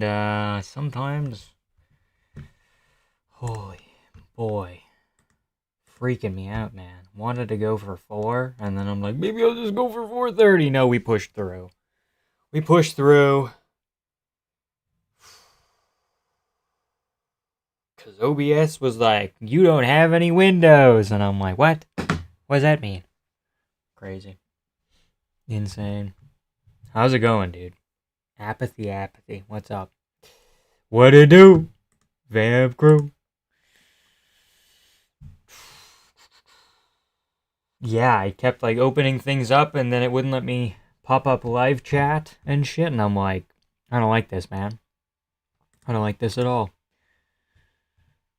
And sometimes, holy boy, freaking me out, man. Wanted to go for 4, and then I'm like, maybe I'll just go for 4:30. No, we pushed through. We pushed through. Because OBS was like, you don't have any windows. And I'm like, what? What does that mean? Crazy. Insane. How's it going, dude? Apathy. What's up? What it do? Vamp crew. Yeah, I kept like opening things up and then it wouldn't let me pop up live chat and shit. And I'm like, I don't like this, man. I don't like this at all.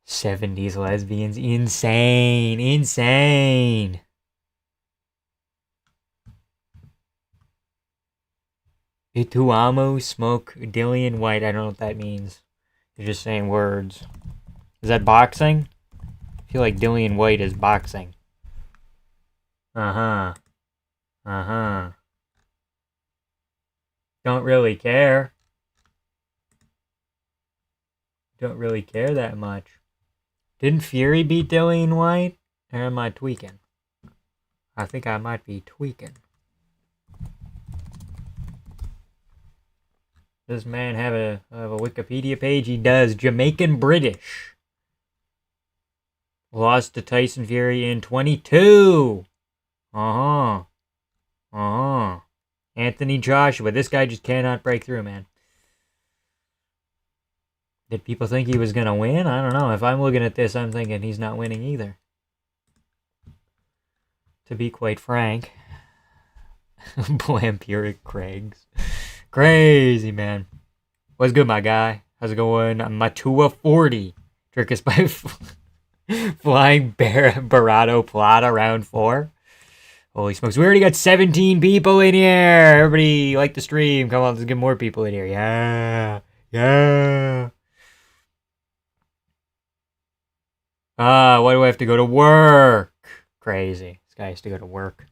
70s lesbians. Insane. Ituamo smoke Dillian White. I don't know what that means. You're just saying words. Is that boxing? I feel like Dillian White is boxing. Uh-huh. Don't really care. Don't really care that much. Didn't Fury beat Dillian White? Or am I tweaking? I think I might be tweaking. Does this man have a Wikipedia page? He does. Jamaican British. Lost to Tyson Fury in 22. Anthony Joshua. This guy just cannot break through, man. Did people think he was going to win? I don't know. If I'm looking at this, I'm thinking he's not winning either. To be quite frank. Blampuric Craigs. Crazy, man. What's good, my guy? How's it going? Matua 40. Trick us by flying Barato Plata round 4. Holy smokes. We already got 17 people in here. Everybody like the stream. Come on, let's get more people in here. Yeah. Why do I have to go to work? Crazy. This guy has to go to work.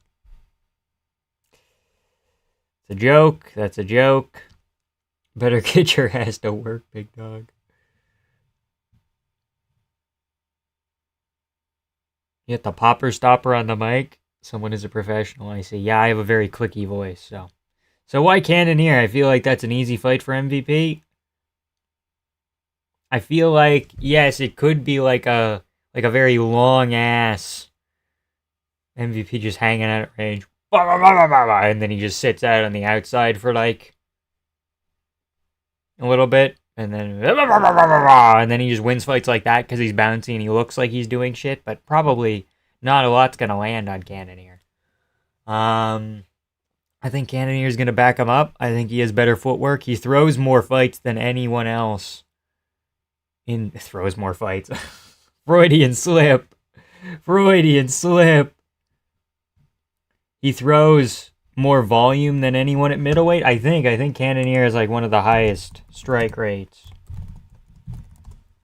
It's a joke. That's a joke. Better get your ass to work, big dog. You hit the popper stopper on the mic. Someone is a professional, I see. Yeah, I have a very clicky voice, so. So why Cannonier? I feel like that's an easy fight for MVP. I feel like, yes, it could be like a very long ass MVP just hanging out at range. And then he just sits out on the outside for like a little bit. And then he just wins fights like that because he's bouncy and he looks like he's doing shit. But probably not a lot's going to land on Cannonier. I think Cannonier's going to back him up. I think he has better footwork. He throws more fights than anyone else. Throws more fights. Freudian slip. He throws more volume than anyone at middleweight. I think Cannonier is like one of the highest strike rates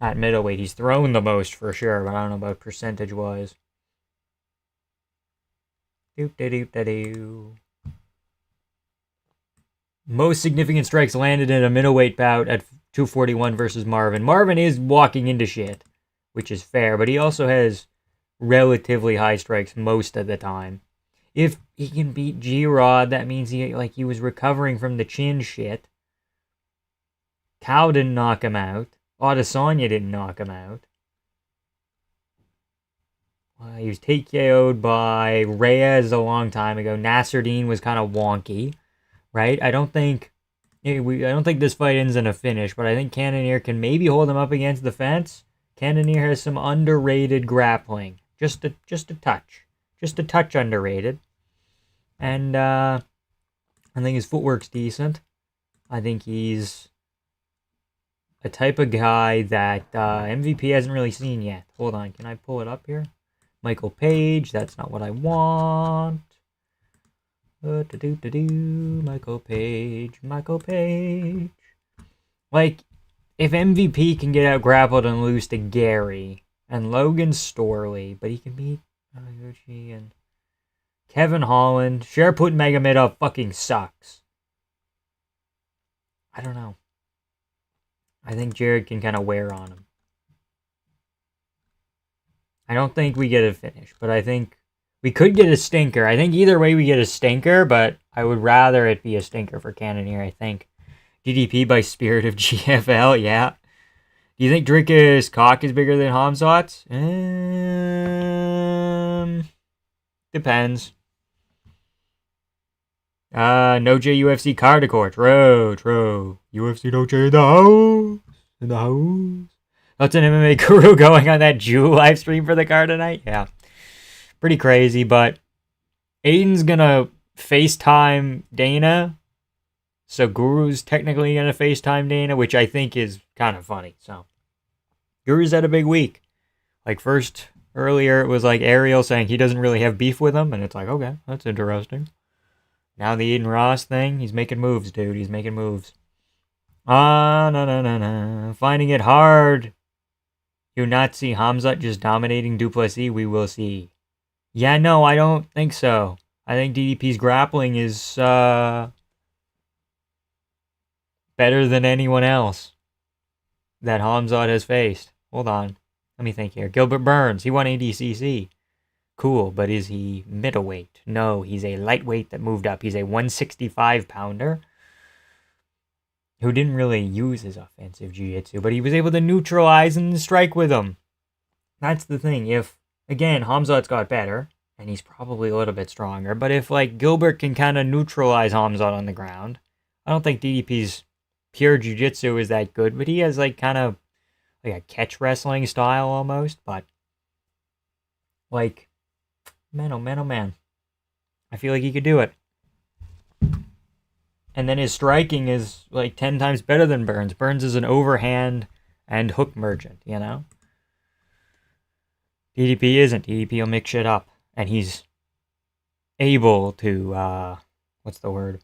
at middleweight. He's thrown the most for sure, but I don't know about percentage wise. Most significant strikes landed in a middleweight bout at 241 versus Marvin. Marvin is walking into shit, which is fair, but he also has relatively high strikes most of the time. If he can beat G-Rod, that means he was recovering from the chin shit. Cow didn't knock him out. Adesanya didn't knock him out. He was TKO'd by Reyes a long time ago. Nasruddin was kind of wonky, right? I don't think this fight ends in a finish, but I think Cannonier can maybe hold him up against the fence. Cannonier has some underrated grappling, just a touch underrated, and I think his footwork's decent. I think he's a type of guy that MVP hasn't really seen yet. Hold on, can I pull it up here? Michael Page, that's not what I want. Michael Page. Like, if MVP can get out grappled and lose to Gary and Logan Storley, but he can beat Gucci and Kevin Holland. Shareput Magomedov fucking sucks. I don't know. I think Jared can kind of wear on him. I don't think we get a finish, but I think we could get a stinker. I think either way we get a stinker, but I would rather it be a stinker for Cannoneer, I think. DDP by Spirit of GFL, yeah. Do you think Dricka's cock is bigger than Hamzat's? Depends. No JUFC Cardicor. True. UFC no J in the house. In the house. That's an MMA guru going on that Jew live stream for the card tonight? Yeah. Pretty crazy, but Aiden's gonna FaceTime Dana. So Guru's technically gonna FaceTime Dana, which I think is kind of funny. So Guru's had a big week. Like first earlier it was like Ariel saying he doesn't really have beef with him, and it's like, okay, that's interesting. Now the Eden Ross thing, he's making moves, dude. He's making moves. No. Finding it hard. You not see Hamzat just dominating Duplessis? We will see. Yeah, no, I don't think so. I think DDP's grappling is better than anyone else that Hamzat has faced. Hold on. Let me think here. Gilbert Burns, he won ADCC. Cool, but is he middleweight? No, he's a lightweight that moved up. He's a 165-pounder who didn't really use his offensive jiu-jitsu, but he was able to neutralize and strike with him. That's the thing. If, again, Hamzat's got better, and he's probably a little bit stronger, but if, like, Gilbert can kind of neutralize Hamzat on the ground, I don't think DDP's pure jiu-jitsu is that good, but he has, like, kind of, like, a catch wrestling style almost, but, like, man, oh man. I feel like he could do it. And then his striking is like 10 times better than Burns. Burns is an overhand and hook merchant, you know? DDP isn't. DDP will mix shit up. And he's able to, what's the word?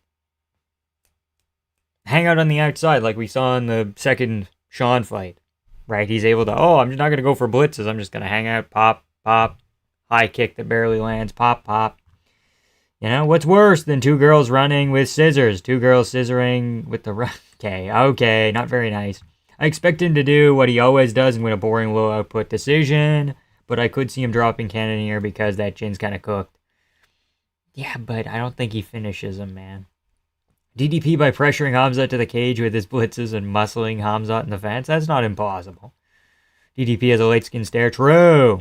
Hang out on the outside like we saw in the second Sean fight. Right? He's able to, I'm just not going to go for blitzes. I'm just going to hang out, pop. High kick that barely lands, pop. You know, what's worse than two girls running with scissors? Two girls scissoring with the run. Okay, not very nice. I expect him to do what he always does and win a boring low output decision, but I could see him dropping Cannoneer because that chin's kind of cooked. Yeah, but I don't think he finishes him, man. DDP by pressuring Hamzat to the cage with his blitzes and muscling Hamzat in the fence? That's not impossible. DDP has a light skin stare. True.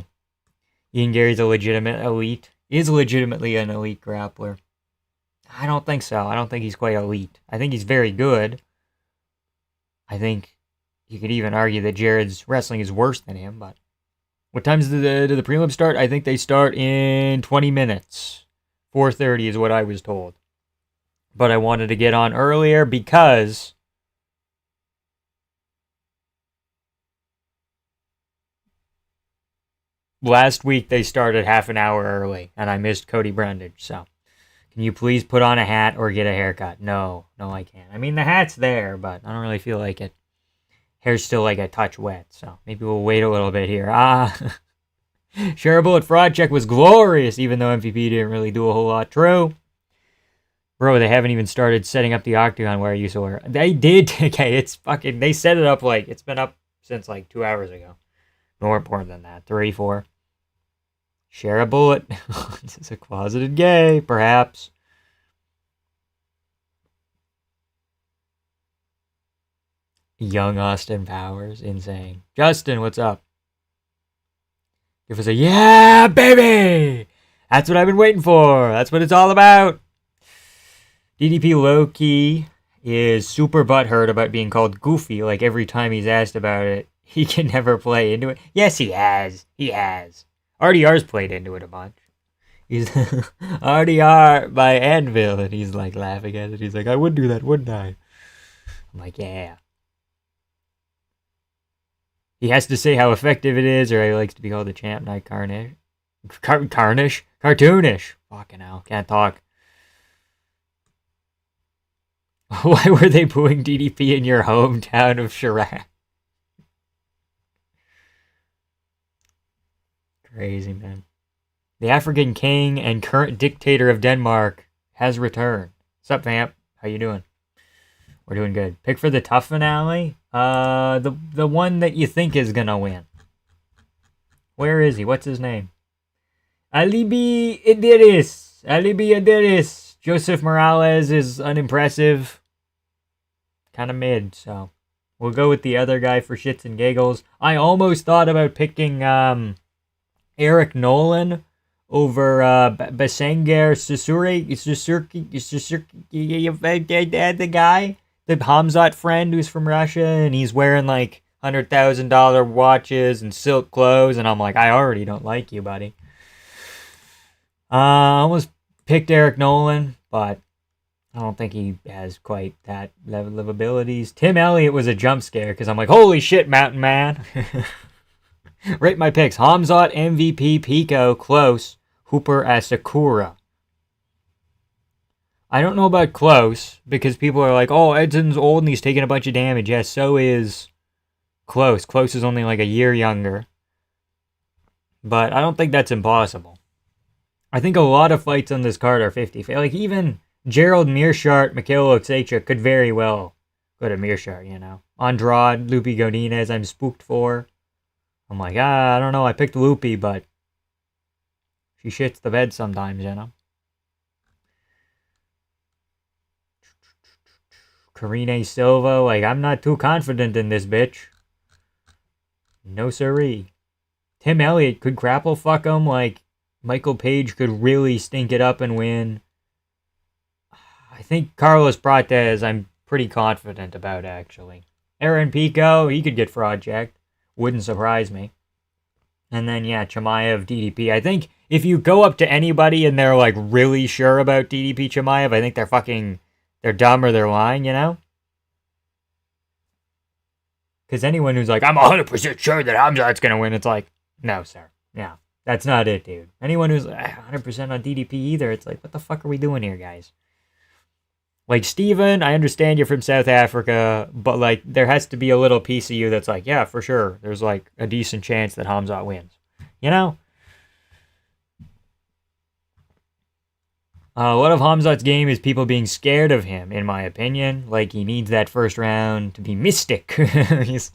Ian Gary's a legitimate elite. Is legitimately an elite grappler. I don't think so. I don't think he's quite elite. I think he's very good. I think you could even argue that Jared's wrestling is worse than him, but what times do the prelims start? I think they start in 20 minutes. 4:30 is what I was told. But I wanted to get on earlier because last week they started half an hour early, and I missed Cody Brundage, so can you please put on a hat or get a haircut? No, I can't. I mean, the hat's there, but I don't really feel like it. Hair's still like a touch wet, so maybe we'll wait a little bit here. Shareable at Fraud Check was glorious, even though MVP didn't really do a whole lot. True. Bro, they haven't even started setting up the octagon where I used to wear. They did. Okay, it's fucking, they set it up like, it's been up since like 2 hours ago. More important than that. 3, 4. Share a bullet. This is a closeted gay, perhaps. Young Austin Powers, insane. Justin, what's up? Give us a yeah, baby! That's what I've been waiting for. That's what it's all about. DDP low-key is super butthurt about being called goofy, like every time he's asked about it. He can never play into it. Yes, he has. He has. RDR's played into it a bunch. He's RDR by Anvil, and he's like laughing at it. He's like, I would do that, wouldn't I? I'm like, yeah. He has to say how effective it is, or he likes to be called the champ night carnish. Carnish? Cartoonish. Fucking hell, can't talk. Why were they booing DDP in your hometown of Chirac? Crazy, man. The African king and current dictator of Denmark has returned. Sup, vamp? How you doing? We're doing good. Pick for the tough finale. The one that you think is gonna win. Where is he? What's his name? Alibi Idris. Joseph Morales is unimpressive. Kind of mid, so we'll go with the other guy for shits and giggles. I almost thought about picking Eric Nolan over Basanger Susurki, the guy, the Hamzat friend who's from Russia, and he's wearing like $100,000 watches and silk clothes, and I'm like, I already don't like you, buddy. I almost picked Eric Nolan, but I don't think he has quite that level of abilities. Tim Elliott was a jump scare because I'm like, holy shit, Mountain Man. Rate my picks. Hamzat, MVP, Pico, close. Hooper, Asakura. I don't know about close because people are like, oh, Edson's old and he's taking a bunch of damage. Yes, so is Close. Close is only like a year younger. But I don't think that's impossible. I think a lot of fights on this card are 50. Like even Gerald Mearshart, Mikhail Otsecha could very well go to Mearshart, you know. Andrade, Lupi Godinez, I'm spooked for. I'm like, I don't know. I picked Lupi, but she shits the bed sometimes, you know. Karine Silva, like, I'm not too confident in this bitch. No siree. Tim Elliott could grapple fuck him. Like, Michael Page could really stink it up and win. I think Carlos Prates, I'm pretty confident about, actually. Aaron Pico, he could get fraud checked. Wouldn't surprise me. And then, yeah, Chimaev, DDP. I think if you go up to anybody and they're, like, really sure about DDP Chimaev, I think they're dumb or they're lying, you know? Because anyone who's like, I'm 100% sure that Hamzat's going to win, it's like, no, sir. Yeah, that's not it, dude. Anyone who's 100% on DDP either, it's like, what the fuck are we doing here, guys? Like, Steven, I understand you're from South Africa, but, like, there has to be a little piece of you that's like, yeah, for sure. There's, like, a decent chance that Hamzat wins. You know? A lot of Hamzat's game is people being scared of him, in my opinion. Like, he needs that first round to be mystic. He's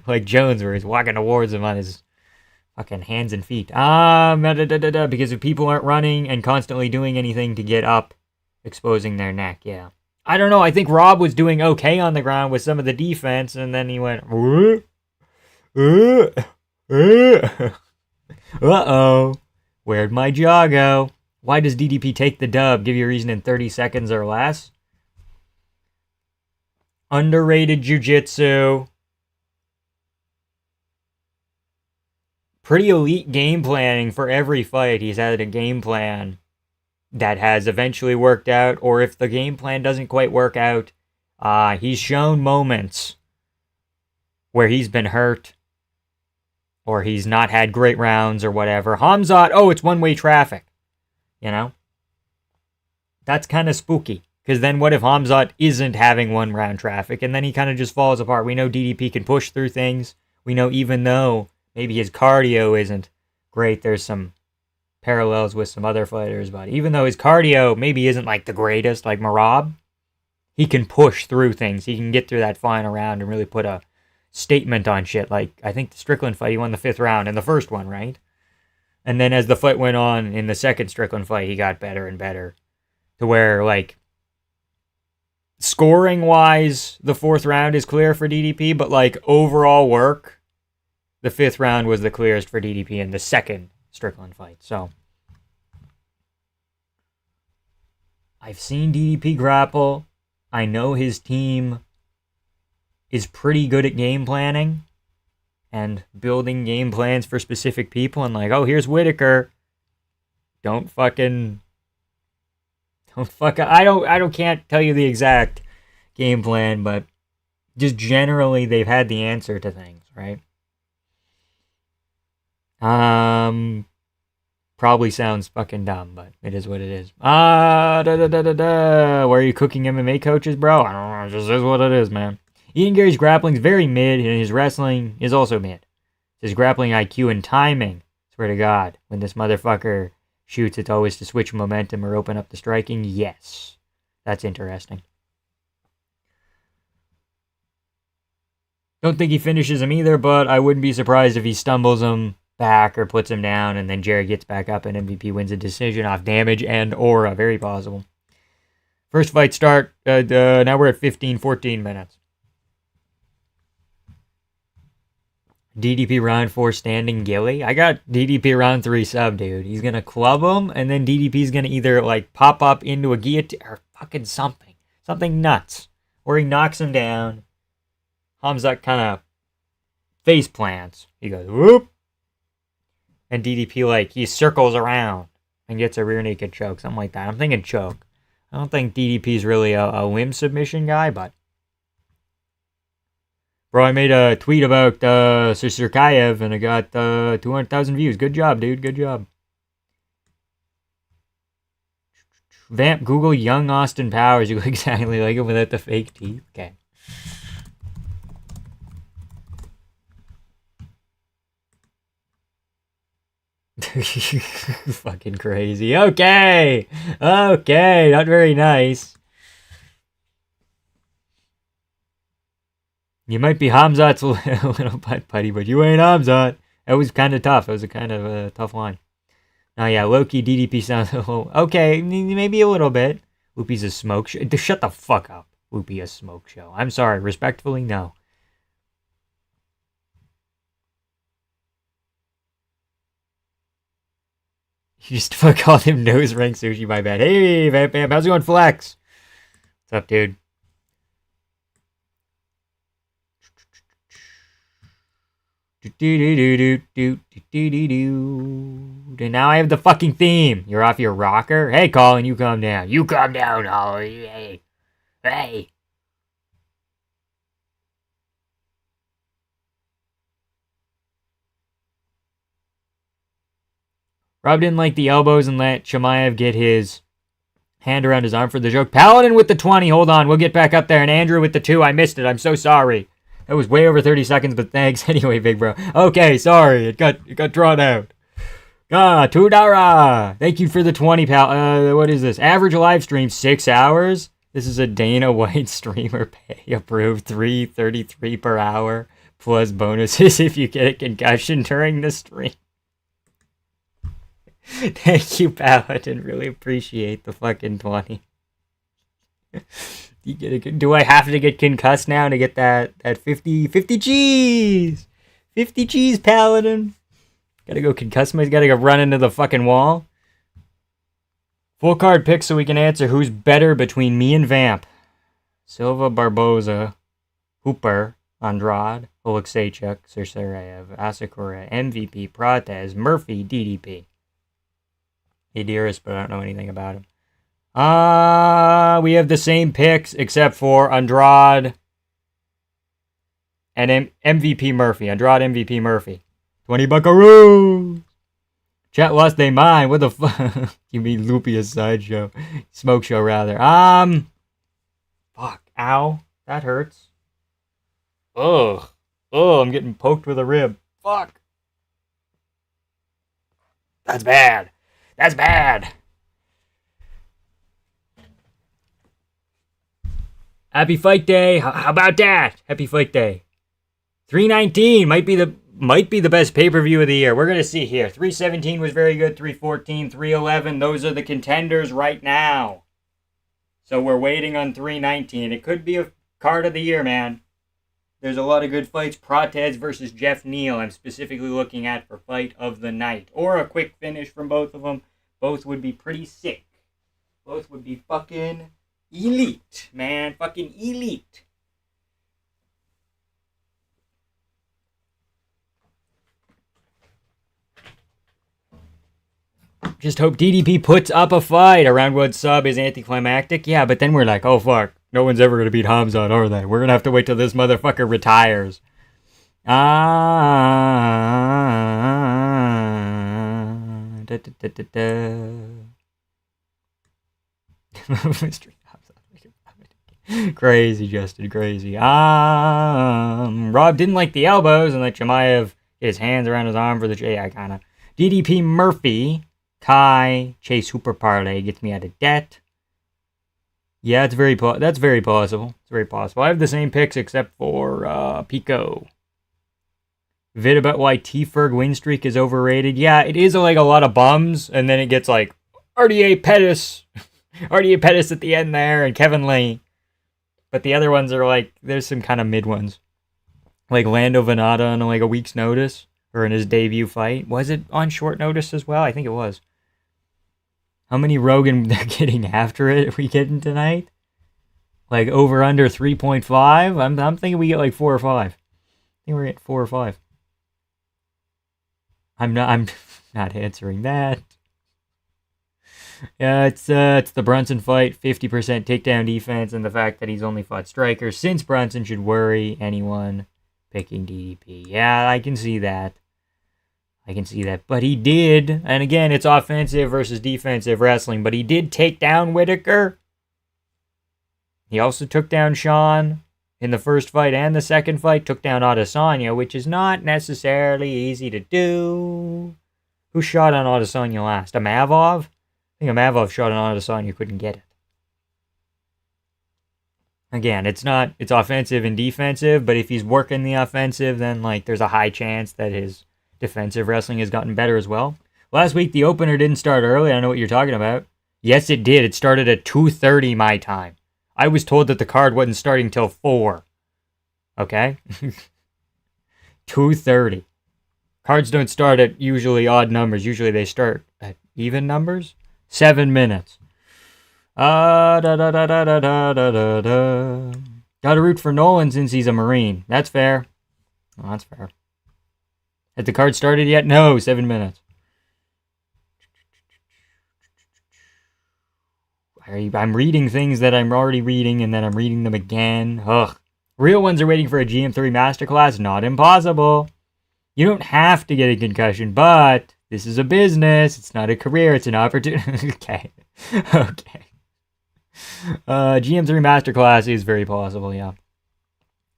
like Jones, where he's walking towards him on his fucking hands and feet. Because if people aren't running and constantly doing anything to get up, exposing their neck, yeah. I don't know, I think Rob was doing okay on the ground with some of the defense, and then he went, uh-oh, where'd my jaw go? Why does DDP take the dub? Give you a reason in 30 seconds or less. Underrated jiu-jitsu. Pretty elite game planning for every fight. He's had a game plan that has eventually worked out. Or if the game plan doesn't quite work out, he's shown moments where he's been hurt. Or he's not had great rounds or whatever. Hamzat, it's one-way traffic. You know? That's kind of spooky. Because then what if Hamzat isn't having one-round traffic and then he kind of just falls apart? We know DDP can push through things. We know even though maybe his cardio isn't great, there's some parallels with some other fighters. But even though his cardio maybe isn't like the greatest, like Marab, he can push through things. He can get through that final round and really put a statement on shit. Like, I think the Strickland fight, he won the 5th round in the first one, right? And then as the fight went on in the second Strickland fight, he got better and better. To where, like, scoring-wise, the 4th round is clear for DDP, but, like, overall work, the 5th round was the clearest for DDP in the second Strickland fight. So, I've seen DDP grapple. I know his team is pretty good at game planning. And building game plans for specific people, and like, here's Whitaker. Can't tell you the exact game plan, but just generally they've had the answer to things, right? Probably sounds fucking dumb, but it is what it is. Where are you cooking MMA coaches, bro? I don't know, it just is what it is, man. Ian Gary's grappling is very mid, and his wrestling is also mid. His grappling IQ and timing, swear to God, when this motherfucker shoots, it's always to switch momentum or open up the striking. Yes, that's interesting. Don't think he finishes him either, but I wouldn't be surprised if he stumbles him back or puts him down, and then Jerry gets back up and MVP wins a decision off damage and aura. Very possible. First fight start. Now we're at 14 minutes. DDP round 4 standing Gilly. I got DDP round 3 sub, dude. He's going to club him, and then DDP's going to either, like, pop up into a guillotine or fucking something. Something nuts. Or he knocks him down. Hamzat kind of face plants. He goes, whoop. And DDP, like, he circles around and gets a rear naked choke. Something like that. I'm thinking choke. I don't think DDP's really a limb submission guy, but... Bro, I made a tweet about Sirkayev, and I got 200,000 views. Good job, dude. Good job. Vamp, Google young Austin Powers. You look exactly like him without the fake teeth. Okay. Fucking crazy. Okay. Okay. Not very nice. You might be Hamzat's little putty, but you ain't Hamzat. That was kind of tough. It was a kind of a tough line. Oh, yeah. Low-key DDP sounds a little... Okay. Maybe a little bit. Loopy's a smoke show. Shut the fuck up. Loopy a smoke show. I'm sorry. Respectfully, no. You just called him nose ring sushi, my bad. Hey, Vamp, how's it going, Flex? What's up, dude? And now I have the fucking theme. You're off your rocker? Hey, Colin, you calm down. You calm down, Holly. Hey. Hey. Rob didn't like the elbows and let Chimaev get his hand around his arm for the joke. Paladin with the 20. Hold on. We'll get back up there. And Andrew with the 2. I missed it. I'm so sorry. That was way over 30 seconds, but thanks anyway, big bro. Okay, sorry. It got drawn out. Tudara. Thank you for the 20, pal. What is this? Average live stream, 6 hours. This is a Dana White streamer pay approved, $3.33 per hour, plus bonuses if you get a concussion during the stream. Thank you, Paladin. Really appreciate the fucking 20. Do I have to get concussed now to get that 50 G's? 50 G's, Paladin. Gotta go concuss myself. Gotta go run into the fucking wall. Full card pick so we can answer who's better between me and Vamp. Silva, Barbosa, Hooper, Andrade, Oleksiejczuk, Sirsarev, Asakura, MVP, Prates, Murphy, DDP. Adiris, but I don't know anything about him. We have the same picks except for Andrade and MVP Murphy. Andrade, MVP Murphy. 20 buckaroos. Chat lost their mind. What the fuck? You mean Loopy a sideshow? Smoke show, rather. Fuck. Ow. That hurts. Ugh. Oh, I'm getting poked with a rib. Fuck. That's bad. That's bad. Happy Fight Day. How about that? Happy Fight Day. 319 might be the best pay-per-view of the year. We're going to see here. 317 was very good. 314, 311. Those are the contenders right now. So we're waiting on 319. It could be a card of the year, man. There's a lot of good fights. Prates versus Jeff Neal, I'm specifically looking at for fight of the night. Or a quick finish from both of them. Both would be pretty sick. Both would be fucking elite, man. Fucking elite. Just hope DDP puts up a fight. Around what sub is anticlimactic. Yeah, but then we're like, oh fuck. No one's ever going to beat Hamzat, are they? We're going to have to wait till this motherfucker retires. Crazy, Justin, crazy. Rob didn't like the elbows and let Chimaev get his hands around his arm for the... Yeah, kind of. DDP Murphy, Kai, Chase Hooper Parlay gets me out of debt. Yeah, that's very possible. It's very possible. I have the same picks except for Pico. Vid about why T-Ferg win streak is overrated. Yeah, it is like a lot of bums, and then it gets like RDA Pettis. RDA Pettis at the end there, and Kevin Lee. But the other ones are like, there's some kind of mid ones. Like Lando Venata on like a week's notice, or in his debut fight. Was it on short notice as well? I think it was. How many Rogan they're getting after it are we getting tonight? Like over under 3.5? I'm thinking we get like 4 or 5. I think we're getting 4 or 5. I'm not answering that. Yeah, it's the Brunson fight, 50% takedown defense, and the fact that he's only fought strikers since Brunson should worry anyone picking DDP. Yeah, I can see that. But he did, and again, it's offensive versus defensive wrestling, but he did take down Whitaker. He also took down Sean in the first fight and the second fight, took down Adesanya, which is not necessarily easy to do. Who shot on Adesanya last? Amavov? I think Amavov shot on Adesanya, couldn't get it. Again, it's offensive and defensive, but if he's working the offensive, then like there's a high chance that his defensive wrestling has gotten better as well. Last week, the opener didn't start early. I don't know what you're talking about. Yes, it did. It started at 2:30 my time. I was told that the card wasn't starting till 4. Okay? 2:30. Cards don't start at usually odd numbers. Usually they start at even numbers. 7 minutes. Gotta root for Nolan since he's a Marine. That's fair. Oh, that's fair. Has the card started yet? No, 7 minutes. I'm reading things that I'm already reading, and then I'm reading them again. Ugh. Real ones are waiting for a GM3 masterclass. Not impossible. You don't have to get a concussion, but this is a business. It's not a career. It's an opportunity. Okay. GM3 masterclass is very possible, yeah.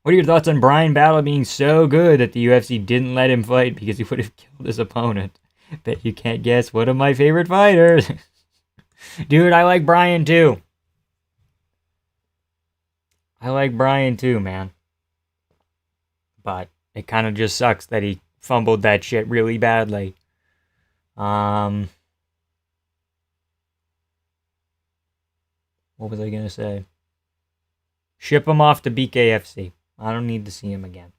What are your thoughts on Brian Battle being so good that the UFC didn't let him fight because he would have killed his opponent? Bet you can't guess one of my favorite fighters. Dude, I like Brian too. Man. But it kind of just sucks that he fumbled that shit really badly. What was I gonna say? Ship him off to BKFC. I don't need to see him again.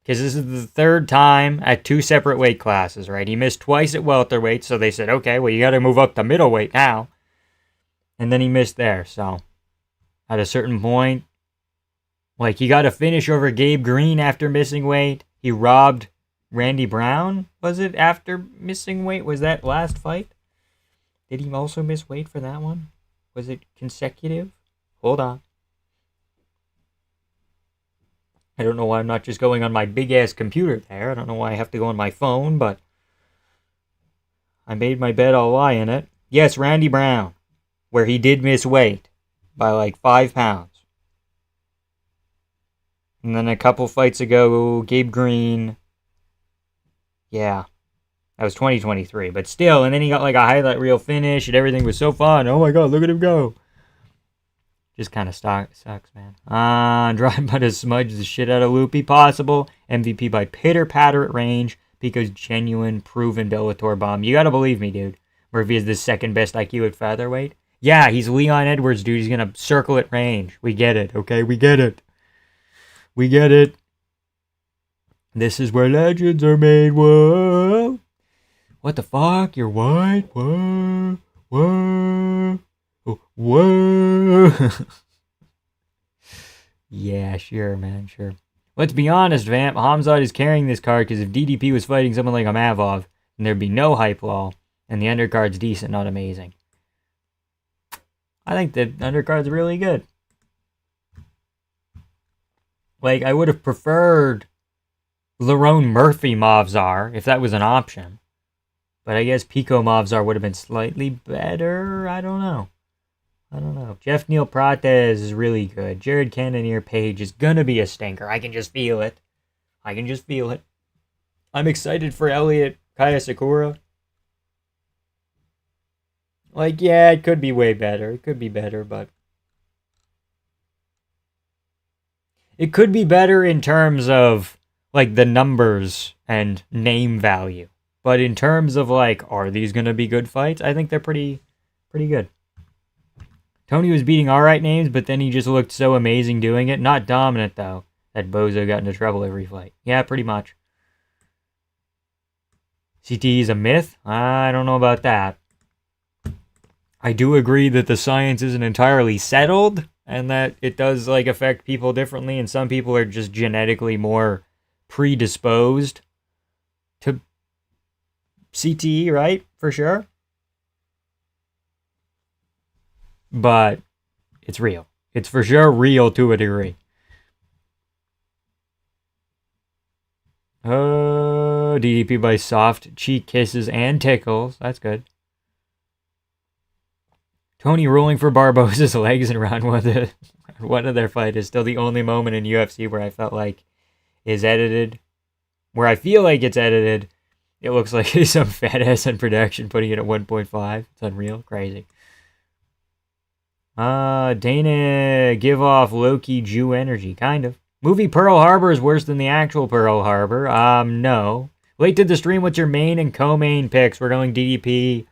Because this is the third time at 2 separate weight classes, right? He missed twice at welterweight, so they said, okay, well, you got to move up to middleweight now. And then he missed there, so at a certain point, like, he got a finish over Gabe Green after missing weight. He robbed Randy Brown, was it, after missing weight? Was that last fight? Did he also miss weight for that one? Was it consecutive? Hold on. I don't know why I'm not just going on my big-ass computer there. I don't know why I have to go on my phone, but I made my bed, I'll lie in it. Yes, Randy Brown, where he did miss weight by like 5 pounds. And then a couple fights ago, Gabe Green. Yeah, that was 2023, but still. And then he got like a highlight reel finish, and everything was so fun. Oh my god, look at him go. Just kind of sucks, man. Drive-by to smudge the shit out of Loopy. Possible. MVP by Pitter Patter at range. Pico's genuine, proven Bellator bomb. You gotta believe me, dude. Murphy is the second best IQ at featherweight. Yeah, he's Leon Edwards, dude. He's gonna circle at range. We get it, okay? We get it. This is where legends are made. Whoa. What the fuck? You're white? Whoa. Whoa. Yeah, sure, man, sure. Let's be honest, Vamp. Hamzat is carrying this card because if DDP was fighting someone like Amavov, then there'd be no hype law, and the undercard's decent, not amazing. I think the undercard's really good. Like, I would have preferred Lerone Murphy Movzar if that was an option. But I guess Pico Movzar would have been slightly better. I don't know. Jeff Neal Prates is really good. Jared Cannonier Page is gonna be a stinker. I can just feel it. I'm excited for Elliot Kaya Sakura. Like, yeah, it could be way better. It could be better, but It could be better in terms of like the numbers and name value. But in terms of like, are these gonna be good fights? I think they're pretty good. Tony was beating alright names, but then he just looked so amazing doing it. Not dominant though, that Bozo got into trouble every fight. Yeah, pretty much. CTE is a myth? I don't know about that. I do agree that the science isn't entirely settled and that it does like affect people differently, and some people are just genetically more predisposed to CTE, right? For sure. But it's real. It's for sure real to a degree. Oh, DDP by soft cheek kisses and tickles. That's good. Tony rolling for Barbosa's legs and round one of their fight is still the only moment in UFC where I felt like is edited. Where I feel like it's edited, it looks like some fat ass in production putting it at 1.5. It's unreal. Crazy. Dana give off low-key Jew energy, kind of. Movie Pearl Harbor is worse than the actual Pearl Harbor. No. Late to the stream, what's your main and co-main picks? We're going DDP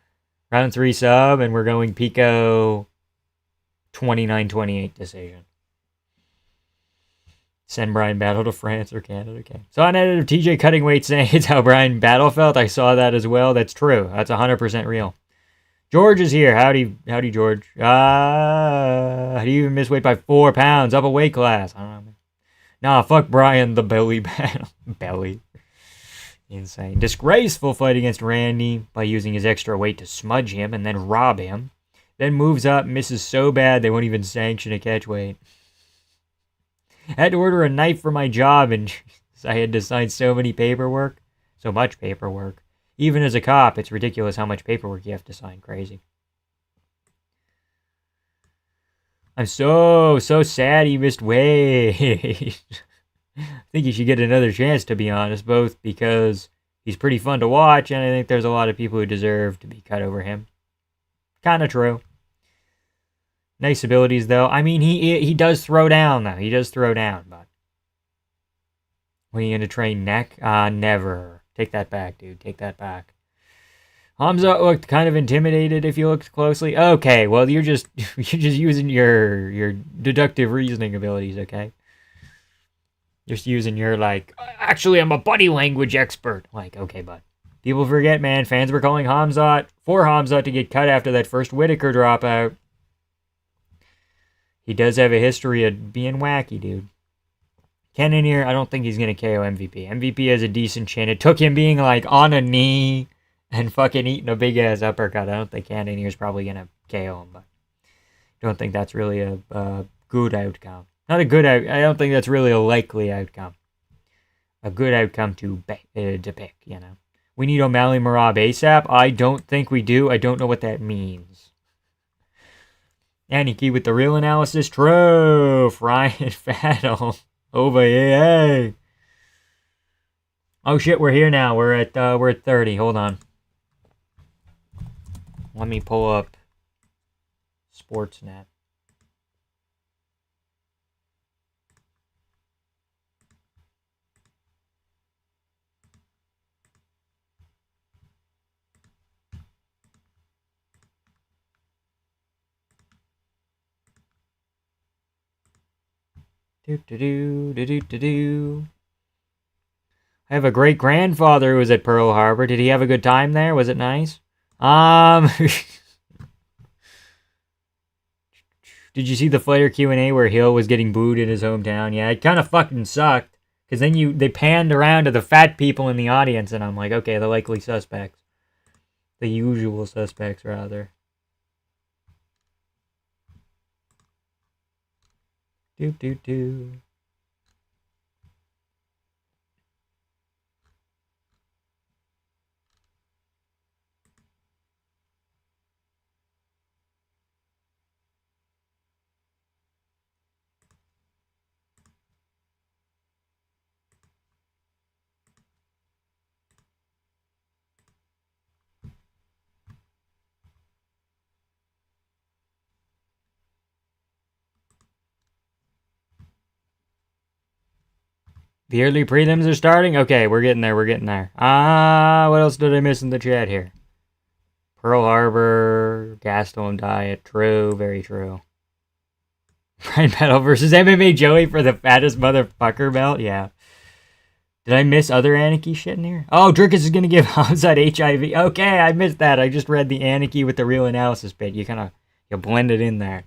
round 3 sub, and we're going Pico 29-28 decision. Send Brian Battle to France or Canada. Okay. Saw an edit of TJ cutting weight saying it's how Brian Battle felt. I saw that as well. That's true. That's 100% real. George is here. Howdy, George. How do you even miss weight by 4 pounds? Up a weight class. I don't know. Nah, fuck Brian, the belly battle. Belly. Insane. Disgraceful fight against Randy by using his extra weight to smudge him and then rob him. Then moves up, misses so bad they won't even sanction a catch weight. Had to order a knife for my job and I had to sign so much paperwork. Even as a cop, it's ridiculous how much paperwork you have to sign. Crazy. I'm so sad he missed weight. I think he should get another chance, to be honest, both because he's pretty fun to watch and I think there's a lot of people who deserve to be cut over him. Kind of true. Nice abilities, though. I mean, he does throw down, though. He does throw down, but... When are you going to train neck? Never. Take that back, dude. Take that back. Hamzat looked kind of intimidated if you looked closely. Okay, well, you're just using your deductive reasoning abilities, okay? Just using your, like, actually, I'm a body language expert. Like, okay, bud. People forget, man. Fans were calling for Hamzat to get cut after that first Whitaker dropout. He does have a history of being wacky, dude. Cannonier, I don't think he's going to KO MVP. MVP has a decent chin. It took him being, like, on a knee and fucking eating a big-ass uppercut. I don't think Cannonier's probably going to KO him, but I don't think that's really a good outcome. Not a good I don't think that's really a likely outcome. A good outcome to pick, you know. We need O'Malley Marab ASAP. I don't think we do. I don't know what that means. Aniki with the real analysis. True. Ryan Fattle. Over here. Oh shit, we're here now. We're at 30. Hold on. Let me pull up Sportsnet. Do. I have a great grandfather who was at Pearl Harbor. Did he have a good time there? Was it nice? Did you see the fighter Q&A where Hill was getting booed in his hometown? Yeah, it kind of fucking sucked. Because then they panned around to the fat people in the audience, and I'm like, okay, the likely suspects. The usual suspects, rather. Do. The early prelims are starting? Okay, we're getting there, what else did I miss in the chat here? Pearl Harbor, Gaston Diet, true, very true. Pride Battle versus MMA Joey for the fattest motherfucker belt, yeah. Did I miss other Anarchy shit in here? Oh, Drickus is gonna give Hamzat HIV. Okay, I missed that. I just read the Anarchy with the real analysis bit. You blend it in there.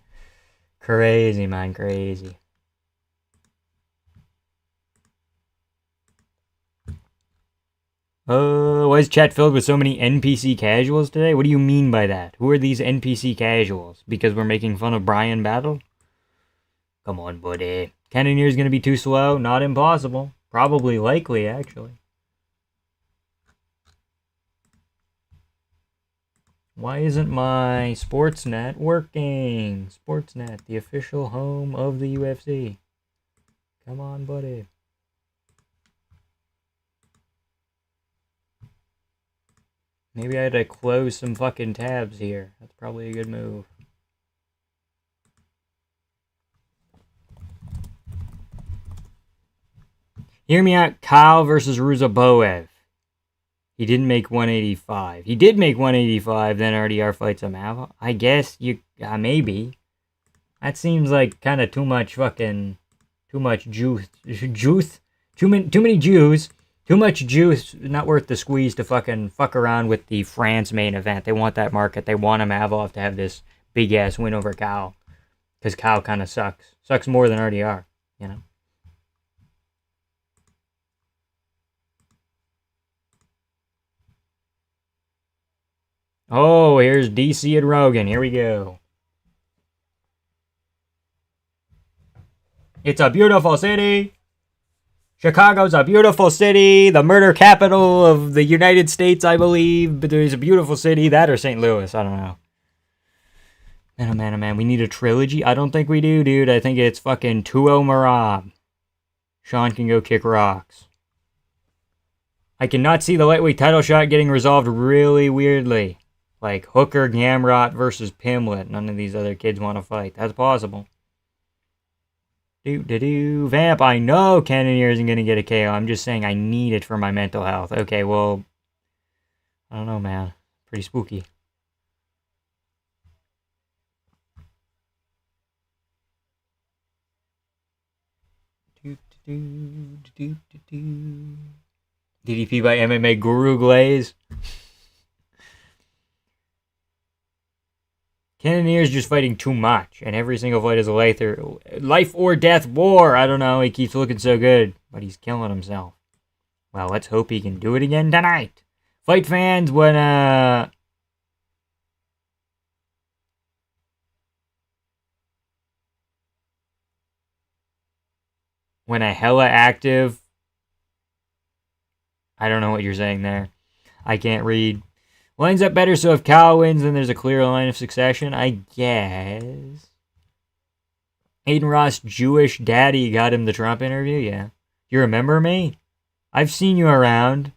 Crazy, man, crazy. Why is chat filled with so many NPC casuals today? What do you mean by that? Who are these NPC casuals? Because we're making fun of Brian Battle? Come on, buddy. Cannonier's gonna be too slow? Not impossible. Probably likely, actually. Why isn't my Sportsnet working? Sportsnet, the official home of the UFC. Come on, buddy. Maybe I had to close some fucking tabs here. That's probably a good move. Hear me out. Kyle versus Ruzaboev. He didn't make 185. He did make 185, then RDR fights him out. I guess you... maybe. That seems like kind of too much fucking... Too much juice. Too many Jews. Too much juice. Not worth the squeeze to fucking fuck around with the France main event. They want that market. They want Amavov to have this big-ass win over Kyle. Because Kyle kind of sucks. Sucks more than RDR, you know? Oh, here's DC and Rogan. Here we go. It's a beautiful city. Chicago's a beautiful city. The murder capital of the United States, I believe. But there's a beautiful city. That or St. Louis. I don't know. Man, oh man, oh man. We need a trilogy? I don't think we do, dude. I think it's fucking Tuo Marab. Sean can go kick rocks. I cannot see the lightweight title shot getting resolved really weirdly. Like Hooker, Gamrot versus Pimlet. None of these other kids want to fight. That's possible. Vamp, I know Cannonier isn't going to get a KO. I'm just saying I need it for my mental health. Okay, well, I don't know, man. Pretty spooky. DDP by MMA Guru Glaze. Cannonier's just fighting too much, and every single fight is a life or death war. I don't know, he keeps looking so good, but he's killing himself. Well, let's hope he can do it again tonight. Fight fans, when a hella active... I don't know what you're saying there. I can't read. Lines up better, so if Kyle wins, then there's a clear line of succession, I guess. Aiden Ross' Jewish daddy got him the Trump interview, yeah. You remember me? I've seen you around.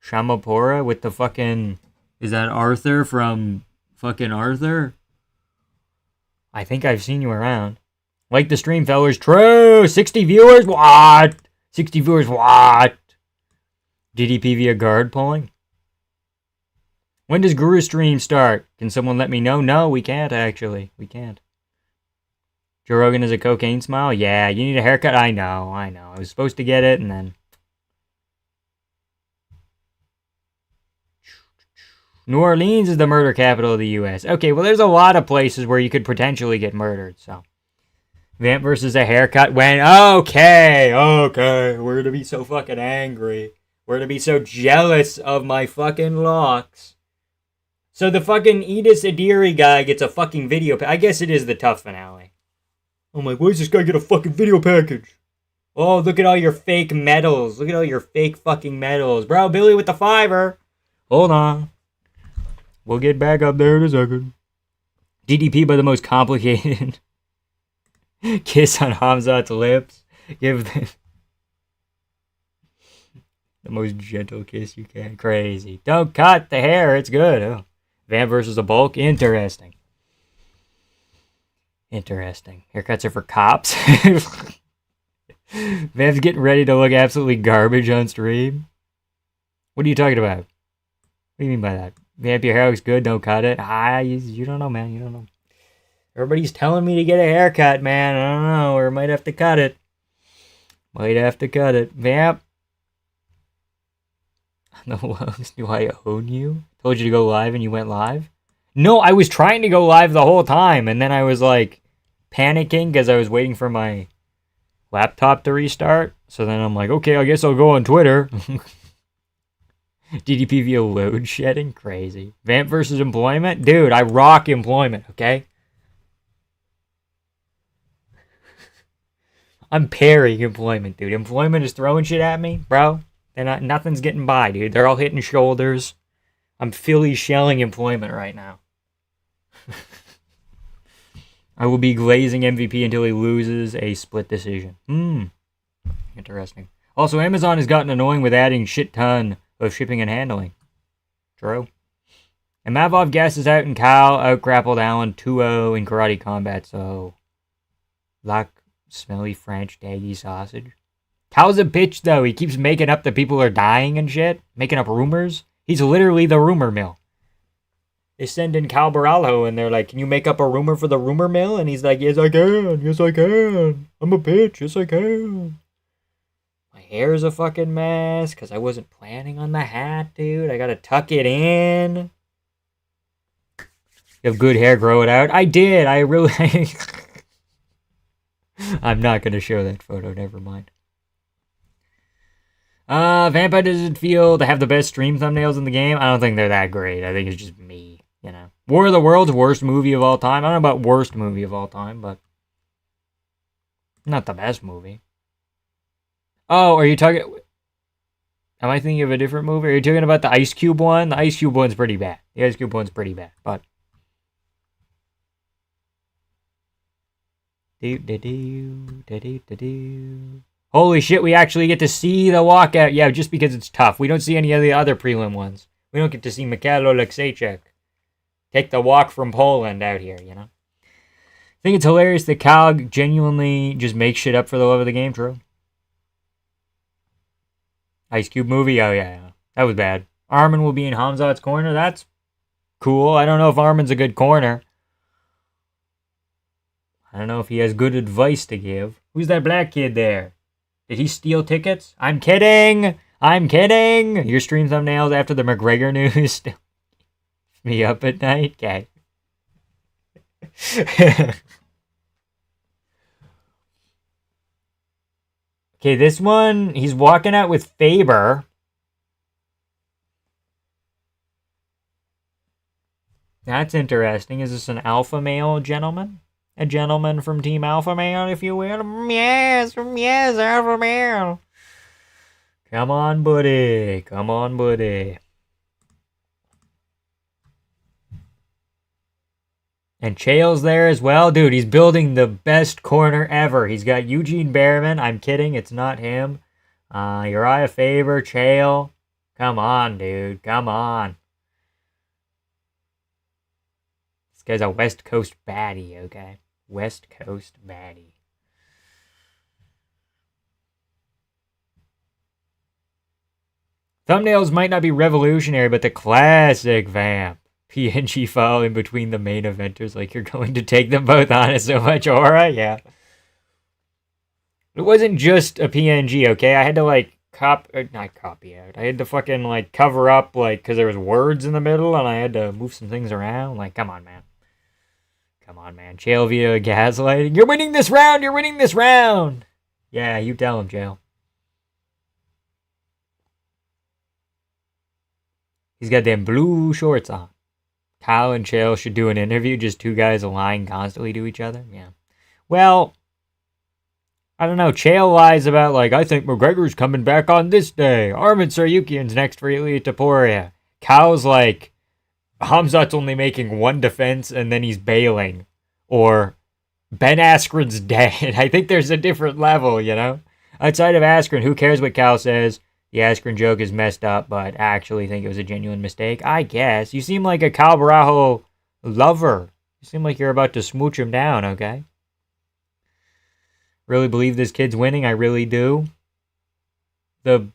Shamapura with the fucking... Is that Arthur from fucking Arthur? I think I've seen you around. Like the stream, fellas. True! 60 viewers? What? 60 viewers? What? DDP via guard pulling? When does Guru stream start? Can someone let me know? No, we can't, actually. We can't. Joe Rogan is a cocaine smile? Yeah, you need a haircut? I know. I was supposed to get it, and then... New Orleans is the murder capital of the U.S. Okay, well, there's a lot of places where you could potentially get murdered, so... Vamp versus a haircut when... Okay. We're gonna be so fucking angry. We're gonna be so jealous of my fucking locks. So the fucking Edis Adiri guy gets a fucking video I guess it is the tough finale. I'm like, why does this guy get a fucking video package? Oh, look at all your fake medals. Look at all your fake fucking medals. Bro, Billy with the $5. Hold on. We'll get back up there in a second. DDP by the most complicated kiss on Hamzat's lips. Give them the most gentle kiss you can. Crazy. Don't cut the hair. It's good. Oh. Van versus a bulk. Interesting. Haircuts are for cops. Vam's getting ready to look absolutely garbage on stream. What are you talking about? What do you mean by that? Vamp, your hair looks good, don't cut it. You don't know, man, you don't know. Everybody's telling me to get a haircut, man. I don't know, or might have to cut it. Might have to cut it. Vamp. Do I own you? Told you to go live and you went live? No, I was trying to go live the whole time, and then I was like panicking because I was waiting for my laptop to restart. So then I'm like, okay, I guess I'll go on Twitter. DDP via load shedding? Crazy. Vamp versus employment? Dude, I rock employment, okay? I'm parrying employment, dude. Employment is throwing shit at me, bro. And nothing's getting by, dude. They're all hitting shoulders. I'm Philly shelling employment right now. I will be glazing MVP until he loses a split decision. Interesting. Also, Amazon has gotten annoying with adding shit ton of shipping and handling. True. And Mavov gasses out and Kyle out-grappled Allen 2-0 in karate combat, so... Like smelly French daggy sausage. Kyle's a bitch, though. He keeps making up that people are dying and shit. Making up rumors. He's literally the rumor mill. They send in Cal Baralho and they're like, can you make up a rumor for the rumor mill? And he's like, yes, I can. Yes, I can. I'm a bitch. Yes, I can. My hair's a fucking mess because I wasn't planning on the hat, dude. I gotta tuck it in. You have good hair, grow it out. I did. I really... I'm not gonna show that photo. Never mind. Vampire doesn't feel to have the best stream thumbnails in the game. I don't think they're that great. I think it's just me, you know. War of the Worlds, worst movie of all time. I don't know about worst movie of all time, but not the best movie. Oh, are you talking... Am I thinking of a different movie? Are you talking about the Ice Cube one? The Ice Cube one's pretty bad. The Ice Cube one's pretty bad, but... Holy shit, we actually get to see the walkout. Yeah, just because it's tough. We don't see any of the other prelim ones. We don't get to see Mikhail Oleksiejczuk take the walk from Poland out here, you know? I think it's hilarious that Calg genuinely just makes shit up for the love of the game, true. Ice Cube movie? Oh, yeah. That was bad. Armin will be in Hamzat's corner? That's cool. I don't know if Armin's a good corner. I don't know if he has good advice to give. Who's that black kid there? Did he steal tickets? I'm kidding! I'm kidding! Your stream thumbnails after the McGregor news still me up at night? Okay. Okay, this one, he's walking out with Faber. That's interesting. Is this an alpha male gentleman? A gentleman from Team Alpha Male, if you will. Yes, Alpha Male. Come on, buddy. Come on, buddy. And Chael's there as well. Dude, he's building the best corner ever. He's got Eugene Behrman. I'm kidding. It's not him. Uriah Faber, Chael. Come on, dude. Come on. This guy's a West Coast baddie, okay? West Coast baddie. Thumbnails might not be revolutionary, but the classic Vamp. PNG file in between the main eventers, like you're going to take them both on. It's so much aura, yeah. It wasn't just a PNG, okay? I had to, like, not copy out. I had to fucking, like, cover up, like, because there was words in the middle, and I had to move some things around. Like, come on, man. Come on, man. Chael via gaslighting. You're winning this round! You're winning this round! Yeah, you tell him, Chael. He's got them blue shorts on. Kyle and Chael should do an interview, just two guys lying constantly to each other. Yeah. Well, I don't know. Chael lies about, like, I think McGregor's coming back on this day. Armin Saryukian's next for Ilya Taporia. Kyle's like, Hamzat's only making one defense and then he's bailing. Or Ben Askren's dead. I think there's a different level, you know? Outside of Askren, who cares what Kyle says? The Askren joke is messed up, but I actually think it was a genuine mistake. I guess. You seem like a Kyle Barajo lover. You seem like you're about to smooch him down, okay? Really believe this kid's winning. I really do. The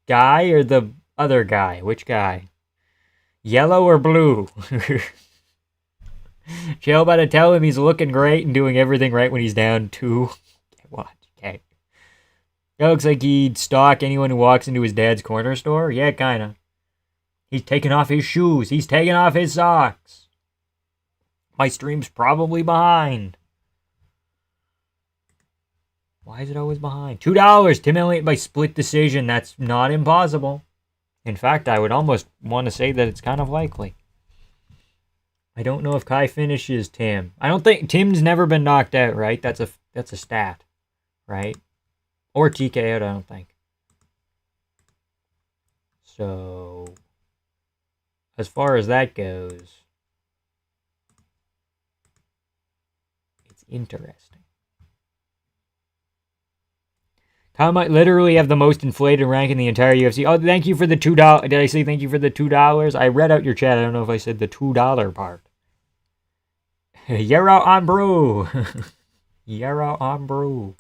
guy or the other guy? Which guy? Yellow or blue? Chael about to tell him he's looking great and doing everything right when he's down 2. Watch. Okay. It looks like he'd stalk anyone who walks into his dad's corner store. Yeah, kinda. He's taking off his shoes. He's taking off his socks. My stream's probably behind. Why is it always behind? $2. Tim Elliott by split decision. That's not impossible. In fact, I would almost want to say that it's kind of likely. I don't know if Kai finishes Tim. I don't think Tim's never been knocked out, right? That's a stat, right? Or TKO'd, I don't think. So, as far as that goes, it's interesting. Kyle might literally have the most inflated rank in the entire UFC. Oh, thank you for the $2. Did I say thank you for the $2? I read out your chat. I don't know if I said the $2 part. Yarrow on brew. Yarrow on brew.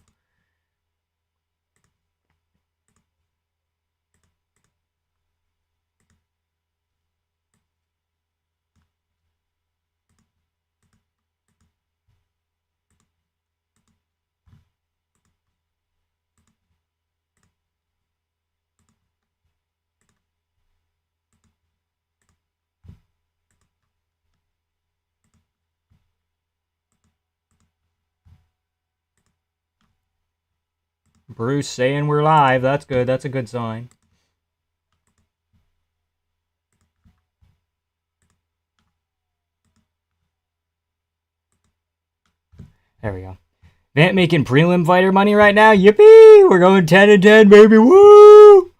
Bruce saying we're live. That's good. That's a good sign. There we go. Vant making prelim fighter money right now. Yippee! We're going 10-10, baby. Woo!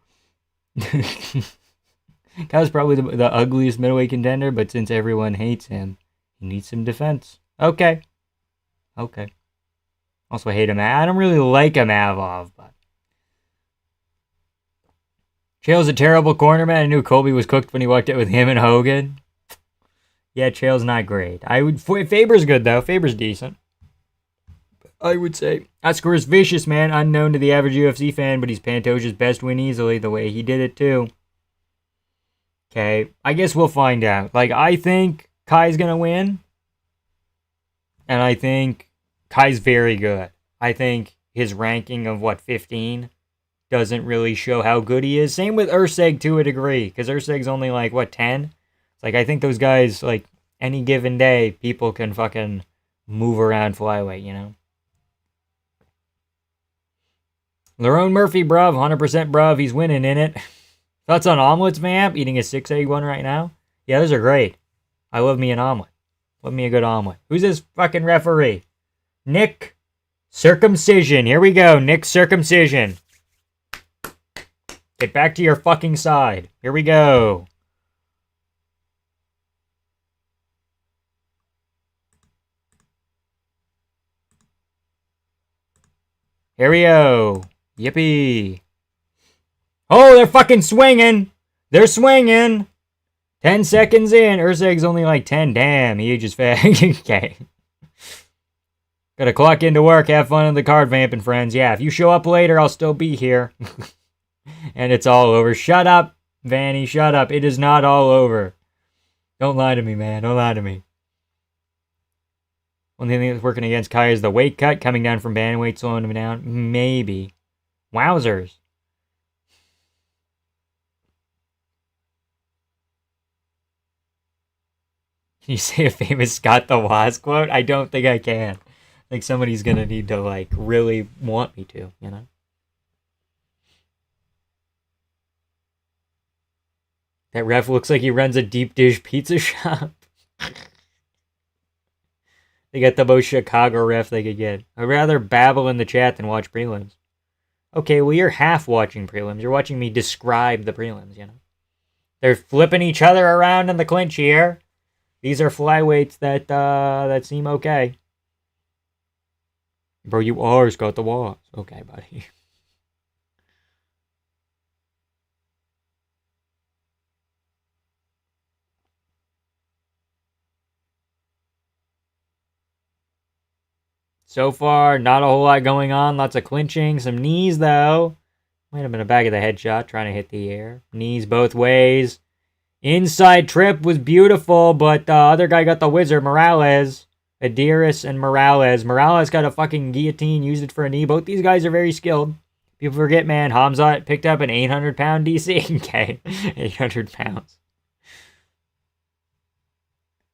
Kyle's probably the ugliest middleweight contender, but since everyone hates him, he needs some defense. Okay. Also hate him. I don't really like Amavov, but Chael's a terrible cornerman. I knew Colby was cooked when he walked out with him and Hogan. Yeah, Chael's not great. Faber's good though. Faber's decent. I would say. That score's vicious, man. Unknown to the average UFC fan, but he's Pantoja's best win easily, the way he did it, too. Okay, I guess we'll find out. Like, I think Kai's gonna win. And I think Kai's very good. I think his ranking of, 15? Doesn't really show how good he is. Same with Urseg to a degree, because Urseg's only, 10? It's like, I think those guys, any given day, people can fucking move around flyweight, you know? Lerone Murphy, bruv. 100% bruv. He's winning in it. Thoughts on omelets, Vamp? Eating a 6-egg one right now? Yeah, those are great. I love me an omelet. Love me a good omelet. Who's this fucking referee? Nick Circumcision. Here we go. Nick Circumcision. Get back to your fucking side. Here we go. Here we go. Yippee. Oh, they're fucking swinging. They're swinging. 10 seconds in. Urseg's only 10. Damn, he ages fast. Okay. Gotta clock into work. Have fun on the card, vamping friends. Yeah, if you show up later, I'll still be here. And it's all over. Shut up, Vanny. Shut up. It is not all over. Don't lie to me, man. Don't lie to me. Only thing that's working against Kai is the weight cut coming down from bantamweight, slowing him down. Maybe. Wowzers. Can you say a famous Scott the Woz quote? I don't think I can. Like somebody's gonna need to really want me to, you know? That ref looks like he runs a deep dish pizza shop. They got the most Chicago ref they could get. I'd rather babble in the chat than watch prelims. Okay, well, you're half watching prelims. You're watching me describe the prelims, you know? They're flipping each other around in the clinch here. These are flyweights that seem okay. Bro, you are Scott the Woz. Okay, buddy. So far, not a whole lot going on. Lots of clinching. Some knees, though. Might have been a back of the head shot, trying to hit the air. Knees both ways. Inside trip was beautiful, but the other guy got the wizard, Morales. Adiris and Morales. Morales got a fucking guillotine, used it for a knee. Both these guys are very skilled. People forget, man, Hamzat picked up an 800-pound DC. Okay, 800 pounds.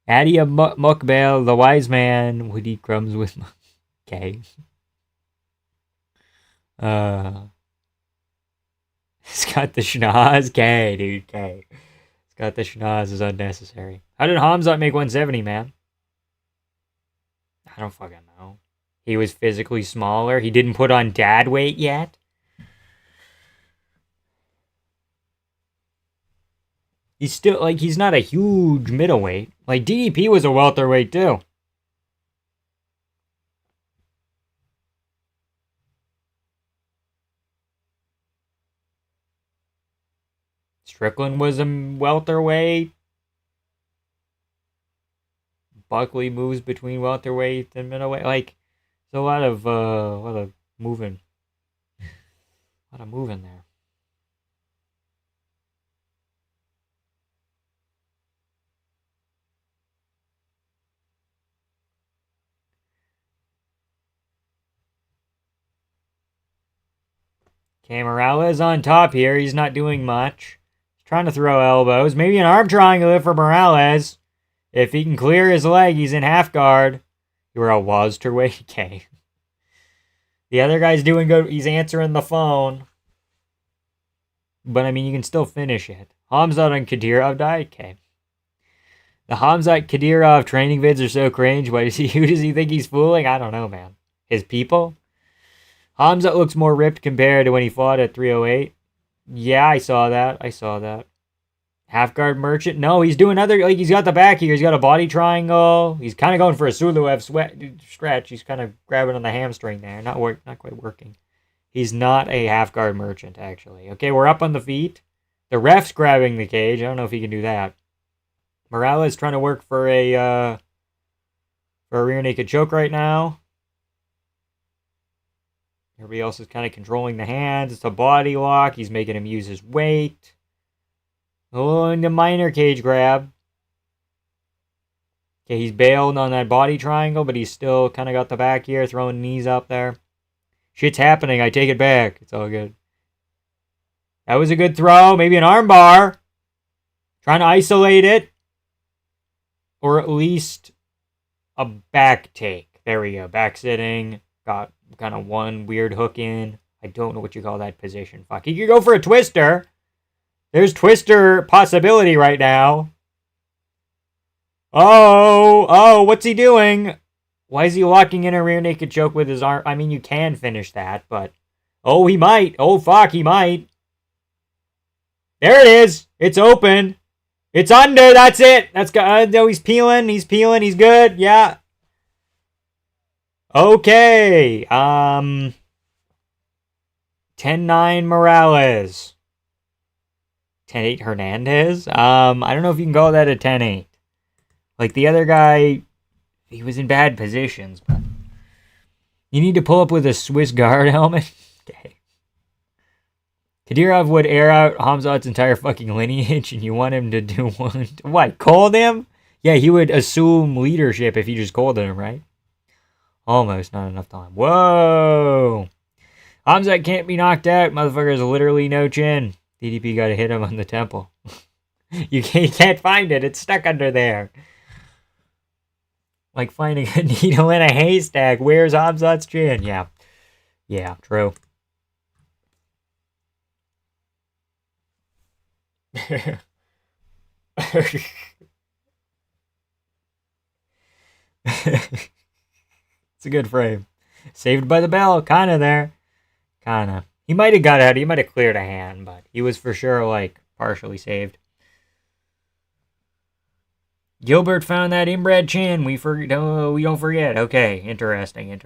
Adia Mukbel, the wise man, would eat crumbs with... Okay. It's got the schnoz. K, dude, K. It's got the schnoz is unnecessary. How did Hamzat make 170, man? I don't fucking know. He was physically smaller. He didn't put on dad weight yet. He's still, like, he's not a huge middleweight. Like, DDP was a welterweight, too. Strickland was a welterweight. Buckley moves between welterweight and middleweight. Like, there's a lot of moving. A lot of moving there. Okay, Morales on top here. He's not doing much. He's trying to throw elbows. Maybe an arm triangle for Morales. If he can clear his leg, he's in half guard. You were a welterweight. Okay. The other guy's doing good. He's answering the phone. But, I mean, you can still finish it. Hamzat and Kadyrov died? Okay. The Hamzat Kadyrov training vids are so cringe. Who does he think he's fooling? I don't know, man. His people? Hamzat looks more ripped compared to when he fought at 308. Yeah, I saw that. Half guard merchant? No, he's doing other, like, he's got the back here. He's got a body triangle. He's kind of going for a Suluev stretch. He's kind of grabbing on the hamstring there. Not quite working. He's not a half guard merchant, actually. Okay, we're up on the feet. The ref's grabbing the cage. I don't know if he can do that. Morales trying to work for a rear naked choke right now. Everybody else is kind of controlling the hands. It's a body lock. He's making him use his weight. Oh, and the minor cage grab. Okay, he's bailed on that body triangle, but he's still kind of got the back here, throwing knees up there. Shit's happening. I take it back. It's all good. That was a good throw. Maybe an arm bar. Trying to isolate it. Or at least a back take. There we go. Back sitting. Got kind of one weird hook in. I don't know what you call that position. Fuck. He could go for a twister. There's twister possibility right now. Oh, what's he doing? Why is he locking in a rear naked choke with his arm? I mean, you can finish that, but... Oh, he might. Oh, fuck, he might. There it is. It's open. It's under. That's it. That's good. No, he's peeling. He's good. Yeah. Okay. 10-9 Morales. 10-8 Hernandez. I don't know if you can call that a 10-8. Like, the other guy, he was in bad positions, but you need to pull up with a Swiss guard helmet. Okay. Kadyrov would air out Hamzat's entire fucking lineage, and you want him to do one. What, cold him? Yeah, he would assume leadership if you just cold him, right? Almost, not enough time. Whoa! Hamzat can't be knocked out. Motherfucker's literally no chin. DDP got to hit him on the temple. You can't find it. It's stuck under there. Like finding a needle in a haystack. Where's Hamzat's chin? Yeah. Yeah, true. It's a good frame. Saved by the bell. Kind of there. Kind of. He might have got out. He might have cleared a hand, but he was for sure, like, partially saved. Gilbert found that inbred chin. We don't forget. Okay, interesting.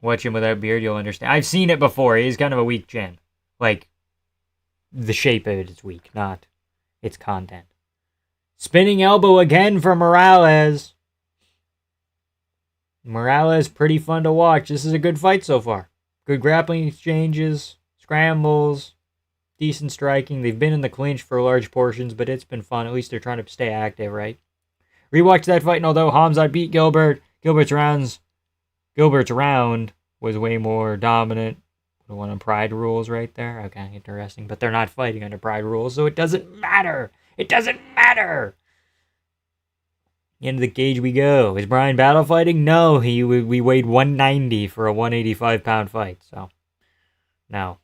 Watch him without beard, you'll understand. I've seen it before. He's kind of a weak chin. Like, the shape of it is weak, not its content. Spinning elbow again for Morales. Morales, pretty fun to watch. This is a good fight so far. Good grappling exchanges, scrambles, decent striking. They've been in the clinch for large portions, but it's been fun. At least they're trying to stay active, right? Rewatch that fight, and although Hamzat beat Gilbert, Gilbert's round was way more dominant. The one on Pride rules right there. Okay, interesting. But they're not fighting under Pride rules, so it doesn't matter. It doesn't matter. Into the cage we go. Is Brian battle fighting? No, we weighed 190 for a 185-pound fight, so no.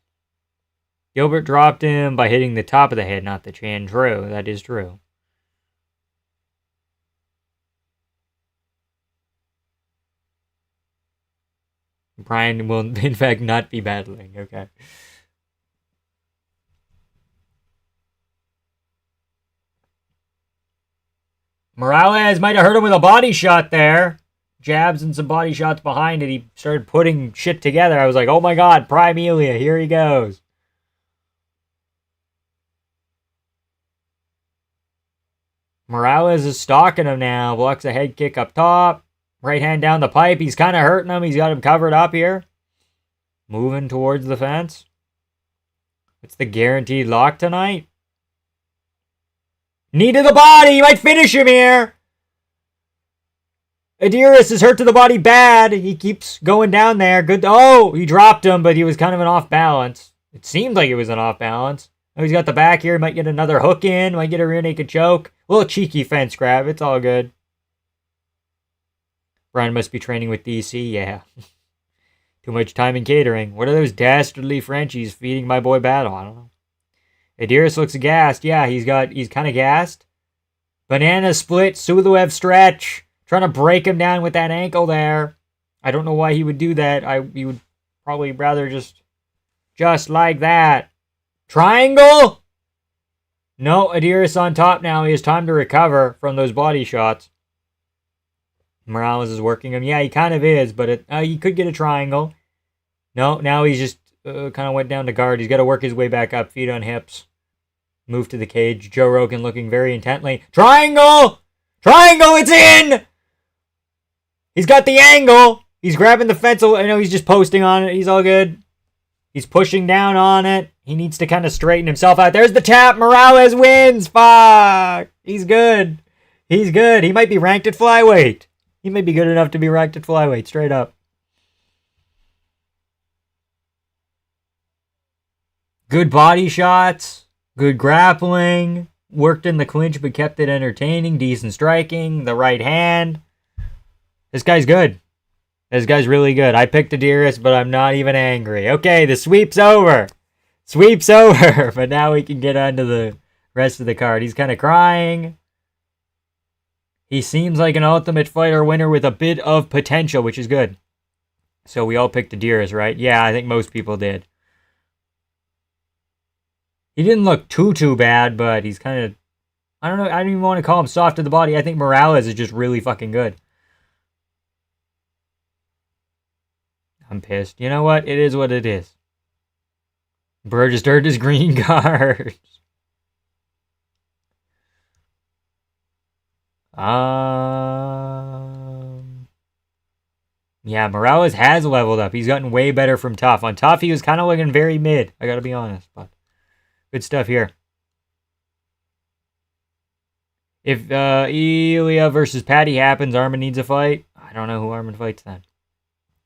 Gilbert dropped him by hitting the top of the head, not the chin. True, that is true. Brian will, in fact, not be battling. Okay. Morales might have hurt him with a body shot there. Jabs and some body shots behind it. He started putting shit together. I was like, oh my god, Primelia, here he goes. Morales is stalking him now. Blocks a head kick up top. Right hand down the pipe. He's kind of hurting him. He's got him covered up here. Moving towards the fence. It's the guaranteed lock tonight. Knee to the body. He might finish him here. Adiris is hurt to the body bad. He keeps going down there. Good. Oh, he dropped him, but he was kind of an off balance. It seemed like it was an off balance. Oh, he's got the back here. Might get another hook in. Might get a rear naked choke. A little cheeky fence grab. It's all good. Brian must be training with DC. Yeah. Too much time in catering. What are those dastardly Frenchies feeding my boy Battle? I don't know. Adiris looks gassed. Yeah, he's kind of gassed. Banana split. Suluev stretch. Trying to break him down with that ankle there. I don't know why he would do that. He would probably rather just like that. Triangle? No, Adiris on top now. He has time to recover from those body shots. Morales is working him. Yeah, he kind of is, but he could get a triangle. No, now he's just kind of went down to guard. He's got to work his way back up. Feet on hips. Move to the cage. Joe Rogan looking very intently. Triangle! Triangle, it's in! He's got the angle. He's grabbing the fence. I know he's just posting on it. He's all good. He's pushing down on it. He needs to kind of straighten himself out. There's the tap. Morales wins. Fuck. He's good. He's good. He might be ranked at flyweight. He may be good enough to be ranked at flyweight. Straight up. Good body shots. Good grappling. Worked in the clinch but kept it entertaining. Decent striking. The right hand. This guy's good. This guy's really good. I picked Adiris, but I'm not even angry. Okay, the sweep's over. Sweep's over. But now we can get on to the rest of the card. He's kind of crying. He seems like an Ultimate Fighter winner with a bit of potential, which is good. So we all picked Adiris, right? Yeah, I think most people did. He didn't look too bad, but he's kind of... I don't know. I don't even want to call him soft to the body. I think Morales is just really fucking good. I'm pissed. You know what? It is what it is. Burgess earned his green card. Yeah, Morales has leveled up. He's gotten way better from Tough. On Tough, he was kind of looking very mid. I gotta be honest, but good stuff here. If Elia versus Patty happens, Armin needs a fight. I don't know who Armin fights then.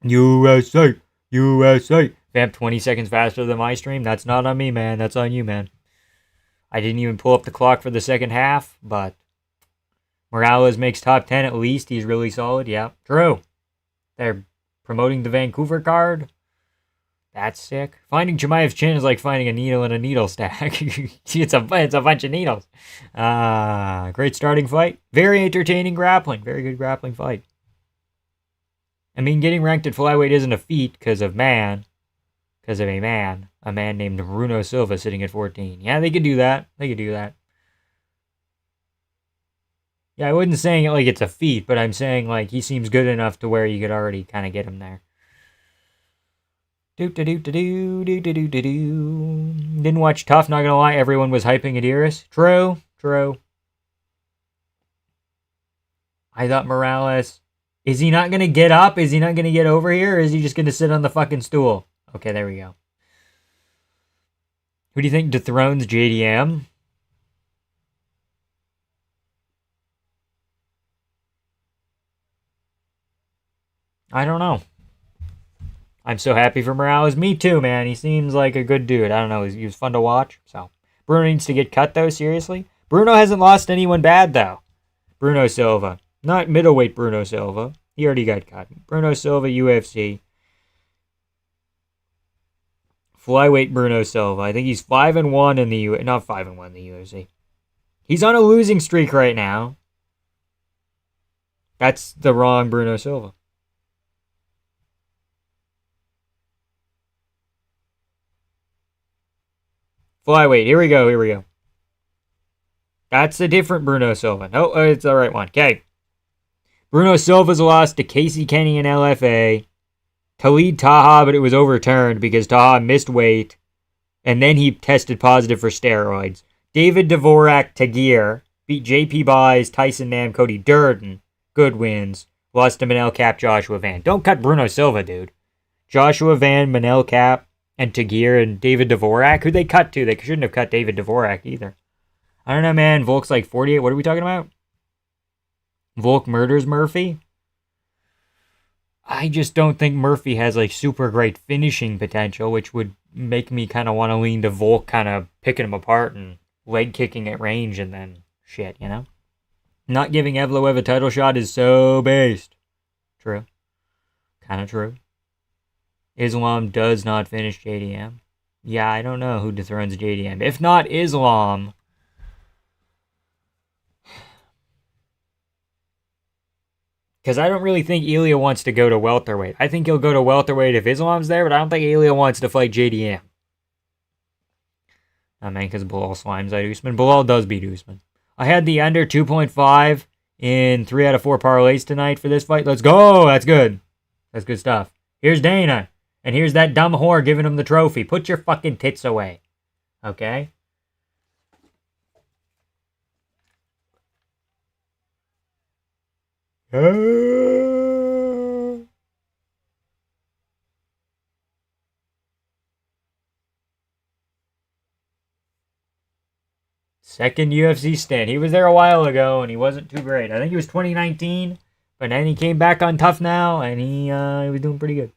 USA! USA! Vamp 20 seconds faster than my stream. That's not on me, man. That's on you, man. I didn't even pull up the clock for the second half, but Morales makes top 10 at least. He's really solid. Yeah, true. They're promoting the Vancouver card. That's sick. Finding Chimaev's chin is like finding a needle in a needle stack. it's a bunch of needles. Great starting fight. Very entertaining grappling. Very good grappling fight. I mean, getting ranked at flyweight isn't a feat because of a man named Bruno Silva sitting at 14. Yeah, they could do that. Yeah, I wasn't saying it like it's a feat, but I'm saying like he seems good enough to where you could already kind of get him there. Didn't watch Tough, not gonna lie. Everyone was hyping Adiris. True. I thought Morales... Is he not going to get up? Is he not going to get over here? Or is he just going to sit on the fucking stool? Okay, there we go. Who do you think dethrones JDM? I don't know. I'm so happy for Morales. Me too, man. He seems like a good dude. I don't know. He was fun to watch. So Bruno needs to get cut, though, seriously. Bruno hasn't lost anyone bad, though. Bruno Silva. Not middleweight Bruno Silva. He already got cut. Bruno Silva, UFC. Flyweight Bruno Silva. I think he's 5-1 in the U. Not 5-1 in the UFC. He's on a losing streak right now. That's the wrong Bruno Silva. Flyweight. Here we go. That's a different Bruno Silva. No, it's the right one. Okay. Bruno Silva's lost to Casey Kenny in LFA. Khalid Taha, but it was overturned because Taha missed weight. And then he tested positive for steroids. David Dvorak Tagir beat JP Buys, Tyson Nam, Cody Durden. Good wins. Lost to Manel Cap, Joshua Van. Don't cut Bruno Silva, dude. Joshua Van, Manel Cap, and Tagir and David Dvorak. Who'd they cut to? They shouldn't have cut David Dvorak either. I don't know, man. Volk's like 48. What are we talking about? Volk murders Murphy? I just don't think Murphy has like super great finishing potential, which would make me kind of want to lean to Volk kind of picking him apart and leg kicking at range and then shit, you know? Not giving Evloev a title shot is so based. True. Kind of true. Islam does not finish JDM. Yeah, I don't know who dethrones JDM. If not Islam... Because I don't really think Ilya wants to go to welterweight. I think he'll go to welterweight if Islam's there, but I don't think Ilya wants to fight JDM. Oh, man, because Bilal slimes out Usman. Bilal does beat Usman. I had the under 2.5 in 3 out of 4 parlays tonight for this fight. Let's go. That's good. That's good stuff. Here's Dana. And here's that dumb whore giving him the trophy. Put your fucking tits away. Okay? Second UFC stint. He was there a while ago, and he wasn't too great. I think he was 2019, but then he came back on Tough Now, and he was doing pretty good.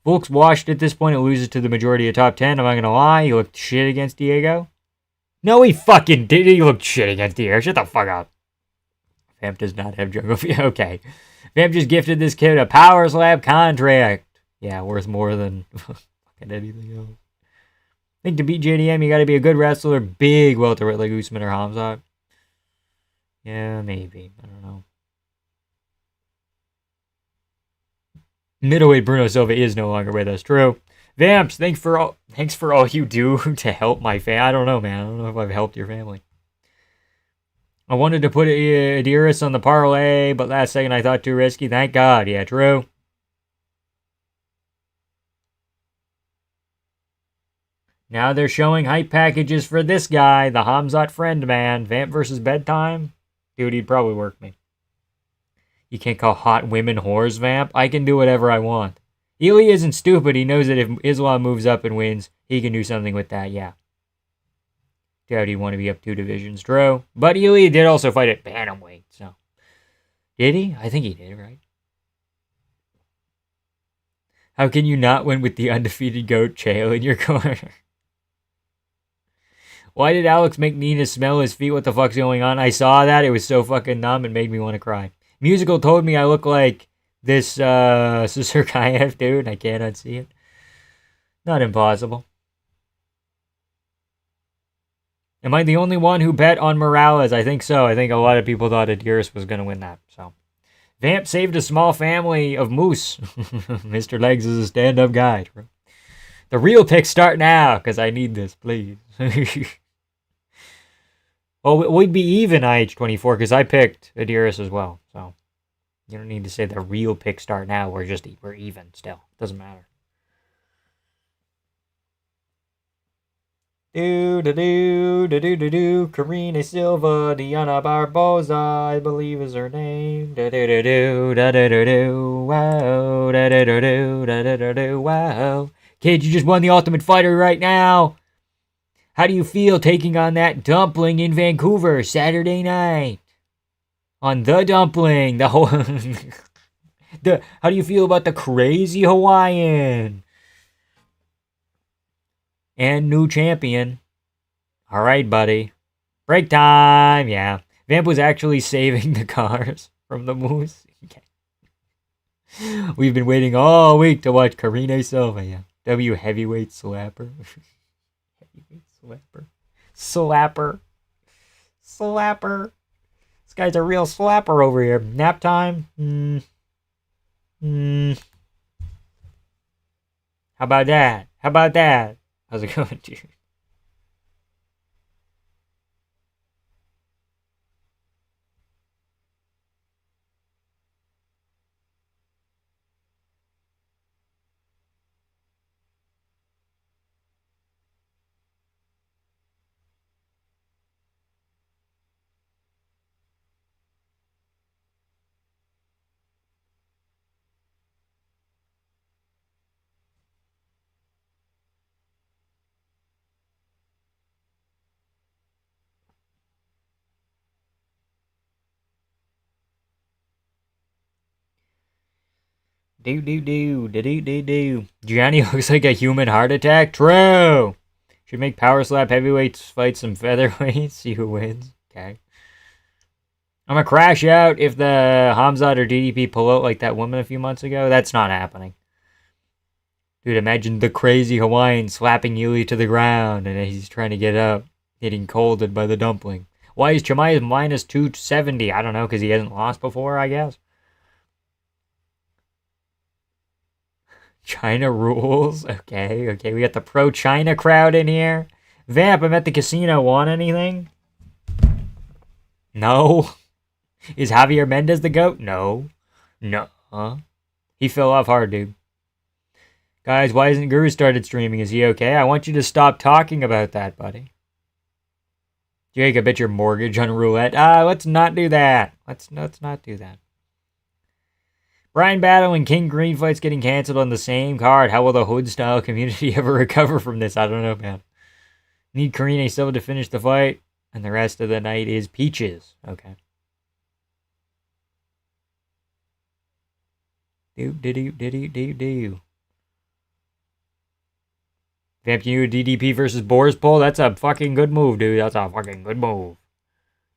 Volk's washed at this point. It loses to the majority of top 10. I'm not going to lie. He looked shit against Diego. No, he fucking did. He looked shit against Diego. Shut the fuck up. Vamp does not have jungle fever. Okay. Vamp just gifted this kid a Power Slab contract. Yeah, worth more than fucking anything else. I think to beat JDM, you got to be a good wrestler, big welterweight like Usman or Hamzat. Yeah, maybe. I don't know. Middleweight Bruno Silva is no longer with us. True. Vamps, thanks for all you do to help my family. I don't know, man. I don't know if I've helped your family. I wanted to put Adiris on the parlay, but last second I thought too risky. Thank God. Yeah, true. Now they're showing hype packages for this guy, the Hamzat friend man. Vamp versus Bedtime? Dude, he'd probably work me. You can't call hot women whores, Vamp. I can do whatever I want. Ely isn't stupid. He knows that if Islam moves up and wins, he can do something with that, yeah. Doubt he'd want to be up 2 divisions, true. But Ely did also fight at bantamweight, so. Did he? I think he did, right? How can you not win with the undefeated goat Chael in your corner? Why did Alex make Nina smell his feet? What the fuck's going on? I saw that. It was so fucking numb. It made me want to cry. Musical told me I look like this Susurkayev dude. I can't unsee it. Not impossible. Am I the only one who bet on Morales? I think so. I think a lot of people thought Adiris was going to win that. So, Vamp saved a small family of moose. Mr. Legs is a stand-up guy. The real picks start now, because I need this, please. Well, we'd be even IH24, because I picked Adiris as well. So, you don't need to say the real picks start now. We're even still. Doesn't matter. Karina Silva, Diana Barbosa, I believe is her name. Wow, wow. Kid, you just won the Ultimate Fighter right now. How do you feel taking on that dumpling in Vancouver Saturday night? On the dumpling, the whole. How do you feel about the crazy Hawaiian? And new champion. All right, buddy. Break time. Yeah. Vamp was actually saving the cars from the moose. Okay. We've been waiting all week to watch Karine Silva. Yeah. W heavyweight slapper. Heavyweight slapper. Slapper. Slapper. This guy's a real slapper over here. Nap time? How about that? How about that? How's it going, dude? Do. Gianni looks like a human heart attack. True. Should make power slap heavyweights fight some featherweights. See who wins. Okay. I'm gonna crash out if the Hamzat or DDP pull out like that woman a few months ago. That's not happening. Dude, imagine the crazy Hawaiian slapping Yuli to the ground and he's trying to get up, getting colded by the dumpling. Why is Chimaev minus 270? I don't know, because he hasn't lost before, I guess. China rules. Okay. We got the pro-China crowd in here. Vamp, I'm at the casino. Want anything? No. Is Javier Mendez the GOAT? No. He fell off hard, dude. Guys, why isn't Guru started streaming? Is he okay? I want you to stop talking about that, buddy. Jake, I bet your mortgage on roulette. Let's not do that. Let's not do that. Brian Battle and King Green fights getting canceled on the same card. How will the hood-style community ever recover from this? I don't know, man. Need Karine Silva to finish the fight, and the rest of the night is peaches. Okay. Do. Vamp, you a DDP versus Boris poll? That's a fucking good move, dude. That's a fucking good move.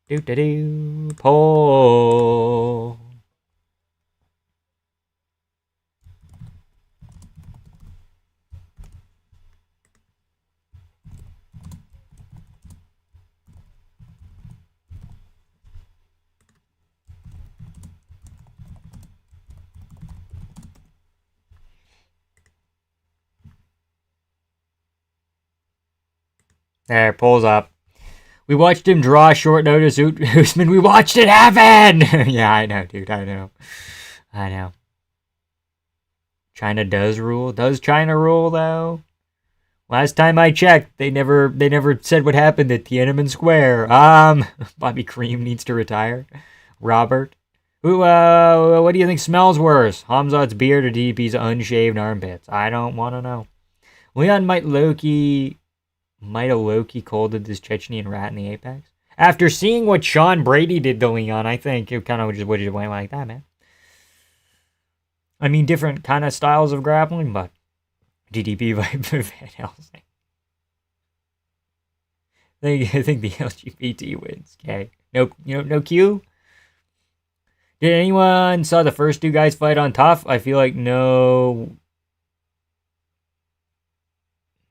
Do. Poll. There, pulls up. We watched him draw short notice Usman. We watched it happen! Yeah, I know, dude. I know. China does rule. Does China rule, though? Last time I checked, they never said what happened at Tiananmen Square. Bobby Cream needs to retire. Robert. What do you think smells worse? Hamzat's beard or DP's unshaved armpits? I don't want to know. Leon might have Loki colded this Chechnyan rat in the Apex. After seeing what Sean Brady did to Leon, I think it kind of just went like that, man. I mean, different kind of styles of grappling, but DDP vibe Van Helsing. I think the LGBT wins. Okay, no Q. Did anyone saw the first two guys fight on Tough? I feel like no.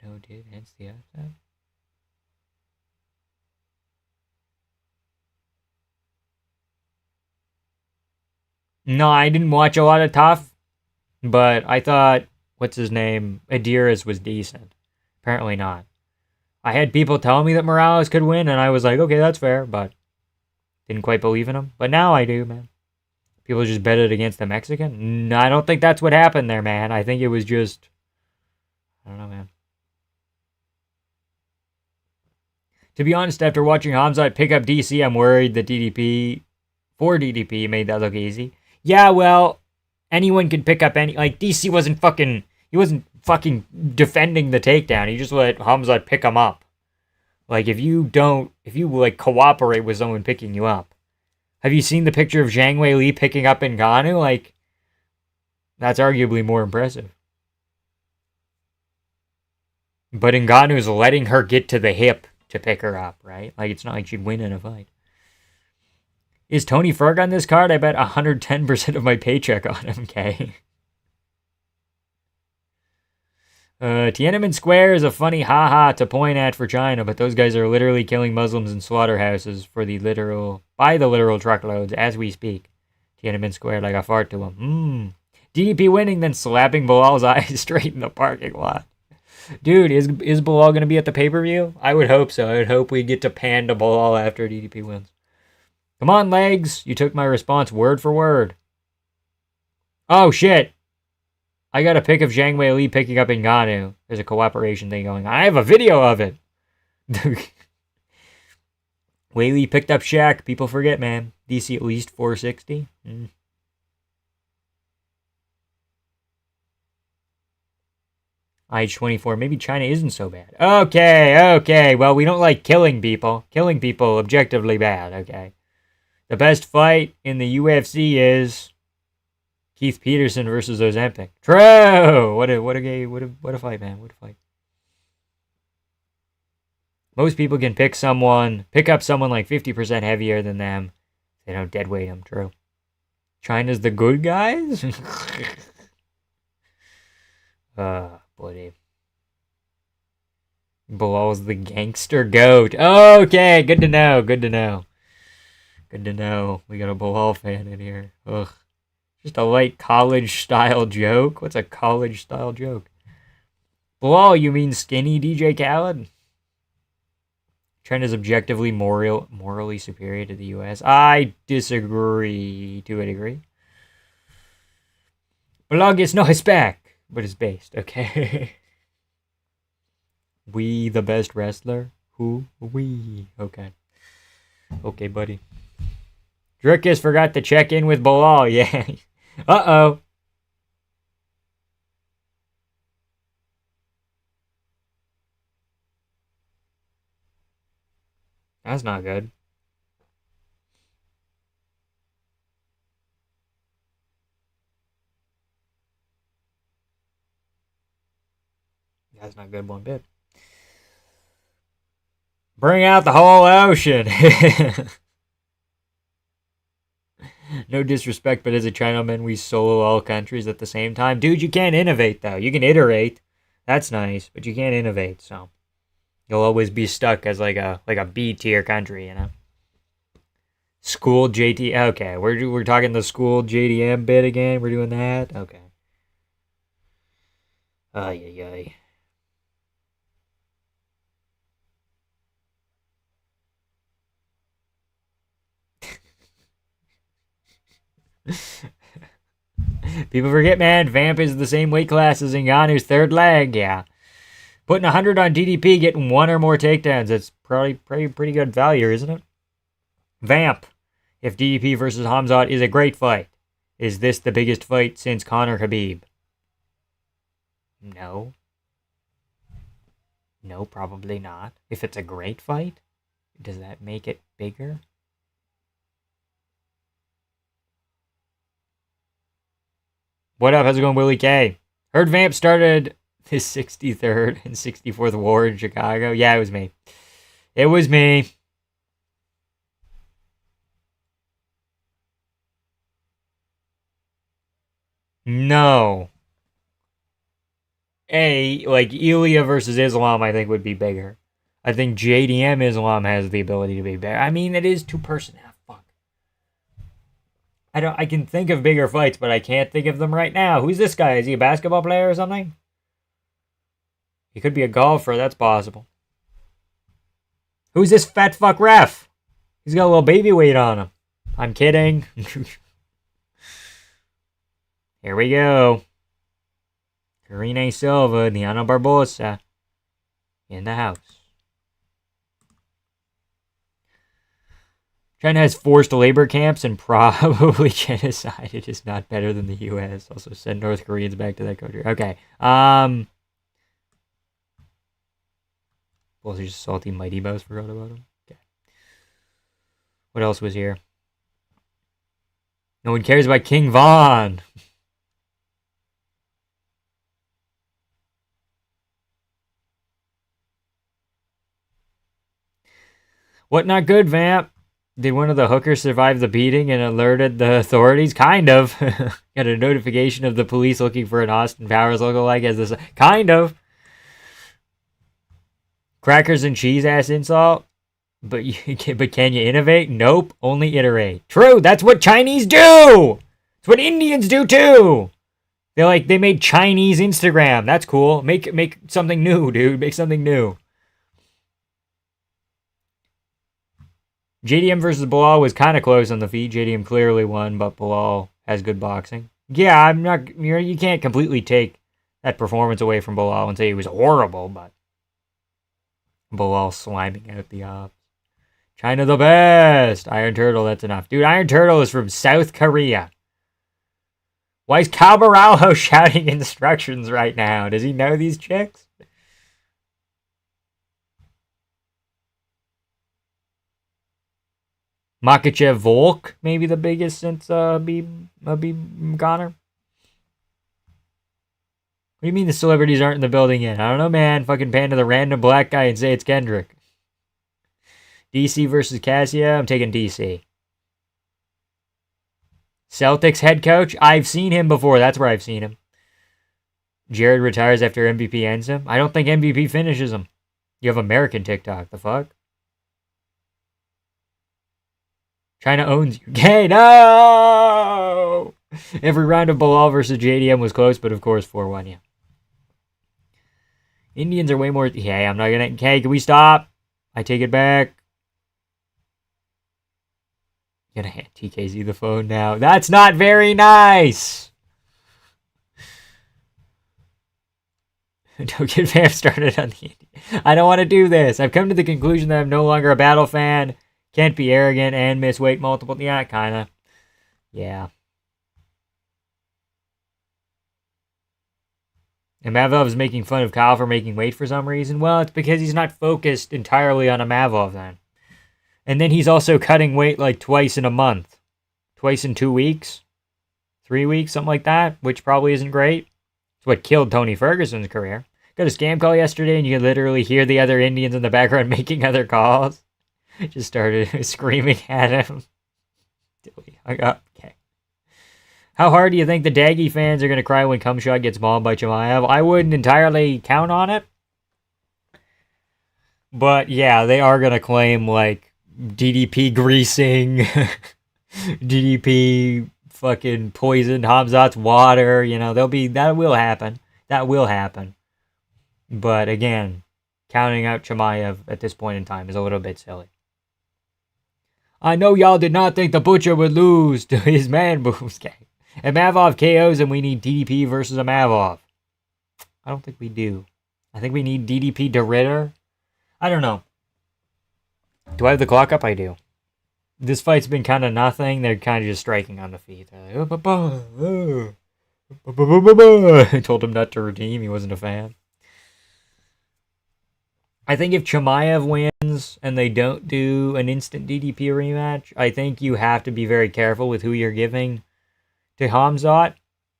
No, did hence the outside. No, I didn't watch a lot of Tough, but I thought what's his name Adiras was decent. Apparently not. I had people tell me that Morales could win, and I was like, okay, that's fair, but didn't quite believe in him. But now I do, man. People just bet it against the Mexican. No, I don't think that's what happened there, man. I think it was just, I don't know, man. To be honest, after watching Hamzat pick up DC, I'm worried that DDP made that look easy. Yeah, well, anyone could pick up any. Like, DC wasn't fucking. He wasn't fucking defending the takedown. He just let Hamzat pick him up. Like, if you like cooperate with someone picking you up. Have you seen the picture of Zhang Weili picking up Ngannou? Like, that's arguably more impressive. But Ngannou's letting her get to the hip to pick her up, right? Like, it's not like she'd win in a fight. Is Tony Ferg on this card? I bet 110% of my paycheck on him, okay? Tiananmen Square is a funny haha to point at for China, but those guys are literally killing Muslims in slaughterhouses by the literal truckloads as we speak. Tiananmen Square like a fart to him. DDP winning, then slapping Bilal's eyes straight in the parking lot. Dude, is Bilal going to be at the pay-per-view? I would hope so. I would hope we get to pan to Bilal after DDP wins. Come on, legs. You took my response word for word. Oh, shit. I got a pic of Zhang Weili picking up Ngannou. There's a cooperation thing going on. I have a video of it. Weili picked up Shaq. People forget, man. DC at least 460. IH24. Maybe China isn't so bad. Okay. Well, we don't like killing people. Killing people objectively bad, okay? The best fight in the UFC is Keith Peterson versus Ozempic. True! What a fight, man. What a fight. Most people can pick up someone like 50% heavier than them. They don't deadweight them. True. China's the good guys? Buddy. Bilal's the gangster goat. Okay, good to know. Good to know. We got a Bilal fan in here. Ugh. Just a light college-style joke? What's a college-style joke? Bilal, you mean skinny DJ Khaled? China's objectively morally superior to the U.S. I disagree to a degree. Bilal gets no respect, but it's based, okay? We the best wrestler? Who? We. Okay. Okay, buddy. Drickus forgot to check in with Bilal, yeah. Uh-oh. That's not good. That's not good one bit. Bring out the whole ocean. No disrespect, but as a Chinaman, we solo all countries at the same time. Dude, you can't innovate, though. You can iterate. That's nice, but you can't innovate, so. You'll always be stuck as like a B-tier country, you know? School JT. Okay, we're talking the school JDM bit again. We're doing that? Okay. Ay. People forget, man. Vamp is the same weight class as Ngannou's third leg. Yeah. Putting 100 on DDP, getting one or more takedowns. That's probably pretty good value, isn't it? Vamp. If DDP versus Hamzat is a great fight, is this the biggest fight since Conor Khabib? No. No, probably not. If it's a great fight, does that make it bigger? What up? How's it going, Willie K? Heard Vamp started his 63rd and 64th war in Chicago. Yeah, it was me. It was me. No. Like Ilya versus Islam, I think would be bigger. I think JDM Islam has the ability to be bigger. I mean, it is two-person. Fuck. I can think of bigger fights, but I can't think of them right now. Who's this guy? Is he a basketball player or something? He could be a golfer. That's possible. Who's this fat fuck ref? He's got a little baby weight on him. I'm kidding. Here we go. Karine Silva, Diana Barbosa in the house. China has forced labor camps and probably genocide. It is not better than the U.S. Also send North Koreans back to that country. Okay. Well, there's Salty Mighty Mouse. Forgot about him. Okay. What else was here? No one cares about King Von. What not good, Vamp? Did one of the hookers survive the beating and alerted the authorities? Kind of. Got a notification of the police looking for an Austin Powers lookalike as this. Kind of. Crackers and cheese ass insult. But can you innovate? Nope. Only iterate. True. That's what Chinese do. It's what Indians do too. They made Chinese Instagram. That's cool. Make something new, dude. Make something new. JDM versus Bilal was kind of close on the feet. JDM clearly won, but Bilal has good boxing. Yeah, I'm not. You can't completely take that performance away from Bilal and say he was horrible, but Bilal sliming out the ops. China the best. Iron Turtle, that's enough. Dude, Iron Turtle is from South Korea. Why is Calbaralho shouting instructions right now? Does he know these chicks? Makachev Volk, maybe the biggest since Habib Connor. What do you mean the celebrities aren't in the building yet? I don't know, man. Fucking pan to the random black guy and say it's Kendrick. DC versus Cassia. I'm taking DC. Celtics head coach. I've seen him before. That's where I've seen him. Jared retires after MVP ends him. I don't think MVP finishes him. You have American TikTok. The fuck? China owns you. Okay, no! Every round of Bilal versus JDM was close, but of course 4-1, yeah. Indians are way more... Hey, I'm not gonna... Okay, can we stop? I take it back. I'm gonna hand TKZ the phone now. That's not very nice! Don't get Vamp started on the Indians. I don't want to do this. I've come to the conclusion that I'm no longer a battle fan. Can't be arrogant and miss weight multiple. Yeah, kind of. Yeah. And Mavov is making fun of Kyle for making weight for some reason. Well, it's because he's not focused entirely on a Mavov then. And then he's also cutting weight like twice in a month. Twice in 2 weeks. 3 weeks, something like that. Which probably isn't great. It's what killed Tony Ferguson's career. Got a scam call yesterday and you could literally hear the other Indians in the background making other calls. Just started screaming at him till he hung up. Okay. How hard do you think the Daggy fans are going to cry when Cumshot gets mauled by Chimaev? I wouldn't entirely count on it. But yeah, they are going to claim like DDP greasing, DDP fucking poisoned Hamzat's water. You know, that will happen. That will happen. But again, counting out Chimaev at this point in time is a little bit silly. I know y'all did not think the Butcher would lose to his man boobs. And Mavov KOs and we need DDP versus a Mavov. I don't think we do. I think we need DDP to Ritter. I don't know. Do I have the clock up? I do. This fight's been kind of nothing. They're kind of just striking on the feet. They're like, I told him not to redeem. He wasn't a fan. I think if Chimaev wins and they don't do an instant DDP rematch, I think you have to be very careful with who you're giving to Hamzat.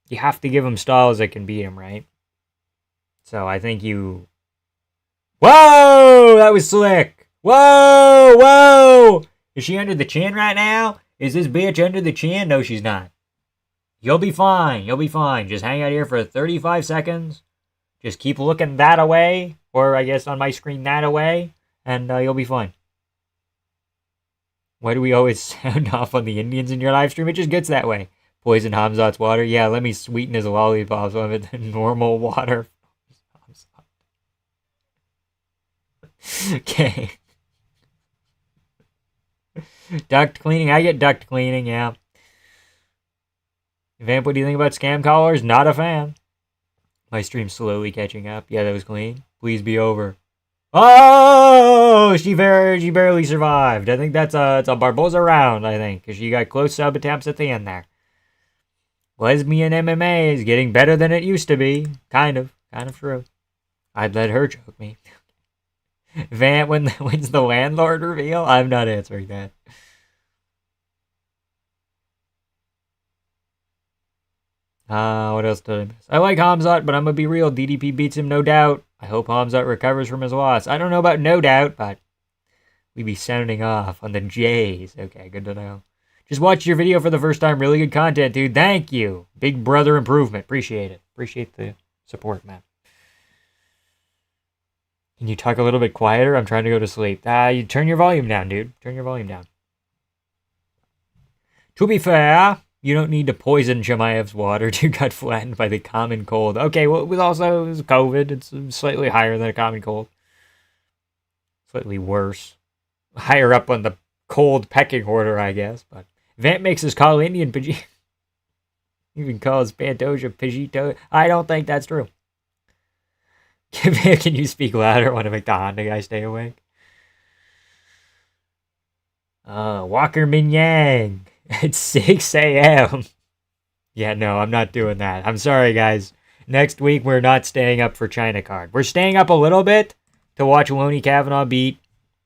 You have to give him styles that can beat him, right? So I think you... Whoa! That was slick! Whoa! Whoa! Is she under the chin right now? Is this bitch under the chin? No, she's not. You'll be fine. You'll be fine. Just hang out here for 35 seconds. Just keep looking that away. Or I guess on my screen that away. And you'll be fine. Why do we always sound off on the Indians in your live stream? It just gets that way. Poison Hamzat's water. Yeah, let me sweeten his lollipops with the normal water. Okay. Duct cleaning. I get duct cleaning, yeah. Vamp, what do you think about scam callers? Not a fan. My stream's slowly catching up. Yeah, that was clean. Please be over. Oh, she barely survived. I think it's a Barbosa round, I think, because she got close sub attempts at the end there. Lesbian MMA is getting better than it used to be. Kind of true. I'd let her choke me. Vant wins the landlord reveal? I'm not answering that. What else did I miss? I like Hamzat, but I'm gonna be real. DDP beats him, no doubt. I hope Hamzat recovers from his loss. I don't know about no doubt, but we be sounding off on the J's. Okay, good to know. Just watched your video for the first time. Really good content, dude. Thank you. Big brother improvement. Appreciate it. Appreciate the support, man. Can you talk a little bit quieter? I'm trying to go to sleep. You turn your volume down, dude. Turn your volume down. To be fair, you don't need to poison Shemaev's water to get flattened by the common cold. Okay, well, it was COVID. It's slightly higher than a common cold. Slightly worse. Higher up on the cold pecking order, I guess. But Vant makes us call Indian Pajito. Even calls Pantoja Pajito. I don't think that's true. Can you speak louder? I want to make the Honda guy stay awake. Walker Minyang at 6 a.m. Yeah, no, I'm not doing that. I'm sorry, guys. Next week, we're not staying up for China card. We're staying up a little bit to watch Loney Kavanaugh beat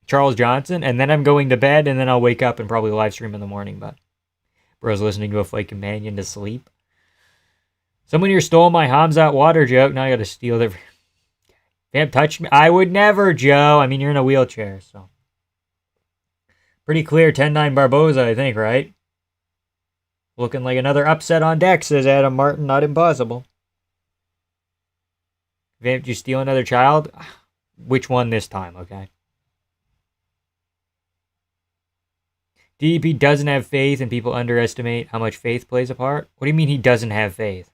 Charles Johnson, and then I'm going to bed, and then I'll wake up and probably live stream in the morning, but bro's listening to a flight companion to sleep. Someone here stole my Hamzat water joke. Now I gotta steal their... Vamp touched me. I would never, Joe. I mean, you're in a wheelchair, so. Pretty clear 10-9 Barbosa, I think, right? Looking like another upset on deck, says Adam Martin. Not impossible. Vamp, did you steal another child? Which one this time, okay? DDP doesn't have faith, and people underestimate how much faith plays a part. What do you mean he doesn't have faith?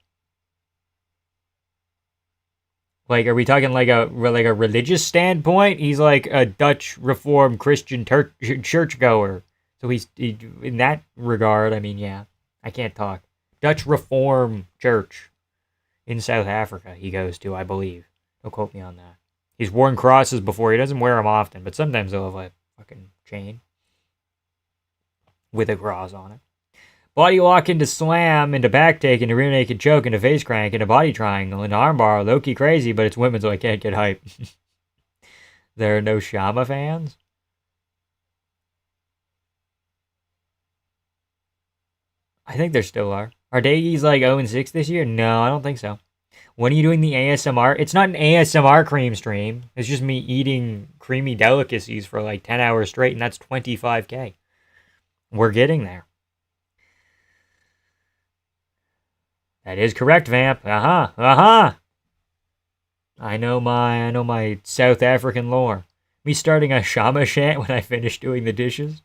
Like, are we talking like a religious standpoint? He's like a Dutch Reformed Christian churchgoer. So he, in that regard, I mean, yeah, I can't talk. Dutch Reformed Church in South Africa he goes to, I believe. Don't quote me on that. He's worn crosses before. He doesn't wear them often, but sometimes he'll have a fucking chain with a cross on it. Body lock into slam, into back take, into rear naked choke, into face crank, into body triangle, into armbar. Low-key crazy, but it's women, so I can't get hype. There are no Shama fans? I think there still are. Are Dagies like 0-6 this year? No, I don't think so. When are you doing the ASMR? It's not an ASMR cream stream. It's just me eating creamy delicacies for like 10 hours straight, and that's 25K. We're getting there. That is correct, Vamp. I know my South African lore. Me starting a Shama chant when I finish doing the dishes.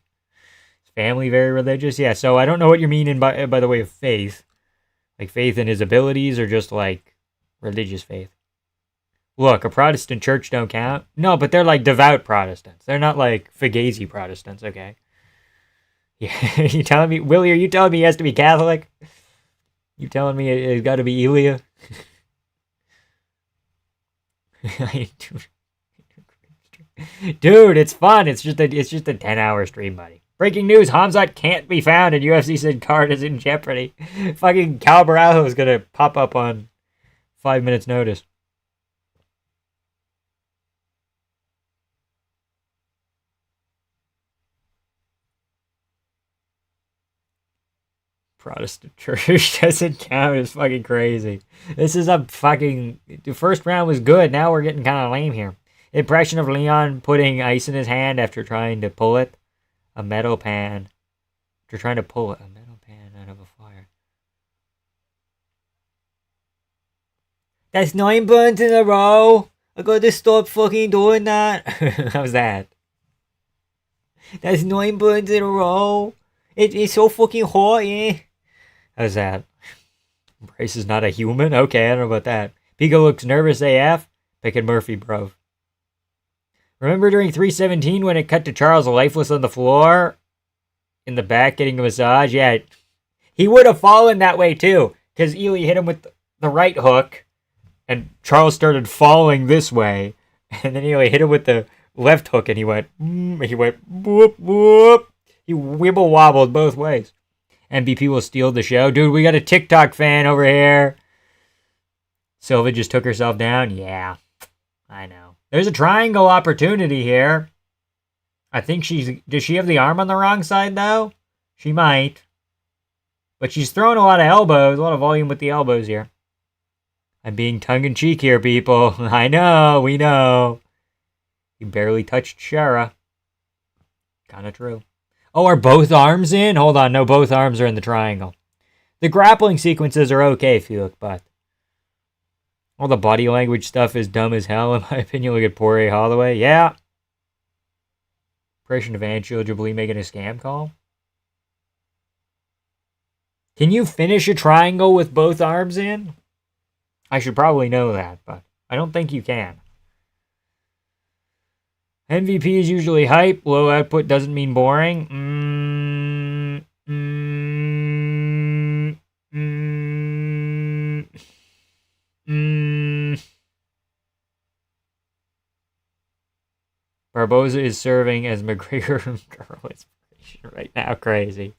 Family very religious. Yeah, so I don't know what you're meaning by the way of faith. Like faith in his abilities or just like religious faith. Look, a Protestant church don't count. No, but they're like devout Protestants. They're not like Fugazi Protestants, okay? Yeah, you telling me, Willie, are you telling me he has to be Catholic? You telling me it's got to be Elia? Dude, it's fun. It's just a 10-hour stream, buddy. Breaking news: Hamzat can't be found, and UFC said card is in jeopardy. Fucking Cal Baralho is gonna pop up on 5 minutes' notice. Protestant church doesn't count. It's fucking crazy. This is a fucking... The first round was good. Now we're getting kind of lame here. Impression of Leon putting ice in his hand after trying to pull it. A metal pan. After trying to pull it. A metal pan out of a fire. That's 9 burns in a row. I gotta stop fucking doing that. How's that? That's 9 burns in a row. It's so fucking hot, yeah. How's that? Bryce is not a human? Okay, I don't know about that. Pico looks nervous AF. Picking Murphy, bro. Remember during 317 when it cut to Charles lifeless on the floor? In the back getting a massage? Yeah. He would have fallen that way too. Because Ely hit him with the right hook. And Charles started falling this way. And then he like, hit him with the left hook, and he went whoop whoop. He wibble wobbled both ways. MVP will steal the show. Dude, we got a TikTok fan over here. Silva just took herself down. Yeah, I know. There's a triangle opportunity here. I think does she have the arm on the wrong side, though? She might. But she's throwing a lot of elbows, a lot of volume with the elbows here. I'm being tongue-in-cheek here, people. I know, we know. You barely touched Shara. Kind of true. Oh, are both arms in? Hold on, no, both arms are in the triangle. The grappling sequences are okay, if you look, but all the body language stuff is dumb as hell, in my opinion. Look at Poirier Holloway. Yeah. Impression of Anshul Jubilee making a scam call. Can you finish a triangle with both arms in? I should probably know that, but I don't think you can. MVP is usually hype. Low output doesn't mean boring. Barbosa is serving as McGregor girl inspiration right now. Crazy.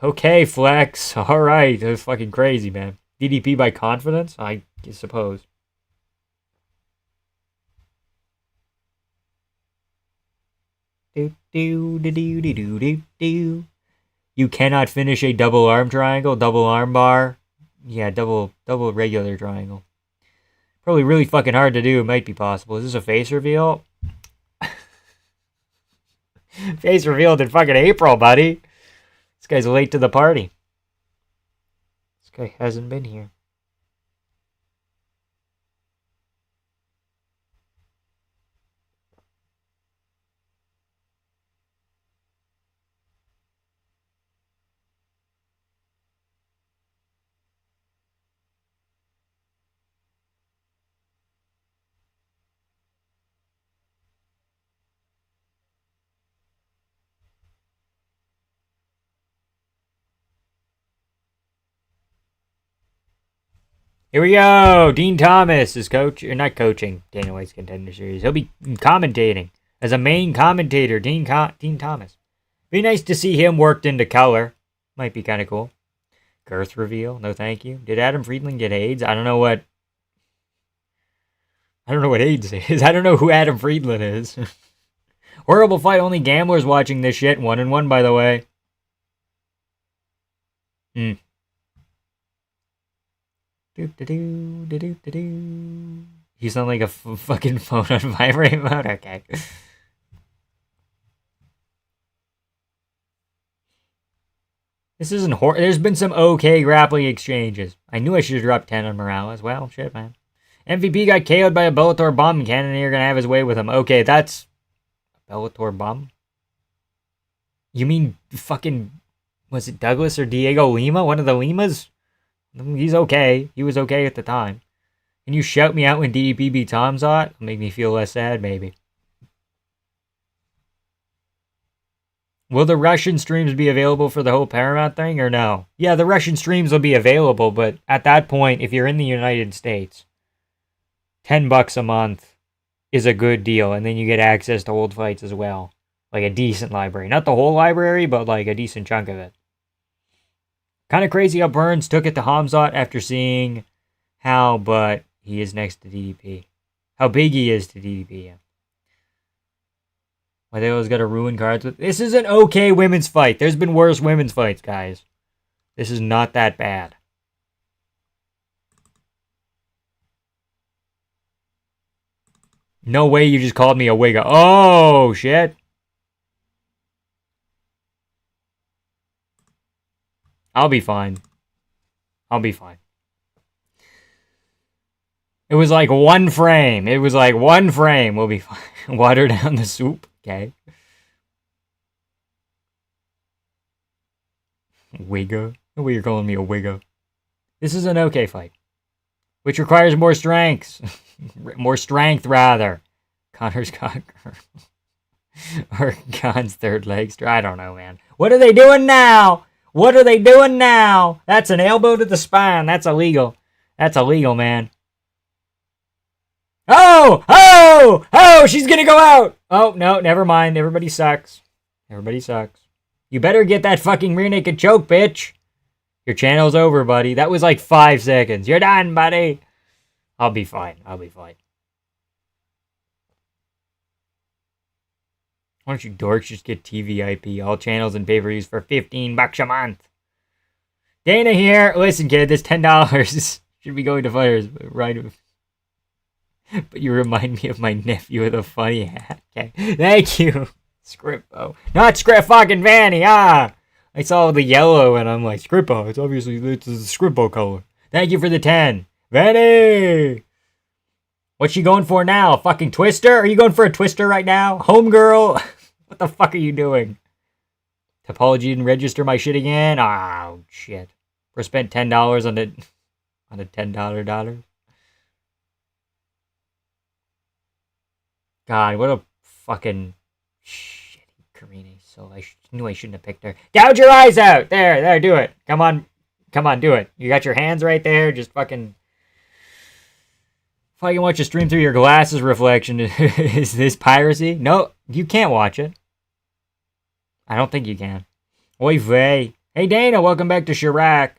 Okay, Flex. All right. That's fucking crazy, man. DDP by confidence? I suppose. Do. You cannot finish a double arm triangle, double arm bar. Yeah, double regular triangle. Probably really fucking hard to do. It might be possible. Is this a face reveal? Face revealed in fucking April, buddy. This guy's late to the party. This guy hasn't been here. Here we go. Dean Thomas is not coaching Dana White's Contender Series. He'll be commentating as a main commentator. Dean Thomas. Be nice to see him worked into color. Might be kind of cool. Girth reveal. No, thank you. Did Adam Friedland get AIDS? I don't know what AIDS is. I don't know who Adam Friedland is. Horrible fight. Only gamblers watching this shit. 1-1, by the way. You sound like a fucking phone on vibrate mode? Okay. This isn't There's been some okay grappling exchanges. I knew I should have dropped 10 on Morales. Well, shit, man. MVP got KO'd by a Bellator bum. Cannonier gonna have his way with him. Okay, that's a Bellator bum? You mean fucking... Was it Douglas or Diego Lima? One of the Limas? He's okay. He was okay at the time. Can you shout me out when DDP beats Hamzat? Make me feel less sad, maybe. Will the Russian streams be available for the whole Paramount thing or no? Yeah, the Russian streams will be available, but at that point, if you're in the United States, $10 a month is a good deal, and then you get access to old fights as well. Like a decent library. Not the whole library, but like a decent chunk of it. Kind of crazy how Burns took it to Hamzat after seeing how, but he is next to DDP. How big he is to DDP, yeah. Why they always got to ruin cards with... This is an okay women's fight. There's been worse women's fights, guys. This is not that bad. No way you just called me a wigga. Oh, shit. I'll be fine. I'll be fine. It was like one frame. It was like one frame. We'll be fine. Water down the soup. Okay. Wigga? No way you're calling me a wigga. This is an okay fight. Which requires more strength. More strength, rather. Connor's cocker. Or Khan's third leg. I don't know, man. What are they doing now? What are they doing now? That's an elbow to the spine. That's illegal. That's illegal, man. Oh! Oh! Oh! She's gonna go out! Oh, no, never mind. Everybody sucks. Everybody sucks. You better get that fucking rear naked choke, bitch. Your channel's over, buddy. That was like 5 seconds. You're done, buddy. I'll be fine. I'll be fine. Why don't you dorks just get TVIP, all channels and pay-per-views for $15 a month? Dana here. Listen, kid, this $10 should be going to fighters, right? But you remind me of my nephew with a funny hat. Okay, thank you, Scrippo. Not Script fucking Vanny. Ah, I saw the yellow and I'm like, Scrippo. It's obviously it's a Scrippo color. Thank you for the 10, Vanny. What's she going for now? Fucking Twister? Are you going for a Twister right now, homegirl? What the fuck are you doing? Topology didn't register my shit again. Oh shit. We spent $10 on a $10 God, what a fucking shitty Karine. So I knew I shouldn't have picked her. Gouge your eyes out! There, do it. Come on, do it. You got your hands right there. Just fucking watch a stream through your glasses reflection. Is this piracy? No, you can't watch it. I don't think you can. Oy vey. Hey Dana, welcome back to Chirac.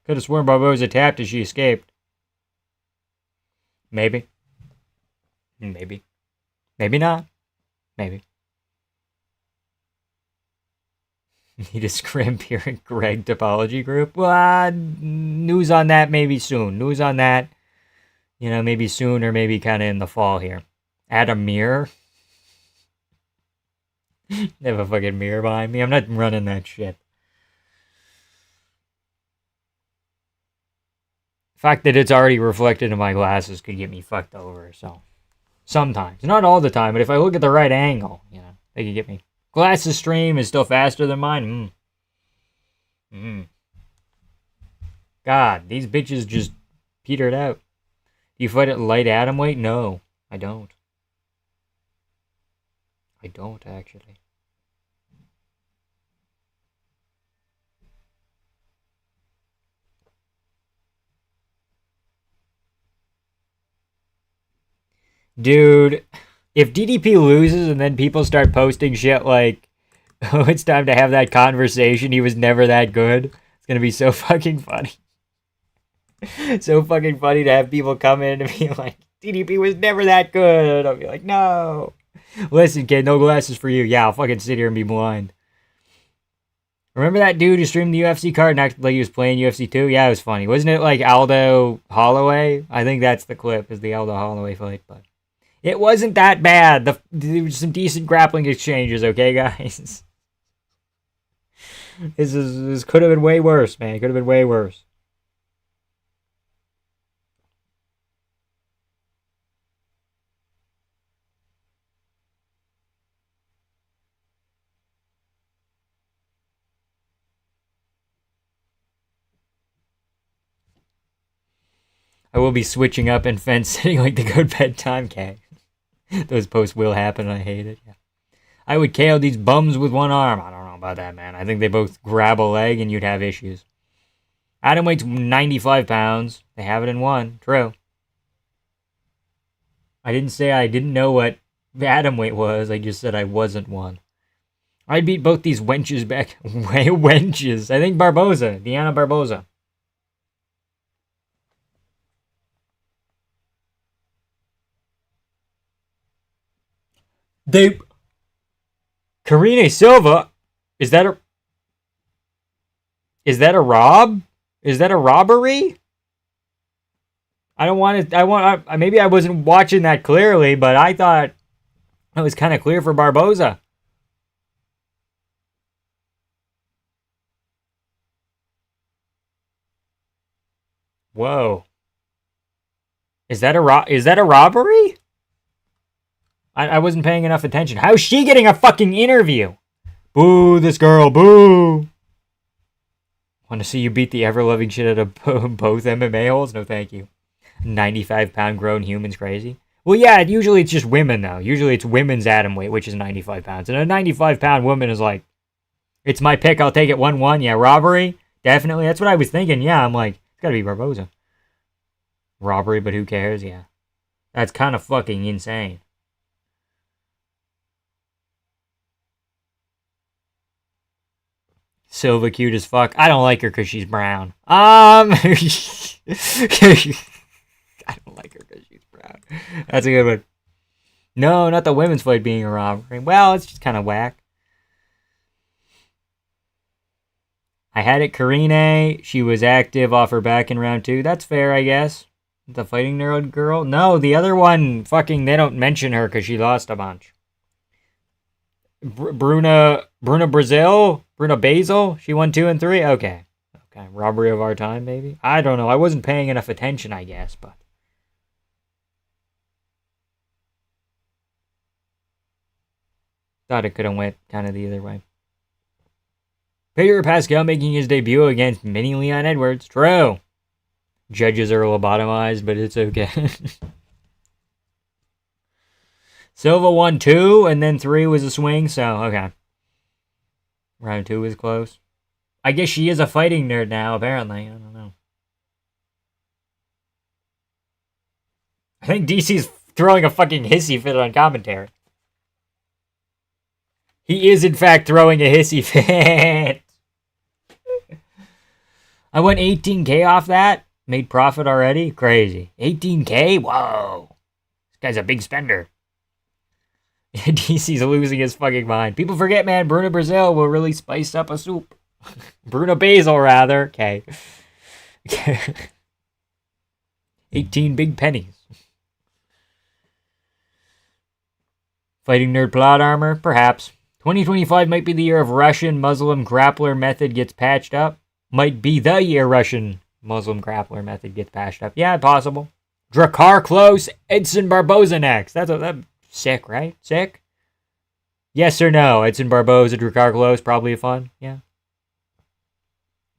Could have sworn Barbosa tapped as she escaped. Maybe. Maybe not. Maybe. Need a scrimp here in Greg Topology Group? Well, news on that maybe soon. News on that, maybe soon or maybe kind of in the fall here. Add a mirror. Have a fucking mirror behind me. I'm not running that shit. The fact that it's already reflected in my glasses could get me fucked over, so. Sometimes. Not all the time, but if I look at the right angle, they could get me. Glasses stream is still faster than mine. God, these bitches just petered out. Do you fight at light atom weight? No, I don't. I don't, actually. Dude, if DDP loses and then people start posting shit like, oh, it's time to have that conversation, he was never that good, it's gonna be so fucking funny. So fucking funny to have people come in and be like, DDP was never that good. I'll be like, no. Listen, kid, no glasses for you. Yeah, I'll fucking sit here and be blind. Remember that dude who streamed the UFC card and acted like he was playing UFC 2? Yeah, it was funny. Wasn't it like Aldo Holloway? I think that's the clip, is the Aldo Holloway fight, but it wasn't that bad. There were some decent grappling exchanges, okay, guys? This could have been way worse, man. It could have been way worse. I will be switching up and fence sitting like the good bedtime cat. Those posts will happen and I hate it. Yeah. I would KO these bums with one arm. I don't know about that, man. I think they both grab a leg and you'd have issues. Atom weight's 95 pounds. They have it in one. True. I didn't say I didn't know what the atom weight was. I just said I wasn't one. I'd beat both these wenches back. Wenches. I think Barbosa. Deanna Barbosa. Karine Silva, is that a rob? Is that a robbery? Maybe I wasn't watching that clearly, but I thought it was kind of clear for Barbosa. Whoa. Is that a robbery? I wasn't paying enough attention. How's she getting a fucking interview? Boo, this girl, boo. Want to see you beat the ever-loving shit out of both MMA holes? No, thank you. 95-pound grown humans crazy? Well, yeah, usually it's just women, though. Usually it's women's atom weight, which is 95 pounds. And a 95-pound woman is like, it's my pick, I'll take it 1-1. Yeah, robbery? Definitely. That's what I was thinking. Yeah, I'm like, it's got to be Barbosa. Robbery, but who cares? Yeah. That's kind of fucking insane. Silva cute as fuck. I don't like her because she's brown. I don't like her because she's brown. That's a good one. No, not the women's fight being a robbery. Well, it's just kind of whack. I had it Karine. She was active off her back in round 2. That's fair, I guess. The fighting nerd girl? No, the other one, fucking, they don't mention her because she lost a bunch. Bruna Brazil? Bruna Basil? She won 2 and 3? Okay. Okay. Robbery of our time, maybe? I don't know. I wasn't paying enough attention, I guess, but. Thought it could have went kind of the other way. Pedro Pascal making his debut against Mini Leon Edwards. True. Judges are lobotomized, but it's okay. Silva won 2, and then 3 was a swing, so okay. Round 2 was close. I guess she is a fighting nerd now, apparently. I don't know. I think DC's throwing a fucking hissy fit on commentary. He is, in fact, throwing a hissy fit. I went 18K off that. Made profit already? Crazy. 18K? Whoa. This guy's a big spender. DC's losing his fucking mind. People forget, man, Bruna Brazil will really spice up a soup. Bruna Basil, rather. Okay. 18 big pennies. Fighting nerd plot armor? Perhaps. 2025 might be the year of Russian Muslim grappler method gets patched up. Might be the year Russian Muslim grappler method gets patched up. Yeah, possible. Drakkar Close, Edson Barbosa next. That's sick, right? Sick? Yes or no? Edson Barbosa, Drakkar Close, probably fun. Yeah.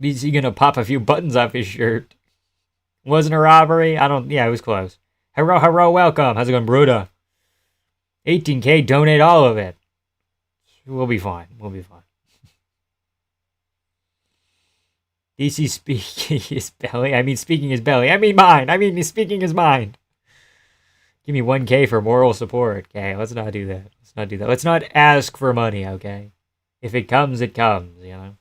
Is he gonna pop a few buttons off his shirt? Wasn't a robbery? Yeah, it was close. Hello, welcome. How's it going, Bruda? 18K, donate all of it. We'll be fine. We'll be fine. DC speaking his belly. I mean, speaking his belly. I mean, mine. I mean, he's speaking his mind. Give me 1K for moral support. Okay, let's not do that. Let's not do that. Let's not ask for money, okay? If it comes, it comes, you know?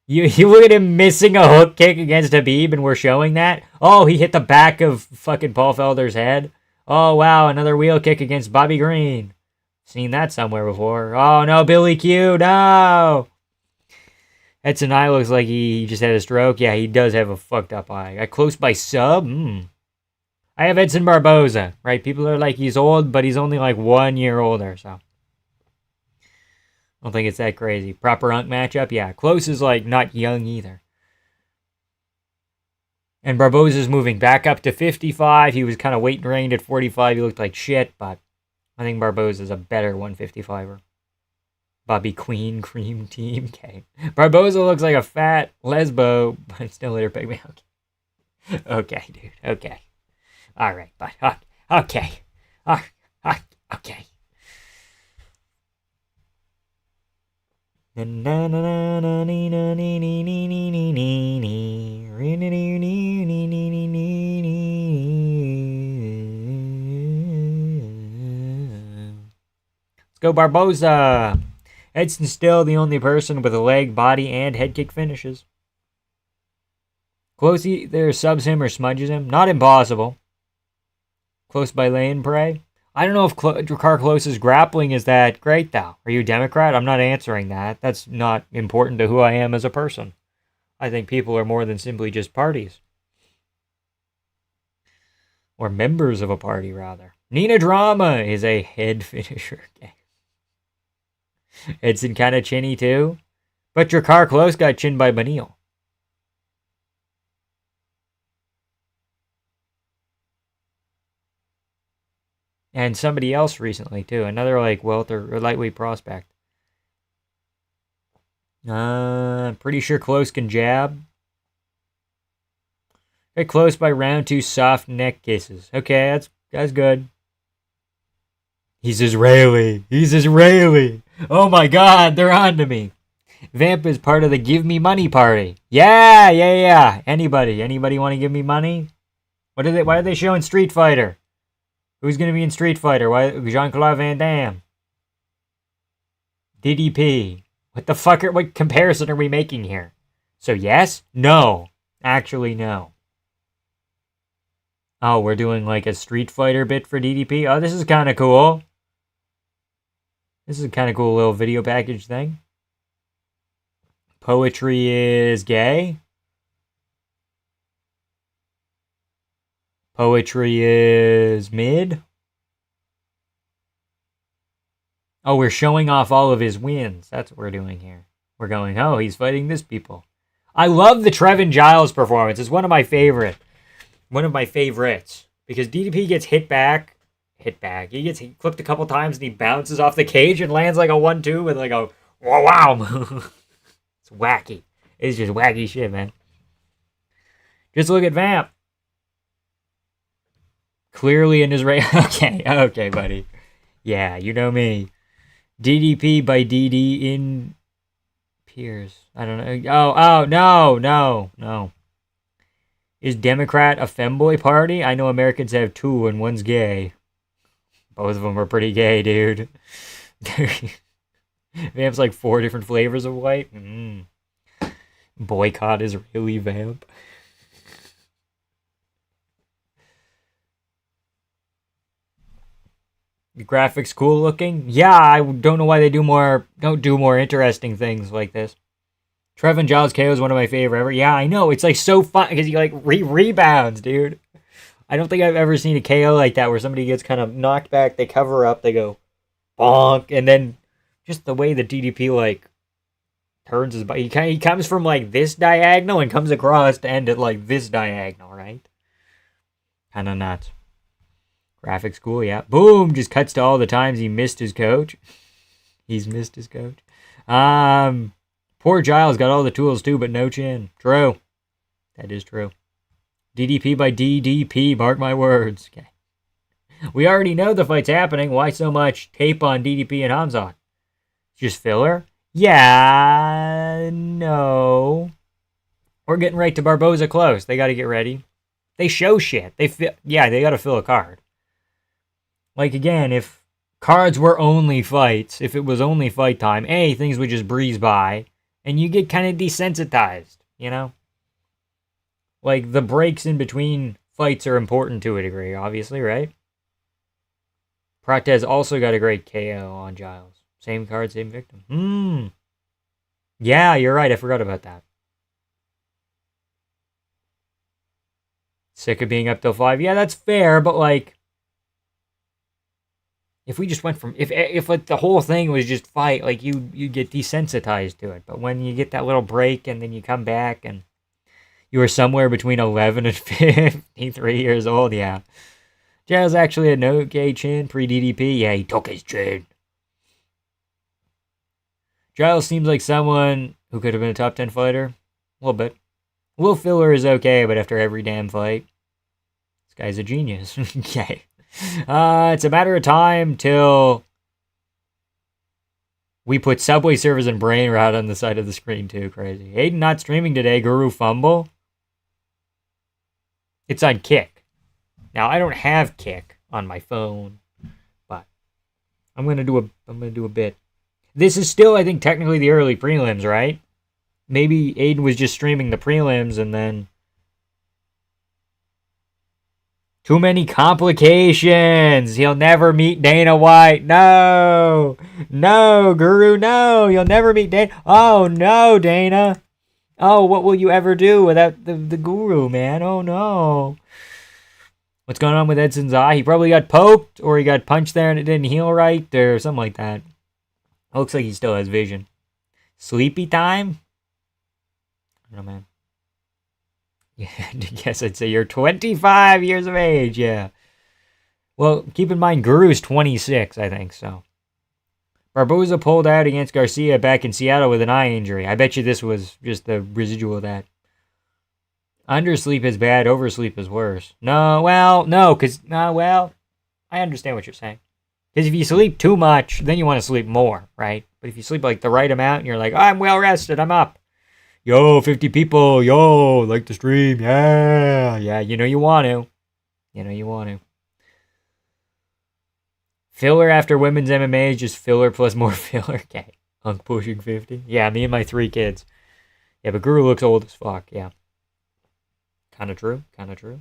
You look at him missing a hook kick against Habib and we're showing that? Oh, he hit the back of fucking Paul Felder's head. Oh, wow, another wheel kick against Bobby Green. Seen that somewhere before. Oh, no, Billy Q, no! Edson eye looks like he just had a stroke. Yeah, he does have a fucked up eye. Got close by sub? I have Edson Barbosa, right? People are like, he's old, but he's only like 1 year older, so. I don't think it's that crazy. Proper unk matchup? Yeah, close is like not young either. And Barbosa's moving back up to 55. He was kind of weight drained at 45. He looked like shit, but I think Barbosa's a better 155er. Bobby Queen Cream Team. Okay. Barbosa looks like a fat lesbo, but still let her pick me up. Okay, dude. Okay. All right, but okay. Okay. Let's go, Barbosa. Edson's still the only person with a leg, body, and head kick finishes. Close either subs him or smudges him. Not impossible. Close by lane prey. I don't know if Drakkar Close's grappling is that great, though. Are you a Democrat? I'm not answering that. That's not important to who I am as a person. I think people are more than simply just parties. Or members of a party, rather. Nina Drama is a head finisher. Edson kind of chinny, too. But Drakkar Close got chinned by Benil. And somebody else recently, too. Another, like, welter or lightweight prospect. Pretty sure Close can jab. Got close by round 2 soft neck kisses. Okay, that's good. He's Israeli. Oh my god, they're on to me. Vamp is part of the Give Me Money party. Yeah. Anybody want to give me money? Why are they showing Street Fighter? Who's going to be in Street Fighter? Why Jean-Claude Van Damme? DDP. What comparison are we making here? So yes? No. Actually, no. Oh, we're doing like a Street Fighter bit for DDP? Oh, this is kind of cool. This is a kind of cool little video package thing. Poetry is gay. Poetry is mid. Oh, we're showing off all of his wins. That's what we're doing here. We're going, oh, he's fighting this people. I love the Trevin Giles performance. It's one of my favorites. Because DDP gets hit back. He gets clipped a couple times and he bounces off the cage and lands like a 1-2 with like a wow. It's wacky. It's just wacky shit, man. Just look at Vamp. Clearly in his race. Okay, buddy. Yeah, you know me. DDP by DD in Piers. I don't know. Oh, no. Is Democrat a femboy party? I know Americans have two and one's gay. Both of them are pretty gay, dude. Vamp's like 4 different flavors of white. Boycott is really Vamp. The graphics cool looking? Yeah, I don't know why they don't do more interesting things like this. Trevin Giles KO is one of my favorite ever. Yeah, I know. It's like so fun because he like rebounds, dude. I don't think I've ever seen a KO like that where somebody gets kind of knocked back, they cover up, they go bonk, and then just the way the DDP like turns his body. He comes from like this diagonal and comes across to end at like this diagonal, right? Kind of nuts. Graphics cool, yeah. Boom! Just cuts to all the times he missed his coach. He's missed his coach. Poor Giles got all the tools too, but no chin. True. That is true. DDP by DDP, mark my words. Okay. We already know the fight's happening. Why so much tape on DDP and Hamzat? Just filler? Yeah, no. We're getting right to Barbosa close. They got to get ready. They show shit. They got to fill a card. Like, again, if cards were only fights, if it was only fight time, things would just breeze by, and you get kind of desensitized, you know? Like, the breaks in between fights are important to a degree, obviously, right? Prates also got a great KO on Giles. Same card, same victim. Yeah, you're right. I forgot about that. Sick of being up till 5. Yeah, that's fair, but, like, if we just went from... If like, the whole thing was just fight, like, you get desensitized to it. But when you get that little break and then you come back and you were somewhere between 11 and 53 years old, yeah. Giles actually had no gay chin pre-DDP. Yeah, he took his chin. Giles seems like someone who could have been a top 10 fighter. A little bit. Will filler is okay, but after every damn fight, this guy's a genius. Okay. It's a matter of time till we put Subway servers and brain rot on the side of the screen too. Crazy. Aiden not streaming today. Guru fumble. It's on Kick. Now I don't have Kick on my phone, but I'm gonna do a bit. This is still, I think, technically the early prelims, right? Maybe Aiden was just streaming the prelims and then... Too many complications. He'll never meet Dana White. No. No, Guru, no. You'll never meet Dana. Oh, no, Dana. Oh, what will you ever do without the Guru, man? Oh, no. What's going on with Edson's eye? He probably got poked or he got punched there and it didn't heal right or something like that. It looks like he still has vision. Sleepy time? I don't know, man. Yeah, I guess I'd say you're 25 years of age, yeah. Well, keep in mind, Guru's 26, I think, so. Barbosa pulled out against Garcia back in Seattle with an eye injury. I bet you this was just the residual of that. Undersleep is bad, oversleep is worse. No, well, no, because, I understand what you're saying. Because if you sleep too much, then you want to sleep more, right? But if you sleep like the right amount and you're like, I'm well rested, I'm up. Yo, 50 people, yo, like the stream, yeah. Yeah, you know you want to. You know you want to. Filler after women's MMA is just filler plus more filler. Okay. I'm pushing 50. Yeah, me and my 3 kids. Yeah, but Guru looks old as fuck, yeah. Kinda true, kinda true.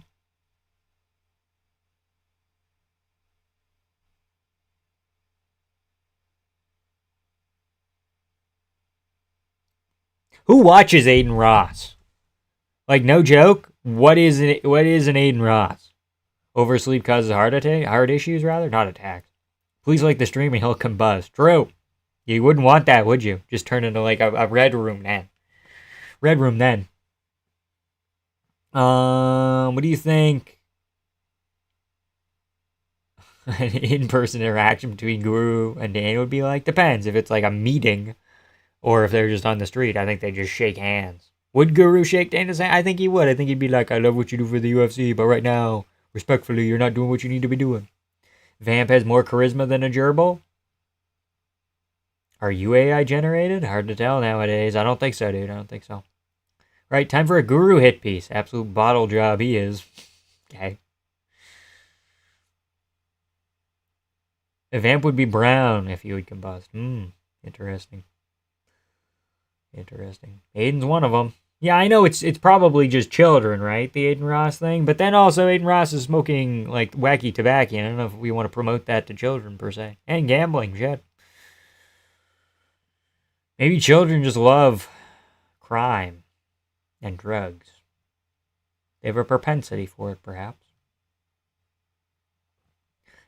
Who watches Aiden Ross? Like, no joke. What is an Aiden Ross? Oversleep causes heart issues, rather? Not attacks. Please like the stream and he'll combust. True. You wouldn't want that, would you? Just turn into like a red room then. Red room then. What do you think? An in-person interaction between Guru and Dan would be like? Depends. If it's like a meeting or if they're just on the street, I think they just shake hands. Would Guru shake Dana's hand? I think he would. I think he'd be like, I love what you do for the UFC, but right now, respectfully, you're not doing what you need to be doing. Vamp has more charisma than a gerbil? Are you AI generated? Hard to tell nowadays. I don't think so, dude. I don't think so. Right, time for a Guru hit piece. Absolute bottle job he is. Okay. A vamp would be brown if he would combust. Interesting. Interesting. Aiden's one of them. Yeah, I know it's probably just children, right? The Aiden Ross thing. But then also Aiden Ross is smoking, like, wacky tobacco. I don't know if we want to promote that to children, per se. And gambling, shit. Maybe children just love crime and drugs. They have a propensity for it, perhaps.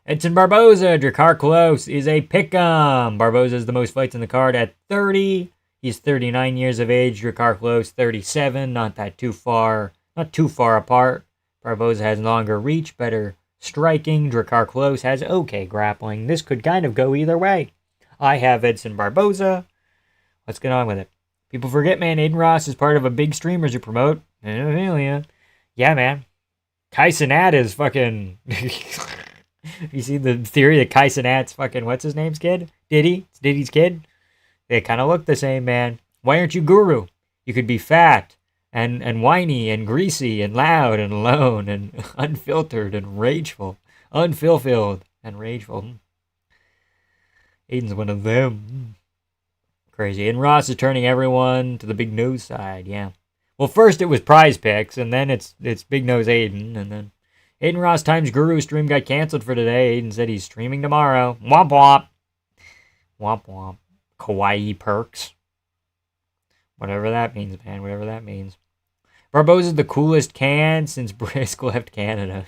Edson Barbosa, Drakkar Klose is a pick'em. Barbosa has the most fights in the card at 30. He's 39 years of age. Drakkar Klose, 37. Not too far apart. Barbosa has longer reach, better striking. Drakkar Klose has okay grappling. This could kind of go either way. I have Edson Barbosa. Let's get on with it. People forget, man, Aiden Ross is part of a big streamers who promote. Yeah, man. Kai Cenat is fucking... You see the theory that Kai Cenat's fucking, what's his name's kid? Diddy? It's Diddy's kid? They kind of look the same, man. Why aren't you Guru? You could be fat and whiny and greasy and loud and alone and unfiltered and rageful. Unfulfilled and rageful. Aiden's one of them. Crazy. And Ross is turning everyone to the big nose side, yeah. Well, first it was prize picks, and then it's big nose Aiden, and then Aiden Ross times Guru stream got canceled for today. Aiden said he's streaming tomorrow. Womp womp. Womp womp. Kawaii perks. Whatever that means, man. Whatever that means. Barbosa's the coolest can since Brisk left Canada.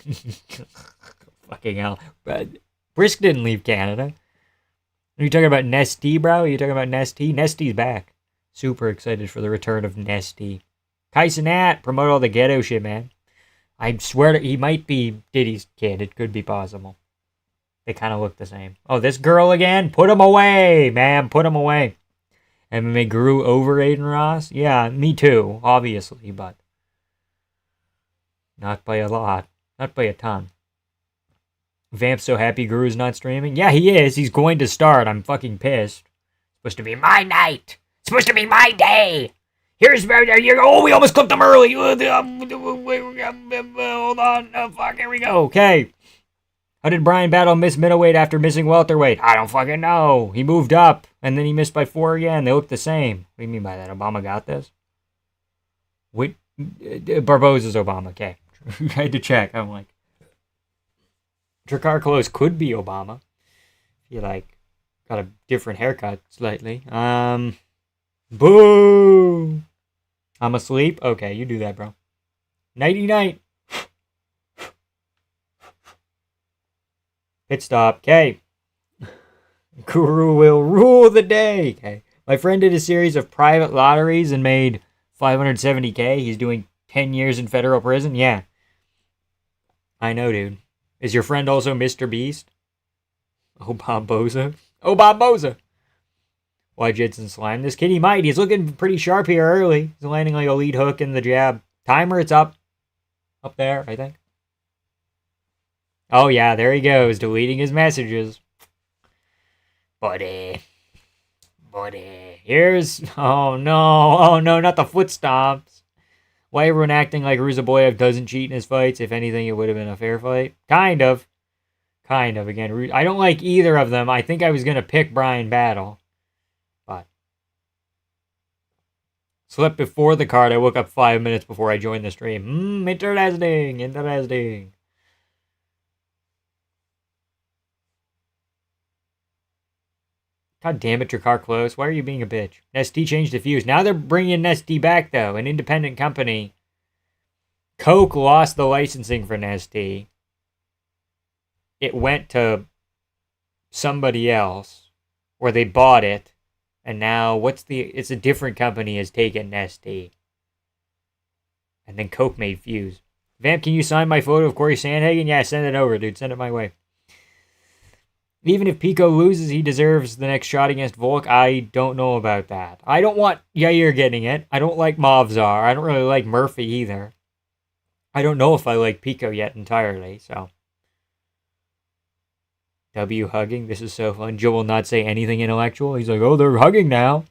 Fucking hell. But Brisk didn't leave Canada. Are you talking about Nesty, bro? Are you talking about Nesty? Nesty's back. Super excited for the return of Nesty. Kai Cenat, promote all the ghetto shit, man. I swear he might be Diddy's kid. It could be possible. They kind of look the same. Oh, this girl again? Put him away, man. Put him away. MMA Guru over Aiden Ross? Yeah, me too, obviously, but not by a lot. Not by a ton. Vamp's so happy Guru's not streaming? Yeah, he is. He's going to start. I'm fucking pissed. It's supposed to be my night. It's supposed to be my day. Here's where we almost clipped him early. Hold on. Fuck, here we go. Okay. How did Brian Battle miss middleweight after missing welterweight? I don't fucking know. He moved up, and then he missed by 4 again. They look the same. What do you mean by that? Obama got this? What? Barbosa's Obama. Okay. I had to check. I'm like, Drakkar Klose could be Obama. He, like, got a different haircut slightly. Boo! I'm asleep? Okay, you do that, bro. Nighty-night. Pit stop. Okay. Guru will rule the day. Okay. My friend did a series of private lotteries and made $570K. He's doing 10 years in federal prison. Yeah. I know, dude. Is your friend also Mr. Beast? Oh, Barbosa. Oh, Barbosa. Why Jidson slime this kid? He might. He's looking pretty sharp here early. He's landing like a lead hook in the jab. Timer, it's up. Up there, I think. Oh, yeah, there he goes, deleting his messages. Buddy. Here's... Oh, no, not the foot stomps. Why everyone acting like Ruzaboyev doesn't cheat in his fights? If anything, it would have been a fair fight. Kind of. Again, I don't like either of them. I think I was going to pick Brian Battle. But. Slept before the card. I woke up 5 minutes before I joined the stream. Interesting. God damn it, your car close. Why are you being a bitch? Nestea changed the fuse. Now they're bringing Nestea back, though. An independent company. Coke lost the licensing for Nestea. It went to somebody else. Or they bought it. And now, it's a different company has taken Nestea. And then Coke made Fuse. Vamp, can you sign my photo of Corey Sandhagen? Yeah, send it over, dude. Send it my way. Even if Pico loses, he deserves the next shot against Volk. I don't know about that. I don't want Yair getting it. I don't like Mavzar. I don't really like Murphy either. I don't know if I like Pico yet entirely, so. W hugging. This is so fun. Joe will not say anything intellectual. He's like, oh, they're hugging now.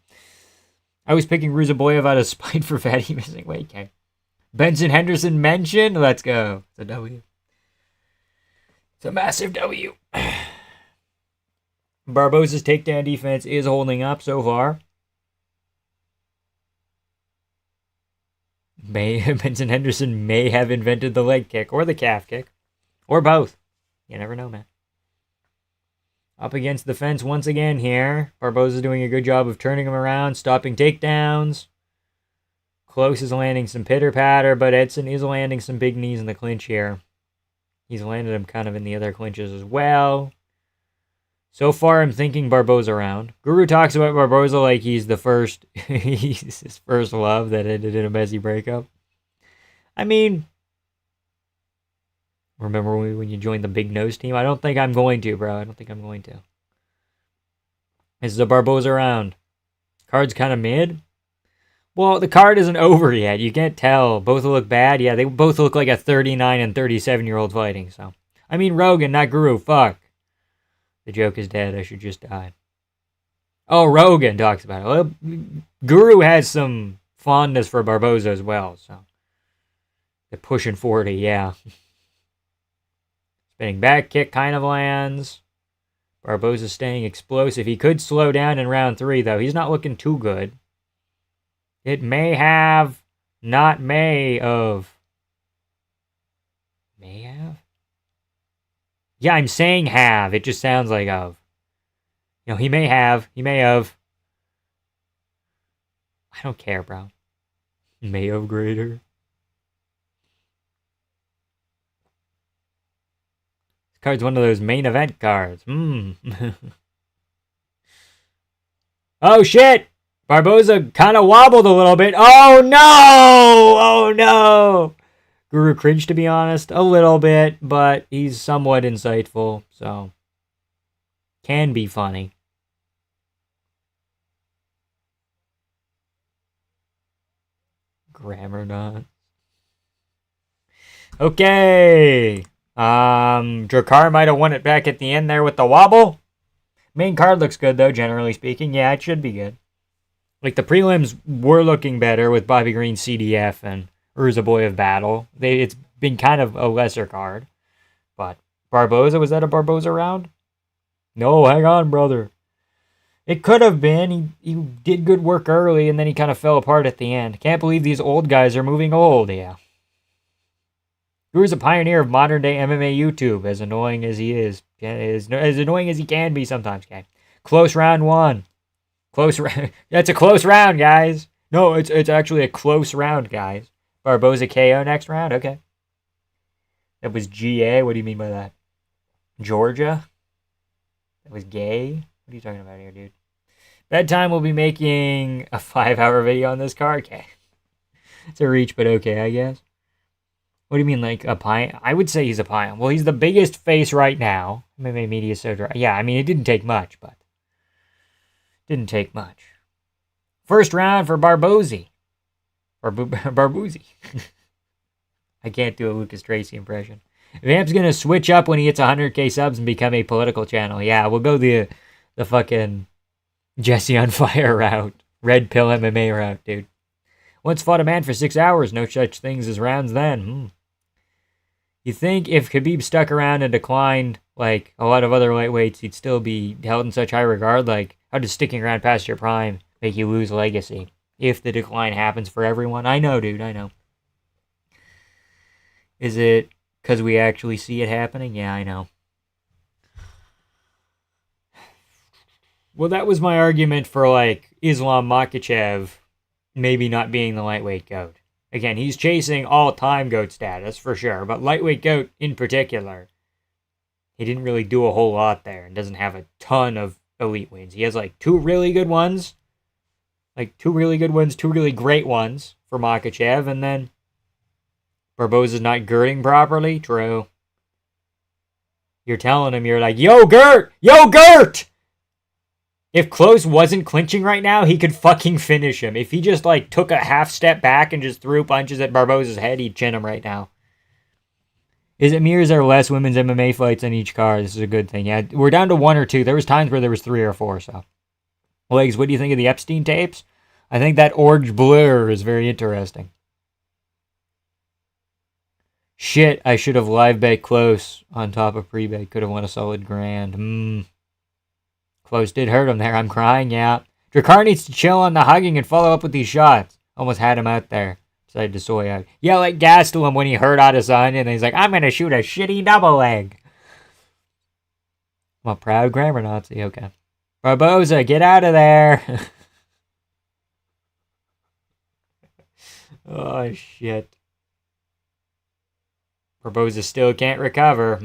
I was picking Ruzaboyev out of spite for Fatty missing weight. Okay. Benson Henderson mentioned. Let's go. It's a W. It's a massive W. Barbosa's takedown defense is holding up so far. Benson Henderson may have invented the leg kick or the calf kick. Or both. You never know, man. Up against the fence once again here. Barbosa's doing a good job of turning him around, stopping takedowns. Close is landing some pitter-patter, but Edson is landing some big knees in the clinch here. He's landed them kind of in the other clinches as well. So far, I'm thinking Barbosa round. Guru talks about Barbosa like he's the first, he's his first love that ended in a messy breakup. I mean, remember when you joined the Big Nose team? I don't think I'm going to, bro. I don't think I'm going to. This is a Barbosa round. Card's kind of mid. Well, the card isn't over yet. You can't tell. Both look bad. Yeah, they both look like a 39 and 37-year-old fighting. So, I mean, Rogan, not Guru. Fuck. The joke is dead. I should just die. Oh, Rogan talks about it. Well, Guru has some fondness for Barbosa as well. So, they're pushing 40. Yeah. Spinning back kick kind of lands. Barbosa staying explosive. He could slow down in round 3, though. He's not looking too good. It may have, not may of. May have? Yeah, I'm saying have. It just sounds like of. You know, he may have. He may have. I don't care, bro. May have greater. This card's one of those main event cards. Oh, shit! Barbosa kind of wobbled a little bit. Oh, no! Oh, no! Guru cringed, to be honest, a little bit, but he's somewhat insightful, so can be funny. Grammar not. Okay. Drakkar might have won it back at the end there with the wobble. Main card looks good, though, generally speaking. Yeah, it should be good. Like, the prelims were looking better with Bobby Green, CDF, and Ruzaboyev battle. It's been kind of a lesser card. But Barbosa, was that a Barbosa round? No, hang on, brother. It could have been. He did good work early, and then he kind of fell apart at the end. Can't believe these old guys are moving old, yeah. Guru's a pioneer of modern-day MMA YouTube, as annoying as he is. As annoying as he can be sometimes, okay. Close round 1. Close round. That's a close round, guys. No, it's actually a close round, guys. Barbosa KO next round? Okay. That was GA? What do you mean by that? Georgia? That was gay? What are you talking about here, dude? Bedtime will be making a 5-hour video on this card? Okay. It's a reach, but okay, I guess. What do you mean, like a pie? I would say he's a pie. Well, he's the biggest face right now. MMA media so dry. Yeah, I mean, it didn't take much, but... Didn't take much. First round for Barbosi. Barbosi. I can't do a Lucas Tracy impression. Vamp's going to switch up when he hits 100k subs and become a political channel. Yeah, we'll go the The fucking Jesse on Fire route. Red Pill MMA route, dude. Once fought a man for 6 hours. No such things as rounds then. You think if Khabib stuck around and declined like a lot of other lightweights, he'd still be held in such high regard? Like, how does sticking around past your prime make you lose legacy? If the decline happens for everyone. I know, dude, I know. Is it because we actually see it happening? Yeah, I know. Well, that was my argument for, like, Islam Makhachev maybe not being the lightweight GOAT. Again, he's chasing all-time GOAT status, for sure, but lightweight GOAT in particular, he didn't really do a whole lot there and doesn't have a ton of elite wins. He has, like, two really good ones, two really great ones for Makhachev, and then Barbosa's not girding properly. True. You're telling him, you're like, yo, Gert! Yo, Gert! If Close wasn't clinching right now, he could fucking finish him. If he just, like, took a half step back and just threw punches at Barbosa's head, he'd chin him right now. Is it me or is there less women's MMA fights on each card? This is a good thing. Yeah, we're down to 1 or 2. There was times where there was 3 or 4, so. Legs, what do you think of the Epstein tapes? I think that orange blur is very interesting. Shit, I should have live bet Close on top of pre-bet. Could have won a solid grand. Close did hurt him there. I'm crying, yeah. Drakkar needs to chill on the hugging and follow up with these shots. Almost had him out there. Decided to soy out. Yell at gas to him when he hurt Adesanya, and he's like, I'm going to shoot a shitty double leg. Well, proud grammar Nazi. Okay. Barbosa, get out of there. Oh, shit. Barbosa still can't recover.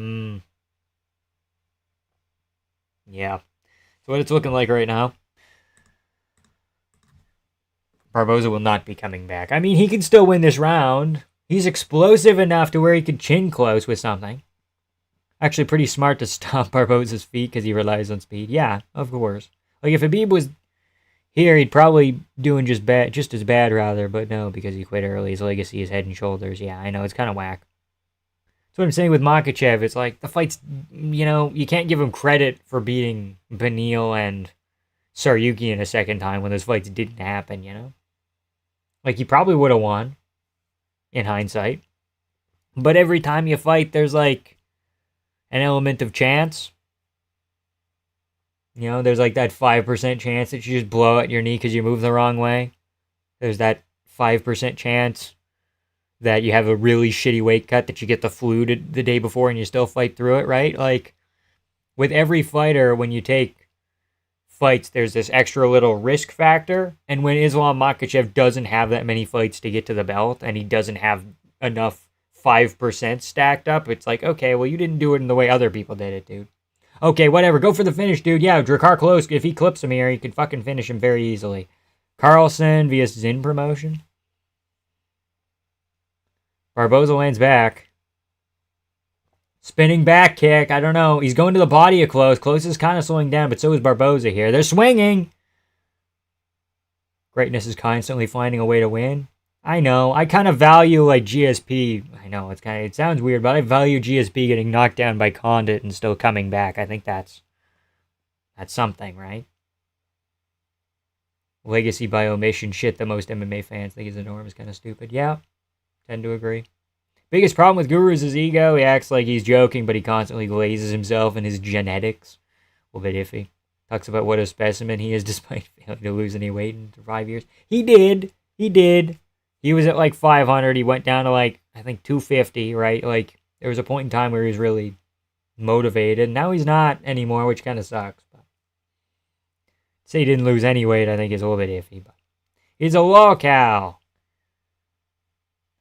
Yeah. So what it's looking like right now. Barbosa will not be coming back. I mean, he can still win this round. He's explosive enough to where he could chin Close with something. Actually, pretty smart to stop Barbosa's feet because he relies on speed. Yeah, of course. Like, if Habib was here, he'd probably doing just as bad, rather. But no, because he quit early. His legacy is head and shoulders. Yeah, I know. It's kind of whack. That's what I'm saying with Makhachev. It's like, the fights, you can't give him credit for beating Beneil and Saryuki a second time when those fights didn't happen, Like, he probably would have won, in hindsight. But every time you fight, there's, like, an element of chance. There's, like, that 5% chance that you just blow out your knee because you move the wrong way. There's that 5% chance that you have a really shitty weight cut, that you get the flu the day before and you still fight through it, right? Like, with every fighter, when you take fights, there's this extra little risk factor. And when Islam Makhachev doesn't have that many fights to get to the belt, and he doesn't have enough 5% stacked up, it's like, okay, well, you didn't do it in the way other people did it, dude. Okay, whatever, go for the finish, dude. Yeah, Drakkar Close, if he clips him here, he can fucking finish him very easily. Carlson via Zin promotion. Barbosa lands back. Spinning back kick. I don't know. He's going to the body of Close. Close is kind of slowing down, but so is Barbosa here. They're swinging. Greatness is constantly finding a way to win. I know. I kind of value, like, GSP. I know, it sounds weird, but I value GSP getting knocked down by Condit and still coming back. I think that's something, right? Legacy by omission shit that most MMA fans think is enormous, kind of stupid. Yeah. Tend to agree. Biggest problem with Guru is his ego. He acts like he's joking, but he constantly glazes himself and his genetics. A little bit iffy. Talks about what a specimen he is despite failing to lose any weight in 5 years. He did. He was at like 500. He went down to like, I think 250, right? Like, there was a point in time where he was really motivated. Now he's not anymore, which kind of sucks. But say he didn't lose any weight, I think is a little bit iffy. But he's a lolcow.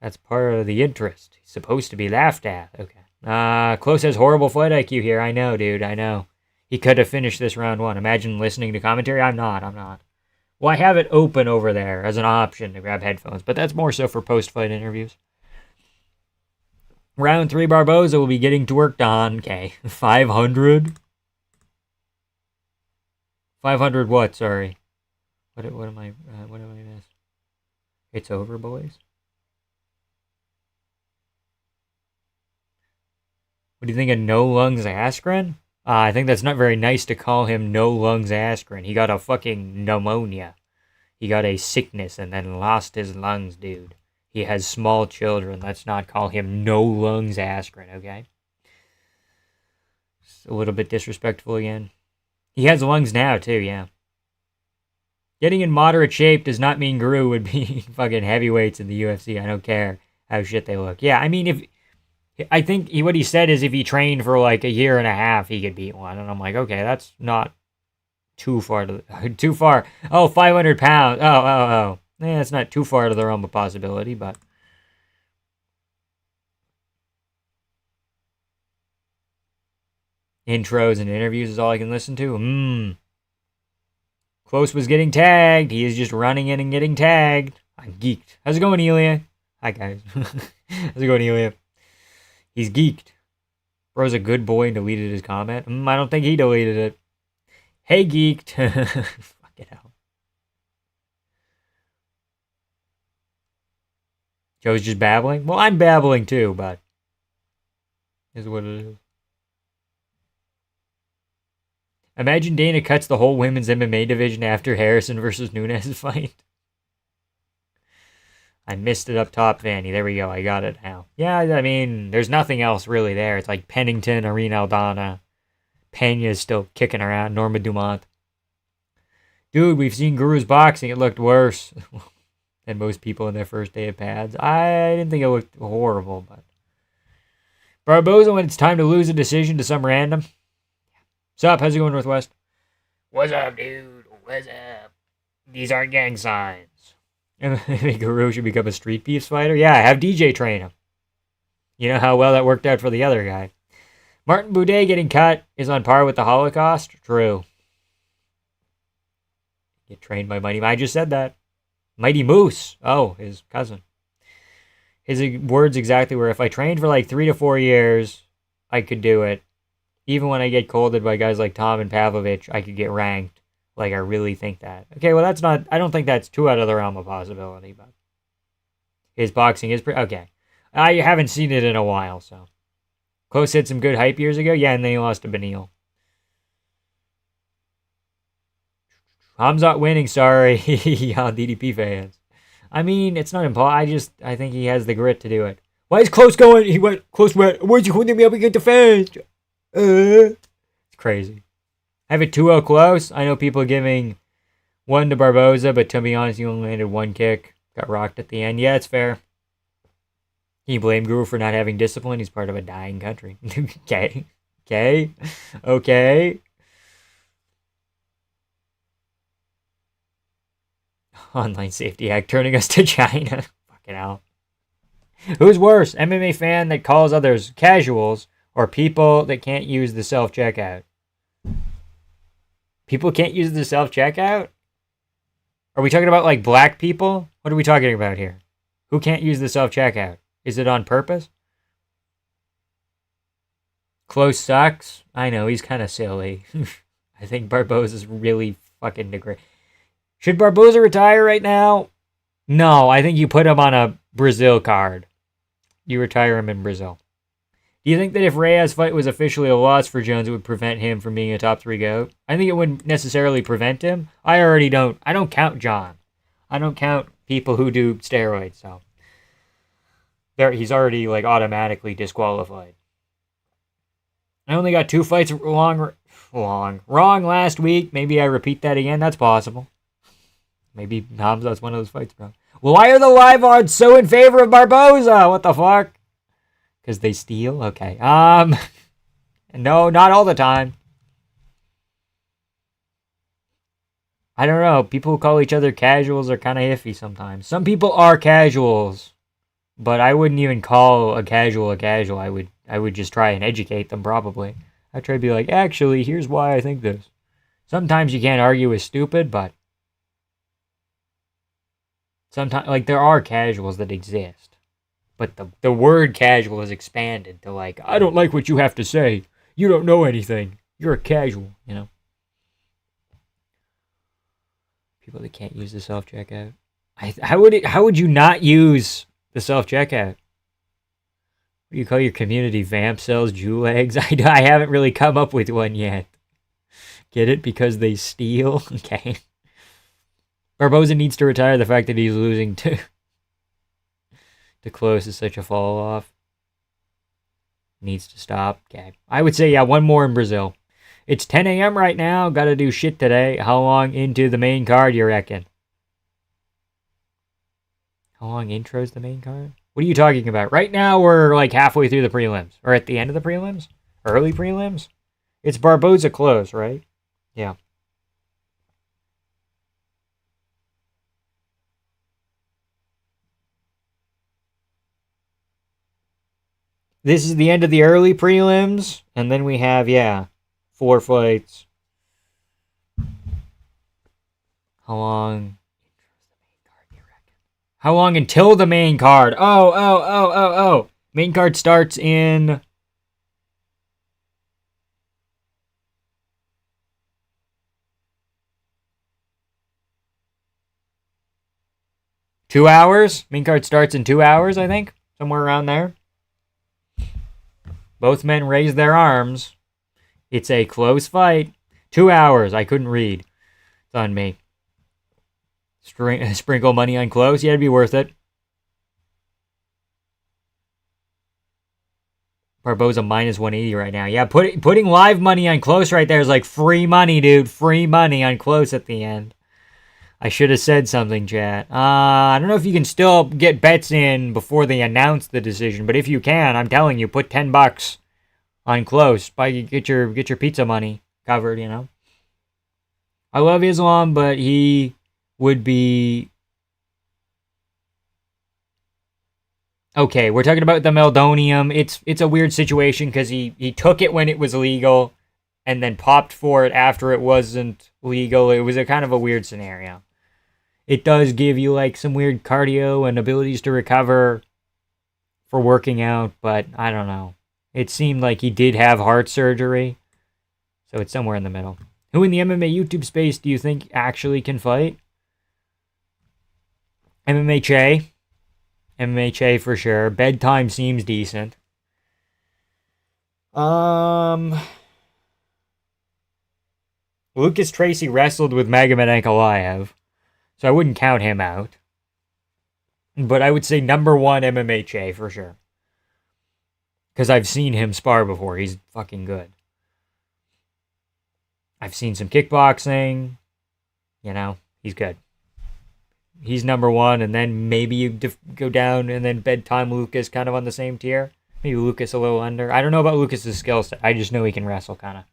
That's part of the interest. He's supposed to be laughed at. Okay. Close has horrible fight IQ here. I know, dude. I know. He could have finished this round 1. Imagine listening to commentary. I'm not. Well, I have it open over there as an option to grab headphones, but that's more so for post-fight interviews. Round 3, Barbosa will be getting to work on. Okay. 500? 500 what? Sorry. What am I miss? It's over, boys. What do you think of No Lungs Askren? I think that's not very nice to call him no lungs Askren. He got a fucking pneumonia. He got a sickness and then lost his lungs, dude. He has small children. Let's not call him no lungs Askren, okay? It's a little bit disrespectful again. He has lungs now, too, yeah. Getting in moderate shape does not mean Guru would be fucking heavyweights in the UFC. I don't care how shit they look. Yeah, I mean, I think what he said is if he trained for like a year and a half, he could beat one. And I'm like, okay, that's not too far. Too far. Oh, 500 pounds. Oh. Yeah, it's not too far to the realm of possibility, but. Intros and interviews is all I can listen to. Close was getting tagged. He is just running in and getting tagged. I'm geeked. How's it going, Elia? Hi, guys. How's it going, Elia? He's geeked. Bro's a good boy and deleted his comment. I don't think he deleted it. Hey, geeked. Fuck it out. Joe's just babbling? Well, I'm babbling too, but is what it is. Imagine Dana cuts the whole women's MMA division after Harrison versus Nunes fight. I missed it up top, Vanny. There we go. I got it now. Yeah, I mean, there's nothing else really there. It's like Pennington, Arena Aldana. Pena's still kicking around. Norma Dumont. Dude, we've seen Guru's boxing. It looked worse than most people in their first day of pads. I didn't think it looked horrible, but. Barbosa, when it's time to lose a decision to some random. Sup? How's it going, Northwest? What's up, dude? What's up? These aren't gang signs. And Guru should become a street beefs fighter? Yeah, have DJ train him. You know how well that worked out for the other guy. Martin Boudet getting cut is on par with the Holocaust? True. Get trained by Mighty. I just said that. Mighty Moose. Oh, his cousin. His words exactly were, if I trained for like 3 to 4 years, I could do it. Even when I get colded by guys like Tom and Pavlovich, I could get ranked. Like, I really think that. Okay, well, that's not... I don't think that's too out of the realm of possibility, but... His boxing is pretty... Okay. I haven't seen it in a while, so... Close hit some good hype years ago? Yeah, and then he lost to Benil. Hamzat winning, sorry. Yeah, DDP fans. I mean, it's not impossible. I think he has the grit to do it. Why is Close going? He went... Close went... Where's he holding me up against the fans? It's crazy. I have it 2-0 Close. I know people giving 1 to Barbosa, but to be honest, he only landed 1 kick. Got rocked at the end. Yeah, it's fair. Can you blame Guru for not having discipline? He's part of a dying country. Okay. Online Safety Act turning us to China. Fucking hell. Who's worse, MMA fan that calls others casuals or people that can't use the self-checkout? People can't use the self-checkout? Are we talking about, like, black people? What are we talking about here? Who can't use the self-checkout? Is it on purpose? Close sucks? I know, he's kind of silly. I think Barbosa's really fucking degrading. Should Barbosa retire right now? No, I think you put him on a Brazil card. You retire him in Brazil. Do you think that if Reyes' fight was officially a loss for Jones, it would prevent him from being a top 3 GOAT? I think it wouldn't necessarily prevent him. I don't count John. I don't count people who do steroids, so. He's already, like, automatically disqualified. I only got 2 fights wrong last week. Maybe I repeat that again. That's possible. Maybe Hamzat's one of those fights, bro. Why are the live odds so in favor of Barbosa? What the fuck? Because they steal? Okay. No, not all the time. I don't know. People who call each other casuals are kind of iffy sometimes. Some people are casuals, but I wouldn't even call a casual a casual. I would just try and educate them, probably. I'd try to be like, actually, here's why I think this. Sometimes you can't argue with stupid, but sometimes, like, there are casuals that exist. But the word casual is expanded to, like, I don't like what you have to say. You don't know anything. You're a casual, you know? People that can't use the self-checkout. How would you not use the self-checkout? What do you call your community? Vamp cells, jewel eggs? I haven't really come up with one yet. Get it? Because they steal? Okay. Barbosa needs to retire. The fact that he's losing to close is such a fall off. Needs to stop. Okay. I would say, yeah, one more in Brazil. It's 10 a.m. right now. Gotta do shit today. How long into the main card, you reckon? How long intro's the main card? What are you talking about? Right now, we're like halfway through the prelims. Or at the end of the prelims? Early prelims? It's Barbosa close, right? Yeah. This is the end of the early prelims. And then we have, yeah, 4 fights. How long? How long until the main card? Oh. Main card starts in 2 hours. Main card starts in 2 hours, I think. Somewhere around there. Both men raise their arms. It's a close fight. 2 hours. I couldn't read. It's on me. Sprinkle money on close. Yeah, it'd be worth it. Barbosa minus 180 right now. Yeah, putting live money on close right there is like free money, dude. Free money on close at the end. I should have said something, chat. I don't know if you can still get bets in before they announce the decision, but if you can, I'm telling you, put $10 on close. Get your pizza money covered, you know. I love Islam, but he would be... Okay, we're talking about the meldonium. It's a weird situation because he took it when it was legal and then popped for it after it wasn't legal. It was a kind of a weird scenario. It does give you like some weird cardio and abilities to recover for working out, but I don't know. It seemed like he did have heart surgery, so it's somewhere in the middle. Who in the MMA YouTube space do you think actually can fight? MMA Che. MMA Che for sure. Bedtime seems decent. Lucas Tracy wrestled with Magomed Ankalaev, so I wouldn't count him out. But I would say number 1 MMA Che for sure. Because I've seen him spar before. He's fucking good. I've seen some kickboxing. You know, he's good. He's number 1, and then maybe you go down, and then Bedtime Lucas kind of on the same tier. Maybe Lucas a little under. I don't know about Lucas's skill set. I just know he can wrestle, kind of.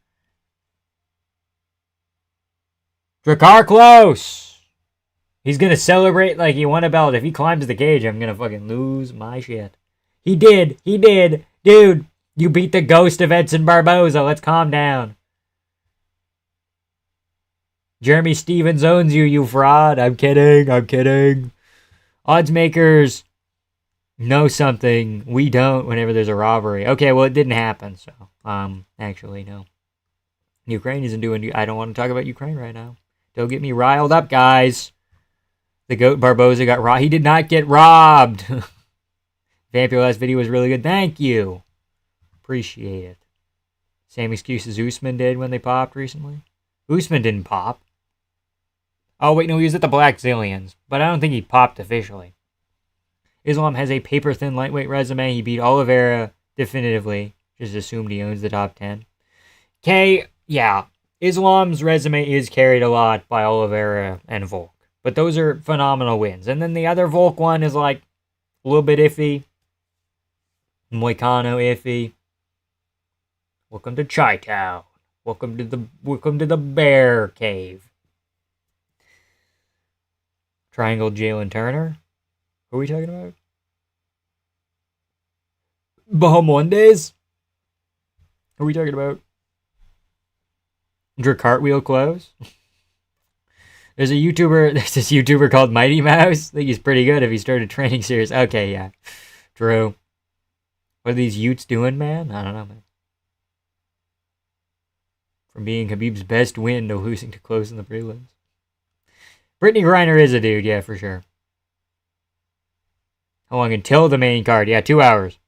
Drakkar Close! He's going to celebrate like he won a belt. If he climbs the cage, I'm going to fucking lose my shit. He did. Dude, you beat the ghost of Edson Barbosa. Let's calm down. Jeremy Stevens owns you, you fraud. I'm kidding. Odds makers know something we don't whenever there's a robbery. Okay, well, it didn't happen, so, actually, no. Ukraine isn't doing... I don't want to talk about Ukraine right now. Don't get me riled up, guys. The GOAT Barbosa got robbed. He did not get robbed. Vamp, your last video was really good. Thank you. Appreciate it. Same excuses Usman did when they popped recently. Usman didn't pop. Oh, wait, no, he was at the Black Zillions. But I don't think he popped officially. Islam has a paper-thin lightweight resume. He beat Oliveira definitively. Just assumed he owns the top 10. Yeah. Islam's resume is carried a lot by Oliveira and Volk. But those are phenomenal wins. And then the other Volk one is like a little bit iffy. Moicano iffy. Welcome to Chi-Town. Welcome to the Bear Cave. Triangle Jalen Turner. Who are we talking about? Bahamondes? Who are we talking about? Drew Cartwheel Close? There's this YouTuber called Mighty Mouse. I think he's pretty good if he started training serious. Okay, yeah. Drew. What are these Utes doing, man? I don't know, man. From being Khabib's best win to losing to Close in the prelims. Brittany Griner is a dude, yeah, for sure. How long until the main card? Yeah, 2 hours.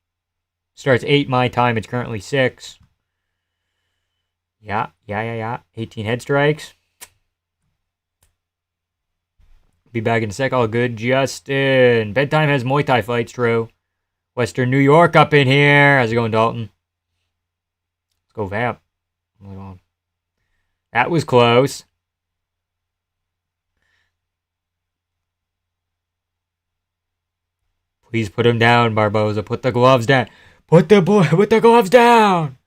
Starts 8 my time. It's currently 6. Yeah. 18 head strikes. Be back in a sec. All good, Justin. Bedtime has Muay Thai fights, true. Western New York up in here. How's it going, Dalton? Let's go, Vamp. Hold on. That was close. Please put him down, Barbosa. Put the gloves down. Put the gloves down.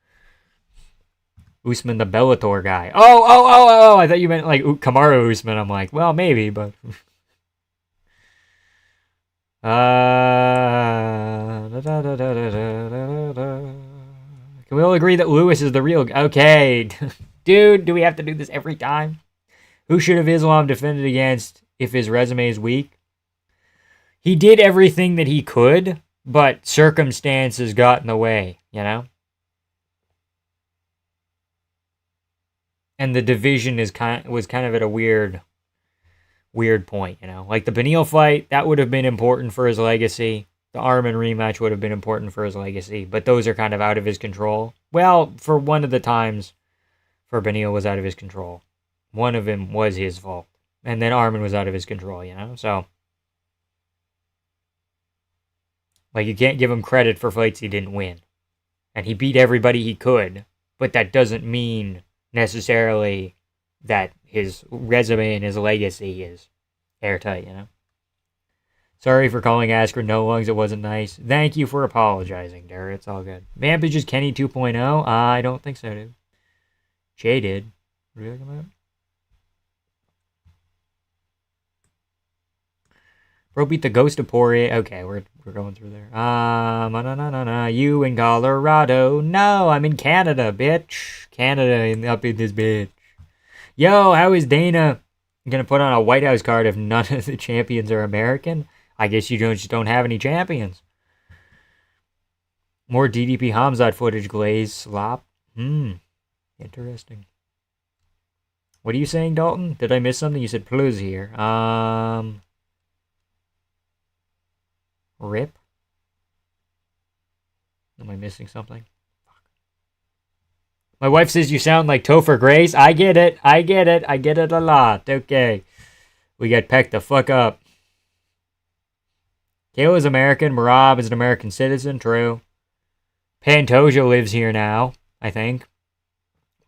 Usman, the Bellator guy. Oh! I thought you meant like Kamaru Usman. I'm like, well, maybe, but. Can we all agree that Lewis is the real? Okay, dude. Do we have to do this every time? Who should have Islam defended against if his resume is weak? He did everything that he could, but circumstances got in the way, you know? And the division was kind of at a weird point, you know? Like the Beneil fight, that would have been important for his legacy. The Arman rematch would have been important for his legacy, but those are kind of out of his control. Well, for one of the times for Beneil was out of his control. One of them was his fault. And then Arman was out of his control, you know? So like, you can't give him credit for fights he didn't win. And he beat everybody he could, but that doesn't mean necessarily that his resume and his legacy is airtight, you know? Sorry for calling Askren no lungs. It wasn't nice. Thank you for apologizing, Derek. It's all good. Vampage is Kenny 2.0? I don't think so, dude. Jay did. What are you talking about? Bro beat the ghost of Poirier. Okay, we're going through there. You in Colorado? No, I'm in Canada, bitch. Canada up in this bitch. Yo, how is Dana gonna put on a White House card if none of the champions are American? I guess you just don't have any champions. More DDP Hamzat footage, Glaze slop. Interesting. What are you saying, Dalton? Did I miss something? You said plus here. Rip? Am I missing something? Fuck. My wife says you sound like Topher Grace. I get it. I get it a lot. Okay. We got pecked the fuck up. Kayla is American. Marab is an American citizen. True. Pantoja lives here now, I think.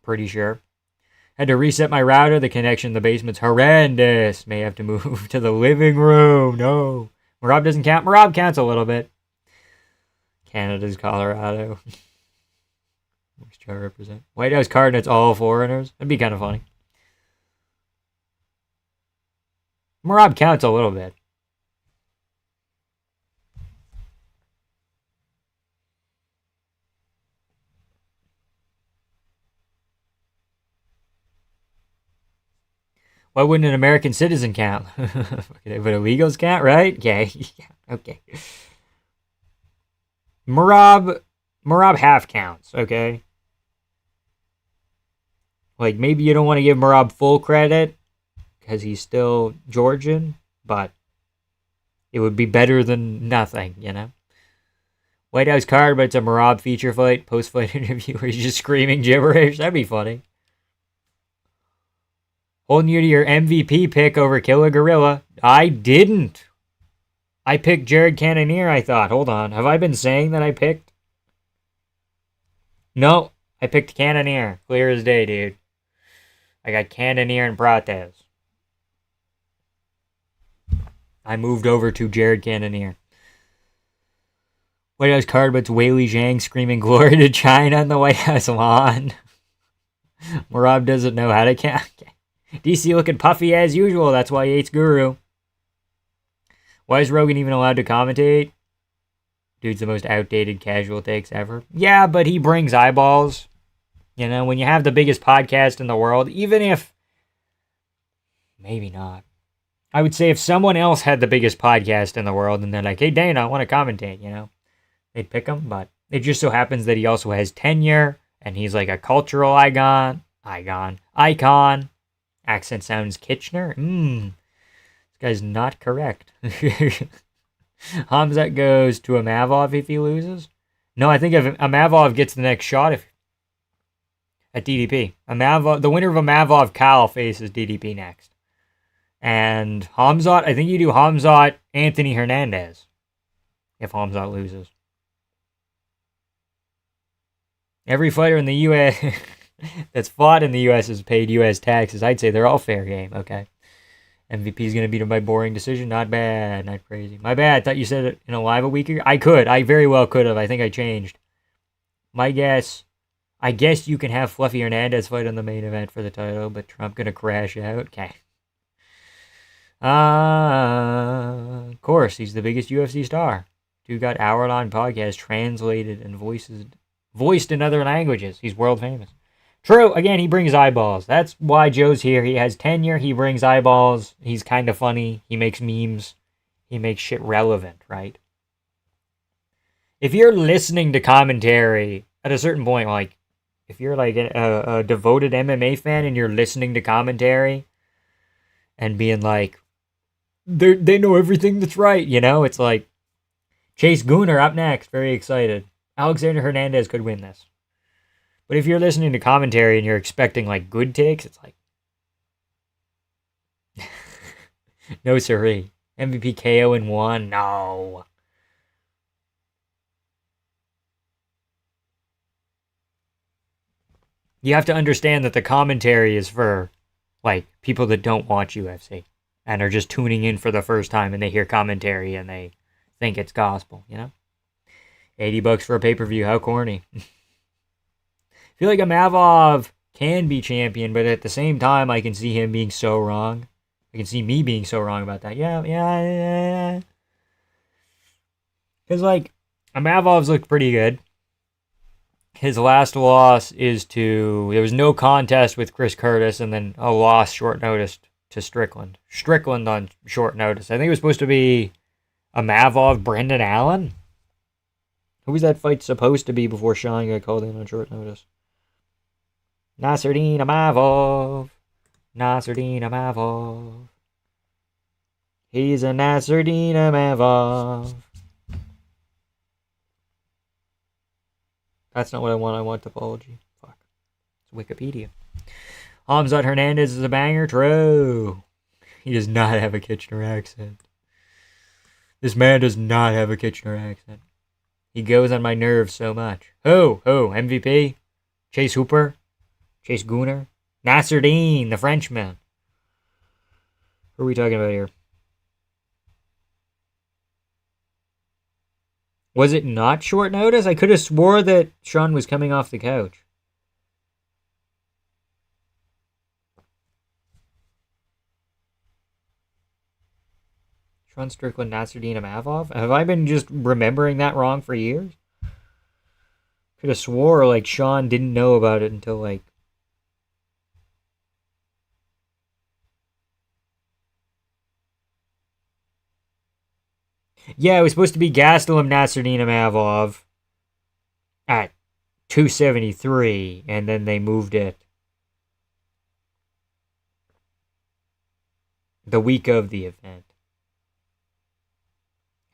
Pretty sure. Had to reset my router. The connection in the basement's horrendous. May have to move to the living room. No. Marab doesn't count. Marab counts a little bit. Canada's Colorado. Where's Joe represent? White House card and it's all foreigners. That'd be kind of funny. Marab counts a little bit. Why wouldn't an American citizen count? But illegals count, right? Okay. Okay. Marab half counts, okay? Like, maybe you don't want to give Marab full credit because he's still Georgian, but it would be better than nothing, you know? White House card, but it's a Marab feature fight, post-fight interview where he's just screaming gibberish. That'd be funny. Holding you to your MVP pick over Killer Gorilla. I didn't. I picked Jared Cannonier, I thought. Hold on. Have I been saying that I picked? No. I picked Cannonier. Clear as day, dude. I got Cannonier and Prates. I moved over to Jared Cannonier. White House card, but it's Wei Li Zhang screaming glory to China on the White House lawn. Marab doesn't know how to count. DC looking puffy as usual. That's why he hates Guru. Why is Rogan even allowed to commentate? Dude's the most outdated casual takes ever. Yeah, but he brings eyeballs. You know, when you have the biggest podcast in the world, even if... Maybe not. I would say if someone else had the biggest podcast in the world and they're like, hey, Dana, I want to commentate, you know, they'd pick him. But it just so happens that he also has tenure and he's like a cultural icon. Accent sounds Kitchener. This guy's not correct. Hamzat goes to a Mavov if he loses. No, I think if Amavov gets the next shot at DDP, the winner of Amavov Cal faces DDP next. And Hamzat, I think you do Hamzat Anthony Hernandez if Hamzat loses. Every fighter in the U.S. that's fought in the U.S. has paid U.S. taxes. I'd say they're all fair game. Okay. MVP's going to beat him by boring decision. Not bad. Not crazy. My bad. I thought you said it in a live a week ago. I could. I very well could have. I think I changed. My guess, I guess you can have Fluffy Hernandez fight on the main event for the title, but Trump going to crash out. Okay. Of course, he's the biggest UFC star. Dude got hour-long podcast translated and voiced in other languages. He's world famous. True. Again, he brings eyeballs. That's why Joe's here. He has tenure. He brings eyeballs. He's kind of funny. He makes memes. He makes shit relevant, right? If you're listening to commentary at a certain point, like if you're like a devoted MMA fan and you're listening to commentary and being like, they know everything that's right, you know? It's like Chase Gooner up next. Very excited. Alexander Hernandez could win this. But if you're listening to commentary and you're expecting like good takes, it's like no siree. MVP KO in 1? No. You have to understand that the commentary is for like people that don't watch UFC and are just tuning in for the first time and they hear commentary and they think it's gospel, you know? $80 for a pay-per-view, how corny. I feel like Amavov can be champion, but at the same time, I can see him being so wrong. I can see me being so wrong about that. Yeah. Because, like, Amavov's looked pretty good. His last loss is there was no contest with Chris Curtis, and then a loss short notice to Strickland. Strickland on short notice. I think it was supposed to be Amavov, Brendan Allen. Who was that fight supposed to be before Sean got called in on short notice? Nasruddin Amavov. He's a Nasruddin Amavov. That's not what I want. I want topology. Fuck. It's Wikipedia. Hamzat Hernandez is a banger. True. He does not have a Kitchener accent. This man does not have a Kitchener accent. He goes on my nerves so much. Who? MVP? Chase Hooper? Chase Gooner? Nasruddin, the Frenchman. Who are we talking about here? Was it not short notice? I could have swore that Sean was coming off the couch. Sean Strickland, Nasruddin Amavov? Have I been just remembering that wrong for years? Could have swore like Sean didn't know about it until like... Yeah, it was supposed to be Gastelum Nasruddin Amavov at 273, and then they moved it the week of the event.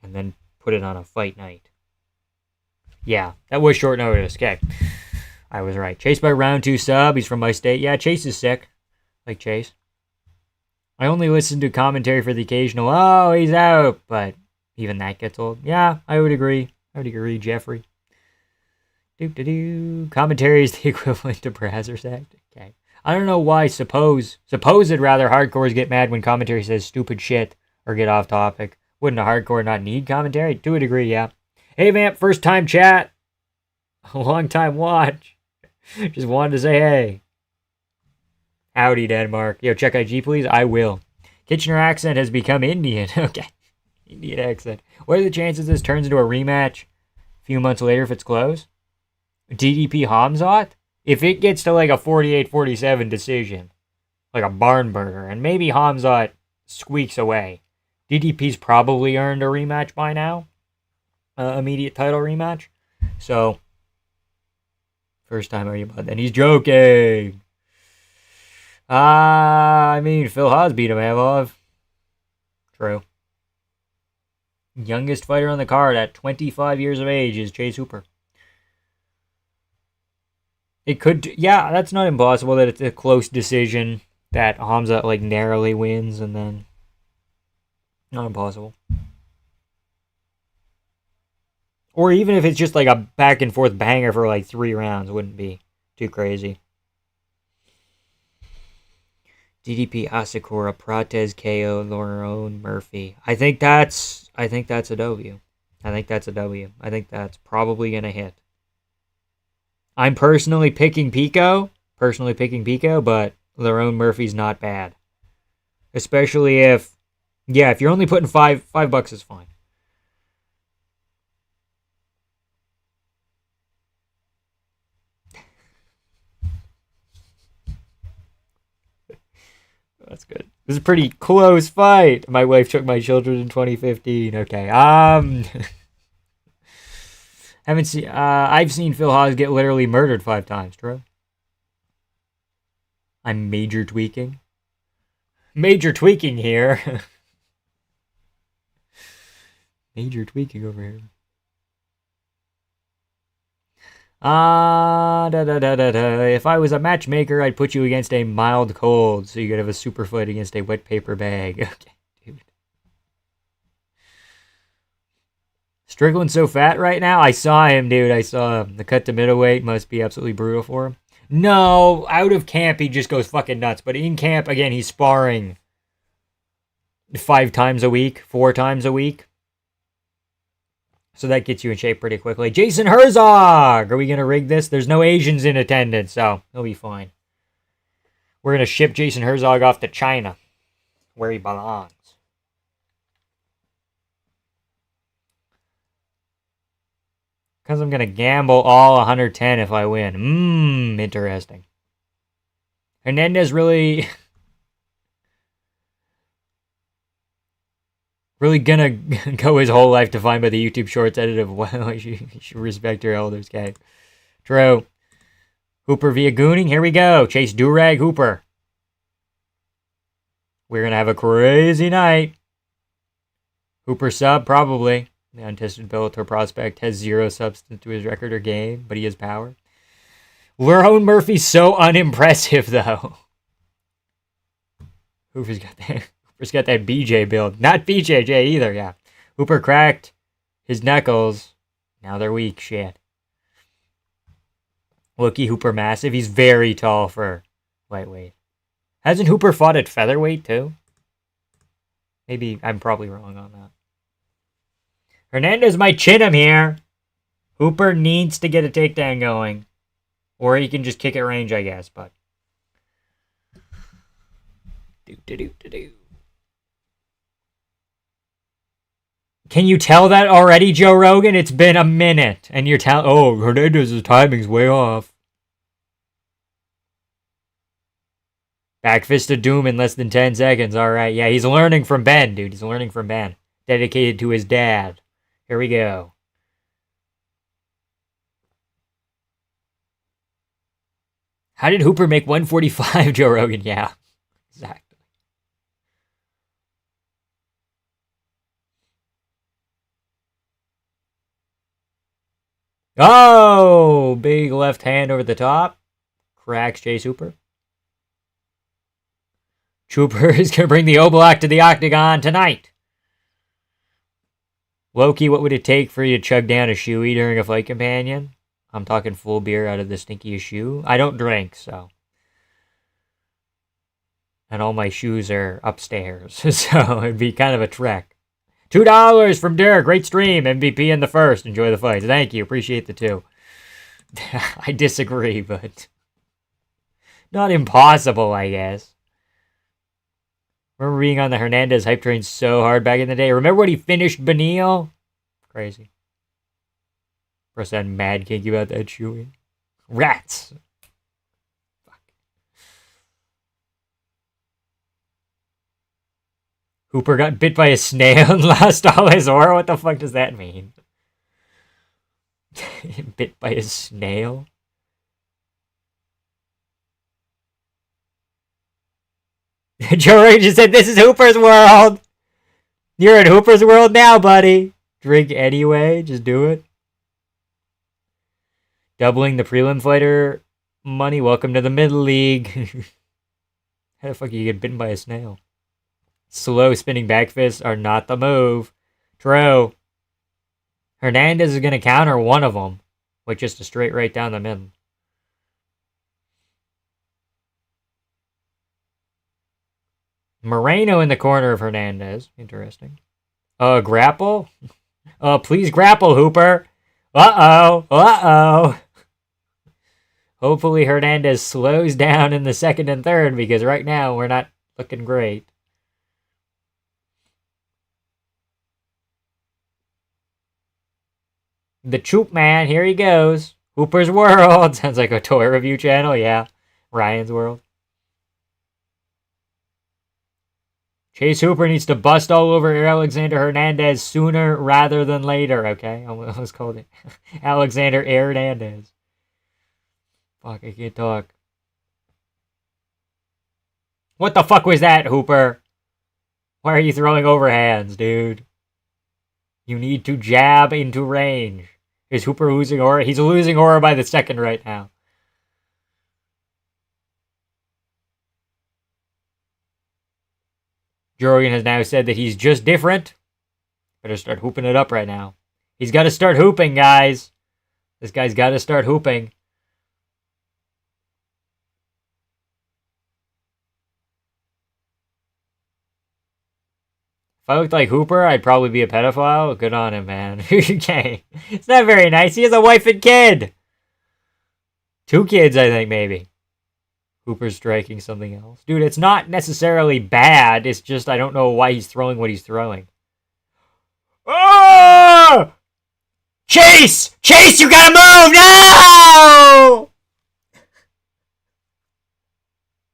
And then put it on a fight night. Yeah, that was short notice. Okay. I was right. Chase by round 2 sub. He's from my state. Yeah, Chase is sick. Like Chase. I only listen to commentary for the occasional, oh, he's out. But even that gets old. Yeah, I would agree. Jeffrey. Commentary is the equivalent to Brazzers Act. Okay. I don't know why supposed rather hardcores get mad when commentary says stupid shit or get off topic. Wouldn't a hardcore not need commentary? To a degree, yeah. Hey, Vamp, first time chat. Long time watch. Just wanted to say hey. Howdy, Denmark. Yo, check IG, please. I will. Kitchener accent has become Indian. Okay. Indian accent. What are the chances this turns into a rematch a few months later if it's close? DDP Hamzat? If it gets to like a 48-47 decision, like a barn burner, and maybe Hamzat squeaks away, DDP's probably earned a rematch by now. Immediate title rematch. So, first time are you about that? He's joking. I mean, Phil Haas beat him, Amavov. True. Youngest fighter on the card at 25 years of age is Chase Hooper. It could, yeah, that's not impossible that it's a close decision that Hamzat like narrowly wins and then not impossible. Or even if it's just like a back and forth banger for like 3 rounds, wouldn't be too crazy. DDP Asakura, Prates KO, Lauren Murphy. I think that's a W. I think that's a W. I think that's probably gonna hit. I'm personally picking Pico, but Lerone Murphy's not bad. Especially if you're only putting $5 is fine. That's good. This is a pretty close fight. My wife took my children in 2015. Okay. Haven't seen. I've seen Phil Haas get literally murdered 5 times. True. I'm major tweaking. Major tweaking here. Major tweaking over here. If I was a matchmaker, I'd put you against a mild cold, so you could have a super fight against a wet paper bag. Okay, dude. Strickland's so fat right now. I saw him, dude. I saw him. The cut to middleweight must be absolutely brutal for him. No, out of camp, he just goes fucking nuts. But in camp, again, he's sparring 5 times a week, 4 times a week. So that gets you in shape pretty quickly. Jason Herzog! Are we going to rig this? There's no Asians in attendance, so he'll be fine. We're going to ship Jason Herzog off to China, where he belongs. Because I'm going to gamble all 110 if I win. Interesting. Hernandez really... really gonna go his whole life defined by the YouTube Shorts edit of, well, you should respect your elders, okay? True. Hooper via gooning. Here we go. Chase Durag Hooper. We're gonna have a crazy night. Hooper sub, probably. The untested Bellator prospect has 0 substance to his record or game, but he has power. Lerone Murphy's so unimpressive, though. Hooper's got that BJ build. Not BJJ either, yeah. Hooper cracked his knuckles. Now they're weak, shit. Looky Hooper massive. He's very tall for lightweight. Hasn't Hooper fought at featherweight, too? Maybe I'm probably wrong on that. Hernandez might chin him here. Hooper needs to get a takedown going. Or he can just kick at range, I guess, but... Do. Can you tell that already, Joe Rogan? It's been a minute. And you're telling... Oh, Hernandez's timing's way off. Back fist of doom in less than 10 seconds. All right. Yeah, he's learning from Ben, dude. He's learning from Ben. Dedicated to his dad. Here we go. How did Hooper make 145, Joe Rogan? Yeah, exactly. Oh, big left hand over the top. Cracks Chase Hooper. Trooper is going to bring the Oblak to the octagon tonight. Loki, what would it take for you to chug down a shoey during a fight companion? I'm talking full beer out of the stinkiest shoe. I don't drink, so. And all my shoes are upstairs, so it'd be kind of a trek. $2 from Derek. Great stream. MVP in the first. Enjoy the fights. Thank you. Appreciate the 2. I disagree, but not impossible, I guess. Remember being on the Hernandez hype train so hard back in the day? Remember when he finished Benil? Crazy. First, I'm mad kinky about that shoeing. Rats. Fuck. Hooper got bit by a snail and lost all his aura? What the fuck does that mean? Bit by a snail? Joe Ray just said, this is Hooper's world. You're in Hooper's world now, buddy. Drink anyway. Just do it. Doubling the prelim fighter Money, welcome to the middle league. How the fuck you get bitten by a snail? Slow spinning back fists are not the move. True. Hernandez is going to counter one of them with just a straight right down the middle. Moreno in the corner of Hernandez. Interesting. Grapple? Please grapple, Hooper. Uh-oh. Hopefully Hernandez slows down in the second and third because right now we're not looking great. The Choop Man, here he goes. Hooper's World. Sounds like a toy review channel, yeah. Ryan's World. Chase Hooper needs to bust all over Alexander Hernandez sooner rather than later, okay? I almost called it Alexander Hernandez. Fuck, I can't talk. What the fuck was that, Hooper? Why are you throwing overhands, dude? You need to jab into range. Is Hooper losing aura? He's losing aura by the second right now. Jorgen has now said that he's just different. Better start hooping it up right now. He's got to start hooping, guys. This guy's got to start hooping. If I looked like Hooper, I'd probably be a pedophile. Good on him, man. Okay. It's not very nice. He has a wife and kid. 2 kids, I think, maybe. Hooper's striking something else. Dude, it's not necessarily bad. It's just I don't know why he's throwing what he's throwing. Oh! Chase! Chase, you gotta move! No!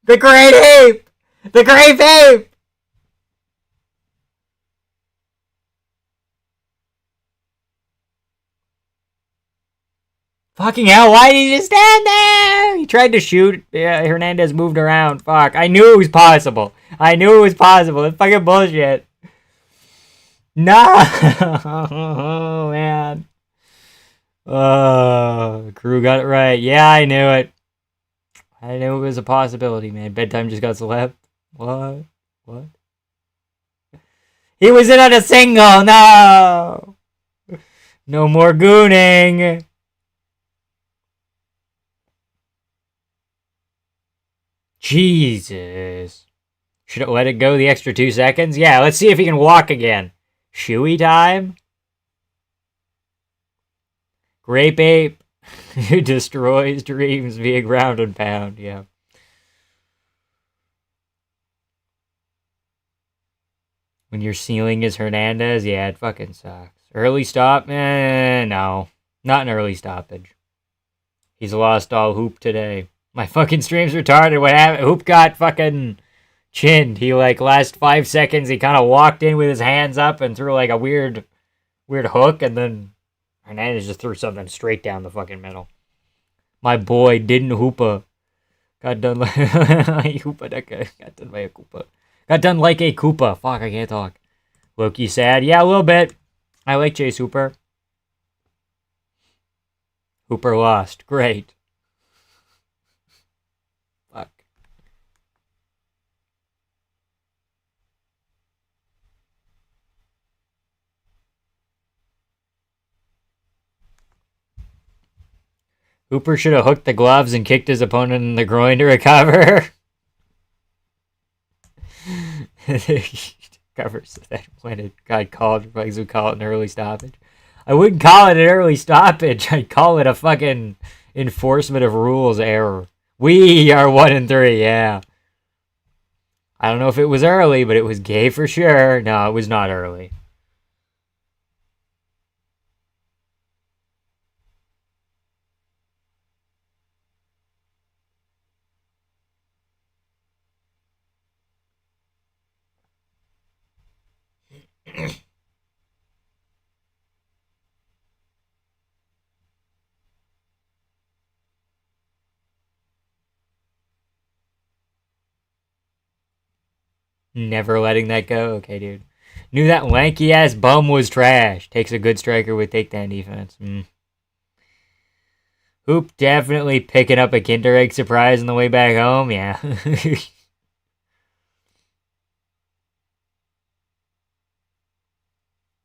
The Great Ape! The Great Ape! Fucking hell, why did he just stand there? He tried to shoot. Yeah, Hernandez moved around. Fuck, I knew it was possible. It's fucking bullshit. No! Oh, man. Crew got it right. Yeah, I knew it. I knew it was a possibility, man. Bedtime just got slept. What? He was in on a single! No! No more gooning! Jesus. Should it let it go the extra 2 seconds? Yeah, let's see if he can walk again. Shoey time? Grape Ape destroys dreams via ground and pound, yeah. When your ceiling is Hernandez, yeah, it fucking sucks. Early stop? No. Not an early stoppage. He's lost all hoop today. My fucking stream's retarded. What happened? Hoop got fucking chinned. He, like, last 5 seconds, he kind of walked in with his hands up and threw, like, a weird hook, and then Hernandez just threw something straight down the fucking middle. My boy didn't hoopa. Got done like hoopa. Got done by a Koopa. Got done like a Koopa. Fuck, I can't talk. Loki sad. Yeah, a little bit. I like Chase Hooper. Hooper lost. Great. Fuck. Hooper should have hooked the gloves and kicked his opponent in the groin to recover. Covers that when it got called, because we call it an early stoppage. I wouldn't call it an early stoppage. I'd call it a fucking enforcement of rules error. We are 1-3, yeah. I don't know if it was early, but it was gay for sure. No, it was not early. Never letting that go. Okay, dude. Knew that lanky ass bum was trash. Takes a good striker with takedown defense. Hoop definitely picking up a Kinder Egg surprise on the way back home. Yeah.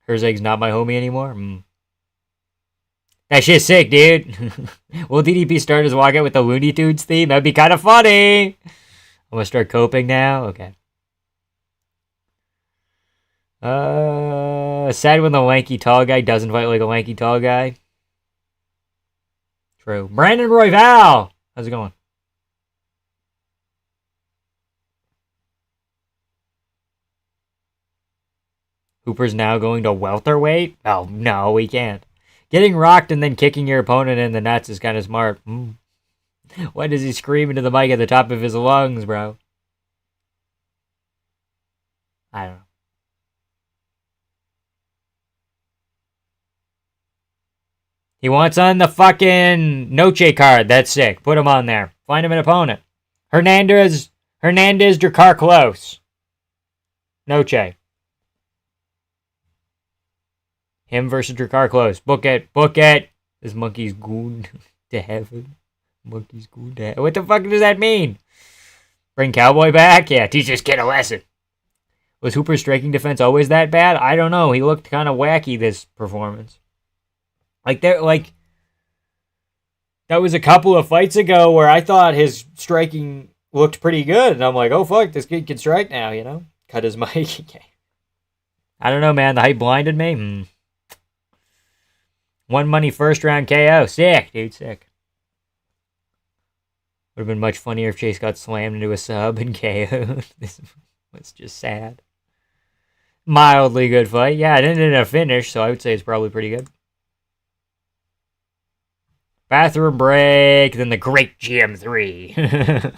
Her's not my homie anymore. That shit's sick, dude. Will DDP start his walkout with the Looney Tunes theme? That'd be kind of funny. I'm gonna start coping now. Okay. Sad when the lanky tall guy doesn't fight like a lanky tall guy. True. Brandon Royval! How's it going? Hooper's now going to welterweight? Oh, no, we can't. Getting rocked and then kicking your opponent in the nuts is kind of smart. Why does he scream into the mic at the top of his lungs, bro? I don't know. He wants on the fucking Noche card. That's sick. Put him on there. Find him an opponent. Hernandez, Dracar Close. Noche. Him versus Dracar Close. Book it. This monkey's goon to heaven. Monkey's goon to heaven. What the fuck does that mean? Bring Cowboy back? Yeah, teach this kid a lesson. Was Hooper's striking defense always that bad? I don't know. He looked kind of wacky this performance. That was a couple of fights ago where I thought his striking looked pretty good. And I'm like, oh, fuck, this kid can strike now, you know? Cut his mic. I don't know, man. The hype blinded me. One money first round KO. Sick, dude. Sick. Would have been much funnier if Chase got slammed into a sub and KO'd. This was just sad. Mildly good fight. Yeah, it ended in a finish, so I would say it's probably pretty good. Bathroom break, then the great GM3.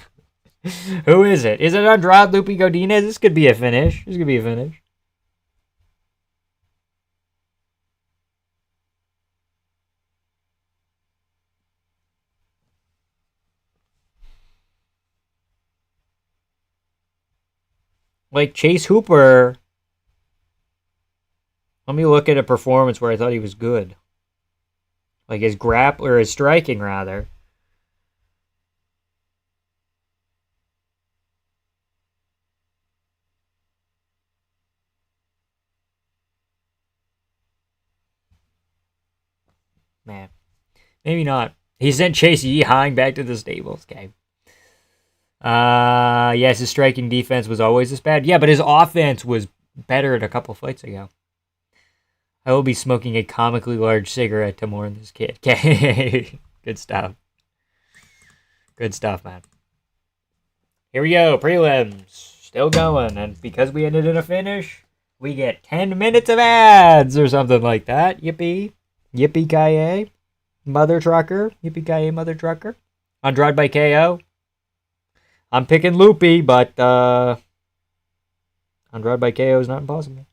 Who is it? Is it Andrade Lupi Godinez? This could be a finish. Like Chase Hooper. Let me look at a performance where I thought he was good. Like his his striking, rather. Man. Maybe not. He sent Chase Yeehang back to the stables. Okay. Yes, his striking defense was always this bad. Yeah, but his offense was better a couple fights ago. I will be smoking a comically large cigarette to mourn this kid. Okay. Good stuff. Good stuff, man. Here we go. Prelims. Still going. And because we ended in a finish, we get 10 minutes of ads or something like that. Yippee. Yippee-ki-yay. Mother trucker. Yippee-ki-yay, mother trucker. Andrade by KO. I'm picking Loopy, but Andrade by KO is not impossible.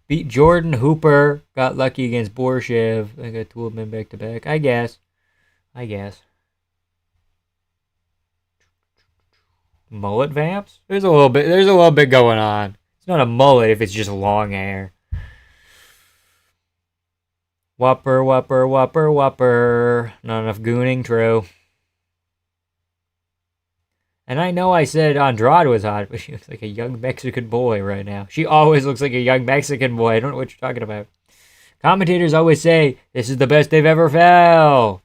Beat Jordan Hooper. Got lucky against Borshev. I got two of them back to back. I guess. Mullet vamps? There's a little bit going on. It's not a mullet if it's just long hair. Whopper. Not enough gooning, true. And I know I said Andrade was hot, but she looks like a young Mexican boy right now. She always looks like a young Mexican boy. I don't know what you're talking about. Commentators always say, this is the best they've ever felt.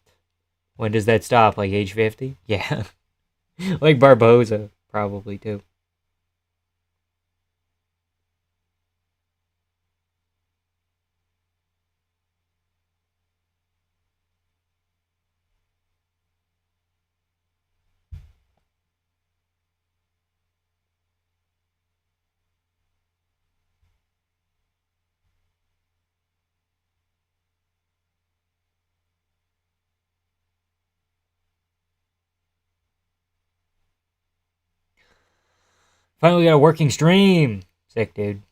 When does that stop? Like age 50? Yeah. Like Barbosa, probably, too. Finally got a working stream. Sick, dude.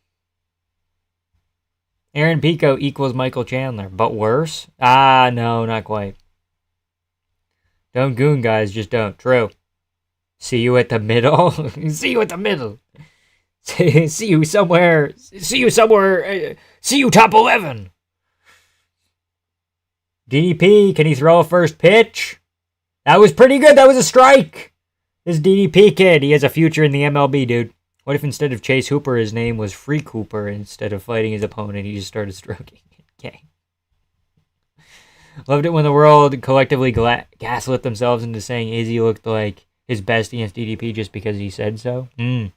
Aaron Pico equals Michael Chandler, but worse? No, not quite. Don't goon, guys. Just don't. True. See you at the middle. See you at the middle. See you somewhere. See you somewhere. See you top 11. DDP, can he throw a first pitch? That was pretty good. That was a strike. This DDP kid, he has a future in the MLB, dude. What if instead of Chase Hooper, his name was Freak Hooper? Instead of fighting his opponent, he just started stroking it. Okay. Loved it when the world collectively gaslit themselves into saying Izzy looked like his best against DDP just because he said so. Didn't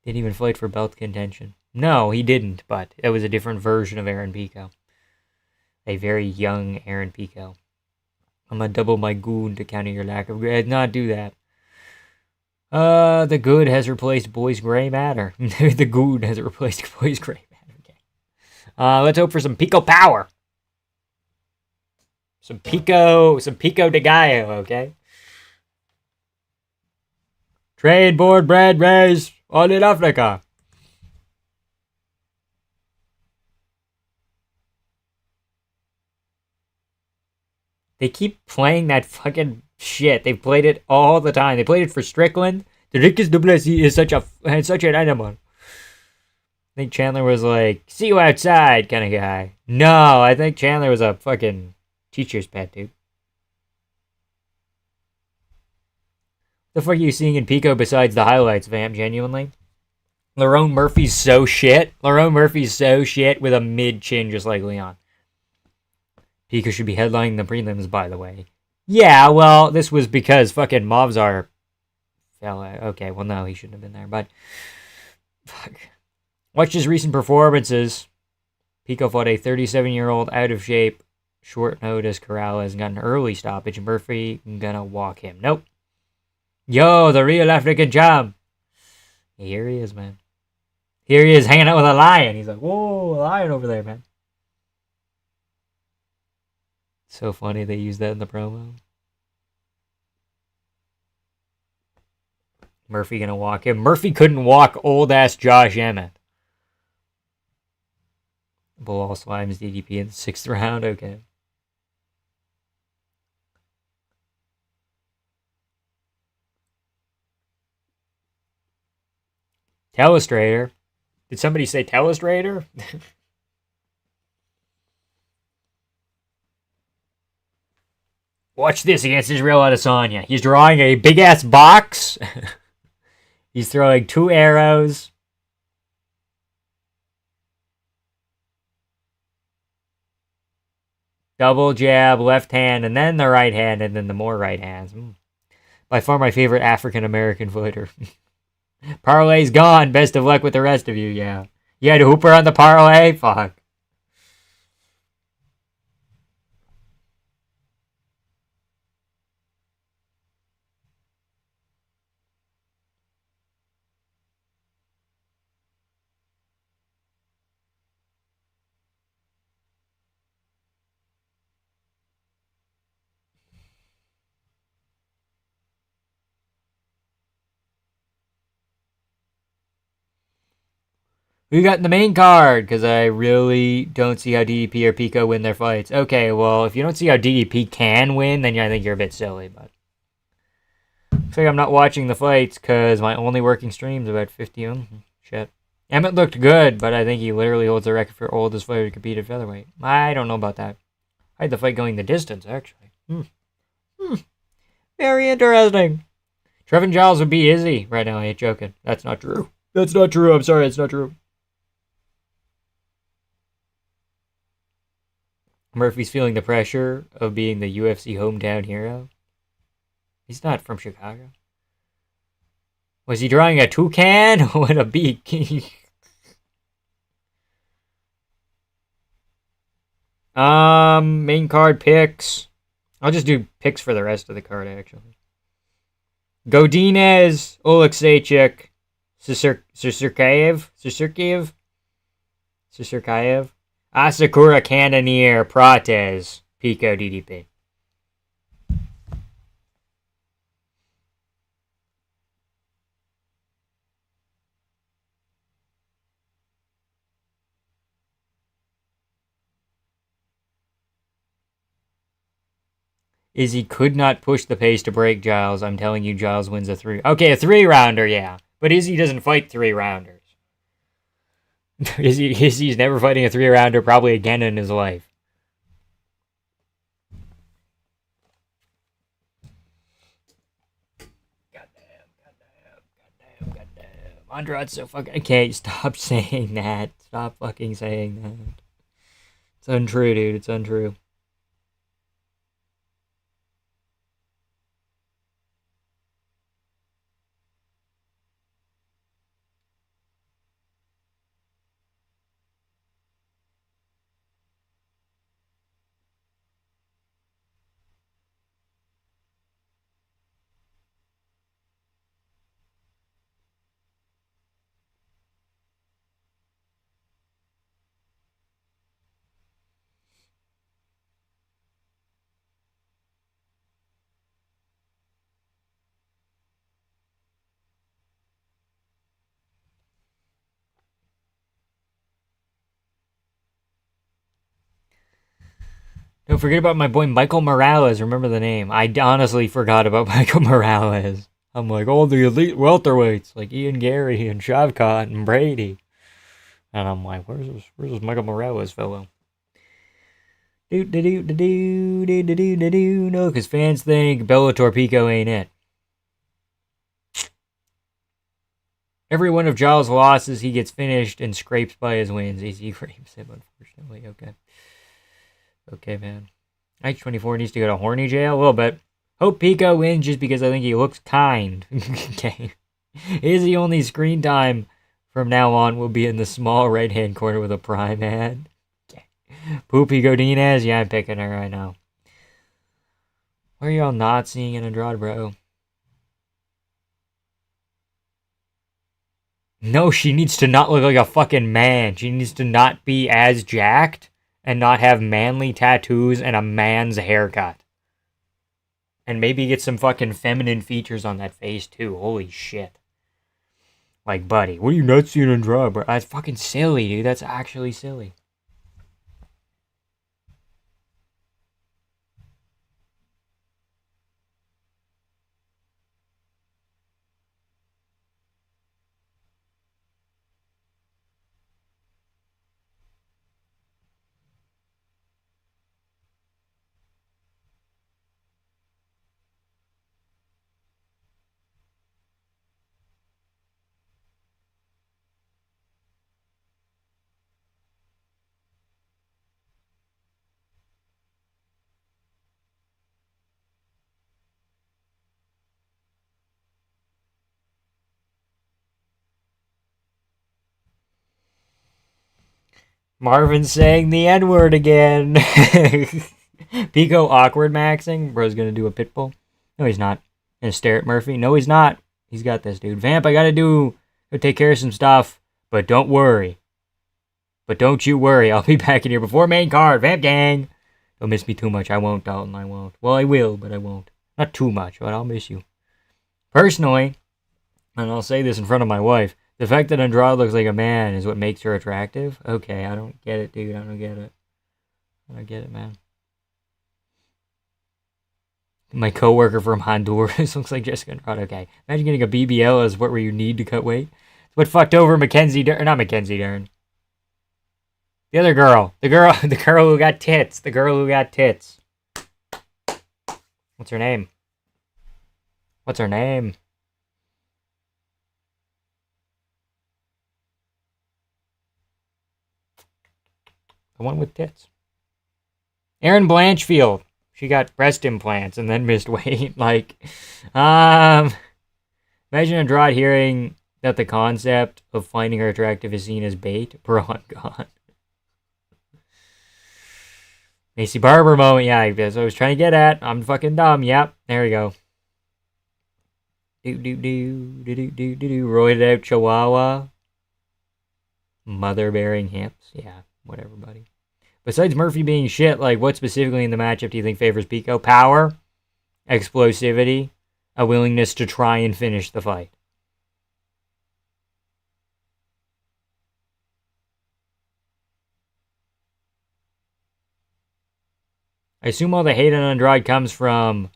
even fight for belt contention. No, he didn't, but it was a different version of Aaron Pico. A very young Aaron Pico. I'm gonna double my goon to counter your lack of grit. Not do that. The good has replaced boys gray matter. The goon has replaced boys gray matter. Okay. Let's hope for some Pico power. Some Pico de Gallo, okay? Trade board bread raised all in Africa. They keep playing that fucking shit. They've played it all the time. They played it for Strickland. The Rickus Duplessis is such an animal. I think Chandler was like, see you outside kind of guy. No, I think Chandler was a fucking teacher's pet, dude. The fuck are you seeing in Pico besides the highlights, Vamp, genuinely? Lerone Murphy's so shit. Lerone Murphy's so shit with a mid-chin just like Leon. Pico should be headlining the prelims, by the way. Yeah, well, this was because fucking Mavzar fell out. Okay, well, no, he shouldn't have been there, but... Fuck. Watch his recent performances. Pico fought a 37-year-old out-of-shape, short-notice Corrales and got an early stoppage. Murphy gonna walk him. Nope. Yo, the real African champ. Here he is, man. Here he is hanging out with a lion. He's like, whoa, a lion over there, man. So funny they used that in the promo. Murphy gonna walk him. Murphy couldn't walk old-ass Josh Emmett. Bull Slimes DDP in the 6th round. Okay. Telestrator. Did somebody say Telestrator? Watch this against Israel Adesanya. He's drawing a big-ass box. He's throwing 2 arrows. Double jab, left hand, and then the right hand, and then the more right hands. By far my favorite African-American fighter. Parlay's gone. Best of luck with the rest of you, yeah. You had Hooper on the parlay? Fuck. Who got in the main card? Because I really don't see how DDP or Pico win their fights. Okay, well, if you don't see how DDP can win, then I think you're a bit silly. But looks like I'm not watching the fights because my only working stream's about 50. Shit. Emmett looked good, but I think he literally holds the record for oldest fighter to compete at featherweight. I don't know about that. I had the fight going the distance, actually. Very interesting. Trevin Giles would be Izzy right now. I ain't joking. That's not true. That's not true. I'm sorry. It's not true. Murphy's feeling the pressure of being the UFC hometown hero. He's not from Chicago. Was he drawing a toucan? What a beak. Main card picks. I'll just do picks for the rest of the card, actually. Godinez, Oleksiejczuk, Sisurkaev, Asakura, Cannonier, Prates, Pico, DDP. Izzy could not push the pace to break Giles. I'm telling you, Giles wins a 3. Okay, a 3-rounder, yeah. But Izzy doesn't fight 3-rounders. Izzy's never fighting a 3-rounder probably again in his life. Goddamn. Andrade's so fucking... Okay, stop saying that. Stop fucking saying that. It's untrue, dude. It's untrue. Don't forget about my boy Michael Morales. Remember the name. I honestly forgot about Michael Morales. I'm like, all the elite welterweights, like Ian Gary and Shavkat and Brady. And I'm like, where's this Michael Morales fellow? No, because fans think Bellator Pico ain't it. Every one of Giles' losses, he gets finished and scrapes by his wins. He rapes him, unfortunately. Okay, man. H24 needs to go to horny jail a little bit. Hope Pico wins just because I think he looks kind. Okay. His only screen time from now on will be in the small right-hand corner with a prime ad. Okay. Poopy Godinez? Yeah, I'm picking her right now. Why are y'all not seeing an Andrade, bro? No, she needs to not look like a fucking man. She needs to not be as jacked and not have manly tattoos and a man's haircut. And maybe get some fucking feminine features on that face, too. Holy shit. Like, buddy, what are you not seeing on Andrade, bro? That's fucking silly, dude. That's actually silly. Marvin's saying the N-word again. Pico awkward maxing. Bro's gonna do a pitbull. No, he's not. Gonna stare at Murphy. No, he's not. He's got this, dude. Vamp, I gotta take care of some stuff. But don't worry. But don't you worry. I'll be back in here before main card. Vamp gang. Don't miss me too much. I won't, Dalton. I won't. Well, I will, but I won't. Not too much, but I'll miss you. Personally, and I'll say this in front of my wife, the fact that Andrade looks like a man is what makes her attractive? Okay, I don't get it, dude. I don't get it, man. My coworker from Honduras looks like Jessica Andrade. Okay. Imagine getting a BBL as where you need to cut weight. What fucked over Mackenzie Dern? Not Mackenzie Dern. The other girl. The girl who got tits. The girl who got tits. What's her name? The one with tits. Erin Blanchfield. She got breast implants and then missed weight. Imagine Andrade hearing that the concept of finding her attractive is seen as bait. Bro, I'm gone. Macy Barber moment. Yeah, that's what I was trying to get at. I'm fucking dumb. Yep. There we go. Roided out Chihuahua. Mother bearing hips. Yeah, whatever, buddy. Besides Murphy being shit, what specifically in the matchup do you think favors Pico? Power, explosivity, a willingness to try and finish the fight. I assume all the hate on Andrade comes from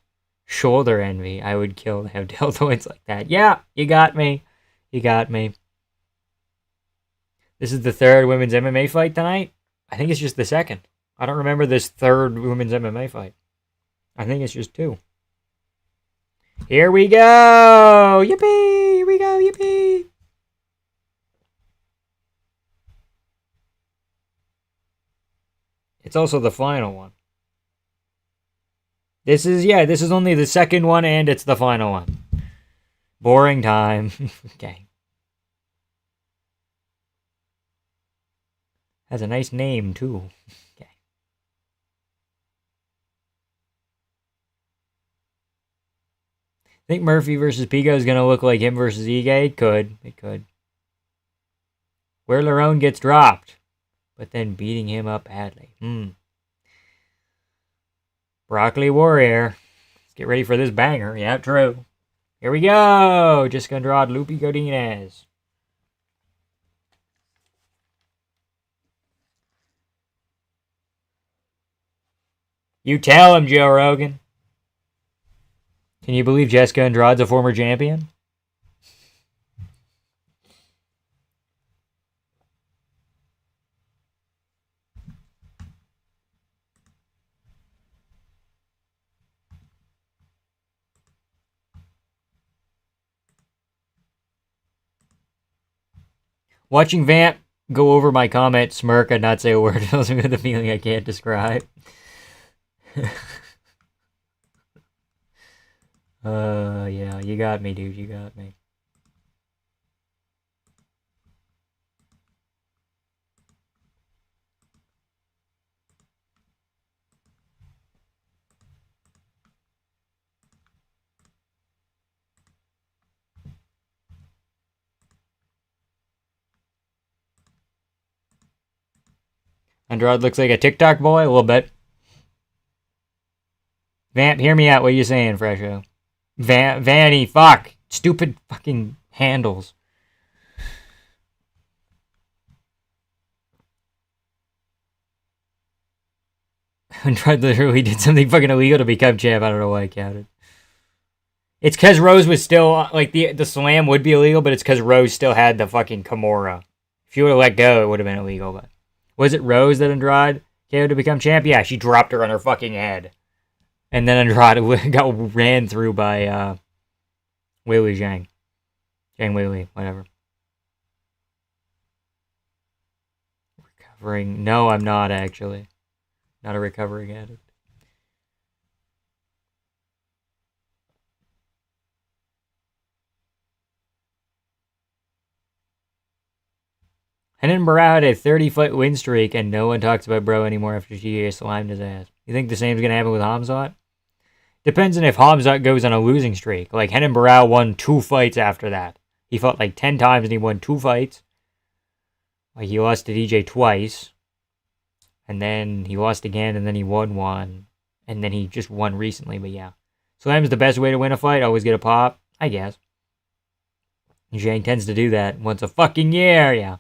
shoulder envy. I would kill to have deltoids like that. Yeah, you got me. You got me. This is the third women's MMA fight tonight? I think it's just the second. I don't remember this third women's MMA fight. I think it's just two. Here we go! Yippee! Here we go, yippee! It's also the final one. This is only the second one and it's the final one. Boring time. Okay. Has a nice name, too. Okay. Think Murphy versus Pico is going to look like him versus Ige? It could. It could. Where Lerone gets dropped, but then beating him up badly. Broccoli Warrior. Let's get ready for this banger. Yeah, true. Here we go. Jessica Andrade, Lupi Godinez. You tell him, Joe Rogan. Can you believe Jessica Andrade's a former champion? Watching Vamp go over my comment, smirk, and not say a word fills me with a feeling I can't describe. Yeah, you got me, dude. You got me. Andrade looks like a TikTok boy, a little bit. Vamp, hear me out. What are you saying, Fresho? Vanny, fuck. Stupid fucking handles. Andrade literally did something fucking illegal to become champ. I don't know why I counted. It's because Rose was still, like, the slam would be illegal, but it's because Rose still had the fucking Kimura. If you would have let go, it would have been illegal, but... Was it Rose that Andrade KO'd to become champ? Yeah, she dropped her on her fucking head. And then Andrade got ran through by, Weili Zhang. Zhang Weili, whatever. Recovering. No, I'm not, actually. Not a recovering addict. And then Barbosa had a 30-fight win streak, and no one talks about Bro anymore after GA slimed his ass. You think the same's going to happen with Hamzat? Depends on if Hamzat goes on a losing streak. Like, Henan Barbosa won 2 fights after that. He fought like 10 times and he won 2 fights. Like, he lost to DJ twice. And then he lost again, and then he won 1. And then he just won recently, but yeah. Slam's the best way to win a fight. Always get a pop, I guess. Zhang tends to do that once a fucking year, yeah.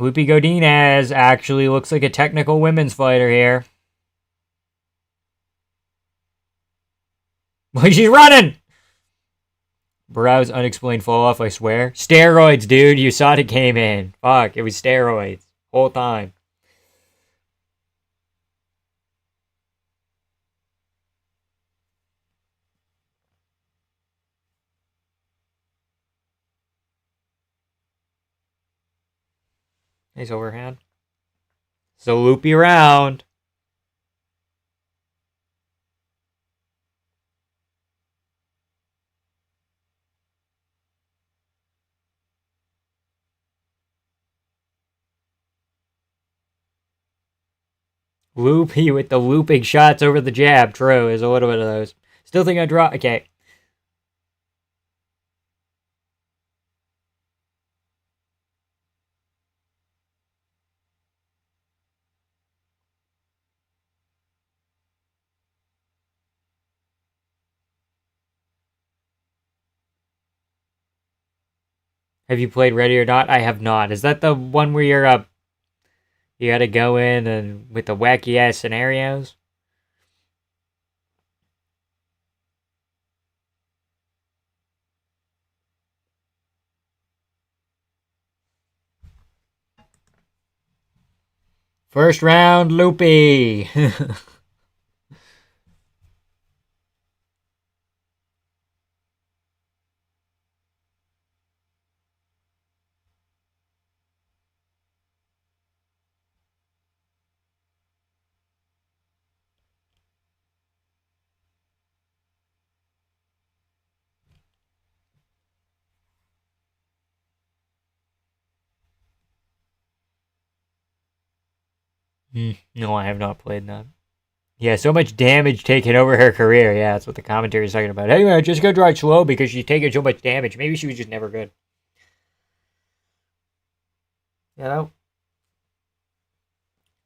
Lupi Godinez actually looks like a technical women's fighter here. Well, she's running! Barrow's unexplained fall off, I swear. Steroids, dude. You saw it came in. Fuck, it was steroids. Whole time. Nice overhand. So loopy around. Loopy with the looping shots over the jab. True, there's a little bit of those. Still think I draw. Okay. Have you played Ready or Not? I have not. Is that the one where you got to go in and with the wacky ass scenarios? First round, loopy. No, I have not played that. Yeah, so much damage taken over her career. Yeah, that's what the commentary is talking about. Anyway, just go drive slow because she's taking so much damage. Maybe she was just never good. You know?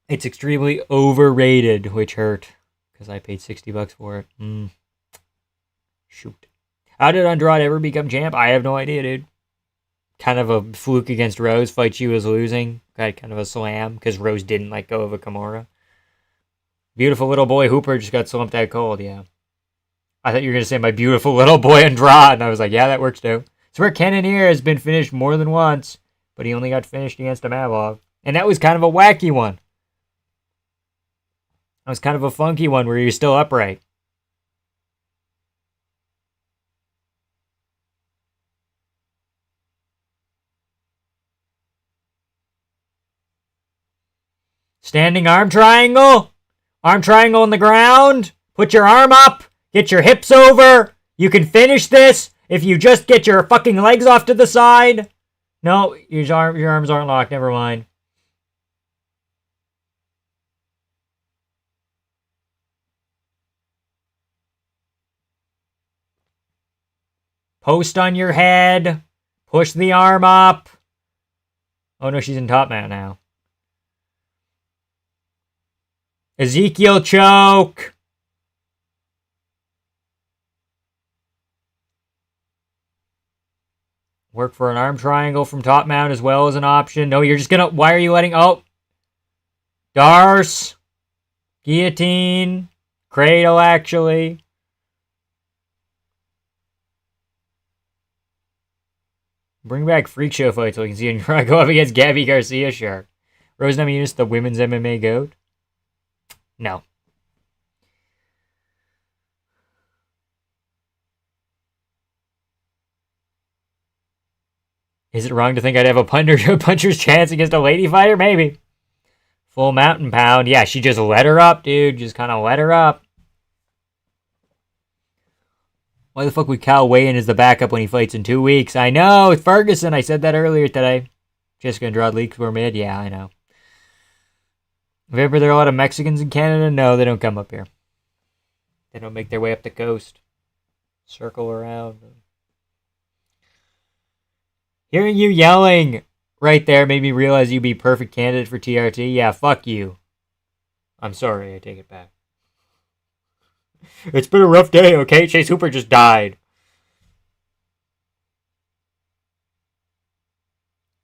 It's extremely overrated, which hurt. Because I paid $60 for it. Shoot. How did Andrade ever become champ? I have no idea, dude. Kind of a fluke against Rose. Fight she was losing. Got kind of a slam because Rose didn't let go of a Kimura. Beautiful little boy Hooper just got slumped out cold, yeah. I thought you were going to say my beautiful little boy Andrade, and I was like, yeah, that works too. It's where Cannonier has been finished more than once, but he only got finished against a Mavov. And that was kind of a wacky one. That was kind of a funky one where he was still upright. Standing arm triangle. Arm triangle on the ground. Put your arm up. Get your hips over. You can finish this if you just get your fucking legs off to the side. No, your arms aren't locked. Never mind. Post on your head. Push the arm up. Oh no, she's in top mat now. Ezekiel choke. Work for an arm triangle from top mount as well as an option. No, you're just gonna. Why are you letting. Oh. Darce. Guillotine. Cradle, actually. Bring back freak show fights so we can see Andrade go up against Gabby Garcia, sure. Rose Namajunas, the women's MMA GOAT? No. Is it wrong to think I'd have a puncher's chance against a lady fighter? Maybe. Full mountain pound. Yeah, she just let her up, dude. Just kind of let her up. Why the fuck would Cal weigh in as the backup when he fights in 2 weeks? I know, Ferguson. I said that earlier today. Jessica Andrade leaks were mid. Yeah, I know. Remember, there are a lot of Mexicans in Canada? No, they don't come up here. They don't make their way up the coast. Circle around. Hearing you yelling right there made me realize you'd be perfect candidate for TRT. Yeah, fuck you. I'm sorry, I take it back. It's been a rough day, okay? Chase Hooper just died.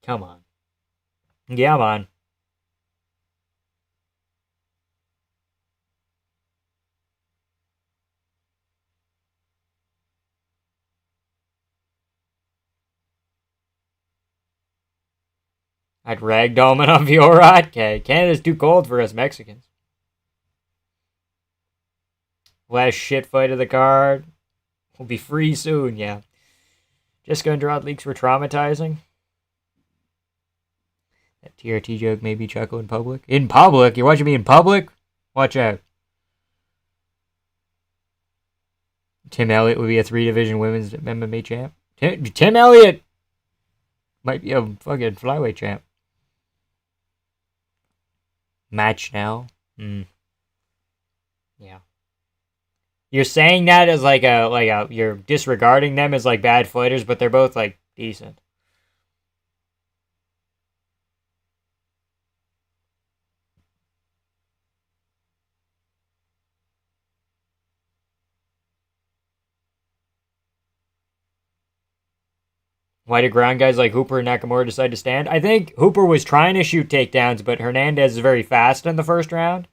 Come on. Yeah, man. I'd ragdoll him on Fiora. Okay, Canada's too cold for us Mexicans. Last shit fight of the card. We'll be free soon, yeah. Jessica Andrade leaks were traumatizing. That TRT joke made me chuckle in public. In public? You're watching me in public? Watch out. Tim Elliott would be a 3-division women's MMA champ. Tim Elliott might be a fucking flyweight champ. Match now? Yeah. You're saying that as like a you're disregarding them as like bad fighters, but they're both like decent. Why did ground guys like Hooper and Nakamura decide to stand? I think Hooper was trying to shoot takedowns, but Hernandez is very fast in the first round.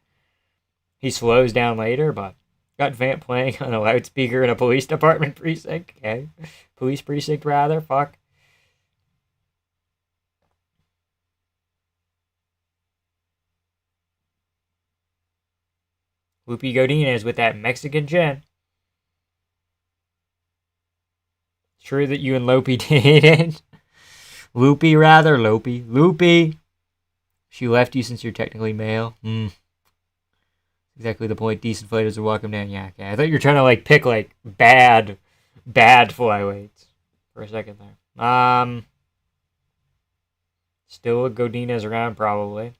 He slows down later, but got Vamp playing on a loudspeaker in a police department precinct. Okay. Police precinct, rather. Fuck. Lupe Godinez with that Mexican chin. It's true that you and Lope dated. Lope, rather. Lope. She left you since you're technically male. Exactly the point. Decent fighters will walk him down. Yeah, okay. I thought you were trying to, like, pick, like, bad flyweights for a second there. Still a Godinez around, probably.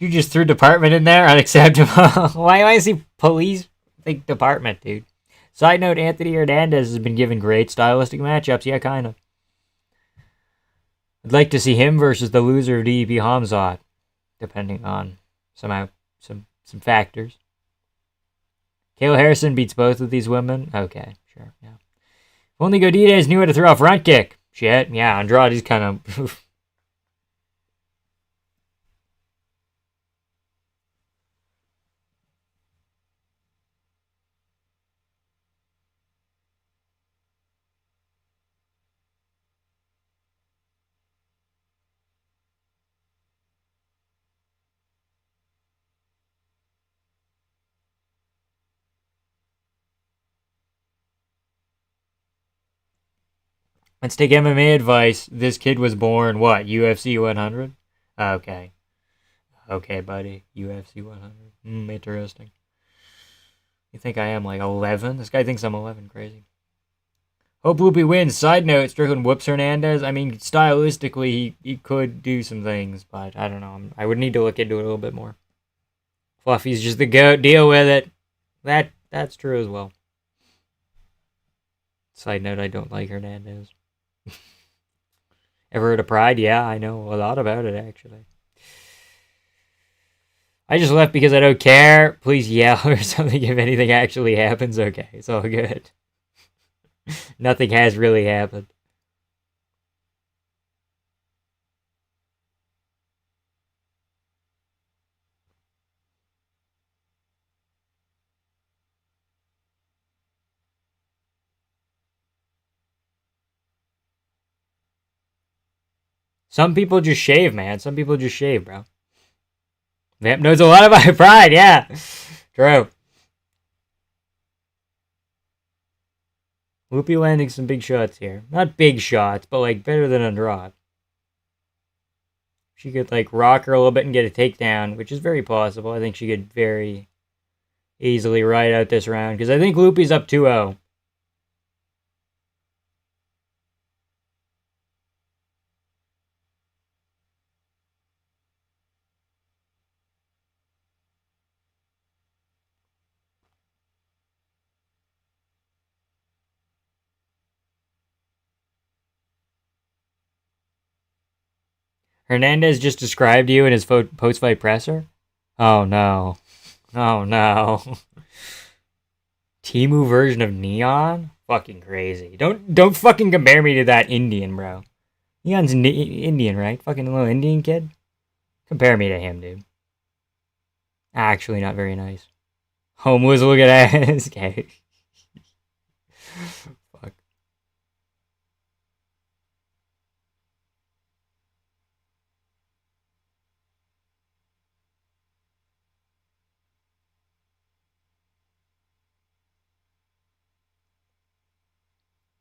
You just threw department in there? Unacceptable. Why do I see police think department, dude? Side note, Anthony Hernandez has been given great stylistic matchups. Yeah, kind of. I'd like to see him versus the loser of DEP Hamzat, depending on some factors. Kayla Harrison beats both of these women. Okay, sure, yeah. If only Godinez knew how to throw a front kick. Shit, yeah, Andrade's kind of... Let's take MMA advice. This kid was born, what, UFC 100? Okay. Okay, buddy. UFC 100. Interesting. You think I am like 11? This guy thinks I'm 11. Crazy. Hope Loopy wins. Side note, Strickland whoops Hernandez. I mean, stylistically, he could do some things, but I don't know. I would need to look into it a little bit more. Fluffy's just the goat. Deal with it. That's true as well. Side note, I don't like Hernandez. Ever heard of Pride? Yeah, I know a lot about it, actually. I just left because I don't care. Please yell or something if anything actually happens. Okay, it's all good. Nothing has really happened. Some people just shave, man. Some people just shave, bro. Vamp knows a lot about Pride, yeah. True. Loopy landing some big shots here. Not big shots, but like better than Andrade. She could like rock her a little bit and get a takedown, which is very possible. I think she could very easily ride out this round because I think Loopy's up 2-0. Hernandez just described you in his post-fight presser? Oh, no. Oh, no. Timu version of Neon? Fucking crazy. Don't fucking compare me to that Indian, bro. Neon's Indian, right? Fucking little Indian kid? Compare me to him, dude. Actually, not very nice. Homeless, look at that. Okay. Fuck.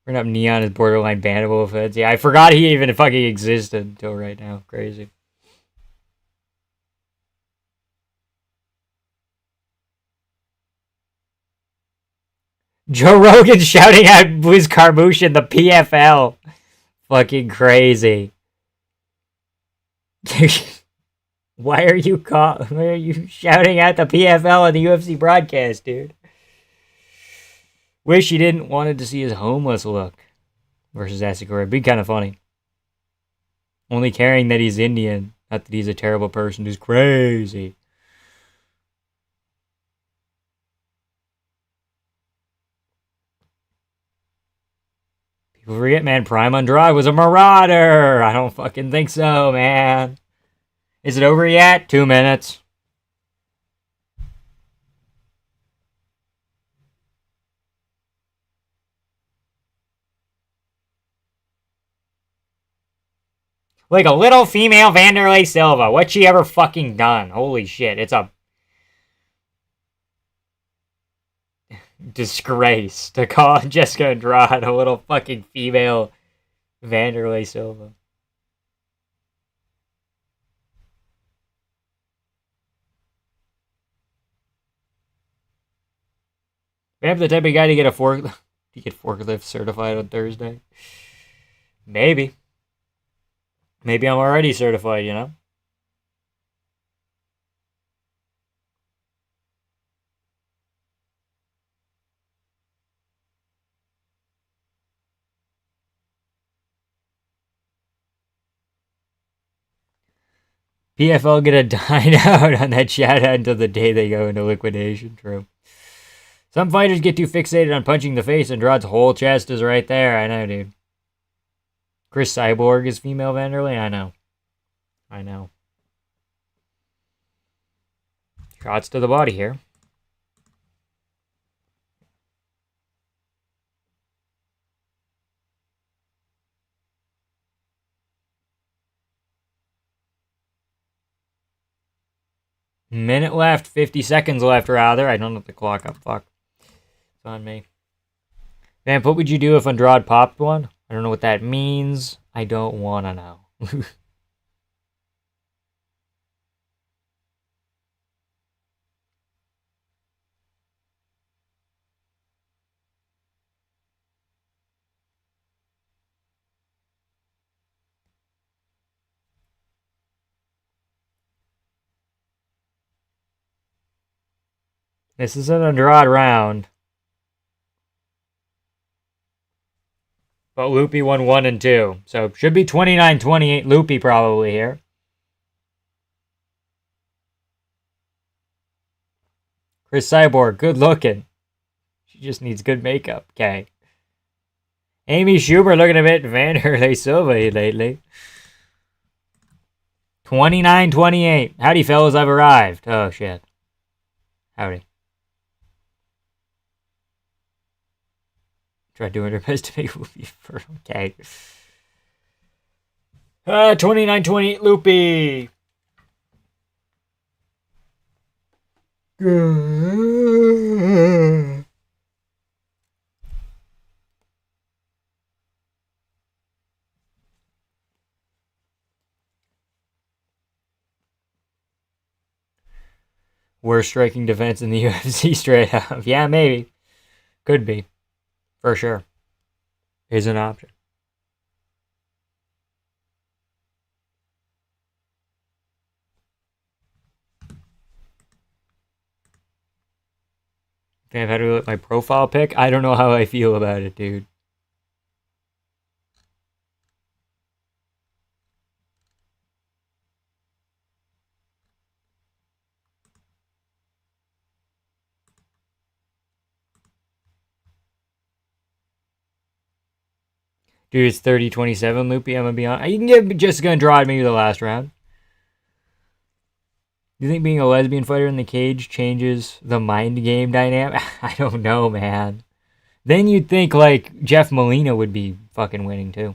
Bring up Neon as borderline bannable offense. Yeah, I forgot he even fucking existed until right now. Crazy. Joe Rogan shouting at Wiz Carmouche in the PFL. Fucking crazy. Why are you shouting at the PFL on the UFC broadcast, dude? Wish he didn't wanted to see his homeless look. versus Asakura. It'd be kind of funny. Only caring that he's Indian, not that he's a terrible person who's crazy. People forget, man, Prime Andrade was a marauder. I don't fucking think so, man. Is it over yet? 2 minutes. Like a little female Vanderlei Silva. What's she ever fucking done? Holy shit. It's a disgrace to call Jessica Andrade a little fucking female Vanderlei Silva. I'm the type of guy to get a forklift certified on Thursday. Maybe. Maybe I'm already certified, you know? PFL gonna dine out on that chat until the day they go into liquidation. True. Some fighters get too fixated on punching the face, and Andrade's whole chest is right there. I know, dude. Chris Cyborg is female Vanderlei? I know. I know. Shots to the body here. Minute left, 50 seconds left, rather. I don't have the clock up. Fuck. It's on me. Man, what would you do if Andrade popped one? I don't know what that means. I don't want to know. This is an Andrade round. But Loopy won 1 and 2. So should be 29-28 Loopy probably here. Chris Cyborg, good looking. She just needs good makeup. Okay. Amy Schumer looking a bit Vanderlei Silva lately. 29-28. Howdy, fellas, I've arrived. Oh, shit. Howdy. Try doing her best to make Loopy for okay. 29-28 Loopy. Worst striking defense in the UFC straight up. Yeah, maybe. Could be. For sure. Is an option. Fam, how do I look at my profile pic? I don't know how I feel about it, dude. Dude, it's 30-27, Loopy. I'm going to be on. You can give Jessica Andrade maybe the last round. Do you think being a lesbian fighter in the cage changes the mind game dynamic? I don't know, man. Then you'd think, like, Jeff Molina would be fucking winning, too.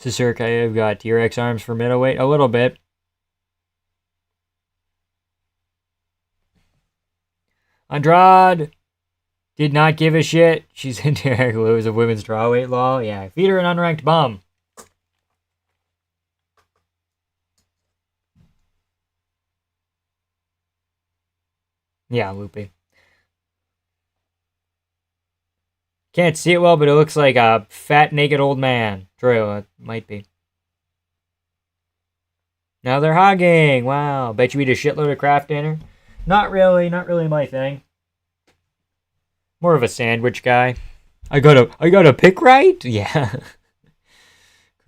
I've got T-Rex arms for middleweight. A little bit. Andrade did not give a shit. She's in Derek Lewis of women's strawweight law. Yeah, feed her an unranked bum. Yeah, Loopy. Can't see it well, but it looks like a fat, naked old man. True, it might be. Now they're hugging. Wow. Bet you eat a shitload of Kraft dinner. Not really. Not really my thing. More of a sandwich guy. I got a pick right? Yeah.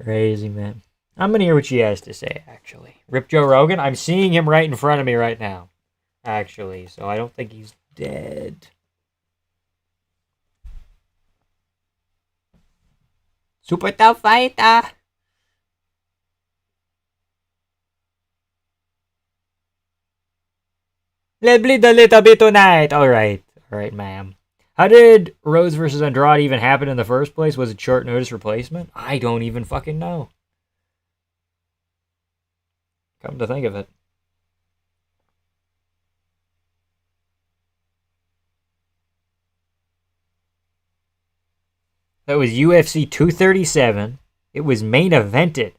Crazy, man. I'm gonna hear what she has to say, actually. Rip Joe Rogan? I'm seeing him right in front of me right now, actually, so I don't think he's dead. Super tough fighter! Let's bleed a little bit tonight! Alright, ma'am. How did Rose versus Andrade even happen in the first place? Was it short notice replacement? I don't even fucking know. Come to think of it. That was UFC 237. It was main evented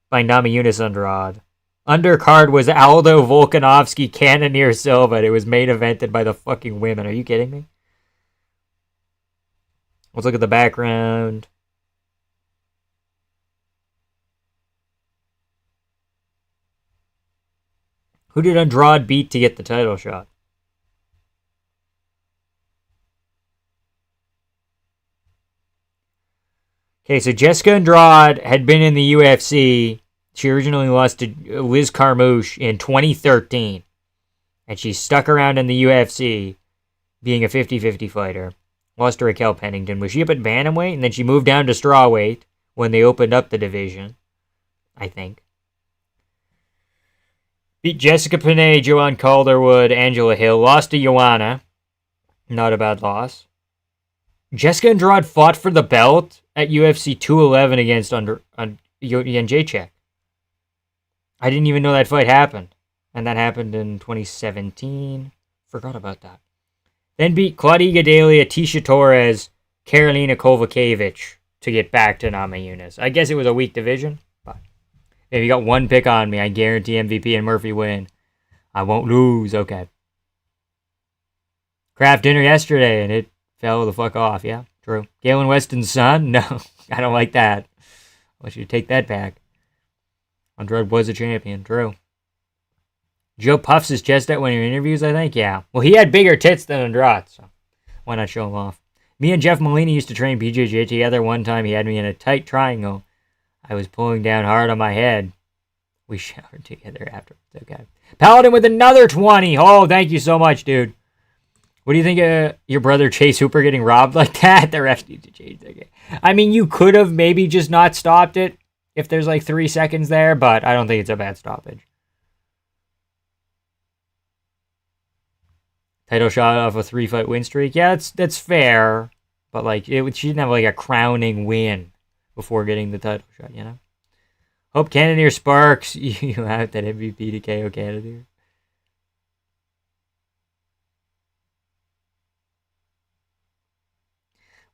by Namajunas Andrade. Undercard was Aldo Volkanovski, Cannonier Silva. It was main evented by the fucking women. Are you kidding me? Let's look at the background. Who did Andrade beat to get the title shot? Okay, so Jessica Andrade had been in the UFC. She originally lost to Liz Carmouche in 2013. And she stuck around in the UFC, being a 50-50 fighter. Lost to Raquel Pennington. Was she up at bantamweight? And then she moved down to strawweight when they opened up the division, I think. Beat Jessica Penney, Joanne Calderwood, Angela Hill. Lost to Joanna. Not a bad loss. Jessica Andrade fought for the belt at UFC 211 against Jędrzejczyk. I didn't even know that fight happened. And that happened in 2017. Forgot about that. Then beat Claudia Gadelha, Tisha Torres, Karolina Kovacevic to get back to Namajunas. I guess it was a weak division. But if you got one pick on me, I guarantee MVP and Murphy win. I won't lose. Okay. Kraft dinner yesterday, and it fell the fuck off. Yeah, true. Galen Weston's son? No, I don't like that. I want you to take that back. Andrade was a champion. True. Joe puffs his chest out when he interviews, I think. Yeah. Well, he had bigger tits than Andrade, so why not show him off? Me and Jeff Molina used to train BJJ together. One time he had me in a tight triangle. I was pulling down hard on my head. We showered together afterwards. Okay. Paladin with another 20. Oh, thank you so much, dude. What do you think of your brother Chase Hooper getting robbed like that? The refs need to change that game. I mean, you could have maybe just not stopped it if there's like 3 seconds there, but I don't think it's a bad stoppage. Title shot off a 3-fight win streak. Yeah, that's fair, but like she didn't have like a crowning win before getting the title shot, you know. Hope Cannonier sparks you have that MVP to KO Cannonier.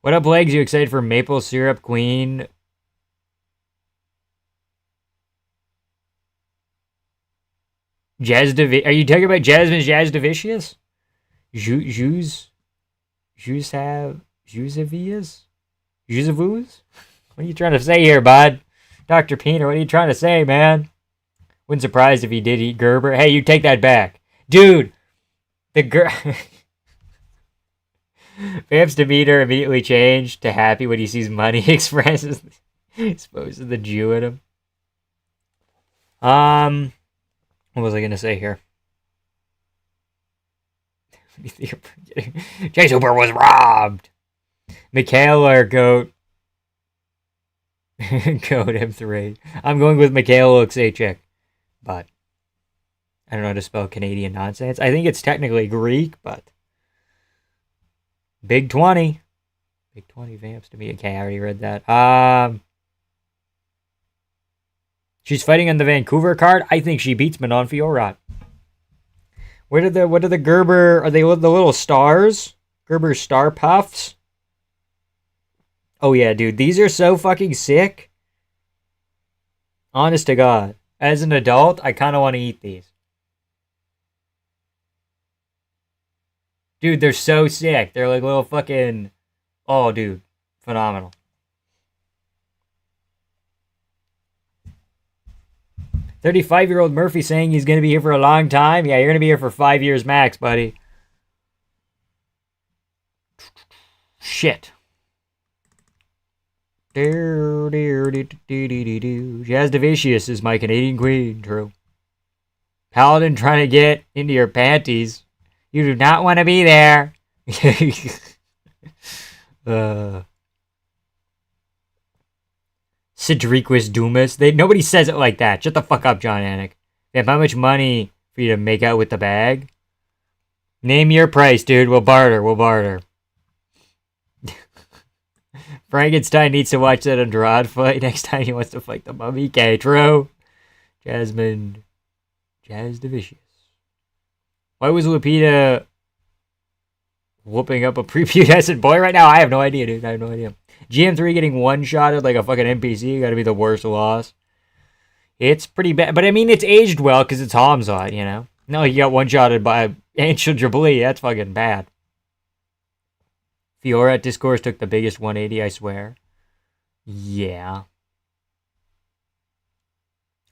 What up, Legs? You excited for Maple Syrup Queen? Are you talking about Jasmine Jasdavicius? Jusevius? What are you trying to say here, bud? Dr. Peener, what are you trying to say, man? Wouldn't surprise if he did eat Gerber. Hey, you take that back. Dude, Vamps demeanor immediately changed to happy when he sees Money Express exposes the Jew in him. What was I gonna say here? Chase Hooper was robbed. Mikhail or Goat? Goat M3. I'm going with Mikhail Luxacek, but I don't know how to spell Canadian nonsense. I think it's technically Greek, but Big 20. Big 20 Vamps to me. Okay, I already read that. She's fighting on the Vancouver card. I think she beats Manon Fiorot. What are the Gerber? Are they the little stars? Gerber Star Puffs? Oh yeah, dude. These are so fucking sick. Honest to God. As an adult, I kind of want to eat these. Dude, they're so sick. They're like little fucking... Oh, dude. Phenomenal. 35-year-old Murphy saying he's going to be here for a long time. Yeah, you're going to be here for 5 years max, buddy. Shit. Devicious is my Canadian queen. True. Paladin trying to get into your panties. You do not want to be there. Cedriquus Dumas. Nobody says it like that. Shut the fuck up, John Anik. They have how much money for you to make out with the bag? Name your price, dude. We'll barter. Frankenstein needs to watch that Andrade fight next time he wants to fight the mummy. Okay, true. Jazz Devicious. Why was Lupita whooping up a prepubescent boy right now? I have no idea, dude. I have no idea. GM3 getting one-shotted like a fucking NPC. Gotta be the worst loss. It's pretty bad. But I mean, it's aged well because it's Hamzat, you know? No, you got one-shotted by Ancient Jubilee. That's fucking bad. Fiora at Discourse took the biggest 180, I swear. Yeah.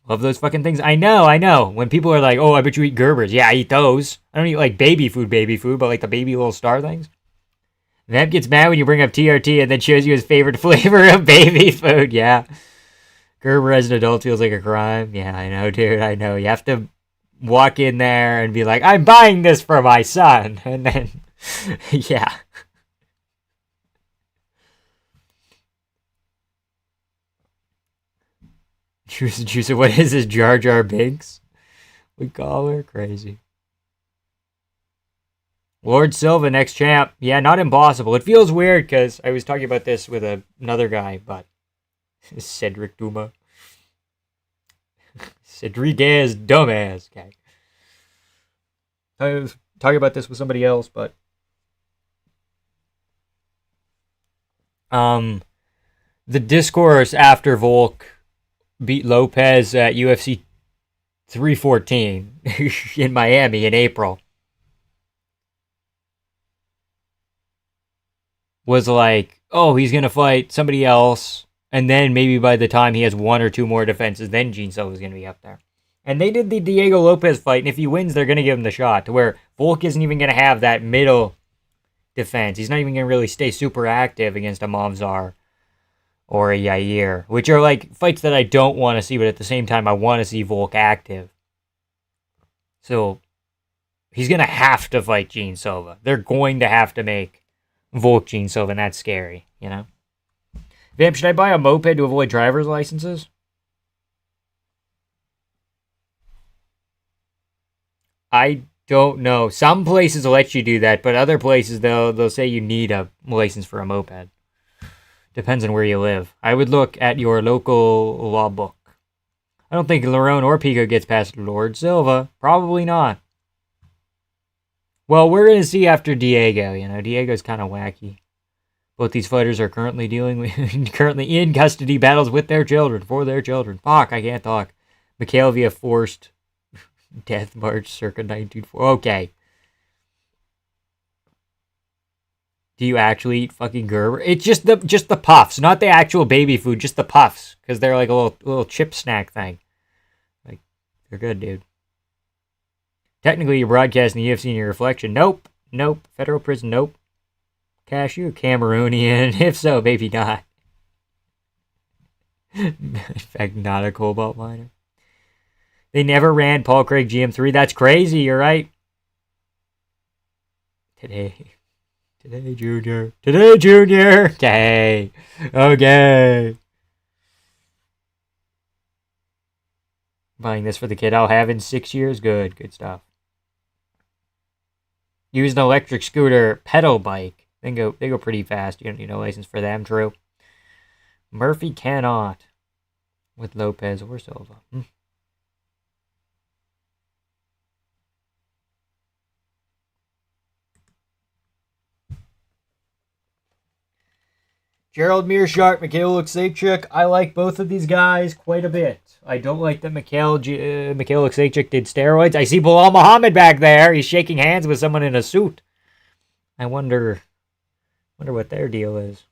Love those fucking things. I know. When people are like, oh, I bet you eat Gerbers. Yeah, I eat those. I don't eat like baby food, but like the baby little star things. Vamp gets mad when you bring up TRT and then shows you his favorite flavor of baby food. Yeah. Gerber as an adult feels like a crime. Yeah, I know, dude. I know. You have to walk in there and be like, I'm buying this for my son. And then, yeah. Juice, what is this, Jar Jar Binks? We call her crazy. Lord Silva, next champ. Yeah, not impossible. It feels weird because I was talking about this with another guy, but Cedric Duma. Cedriguez, dumbass. Okay. I was talking about this with somebody else, but the discourse after Volk beat Lopez at UFC 314 in Miami in April was like, oh, he's going to fight somebody else, and then maybe by the time he has one or two more defenses, then Gene Silva's going to be up there. And they did the Diego Lopez fight, and if he wins, they're going to give him the shot, to where Volk isn't even going to have that middle defense. He's not even going to really stay super active against a Movzar or a Yair, which are like fights that I don't want to see, but at the same time, I want to see Volk active. So he's going to have to fight Gene Silva. They're going to have to make Volk Gene Silva, and that's scary, you know? Vamp, should I buy a moped to avoid driver's licenses? I don't know. Some places will let you do that, but other places they'll say you need a license for a moped. Depends on where you live. I would look at your local law book. I don't think Lerone or Pico gets past Lord Silva. Probably not. Well, we're going to see after Diego. You know, Diego's kind of wacky. Both these fighters are currently currently in custody battles with their children, for their children. Fuck, I can't talk. Mikhail via forced death march circa 1940. Okay. Do you actually eat fucking Gerber? It's just the puffs, not the actual baby food, just the puffs, because they're like a little chip snack thing. Like, they're good, dude. Technically, you're broadcasting the UFC in your reflection. Nope. Federal prison, nope. Cash, you a Cameroonian? If so, maybe not. In fact, not a cobalt miner. They never ran Paul Craig GM3. That's crazy, you're right. Today, Junior. Okay. Buying this for the kid I'll have in 6 years. Good stuff. Use an electric scooter pedal bike. They go pretty fast. You don't need no license for them, true. Murphy cannot. With Lopez or Silva. Gerald Mearshart, Mikhail Oleksiejczuk. I like both of these guys quite a bit. I don't like that Mikhail Oleksiejczuk did steroids. I see Bilal Muhammad back there. He's shaking hands with someone in a suit. I wonder what their deal is.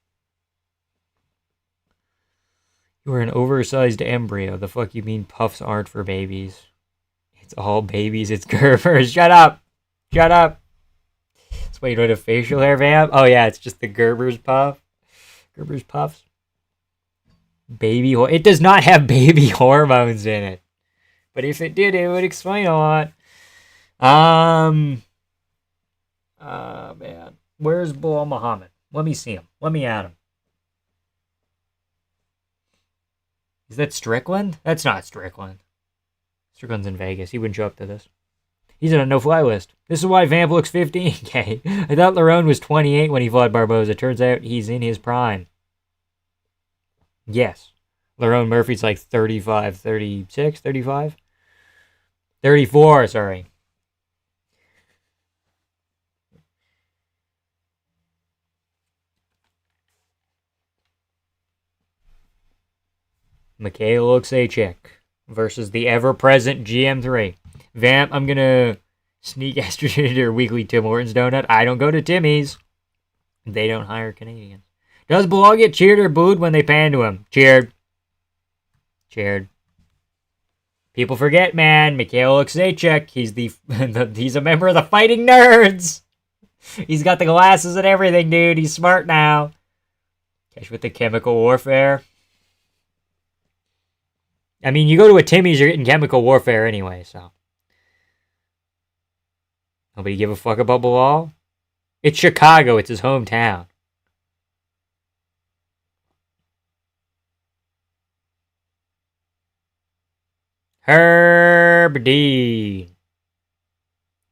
You are an oversized embryo. The fuck you mean puffs aren't for babies? It's all babies. It's Gerbers. Shut up. That's why you don't have facial hair, Vamp? Oh yeah, it's just the Gerber's puff. Gerber's puffs. It does not have baby hormones in it. But if it did, it would explain a lot. Man. Where's Bilal Muhammad? Let me see him. Let me add him. Is that Strickland? That's not Strickland. Strickland's in Vegas. He wouldn't show up to this. He's on a no-fly list. This is why Vamp looks 15K. I thought Lerone was 28 when he fought Barbosa. Turns out he's in his prime. Yes. Lerone Murphy's like 35, 36, 35? 34, sorry. Mikhail Oleksiejczuk versus the ever-present GM3. Vamp, I'm going to sneak estrogen into your weekly Tim Hortons donut. I don't go to Timmy's. They don't hire Canadians. Does Bilal get cheered or booed when they pan to him? Cheered. Cheered. People forget, man. Mikhail Oleksiejczuk. He's a member of the Fighting Nerds. He's got the glasses and everything, dude. He's smart now. Catch with the chemical warfare. I mean, you go to a Timmy's, you're getting chemical warfare anyway, so. Nobody give a fuck about Bilal? It's Chicago. It's his hometown. Herb D.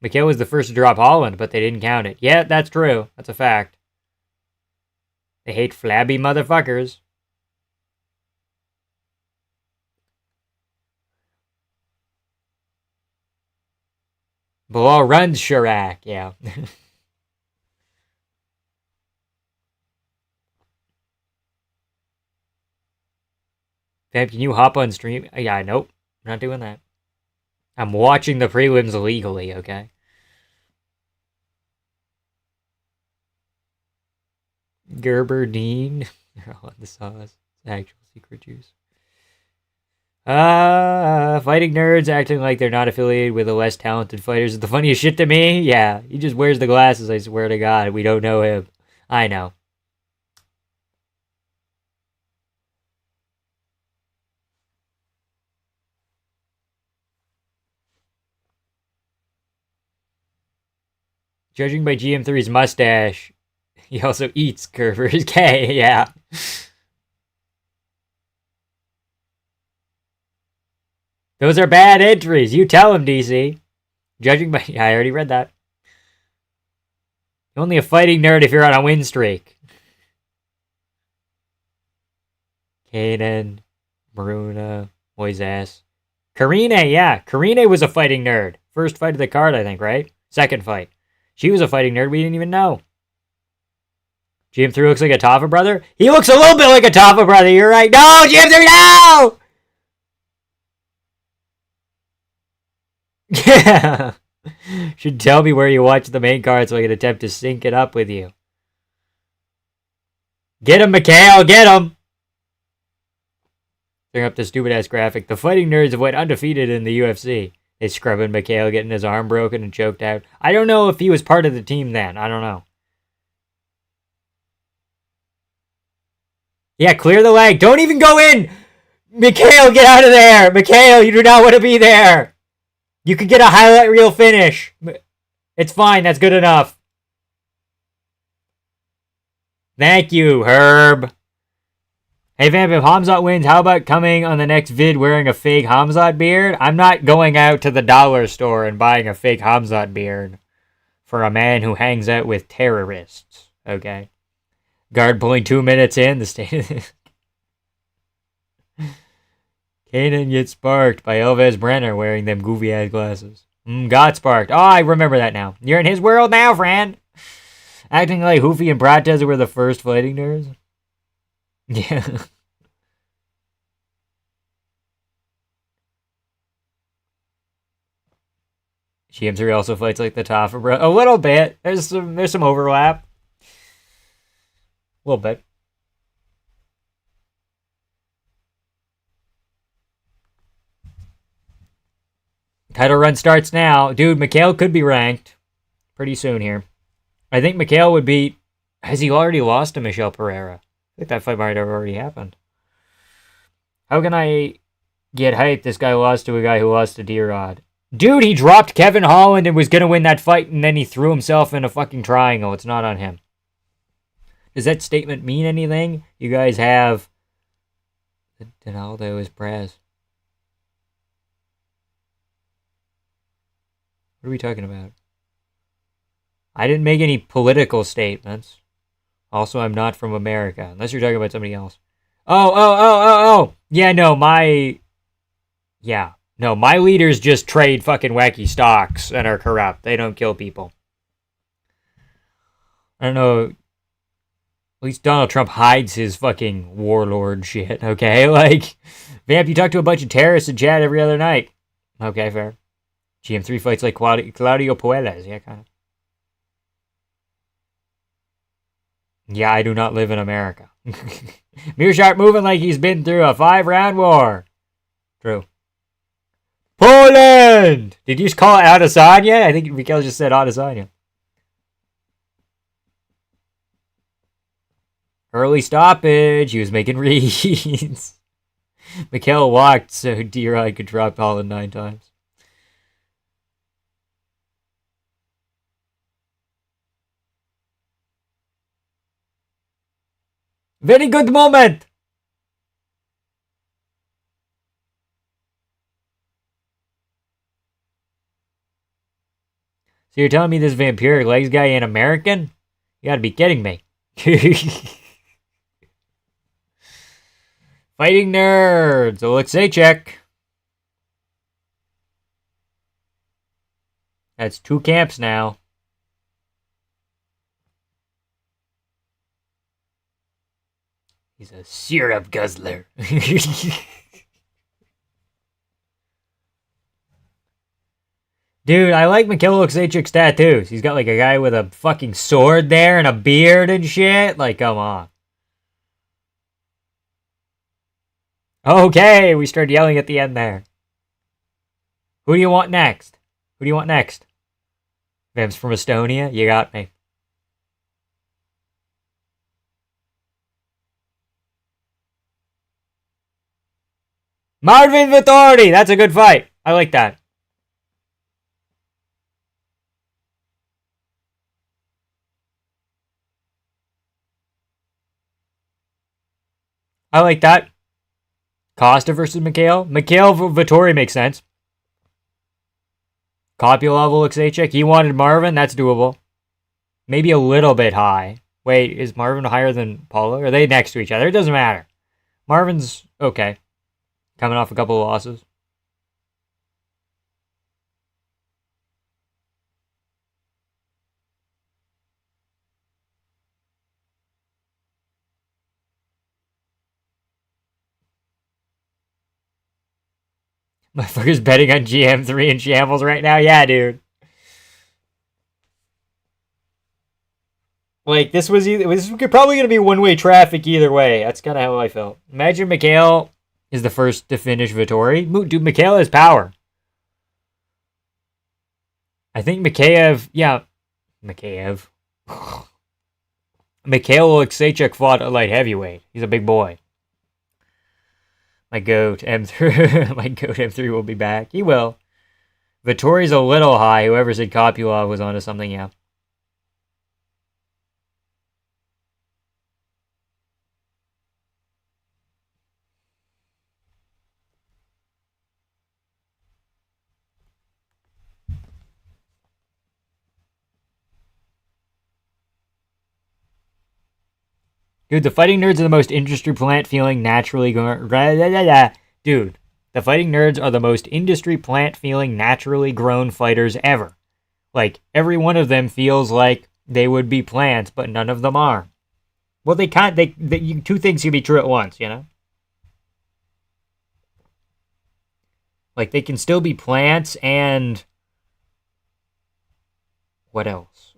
Mikhail was the first to drop Holland, but they didn't count it. Yeah, that's true. That's a fact. They hate flabby motherfuckers. Bilal runs Chirac, yeah. Fab, can you hop on stream? Yeah, nope. I'm not doing that. I'm watching the prelims legally, okay? Gerber Dean. They're all in the sauce. Actual secret juice. Fighting Nerds acting like they're not affiliated with the less talented fighters is the funniest shit to me. Yeah, he just wears the glasses, I swear to God. We don't know him. I know. Judging by GM3's mustache, he also eats Gerber's K, yeah. Those are bad entries. You tell him, DC. Judging by... I already read that. You're only a fighting nerd if you're on a win streak. Kaden, Maruna, Moises. Karine, yeah. Karine was a fighting nerd. First fight of the card, I think, right? Second fight. She was a fighting nerd. We didn't even know. GM3 looks like a Taffa brother. He looks a little bit like a Taffa brother. You're right. No, GM3, no! Yeah. Should tell me where you watch the main card so I can attempt to sync it up with you. Get him, Mikhail. Get him. Bring up the stupid-ass graphic. The fighting nerds have went undefeated in the UFC. They scrubbing Mikhail getting his arm broken and choked out. I don't know if he was part of the team then. I don't know. Yeah, clear the leg. Don't even go in! Mikhail, get out of there! Mikhail, you do not want to be there! You could get a highlight reel finish. It's fine. That's good enough. Thank you, Herb. Hey, Vamp, if Hamzat wins, how about coming on the next vid wearing a fake Hamzat beard? I'm not going out to the dollar store and buying a fake Hamzat beard for a man who hangs out with terrorists. Okay? Guard pulling 2 minutes in. The state. Kanan gets sparked by Elvis Brenner wearing them goofy ass glasses. Got sparked. Oh, I remember that now. You're in his world now, friend. Acting like Hoofy and Prates were the first fighting nerds. Yeah. GM3 also fights like the Taffa bro. A little bit. There's some overlap. A little bit. Title run starts now. Dude, Mikhail could be ranked pretty soon here. I think Mikhail would beat... Has he already lost to Michel Pereira? I think that fight might have already happened. How can I get hyped? This guy lost to a guy who lost to D-Rod. Dude, he dropped Kevin Holland and was going to win that fight, and then he threw himself in a fucking triangle. It's not on him. Does that statement mean anything? You guys have... Donaldo is Praz. What are we talking about? I didn't make any political statements. Also, I'm not from America. Unless you're talking about somebody else. Oh. Yeah, no, my leaders just trade fucking wacky stocks and are corrupt. They don't kill people. I don't know. At least Donald Trump hides his fucking warlord shit, okay? Like, Vamp, you talk to a bunch of terrorists in chat every other night. Okay, fair. GM3 fights like Claudio Puelles. Yeah, kind of. Yeah, I do not live in America. Meerschaert moving like he's been through a 5-round war. True. Poland! Did you just call it Adesanya? I think Mikhail just said Adesanya. Early stoppage. He was making reads. Mikhail walked so D-Rod could drop Holland 9 times. Very good moment! So you're telling me this vampiric legs guy ain't American? You gotta be kidding me. Fighting nerds. Alexei check. That's 2 camps now. He's a syrup guzzler. Dude, I like Mikhail Oleksiejczyk's tattoos. He's got like a guy with a fucking sword there and a beard and shit. Like, come on. Okay, we started yelling at the end there. Who do you want next? Who do you want next? Vam's from Estonia? You got me. Marvin Vittori! That's a good fight. I like that. I like that. Costa versus Mikhail. Mikhail Vittori makes sense. Kopylov Oleksiejczyk. He wanted Marvin. That's doable. Maybe a little bit high. Wait, is Marvin higher than Paulo? Are they next to each other? It doesn't matter. Marvin's okay. Coming off a couple of losses. Motherfucker's betting on GM3 and Shambles right now? Yeah, dude. Like, this was probably going to be one-way traffic either way. That's kind of how I felt. Imagine Mikhail is the first to finish Vittori. Dude, Mikhail has power. I think Mikhail Oleksiejczuk fought a light heavyweight. He's a big boy. My goat M3 will be back. He will. Vittori's a little high. Whoever said Kopylov was onto something, yeah. Dude, the fighting nerds are the most industry plant feeling naturally Dude, the fighting nerds are the most industry plant feeling naturally grown fighters ever. Like, every one of them feels like they would be plants, but none of them are. Well, they can't. Two things can be true at once, you know? Like, they can still be plants and... What else?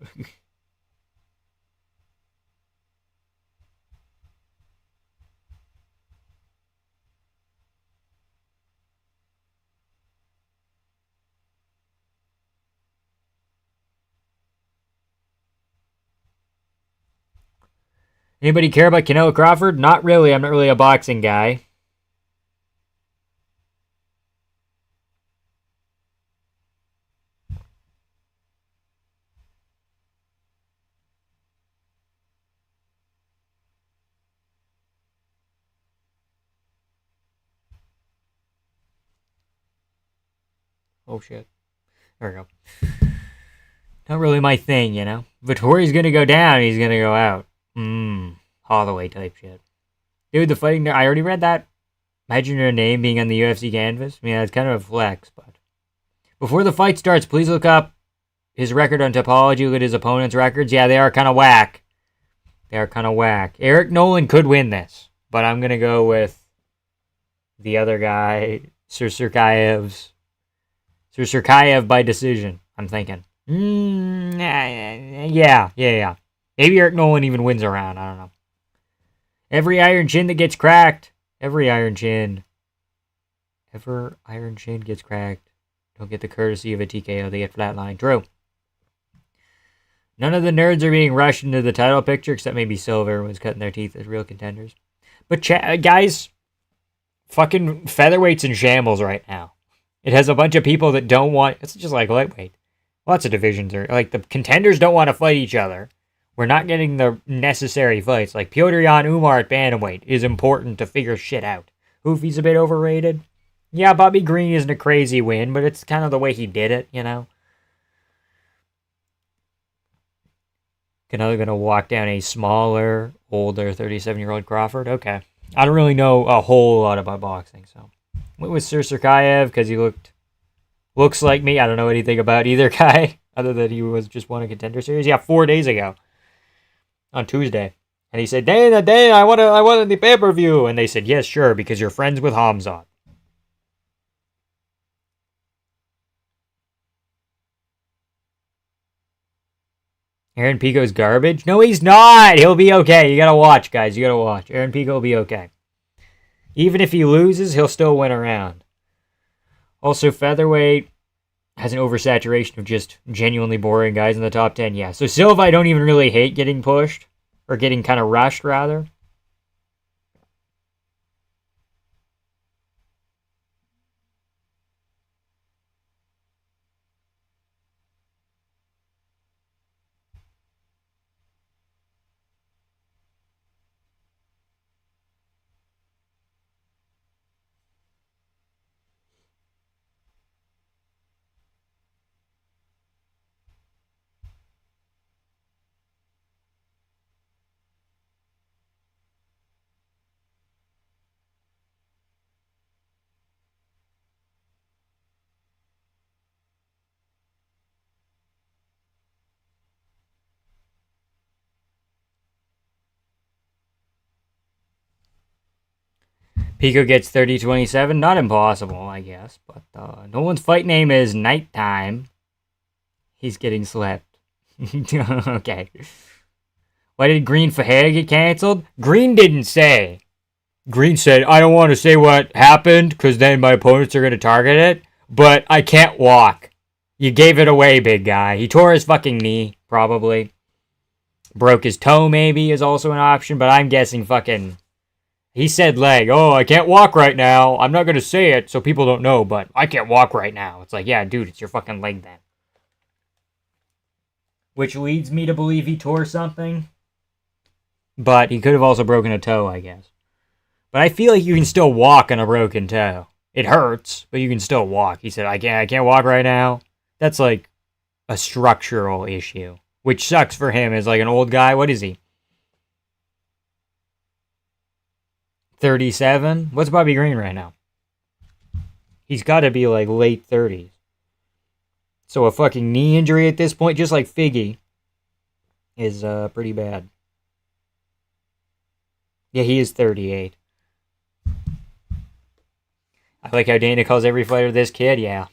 Anybody care about Canelo Crawford? Not really. I'm not really a boxing guy. Oh, shit. There we go. Not really my thing, you know? Vittori's gonna go down, he's gonna go out. Holloway type shit. Dude, the fighting there, I already read that. Imagine your name being on the UFC canvas. I mean, it's kind of a flex, but... Before the fight starts, please look up his record on Topology. Look at his opponent's records. Yeah, they are kind of whack. They are kind of whack. Eric Nolan could win this, but I'm going to go with the other guy, Sursurkayev by decision, I'm thinking. Yeah. Maybe Eric Nolan even wins a round. I don't know. Every iron chin that gets cracked. Every iron chin gets cracked. Don't get the courtesy of a TKO. They get flatlined. True. None of the nerds are being rushed into the title picture, except maybe Silver. Everyone's cutting their teeth as real contenders. But guys, fucking featherweight's in shambles right now. It has a bunch of people that don't want... It's just like lightweight. Lots of divisions are... Like, the contenders don't want to fight each other. We're not getting the necessary fights. Like, Piotr Jan Umar at bantamweight is important to figure shit out. Hoofy's a bit overrated. Yeah, Bobby Green isn't a crazy win, but it's kind of the way he did it, you know? Canelo gonna walk down a smaller, older 37-year-old Crawford? Okay. I don't really know a whole lot about boxing, so... Went with Sursurkayev because he looks like me. I don't know anything about either guy, other than he was just won a contender series. Yeah, 4 days ago. On Tuesday. And he said, Dana, I want the pay-per-view. And they said, yes, sure, because you're friends with Hamzat. Aaron Pico's garbage? No, he's not. He'll be okay. You gotta watch, guys. You gotta watch. Aaron Pico will be okay. Even if he loses, he'll still win a round. Also, featherweight has an oversaturation of just genuinely boring guys in the top 10. Yeah, so Silva, I don't even really hate getting pushed. Or getting kind of rushed, rather. Pico gets 30-27. Not impossible, I guess. But Nolan's fight name is Nighttime. He's getting slept. Okay. Why did Green Fajeda get canceled? Green didn't say. Green said, I don't want to say what happened because then my opponents are going to target it. But I can't walk. You gave it away, big guy. He tore his fucking knee, probably. Broke his toe, maybe, is also an option. But I'm guessing fucking... He said leg. Oh, I can't walk right now. I'm not going to say it so people don't know, but I can't walk right now. It's like, yeah, dude, it's your fucking leg then. Which leads me to believe he tore something. But he could have also broken a toe, I guess. But I feel like you can still walk on a broken toe. It hurts, but you can still walk. He said, I can't walk right now. That's like a structural issue. Which sucks for him as like an old guy. What is he? 37? What's Bobby Green right now? He's got to be like late 30s. So a fucking knee injury at this point, just like Figgy, is pretty bad. Yeah, he is 38. I like how Dana calls every fighter this kid. Yeah.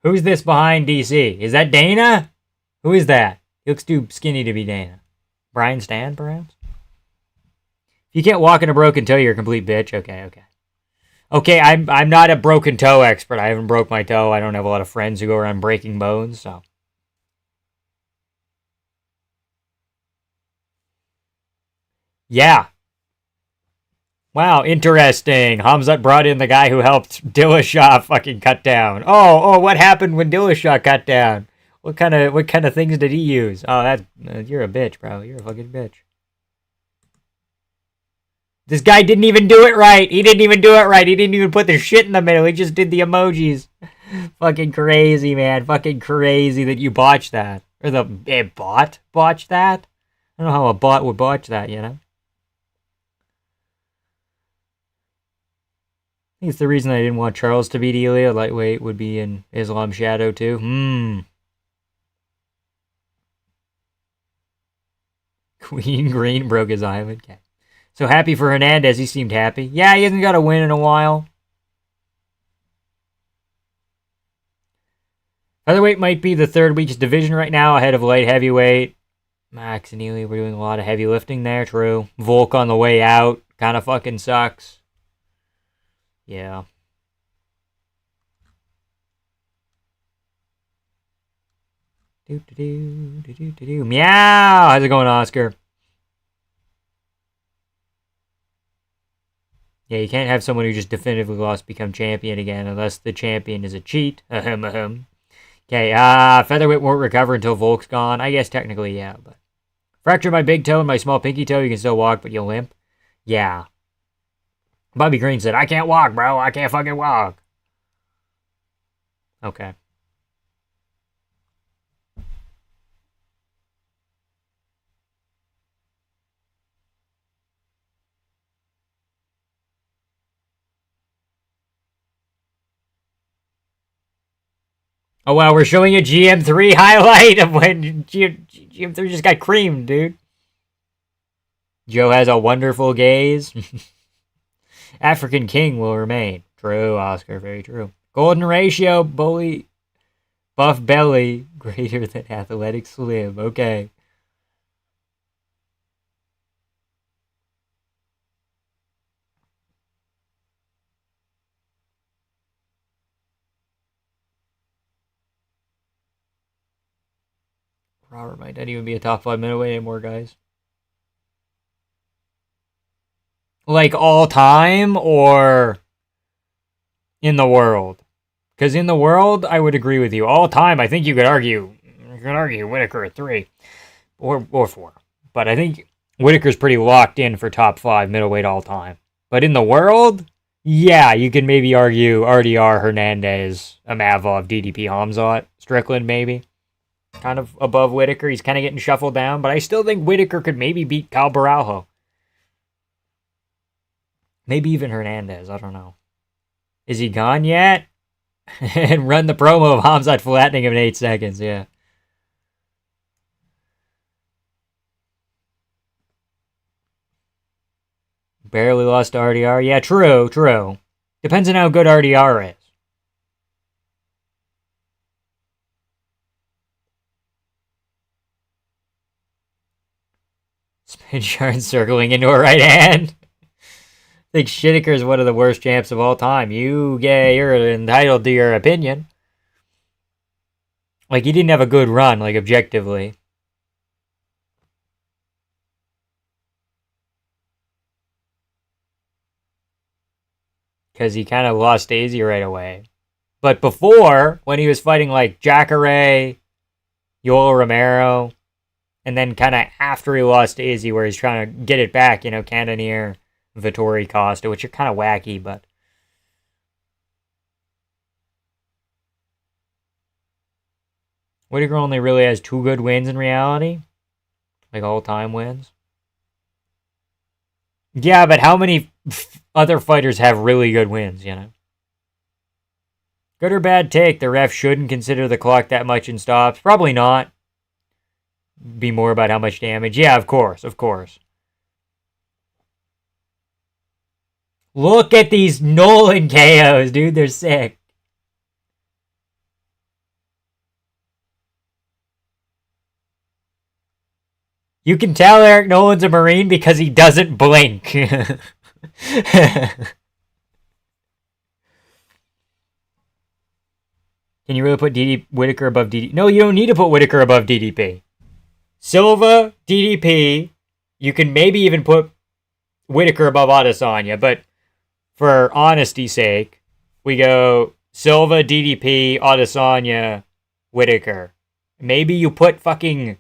Who's this behind DC? Is that Dana? Who is that? He looks too skinny to be Dana. Brian Stan, perhaps? If you can't walk in a broken toe, you're a complete bitch. Okay. Okay, I'm not a broken toe expert. I haven't broke my toe. I don't have a lot of friends who go around breaking bones, so. Yeah. Wow, interesting. Hamzat brought in the guy who helped Dillashaw fucking cut down. Oh, what happened when Dillashaw cut down? What kind of things did he use? Oh, that's you're a bitch, bro. You're a fucking bitch. This guy didn't even do it right. He didn't even do it right. He didn't even put the shit in the middle. He just did the emojis. Fucking crazy, man. Fucking crazy that you botched that. Or a bot botched that? I don't know how a bot would botch that, you know? I think it's the reason I didn't want Charles to beat Elia. Lightweight would be in Islam Shadow, too. Queen Green broke his island. Okay. So happy for Hernandez. He seemed happy. Yeah, he hasn't got a win in a while. Featherweight might be the third weakest division right now, ahead of light heavyweight. Max and Ely were doing a lot of heavy lifting there, true. Volk on the way out. Kind of fucking sucks. Yeah. Meow! How's it going, Oscar? Yeah, you can't have someone who just definitively lost become champion again unless the champion is a cheat. Ahem, ahem. Okay, featherweight won't recover until Volk's gone. I guess technically, yeah, but... Fracture my big toe and my small pinky toe, you can still walk, but you'll limp. Yeah. Bobby Green said, I can't walk, bro. I can't fucking walk. Okay. Oh, wow, we're showing a GM3 highlight of when GM3 just got creamed, dude. Joe has a wonderful gaze. African King will remain. True, Oscar, very true. Golden ratio, bully, buff belly, greater than athletic slim. Okay. Robert might not even be a top 5 middleweight anymore, guys. Like all time or in the world? Because in the world, I would agree with you. All time, I think you could argue Whitaker at 3 or 4. But I think Whitaker's pretty locked in for top 5 middleweight all time. But in the world, yeah, you can maybe argue RDR, Hernandez, Amavov, DDP, Hamzat, Strickland maybe. Kind of above Whitaker. He's kind of getting shuffled down. But I still think Whitaker could maybe beat Cal Baralho. Maybe even Hernandez. I don't know. Is he gone yet? And run the promo of Hamzat flattening him in 8 seconds. Yeah. Barely lost to RDR. Yeah, true, true. Depends on how good RDR is. Spin shard circling into a right hand. I think Whitaker is one of the worst champs of all time. You're entitled to your opinion. Like, he didn't have a good run, like, objectively. Because he kind of lost Daisy right away. But before, when he was fighting, like, Jacare, Yoel Romero, and then kind of after he lost Daisy, where he's trying to get it back, you know, Cannonier, Vittori, Costa, which are kind of wacky, but... Whitaker only really has 2 good wins in reality. Like, all-time wins. Yeah, but how many other fighters have really good wins, you know? Good or bad take, the ref shouldn't consider the clock that much in stops. Probably not. Be more about how much damage. Yeah, of course, of course. Look at these Nolan KOs, dude. They're sick. You can tell Eric Nolan's a Marine because he doesn't blink. Can you really put Whitaker above DDP? No, you don't need to put Whitaker above DDP. Silva, DDP. You can maybe even put Whitaker above Adesanya, but for honesty's sake, we go Silva, DDP, Adesanya, Whitaker. Maybe you put fucking...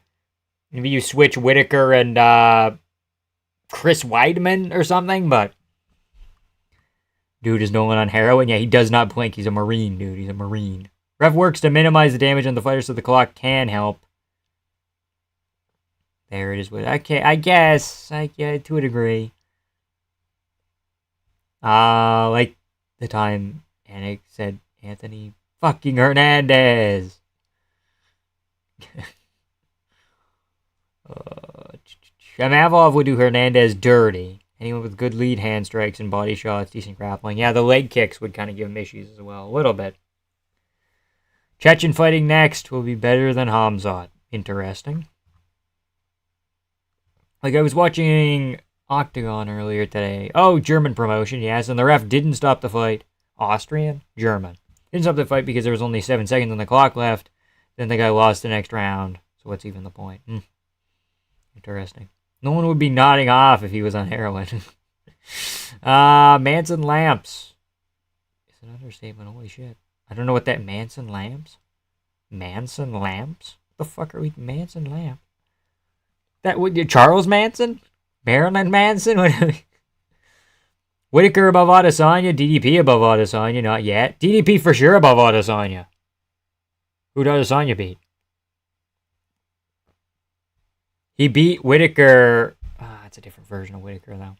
Maybe you switch Whitaker and Chris Weidman or something, but dude is no one on heroin. Yeah, he does not blink. He's a Marine, dude. He's a Marine. Ref works to minimize the damage on the fighter so the clock can help. There it is. Okay, I guess. To a degree. Like the time Anik said Anthony fucking Hernandez. Shamavov would do Hernandez dirty. Anyone with good lead hand strikes and body shots, decent grappling. Yeah, the leg kicks would kind of give him issues as well. A little bit. Chechen fighting next will be better than Hamzat. Interesting. Like, I was watching Octagon earlier today. Oh, German promotion, yes. And the ref didn't stop the fight. Austrian? German. Didn't stop the fight because there was only 7 seconds on the clock left. Then the guy lost the next round. So what's even the point? Interesting. No one would be nodding off if he was on heroin. Manson Lamps. It's an understatement. Holy shit. I don't know what that Manson Lamps? Manson Lamps? What the fuck are we? Manson Lamp? That would Charles Manson? Marilyn Manson? Whitaker above Adesanya. DDP above Adesanya. Not yet. DDP for sure above Adesanya. Who did Adesanya beat? He beat Whitaker. It's a different version of Whitaker, though.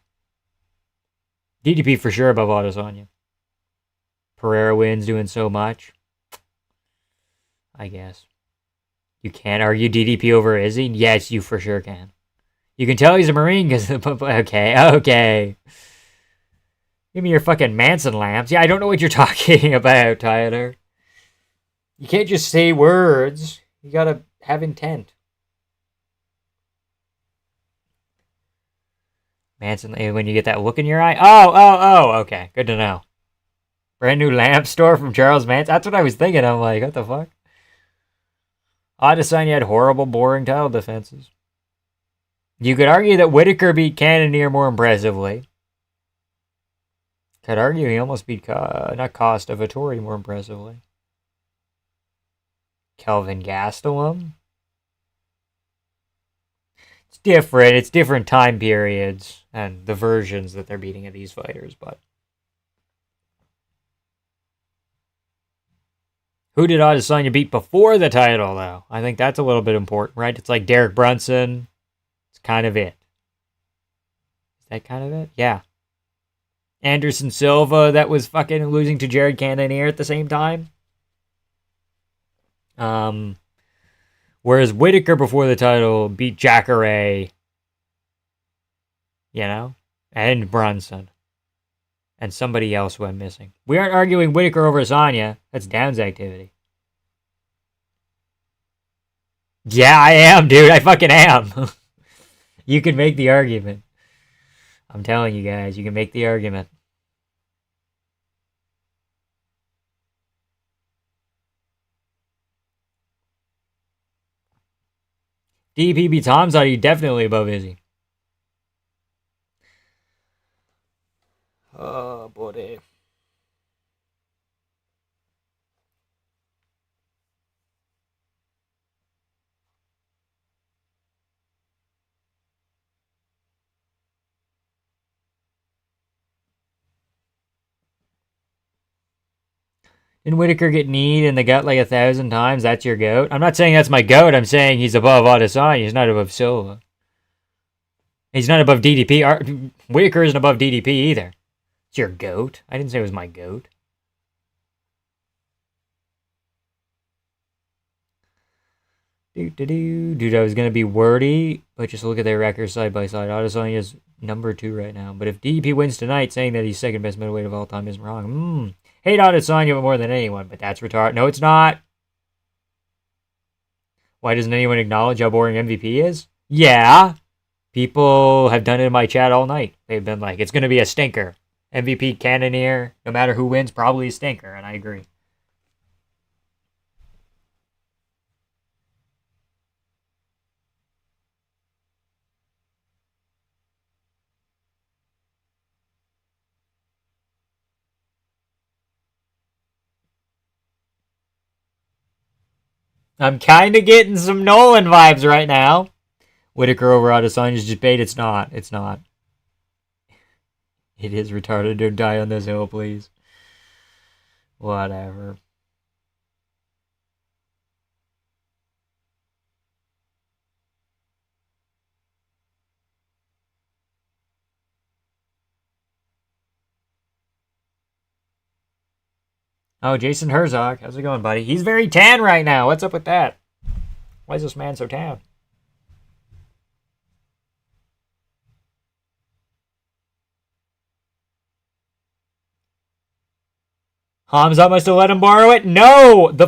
DDP for sure above Adesanya. Pereira wins doing so much. I guess. You can't argue DDP over Izzy? Yes, you for sure can. You can tell he's a Marine because... Okay. Give me your fucking Manson Lamps. Yeah, I don't know what you're talking about, Tyler. You can't just say words. You gotta have intent. Manson, when you get that look in your eye. Oh, okay. Good to know. Brand new lamp store from Charles Manson. That's what I was thinking. I'm like, what the fuck? Adesanya had horrible, boring title defenses. You could argue that Whitaker beat Cannonier more impressively. Could argue he almost beat, not Costa, Vittori more impressively. Kelvin Gastelum. It's different. It's different time periods and the versions that they're beating of these fighters, but... Who did Adesanya beat before the title, though? I think that's a little bit important, right? It's like Derek Brunson. It's kind of it. Is that kind of it? Yeah. Anderson Silva, that was fucking losing to Jared Cannonier at the same time. Whereas Whitaker before the title beat Jacare, and Brunson. And somebody else who I'm missing. We aren't arguing Whitaker over Adesanya. That's Downs activity. Yeah, I am, dude. I fucking am. You can make the argument. I'm telling you guys, you can make the argument. DP beats Hamzat, he definitely above Izzy. Oh, boy. Didn't Whitaker get kneed in the gut like 1,000 times? That's your GOAT? I'm not saying that's my GOAT. I'm saying he's above Adesanya. He's not above Silva. He's not above DDP. Whitaker isn't above DDP either. It's your GOAT. I didn't say it was my GOAT. Dude, I was going to be wordy, but just look at their records side by side. Adesanya's number 2 right now. But if DDP wins tonight, saying that he's second best middleweight of all time isn't wrong. Hate Adesanya more than anyone, but that's retarded. No, it's not. Why doesn't anyone acknowledge how boring MVP is? Yeah. People have done it in my chat all night. They've been like, it's going to be a stinker. MVP Cannonier, no matter who wins, probably a stinker, and I agree. I'm kind of getting some Nolan vibes right now. Whitaker over Adesanya's just bait. It's not. It's not. It is retarded. Don't die on this hill, please. Whatever. Oh, Jason Herzog. How's it going, buddy? He's very tan right now. What's up with that? Why is this man so tan? Hamzat must have let him borrow it? No! The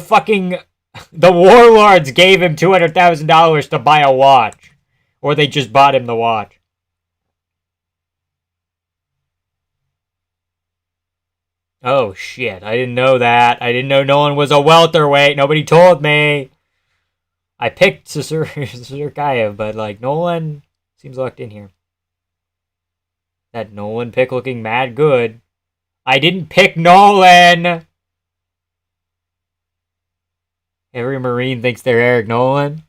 warlords gave him $200,000 to buy a watch. Or they just bought him the watch. Oh, shit. I didn't know that. I didn't know Nolan was a welterweight. Nobody told me. I picked Sirkaev, but, like, Nolan seems locked in here. That Nolan pick looking mad good. I didn't pick Nolan! Every Marine thinks they're Eric Nolan.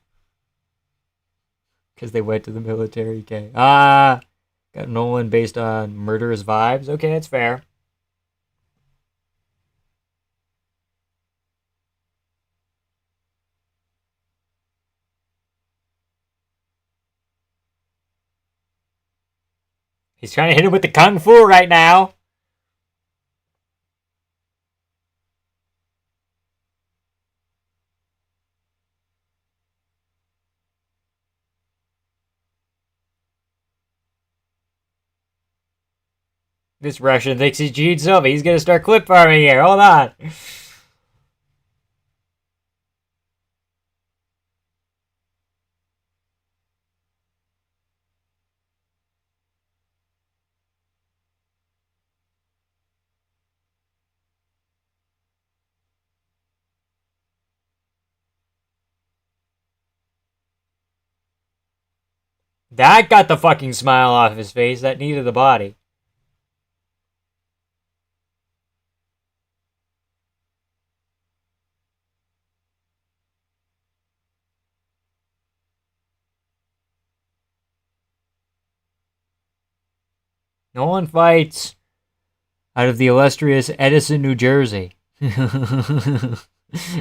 Because they went to the military, okay. Got Nolan based on murderous vibes. Okay, that's fair. He's trying to hit him with the Kung Fu right now. This Russian thinks he's Gene Silva. He's going to start clip farming here. Hold on. That got the fucking smile off his face. That needed the body. Nolan fights out of the illustrious Edison, New Jersey.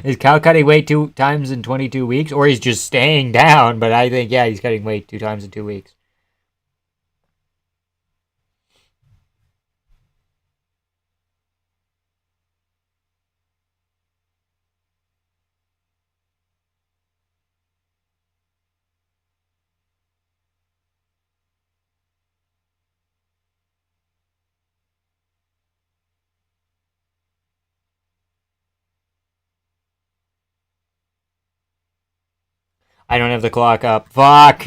Is Cal cutting weight 2 times in 22 weeks? Or he's just staying down, but I think, yeah, he's cutting weight 2 times in 2 weeks. I don't have the clock up. Fuck!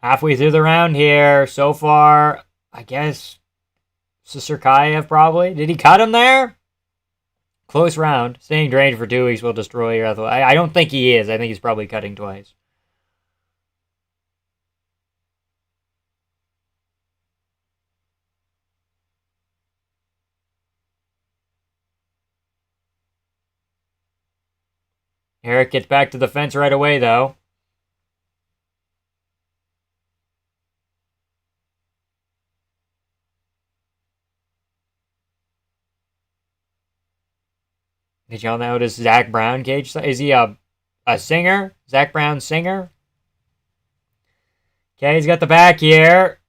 Halfway through the round here. So far, I guess Sirkaev probably. Did he cut him there? Close round. Staying drained for 2 weeks will destroy your athletic. I don't think he is. I think he's probably cutting twice. Eric gets back to the fence right away, though. Did y'all notice Zach Brown cage? Is he a singer? Zach Brown singer? Okay, he's got the back here.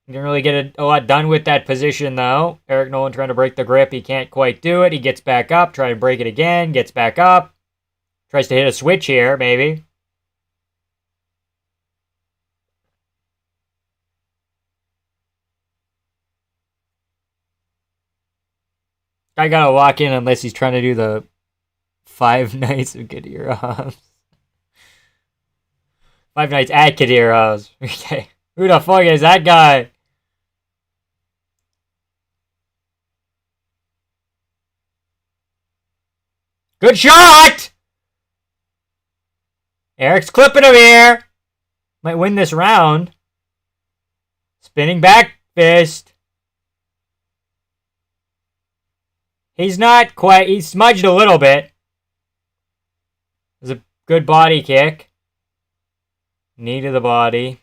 Didn't really get a lot done with that position, though. Eric Nolan trying to break the grip. He can't quite do it. He gets back up, try to break it again, gets back up. Tries to hit a switch here, maybe. I gotta walk in unless he's trying to do the 5 nights of Kadyrov. 5 nights at Kadyrov. Okay. Who the fuck is that guy? Good shot! Eric's clipping him here. Might win this round. Spinning back fist. He's not quite. He's smudged a little bit. It's a good body kick. Knee to the body.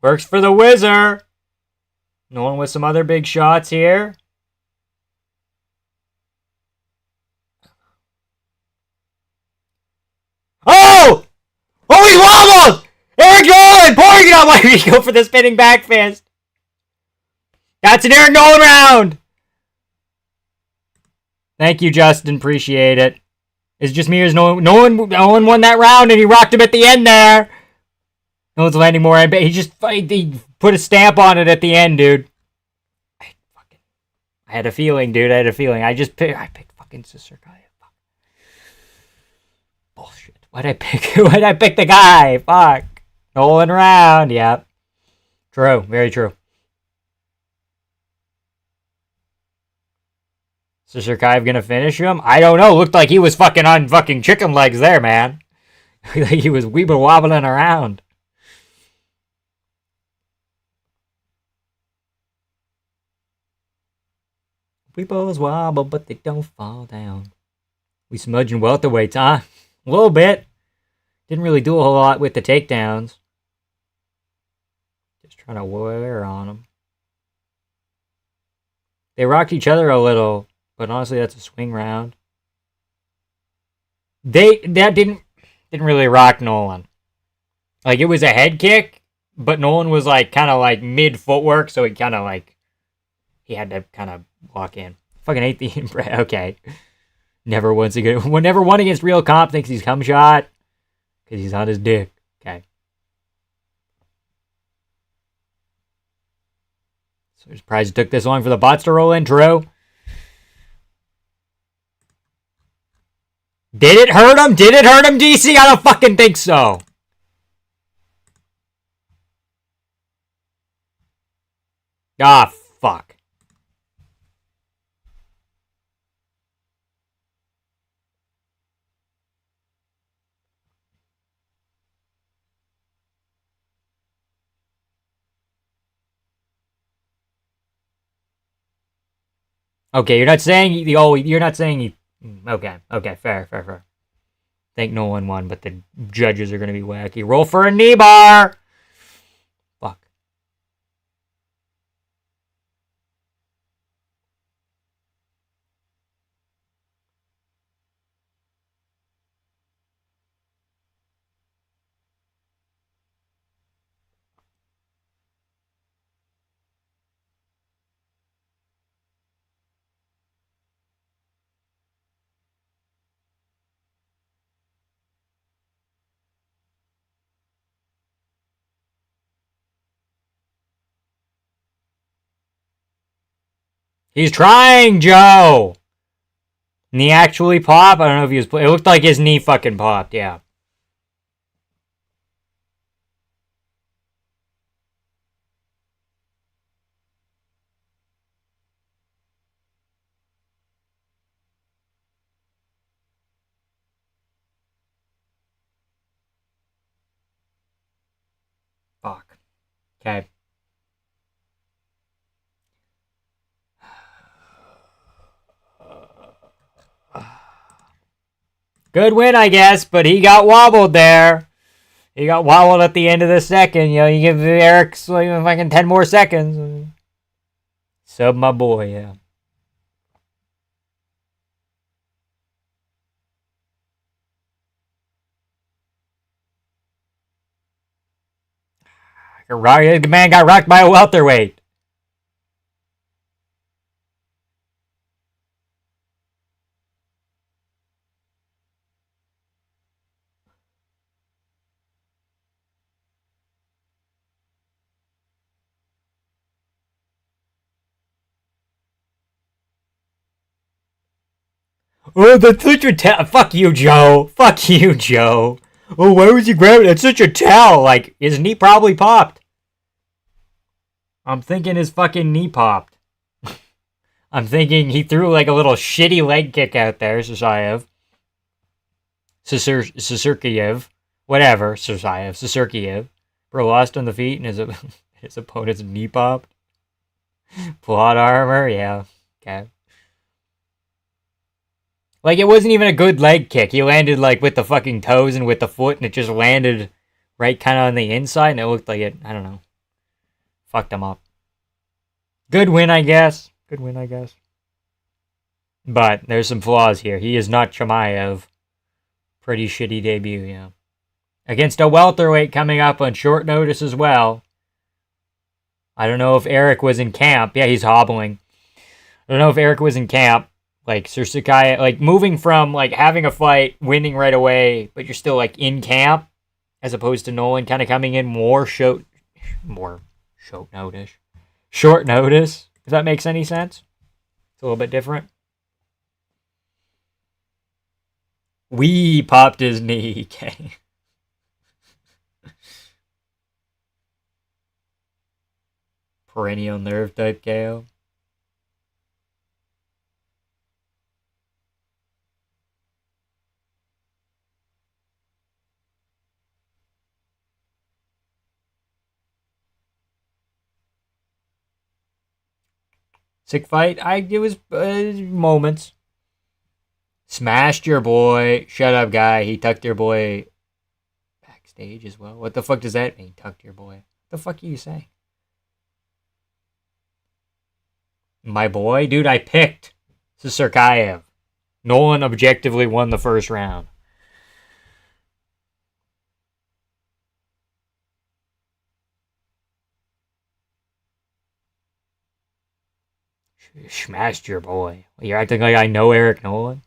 Works for the Wizard. Nolan with some other big shots here. Oh! Oh, he wobbled! Eric Nolan pouring it on. Why did he go for the spinning back fist? That's an Eric Nolan round! Thank you, Justin. Appreciate it. It's just me or Nolan won that round and he rocked him at the end there. No one's landing more. He put a stamp on it at the end, dude. I had a feeling, dude. I picked fucking Sister Guy. Bullshit. Why'd I pick the guy? Fuck. Nolan round. Yep. True. Very true. Sister Kai gonna finish him? I don't know. Looked like he was fucking on fucking chicken legs there, man. Like he was weeble wobbling around. Weebles wobble, but they don't fall down. We smudging welterweights, huh? A little bit. Didn't really do a whole lot with the takedowns. Just trying to wear on them. They rocked each other a little, but honestly, that's a swing round. That didn't really rock Nolan. Like, it was a head kick, but Nolan was like kind of like mid footwork, so he kind of like he had to kind of walk in. Fucking hate the okay. Never won against real comp. Thinks he's cum shot because he's on his dick. Okay. So surprised it took this long for the bots to roll in. True. Did it hurt him? Did it hurt him, DC? I don't fucking think so. Ah, fuck. Okay, you're not saying you're not saying he. Okay, fair. Think Nolan won, but the judges are gonna be wacky. Roll for a knee bar. Fuck. He's trying, Joe. Knee actually popped? I don't know if he was. It looked like his knee fucking popped. Yeah. Fuck. Okay. Good win, I guess, but he got wobbled there. He got wobbled at the end of the second. You know, you give Eric like fucking 10 more seconds. Sub my boy, yeah. The man got rocked by a welterweight. Oh, that's such a towel. Fuck you, Joe. Fuck you, Joe. Oh, why was he grabbing it? That's such a towel. Like, his knee probably popped. I'm thinking his fucking knee popped. I'm thinking he threw like a little shitty leg kick out there, Sashayev. Sisurkiev, whatever, Sisurkiev, bro, lost on the feet and his opponent's knee popped. Plot armor, yeah, okay. Like, it wasn't even a good leg kick. He landed, like, with the fucking toes and with the foot, and it just landed right kind of on the inside, and it looked like it, I don't know, fucked him up. Good win, I guess. But there's some flaws here. He is not Chimaev. Pretty shitty debut, yeah. Against a welterweight coming up on short notice as well. I don't know if Eric was in camp. Yeah, he's hobbling. I don't know if Eric was in camp. Like, Sursakai, like, moving from, like, having a fight, winning right away, but you're still, like, in camp, as opposed to Nolan kind of coming in more short notice. Short notice, if that makes any sense. It's a little bit different. We popped his knee, okay. Perennial nerve type KO. Sick fight. It was moments. Smashed your boy. Shut up, guy. He tucked your boy backstage as well. What the fuck does that mean? Tucked your boy. What the fuck are you saying? My boy? Dude, I picked Sisurkayev. Nolan objectively won the first round. Smashed your boy. You're acting like I know Eric Nolan?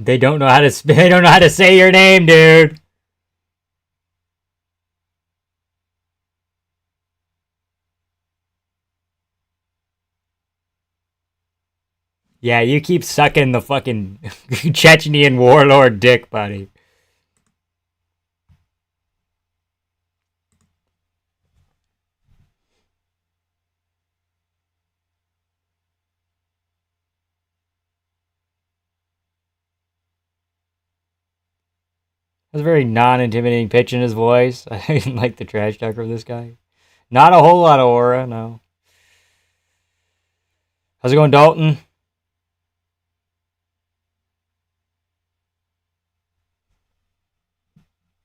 They don't know how to. They don't know how to say your name, dude. Yeah, you keep sucking the fucking Chechnyan warlord dick, buddy. That's a very non-intimidating pitch in his voice. I didn't like the trash talker of this guy. Not a whole lot of aura, no. How's it going, Dalton?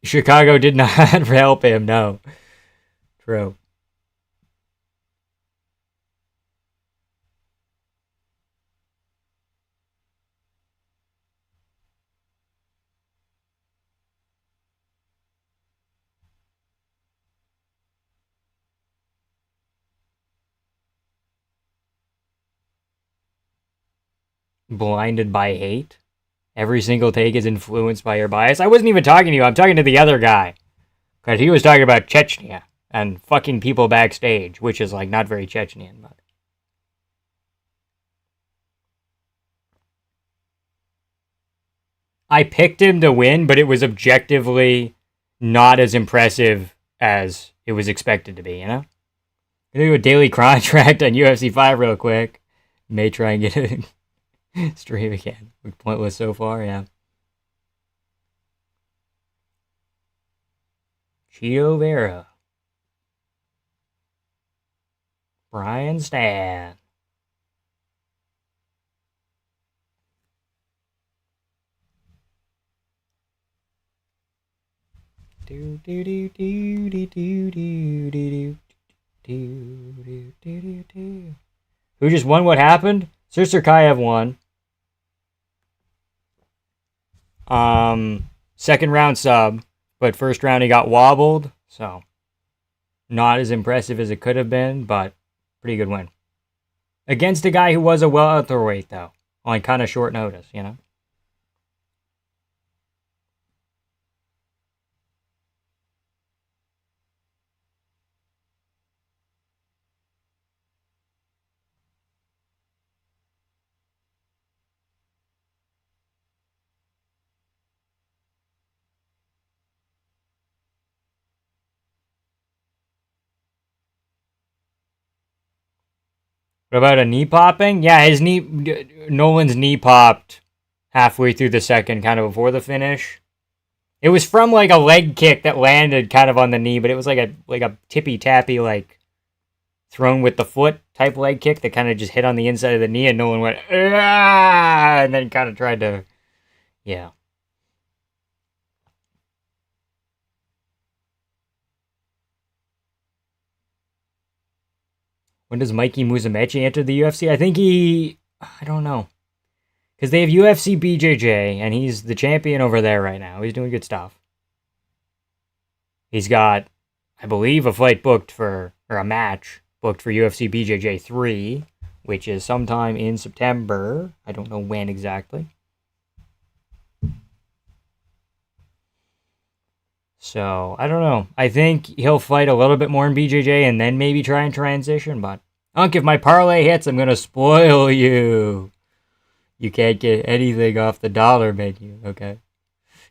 Chicago did not help him, no. True. Blinded by hate? Every single take is influenced by your bias? I wasn't even talking to you. I'm talking to the other guy. Because he was talking about Chechnya and fucking people backstage, which is, like, not very Chechnyan, but... I picked him to win, but it was objectively not as impressive as it was expected to be, you know? I'm gonna do a daily contract on UFC 5 real quick. May try and get it stream again. Pointless so far, yeah. Chio Vera. Brian Stan. Do do do do do do do do do do do do do. Who just won? What happened? Sursurkayev won. Second round sub, but first round he got wobbled, so not as impressive as it could have been, but pretty good win. Against a guy who was a welterweight, though, on kind of short notice, you know? What about a knee popping? Yeah, Nolan's knee popped halfway through the second, kind of before the finish. It was from like a leg kick that landed kind of on the knee, but it was like a tippy tappy, like thrown with the foot type leg kick that kind of just hit on the inside of the knee, and Nolan went ah, and then kind of tried to, yeah. When does Mikey Musumeci enter the UFC? I don't know. Because they have UFC BJJ, and he's the champion over there right now. He's doing good stuff. He's got, I believe, a fight booked for, or a match booked for UFC BJJ 3, which is sometime in September. I don't know when exactly. So, I don't know. I think he'll fight a little bit more in BJJ and then maybe try and transition, but Unk, if my parlay hits, I'm going to spoil you. You can't get anything off the dollar menu, okay?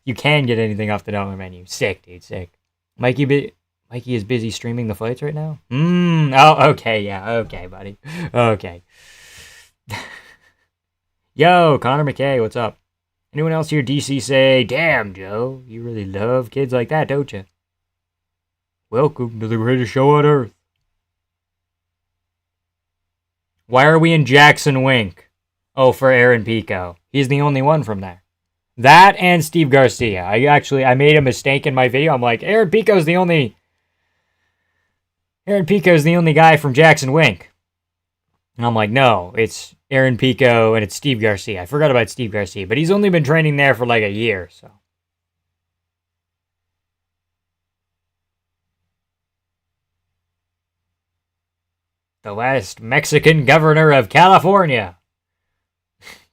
You can get anything off the dollar menu. Sick, dude, sick. Mikey is busy streaming the fights right now? Oh, okay, yeah, okay, buddy. Okay. Yo, Connor McKay, what's up? Anyone else here DC say, damn, Joe, you really love kids like that, don't you? Welcome to the greatest show on earth. Why are we in Jackson Wink? Oh, for Aaron Pico. He's the only one from there. That and Steve Garcia. I made a mistake in my video. I'm like, Aaron Pico's the only guy from Jackson Wink. And I'm like, no, it's Aaron Pico and it's Steve Garcia. I forgot about Steve Garcia, but he's only been training there for like a year, so. The last Mexican governor of California.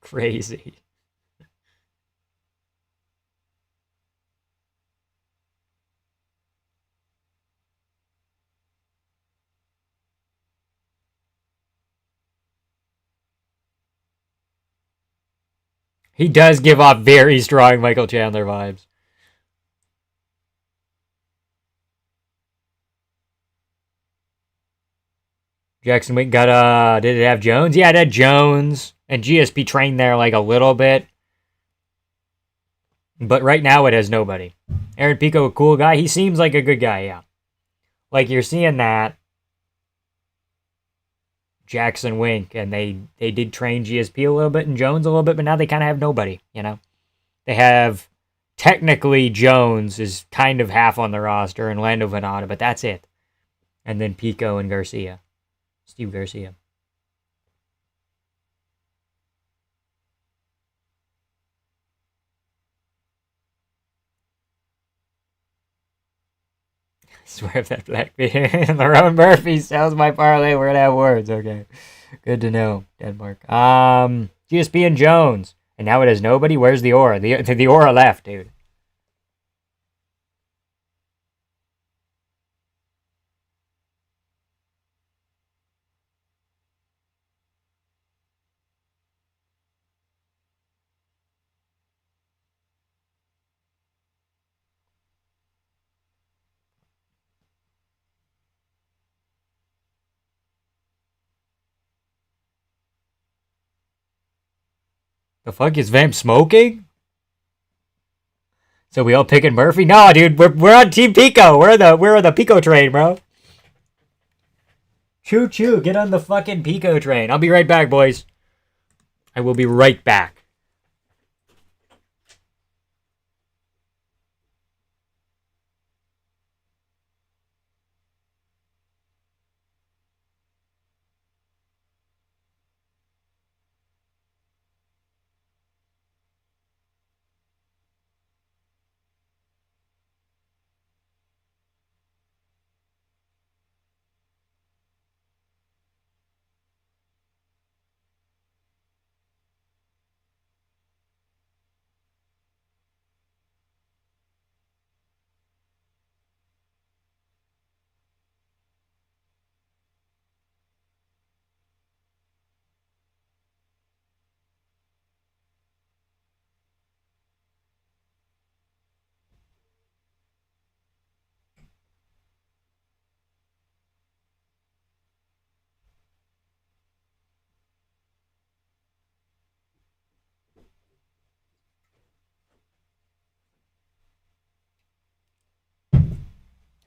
Crazy. He does give off very strong Michael Chandler vibes. Jackson Wink got, did it have Jones? Yeah, it had Jones. And GSP trained there like a little bit. But right now it has nobody. Aaron Pico, a cool guy. He seems like a good guy, yeah. Like you're seeing that. Jackson Wink, and they did train GSP a little bit and Jones a little bit, but now they kind of have nobody, you know? They have, technically, Jones is kind of half on the roster and Lando Venata, but that's it. And then Pico and Garcia. Steve Garcia. I swear if that black beard and Lerone Murphy sells my parlay, we're gonna have words, okay. Good to know, Denmark. GSP and Jones. And now it has nobody. Where's the aura? The aura left, dude. The fuck is Vamp smoking? So we all picking Murphy? No, dude, we're on Team Pico. We're on the Pico train, bro. Choo choo, get on the fucking Pico train. I'll be right back, boys. I will be right back.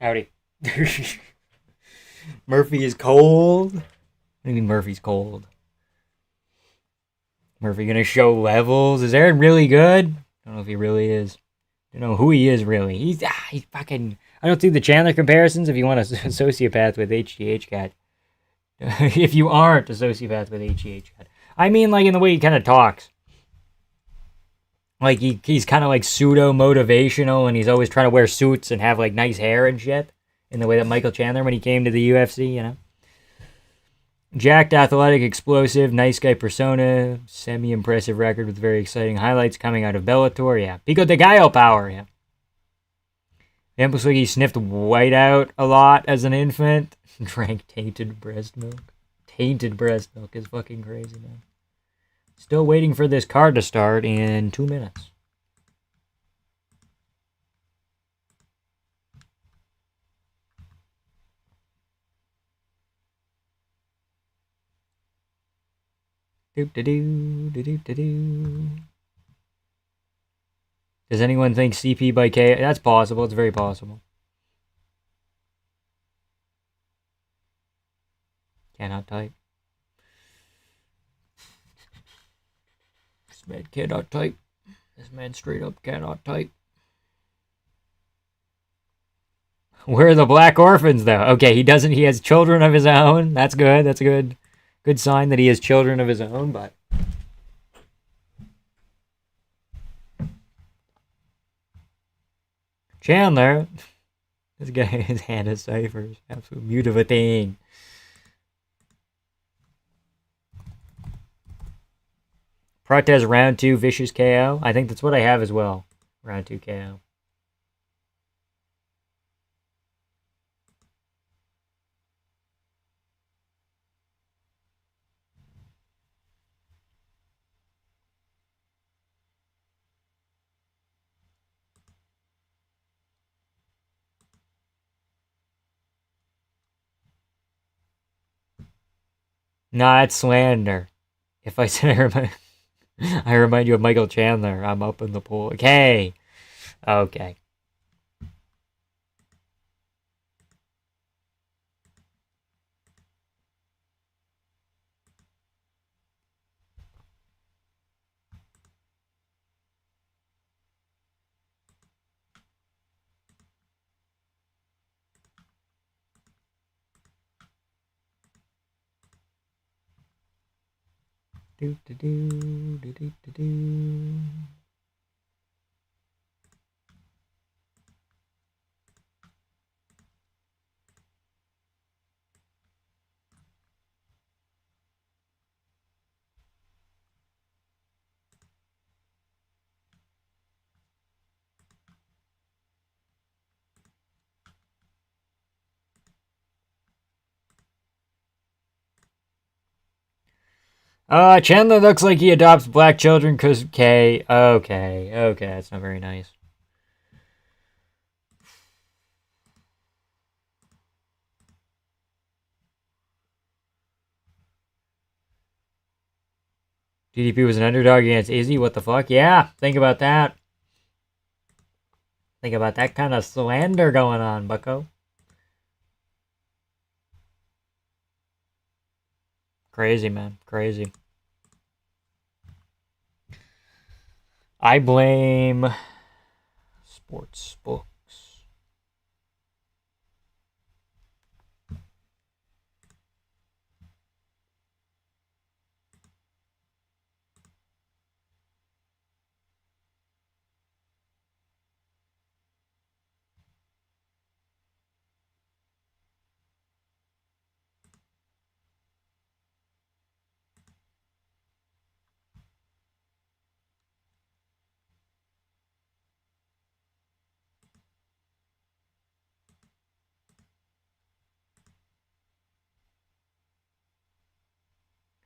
Howdy. Murphy is cold. What do you mean Murphy's cold? Murphy gonna show levels? Is Aaron really good? I don't know if he really is. I don't know who he is really. He's fucking. I don't do the Chandler comparisons. If you want a sociopath with HGH cat, if you aren't a sociopath with HGH cat, I mean like in the way he kind of talks. Like he's kind of like pseudo motivational, and he's always trying to wear suits and have like nice hair and shit. In the way that Michael Chandler when he came to the UFC, you know. Jacked, athletic, explosive, nice guy persona, semi-impressive record with very exciting highlights coming out of Bellator. Yeah, Pico de Gallo power. Yeah. It looks like he sniffed white out a lot as an infant. Drank tainted breast milk. Tainted breast milk is fucking crazy, man. Still waiting for this card to start in 2 minutes. Doop-da-doo. Does anyone think CP by K? That's possible. It's very possible. Cannot type. This man cannot type. This man straight up cannot type. Where are the black orphans, though? Okay, he doesn't. He has children of his own. That's good. That's a good sign that he has children of his own. But Chandler, this guy, his hand is ciphers. Absolute mute of a thing. Prates round 2 vicious KO. I think that's what I have as well. Round 2 KO. Nah, it's slander. If I said I remind you of Michael Chandler, I'm up in the pool. Okay. Okay. Do do do do do do do. Chandler looks like he adopts black children because K. Okay, that's not very nice. DDP was an underdog against Izzy. What the fuck? Yeah, think about that. Think about that kind of slander going on, bucko. Crazy, man. Crazy. I blame sports books.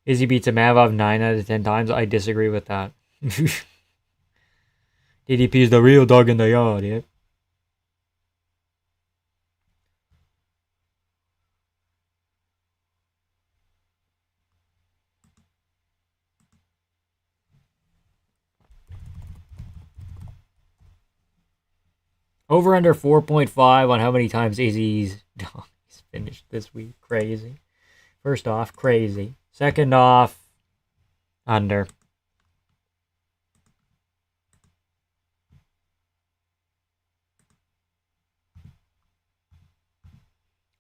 Izzy beats a Mavov 9 out of 10 times. I disagree with that. DDP is the real dog in the yard, yeah. Over under 4.5 on how many times Izzy's finished this week. Crazy. First off, crazy. Second off, under.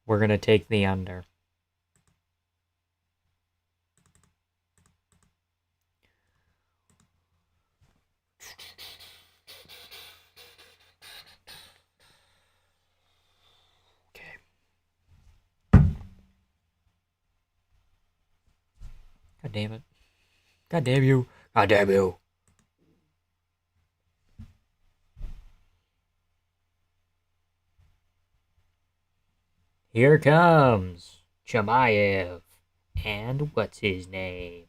We're going to take the under. God damn it. God damn you. God damn you. Here comes Chamayev. And what's his name?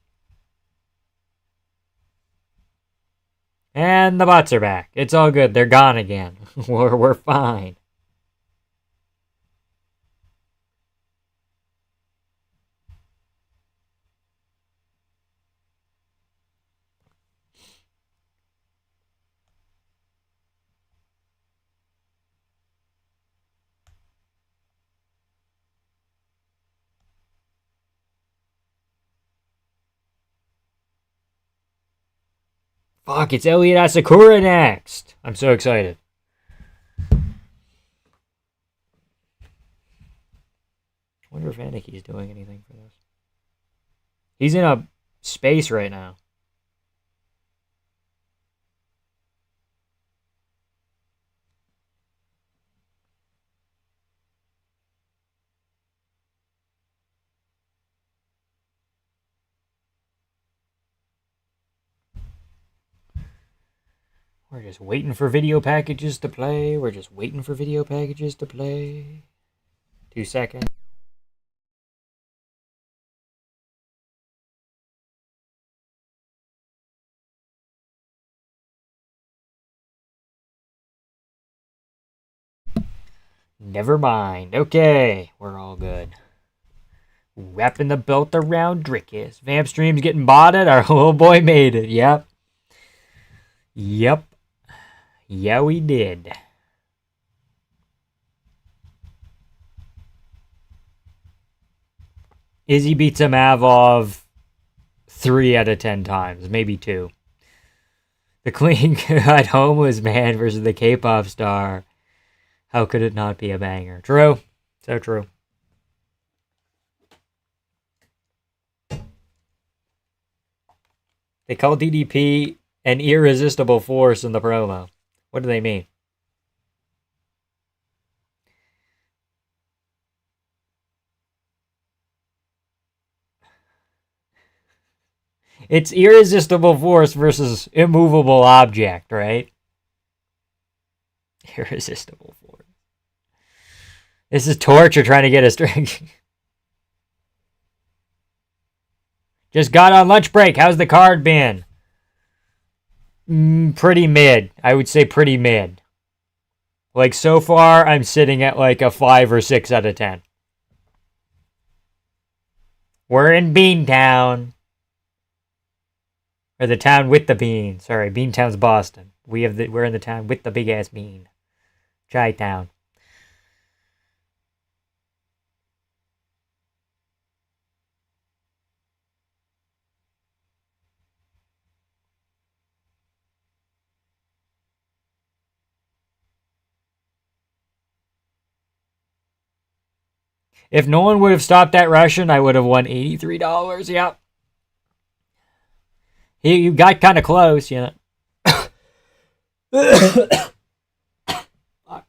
And the bots are back. It's all good. They're gone again. We're fine. Fuck, it's Elliot Asakura next. I'm so excited. I wonder if Aniki's doing anything for this. He's in a space right now. We're just waiting for video packages to play. We're just waiting for video packages to play. 2 seconds. Never mind. Okay, we're all good. Wrapping the belt around Drickus. Vamp stream's getting botted. Our little boy made it. Yep. Yep. Yeah, we did. Izzy beats a Mavov 3 out of 10 times. Maybe 2. The clean cut homeless man versus the K-pop star. How could it not be a banger? True. So true. They call DDP an irresistible force in the promo. What do they mean? It's irresistible force versus immovable object, right? Irresistible force. This is torture trying to get a string. Just got on lunch break. How's the card been? Pretty mid. I would say pretty mid. Like, so far, I'm sitting at like a 5 or 6 out of 10. We're in Beantown. Or the town with the bean. Sorry, Beantown's Boston. We're in the town with the big ass bean. Chi-town. If no one would have stopped that Russian, I would have won $83. Yep. You got kind of close, you know. Fuck.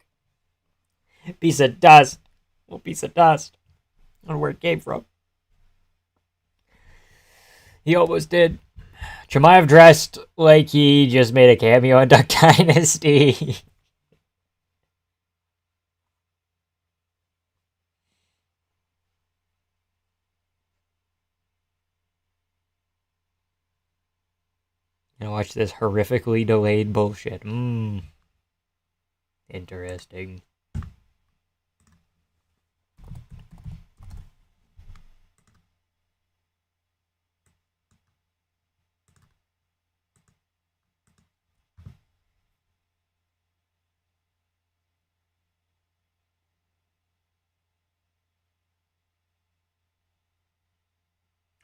Piece of dust. Little piece of dust. I don't know where it came from. He almost did. Chimaev dressed like he just made a cameo in Duck Dynasty. And watch this horrifically delayed bullshit. Interesting.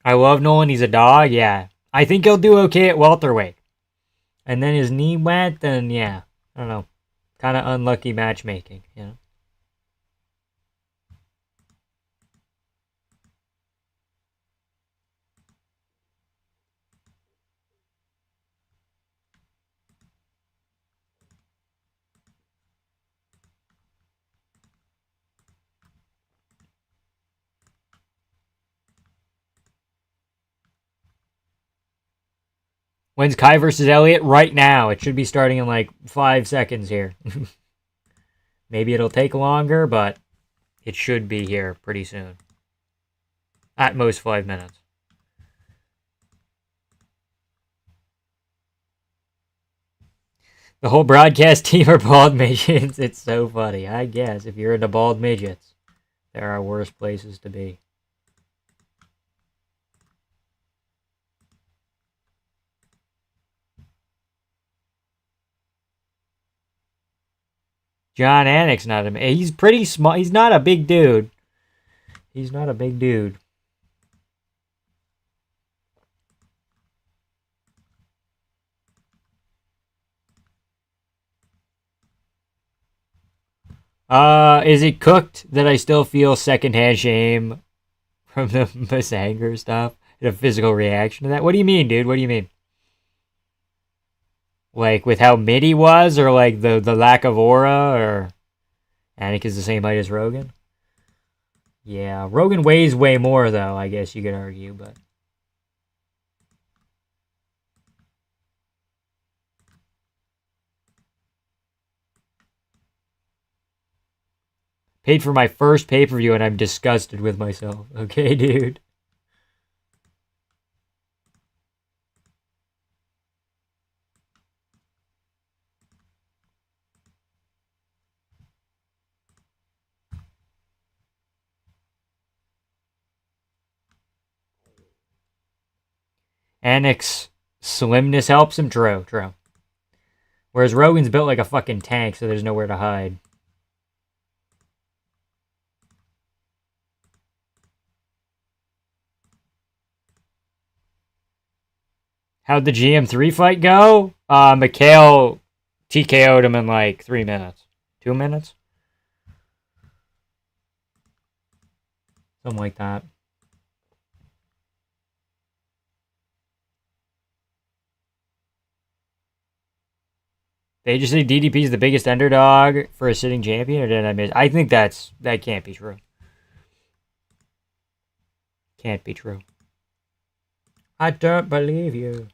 I love Nolan. He's a dog. Yeah. I think he'll do okay at welterweight. And then his knee went, then yeah. I don't know. Kind of unlucky matchmaking, you know? When's Kai versus Elliott? Right now. It should be starting in like 5 seconds here. Maybe it'll take longer, but it should be here pretty soon. At most 5 minutes. The whole broadcast team are bald midgets. It's so funny. I guess if you're into bald midgets, there are worse places to be. John Anik's not a... He's pretty small. He's not a big dude. He's not a big dude. Is it cooked that I still feel secondhand shame from the Masanger stuff? And a physical reaction to that? What do you mean, dude? What do you mean? Like with how mid he was, or like the lack of aura, or Anik is the same height as Rogan? Yeah, Rogan weighs way more though, I guess you could argue, but paid for my first pay-per-view and I'm disgusted with myself. Okay, dude. Anik's slimness helps him. True. Whereas Rogan's built like a fucking tank, so there's nowhere to hide. How'd the GM3 fight go? Mikhail TKO'd him in like 3 minutes. 2 minutes? Something like that. They just say DDP is the biggest underdog for a sitting champion, or did I miss? I think that can't be true. Can't be true. I don't believe you.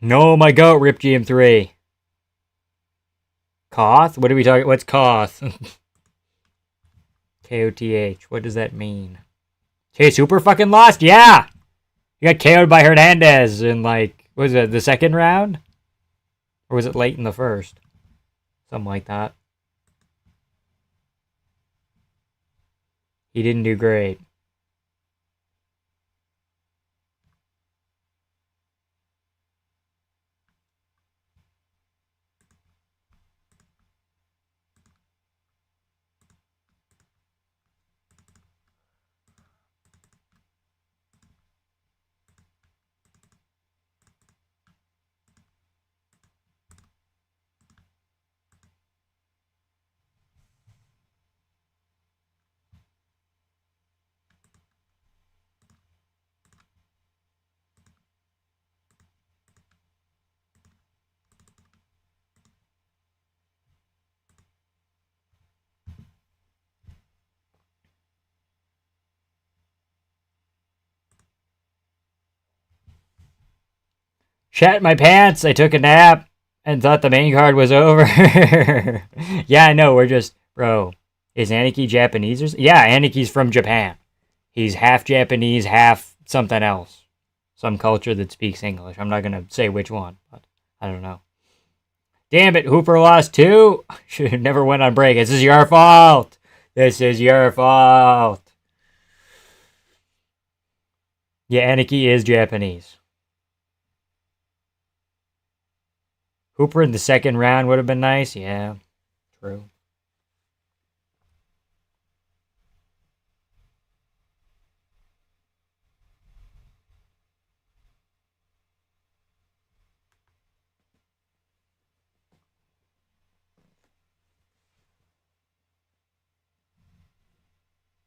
No, my goat, Rip GM3. Koth? What are we talking? What's Koth? KOTH. What does that mean? Hey, super fucking lost? Yeah! You got KO'd by Hernandez in like, what was it, the second round? Or was it late in the first? Something like that. He didn't do great. Shat my pants. I took a nap and thought the main card was over. Yeah, I know. We're just, bro. Is Aniki Japanese? Yeah, Aniki's from Japan. He's half Japanese, half something else. Some culture that speaks English. I'm not gonna say which one, but I don't know. Damn it, Hooper lost 2. Should have never went on break. This is your fault. This is your fault. Yeah, Aniki is Japanese. Hooper in the second round would have been nice. Yeah, true.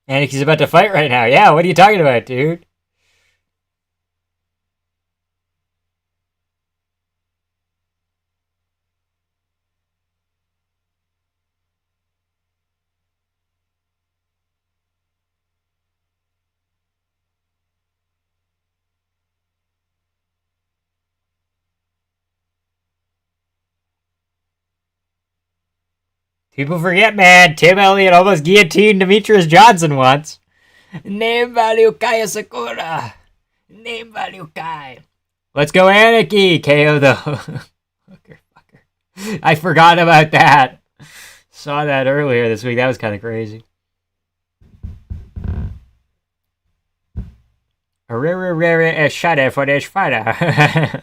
Aniki's about to fight right now. Yeah, what are you talking about, dude? People forget, man. Tim Elliott almost guillotined Demetrius Johnson once. Name value Kaya Sakura. Name value Kai. Let's go Aniki. KO though. Fucker. I forgot about that. Saw that earlier this week. That was kind of crazy. Shada for this fighter.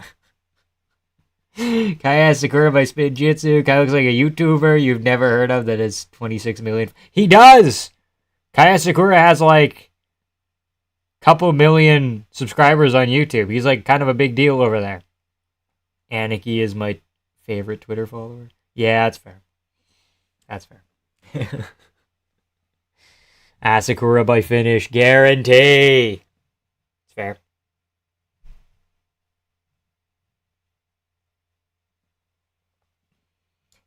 Kai has Sakura by Spin Jitsu. Kai looks like a YouTuber you've never heard of that is 26 million. He does! Kai Sakura has like a couple million subscribers on YouTube. He's like kind of a big deal over there. Aniki is my favorite Twitter follower. Yeah, that's fair. That's fair. Asakura by finish. Guarantee. It's fair.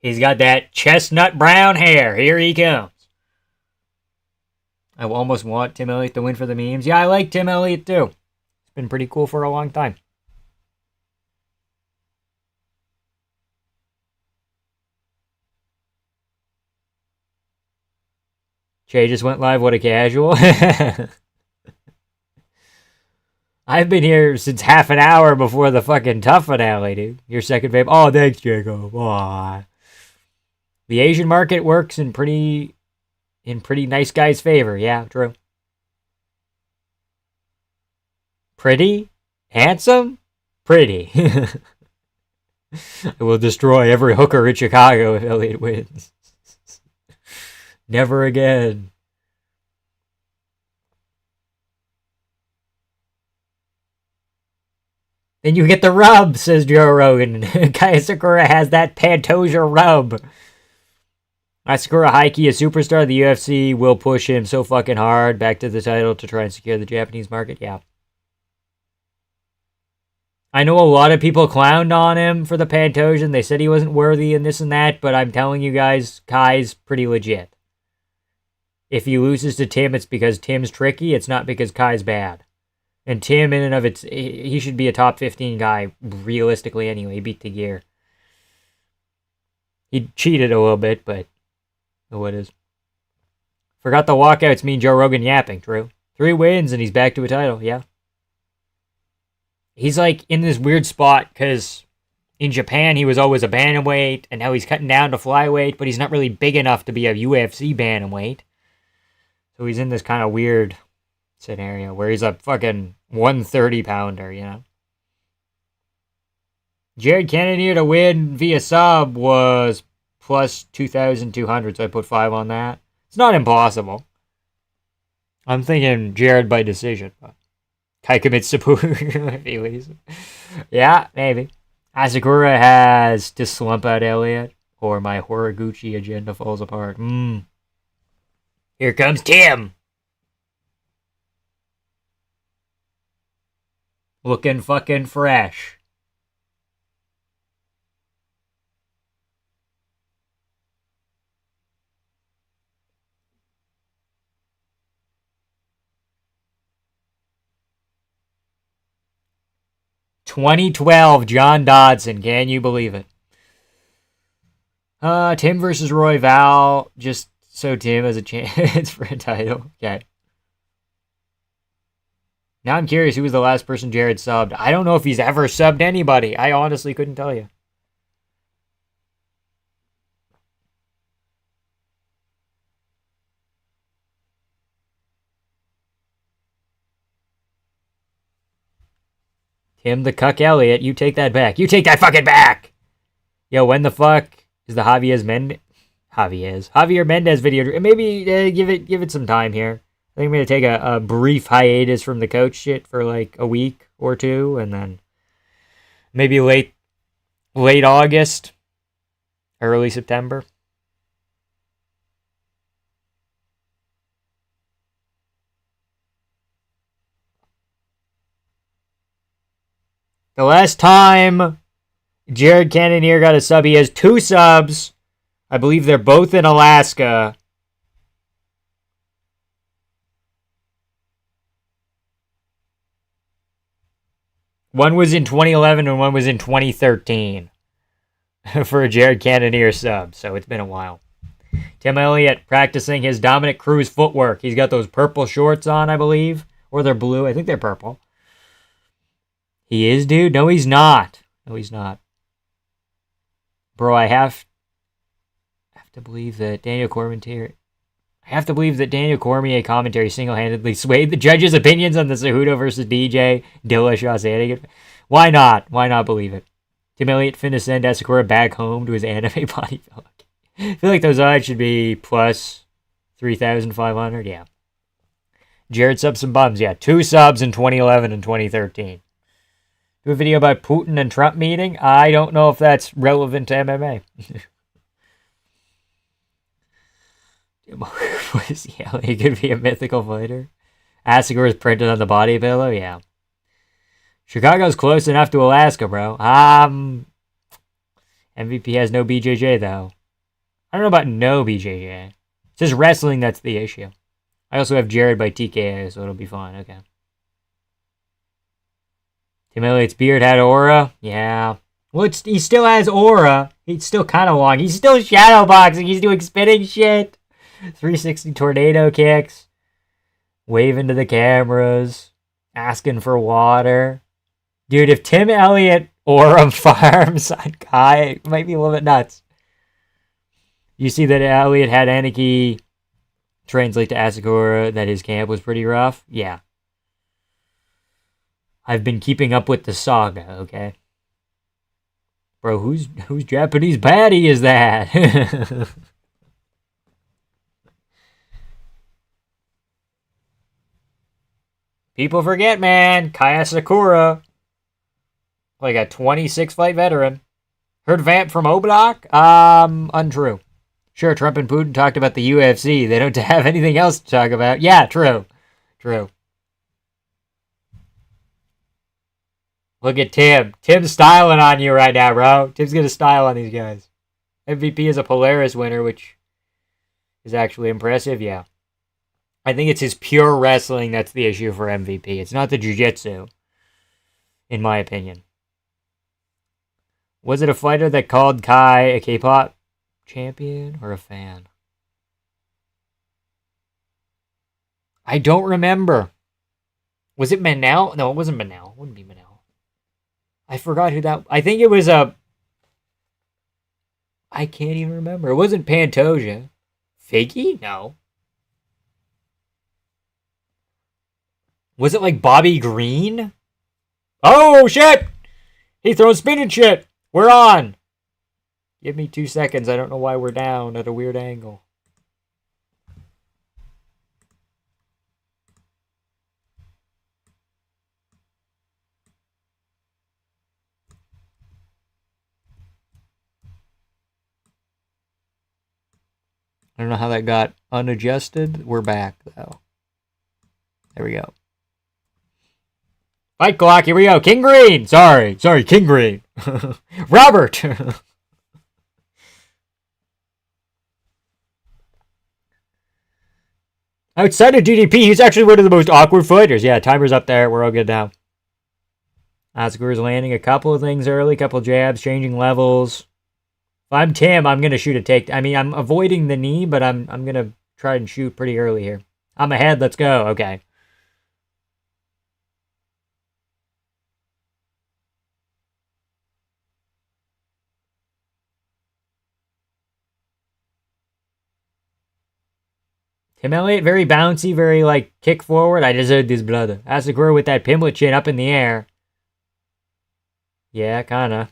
He's got that chestnut brown hair. Here he comes. I almost want Tim Elliott to win for the memes. Yeah, I like Tim Elliott too. It's been pretty cool for a long time. Jay just went live. What a casual. I've been here since half an hour before the fucking tough finale, dude. Your second vape. Oh, thanks, Jacob. Aww. The Asian market works in pretty nice guys' favor. Yeah, true. Pretty? Handsome? Pretty. I will destroy every hooker in Chicago if Elliott wins. Never again. Then you get the rub, says Joe Rogan. Kaya Sakura has that Pantoja rub. Asakura Heike, a superstar of the UFC, will push him so fucking hard back to the title to try and secure the Japanese market. Yeah. I know a lot of people clowned on him for the Pantoja. They said he wasn't worthy and this and that, but I'm telling you guys, Kai's pretty legit. If he loses to Tim, it's because Tim's tricky. It's not because Kai's bad. And Tim, in and of it's, he should be a top 15 guy, realistically anyway. He beat the gear. He cheated a little bit, but oh, it is. Forgot the walkouts mean Joe Rogan yapping, true. 3 wins and he's back to a title, yeah. He's like in this weird spot because in Japan he was always a bantamweight and now he's cutting down to flyweight, but he's not really big enough to be a UFC bantamweight. So he's in this kind of weird scenario where he's a fucking 130 pounder, you know. Jared Cannonier to win via sub was plus 2,200, so I put 5 on that. It's not impossible. I'm thinking Jared by decision, but Kai commits seppuku if he leaves. Yeah, maybe. Asakura has to slump out Elliott, or my Horiguchi agenda falls apart. Here comes Tim. Looking fucking fresh. "2012 John Dodson." Can you believe it? Tim versus Roy Val. Just so Tim has a chance for a title. Okay. Now I'm curious who was the last person Jared subbed. I don't know if he's ever subbed anybody. I honestly couldn't tell you. Tim the Cuck Elliott, you take that back. You take that fucking back! Yo, when the fuck is the Javier Mendez video? Maybe give it some time here. I think I'm going to take a brief hiatus from the coach shit for like a week or two, and then maybe late August, early September. The last time Jared Cannonier got a sub, he has 2 subs. I believe they're both in Alaska. One was in 2011 and one was in 2013 for a Jared Cannonier sub, so it's been a while. Tim Elliott practicing his Dominic Cruz footwork. He's got those purple shorts on, I believe. Or they're blue. I think they're purple. He is, dude? No, he's not. No, he's not. Bro, I have to believe that Daniel Cormier commentary single-handedly swayed the judges' opinions on the Cejudo versus BJ Dillashaw Sandhagen. Why not? Why not believe it? Tim Elliott finna send Asakura back home to his anime bodybuilding. I feel like those odds should be plus 3,500. Yeah. Jared subs some bums. Yeah, 2 subs in 2011 and 2013. Do a video about Putin and Trump meeting? I don't know if that's relevant to MMA. Yeah, he could be a mythical fighter. Asakura is printed on the body pillow. Yeah. Chicago's close enough to Alaska, bro. MVP has no BJJ, though. I don't know about no BJJ. It's just wrestling that's the issue. I also have Jared by TKO, so it'll be fine. Okay. Tim Elliott's beard had aura. Yeah. Well, he still has aura. He's still kind of long. He's still shadowboxing. He's doing spinning shit. 360 tornado kicks. Waving to the cameras. Asking for water. Dude, if Tim Elliott aura farms on Kai, it might be a little bit nuts. You see that Elliott had Aniki translate to Asakura that his camp was pretty rough? Yeah. I've been keeping up with the saga, okay? Bro, whose Japanese baddie is that? People forget, man. Kai Asakura. Like a 26-fight veteran. Heard Vamp from O-Block? Untrue. Sure, Trump and Putin talked about the UFC. They don't have anything else to talk about. Yeah, true. True. Look at Tim. Tim's styling on you right now, bro. Tim's going to style on these guys. MVP is a Polaris winner, which is actually impressive, yeah. I think it's his pure wrestling that's the issue for MVP. It's not the jiu-jitsu, in my opinion. Was it a fighter that called Kai a K-pop champion or a fan? I don't remember. Was it Manel? No, it wasn't Manel. It wouldn't be Manel. I forgot who that... I think it was a... I can't even remember. It wasn't Pantoja. Figgy? No. Was it like Bobby Green? Oh, shit! He throws spinning shit! We're on! Give me 2 seconds. I don't know why we're down at a weird angle. I don't know how that got unadjusted. We're back, though. There we go. Fight clock, here we go. King Green! Sorry, King Green. Robert! Outside of DDP, he's actually one of the most awkward fighters. Yeah, timer's up there. We're all good now. Asakura's landing a couple of things early, couple jabs, changing levels. If I'm Tim, I'm going to shoot a take. I mean, I'm avoiding the knee, but I'm going to try and shoot pretty early here. I'm ahead. Let's go. Okay. Tim Elliott, very bouncy, very, like, kick forward. I deserve this, brother. Asakura with that pimlet chin up in the air. Yeah, kinda.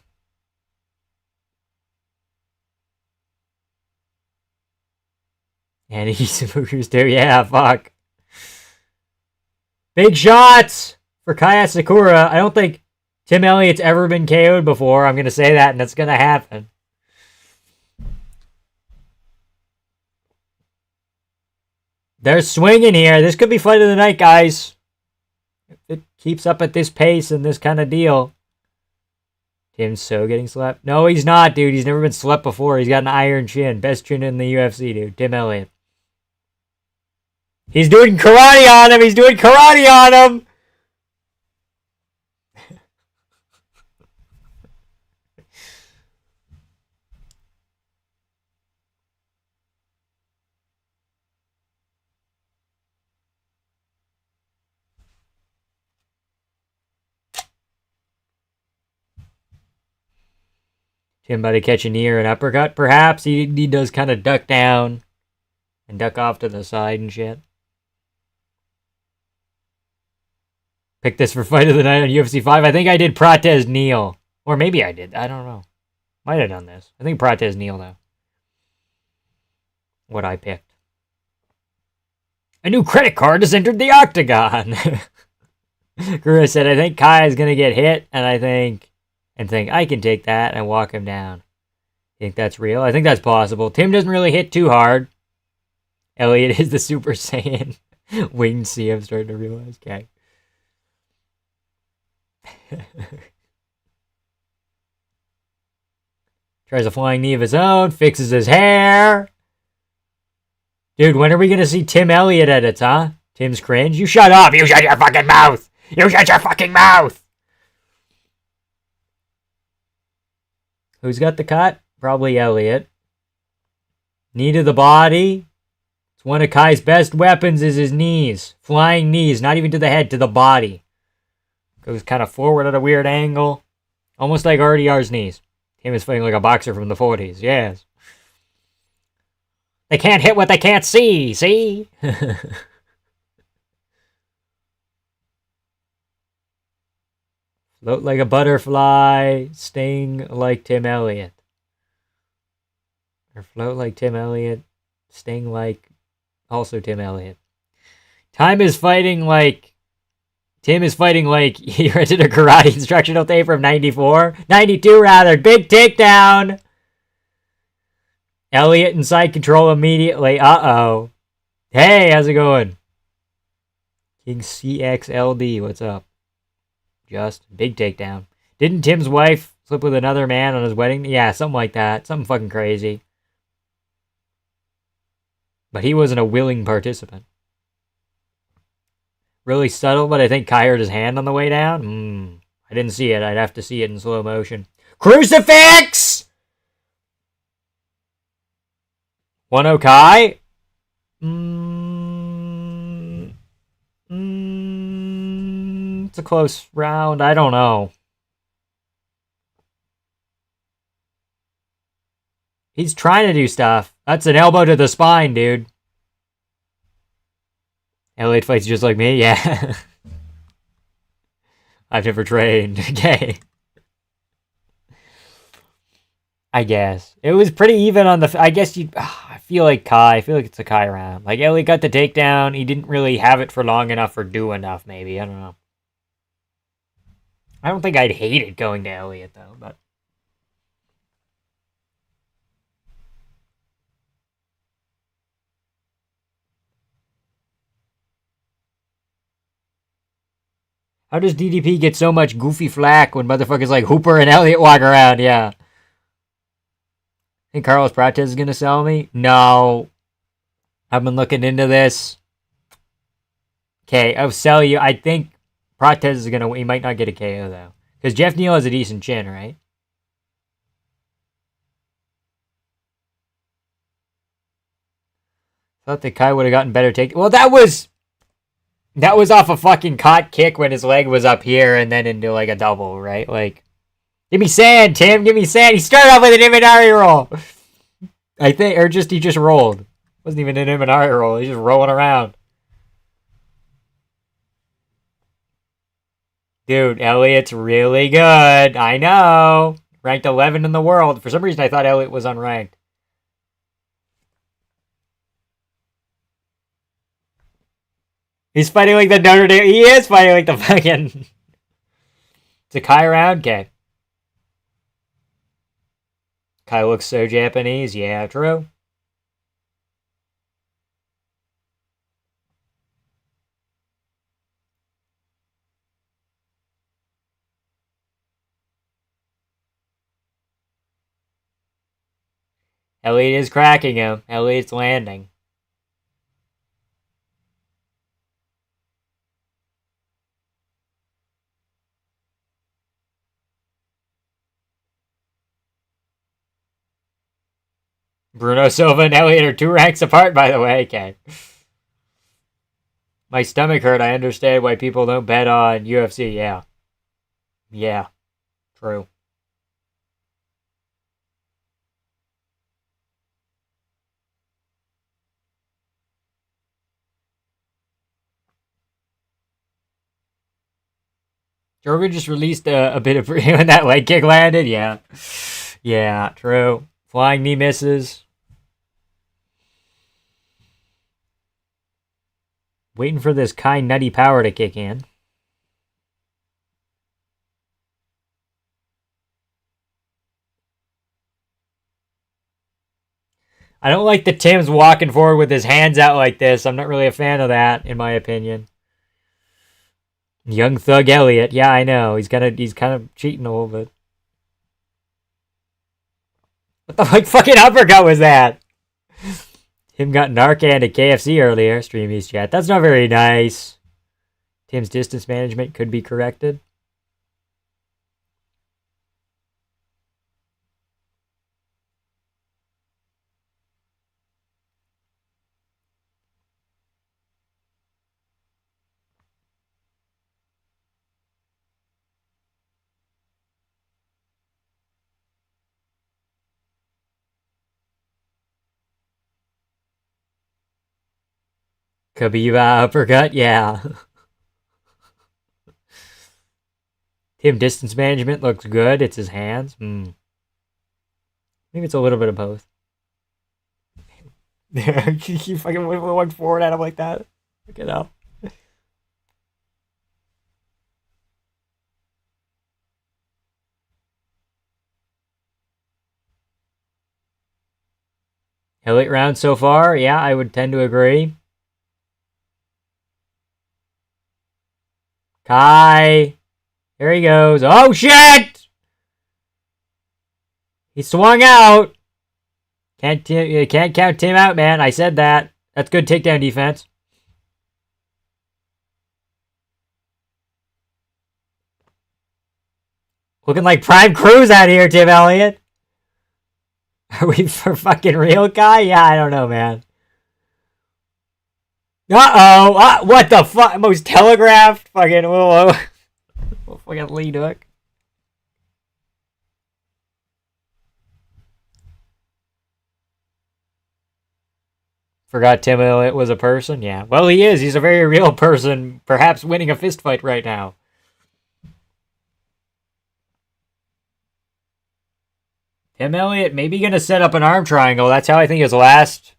And he's moves too. Yeah, fuck. Big shots for Kaya Sakura. I don't think Tim Elliott's ever been KO'd before. I'm gonna say that, and that's gonna happen. They're swinging here. This could be fight of the night, guys. If it keeps up at this pace and this kind of deal. Tim's so getting slept. No, he's not, dude. He's never been slept before. He's got an iron chin. Best chin in the UFC, dude. Tim Elliott. He's doing karate on him. He's doing karate on him. Tim about to catch a knee or an uppercut, perhaps. He does kind of duck down and duck off to the side and shit. Pick this for fight of the night on UFC 5. I think I did Prates Neal. Or maybe I did. I don't know. Might have done this. I think Prates Neal, though. What I picked. A new credit card has entered the octagon. Guru said, I think Kai is going to get hit, and I think I can take that and walk him down. You think that's real? I think that's possible. Tim doesn't really hit too hard. Elliot is the Super Saiyan. Winged C, I'm starting to realize. Okay. Tries a flying knee of his own, fixes his hair. Dude, when are we gonna see Tim Elliott edits, huh? Tim's cringe? You shut up! You shut your fucking mouth! You shut your fucking mouth! Who's got the cut? Probably Elliott. Knee to the body. It's one of Kai's best weapons is his knees. Flying knees, not even to the head, to the body. Goes kind of forward at a weird angle. Almost like RDR's knees. Tim is fighting like a boxer from the 40s. Yes. They can't hit what they can't see. See? Float like a butterfly. Sting like Tim Elliott. Or float like Tim Elliott. Sting like also Tim Elliott. Tim is fighting like he rented a karate instructional tape from 94. 92 rather. Big takedown. Elliott in side control immediately. Uh-oh. Hey, how's it going? King CXLD, what's up? Just big takedown. Didn't Tim's wife sleep with another man on his wedding? Yeah, something like that. Something fucking crazy. But he wasn't a willing participant. Really subtle, but I think Kai hurt his hand on the way down. I didn't see it. I'd have to see it in slow motion. Crucifix! 1-0 Kai? It's a close round. I don't know. He's trying to do stuff. That's an elbow to the spine, dude. Elliott fights just like me? Yeah. I've never trained. Okay. I guess. It was pretty even on the... I guess you... I feel like Kai. I feel like it's a Kai round. Like, Elliott got the takedown. He didn't really have it for long enough or do enough, maybe. I don't know. I don't think I'd hate it going to Elliott, though, but... How does DDP get so much goofy flack when motherfuckers like Hooper and Elliott walk around? Yeah. Think Carlos Prates is going to sell me? No. I've been looking into this. Okay, I'll sell you. I think Prates is going to... He might not get a KO, though. Because Jeff Neal has a decent chin, right? Thought that Kai would have gotten better take... Well, that was off a fucking caught kick when his leg was up here and then into like a double, right? Like, give me sand, Tim. Give me sand. He started off with an Imanari roll. I think, or just he just rolled. Wasn't even an Imanari roll. He's just rolling around. Dude, Elliot's really good. I know. Ranked 11 in the world. For some reason, I thought Elliot was unranked. He's fighting like the Notre Dame. He is fighting like the fucking... It's a Kai round? Okay. Kai looks so Japanese. Yeah, true. Elliot is cracking him. Elliot's landing. Bruno Silva and Elliot are 2 ranks apart, by the way. Okay. My stomach hurt. I understand why people don't bet on UFC. Yeah. Yeah. True. Jorgen just released a bit of when that leg kick landed. Yeah. Yeah, true. Flying knee misses. Waiting for this Kai nutty power to kick in. I don't like that Tim's walking forward with his hands out like this. I'm not really a fan of that, in my opinion. Young Thug Elliot. Yeah, I know. He's kind of cheating a little bit. What the fucking uppercut was that? Tim got Narcan at KFC earlier. Streamies chat. That's not very nice. Tim's distance management could be corrected. Khabib uppercut, yeah. Tim distance management looks good. It's his hands. Maybe it's a little bit of both. You fucking went forward at him like that. Look it up. Elite round so far? Yeah, I would tend to agree. Kai. There he goes. Oh, shit! He swung out. Can't count Tim out, man. I said that. That's good takedown defense. Looking like Prime Cruise out here, Tim Elliott. Are we for fucking real, Kai? Yeah, I don't know, man. Uh-oh. What the fuck? Most telegraphed fucking little fucking lead hook. Forgot Tim Elliott was a person? Yeah. Well, he is. He's a very real person, perhaps winning a fist fight right now. Tim Elliott maybe going to set up an arm triangle. That's how I think his last...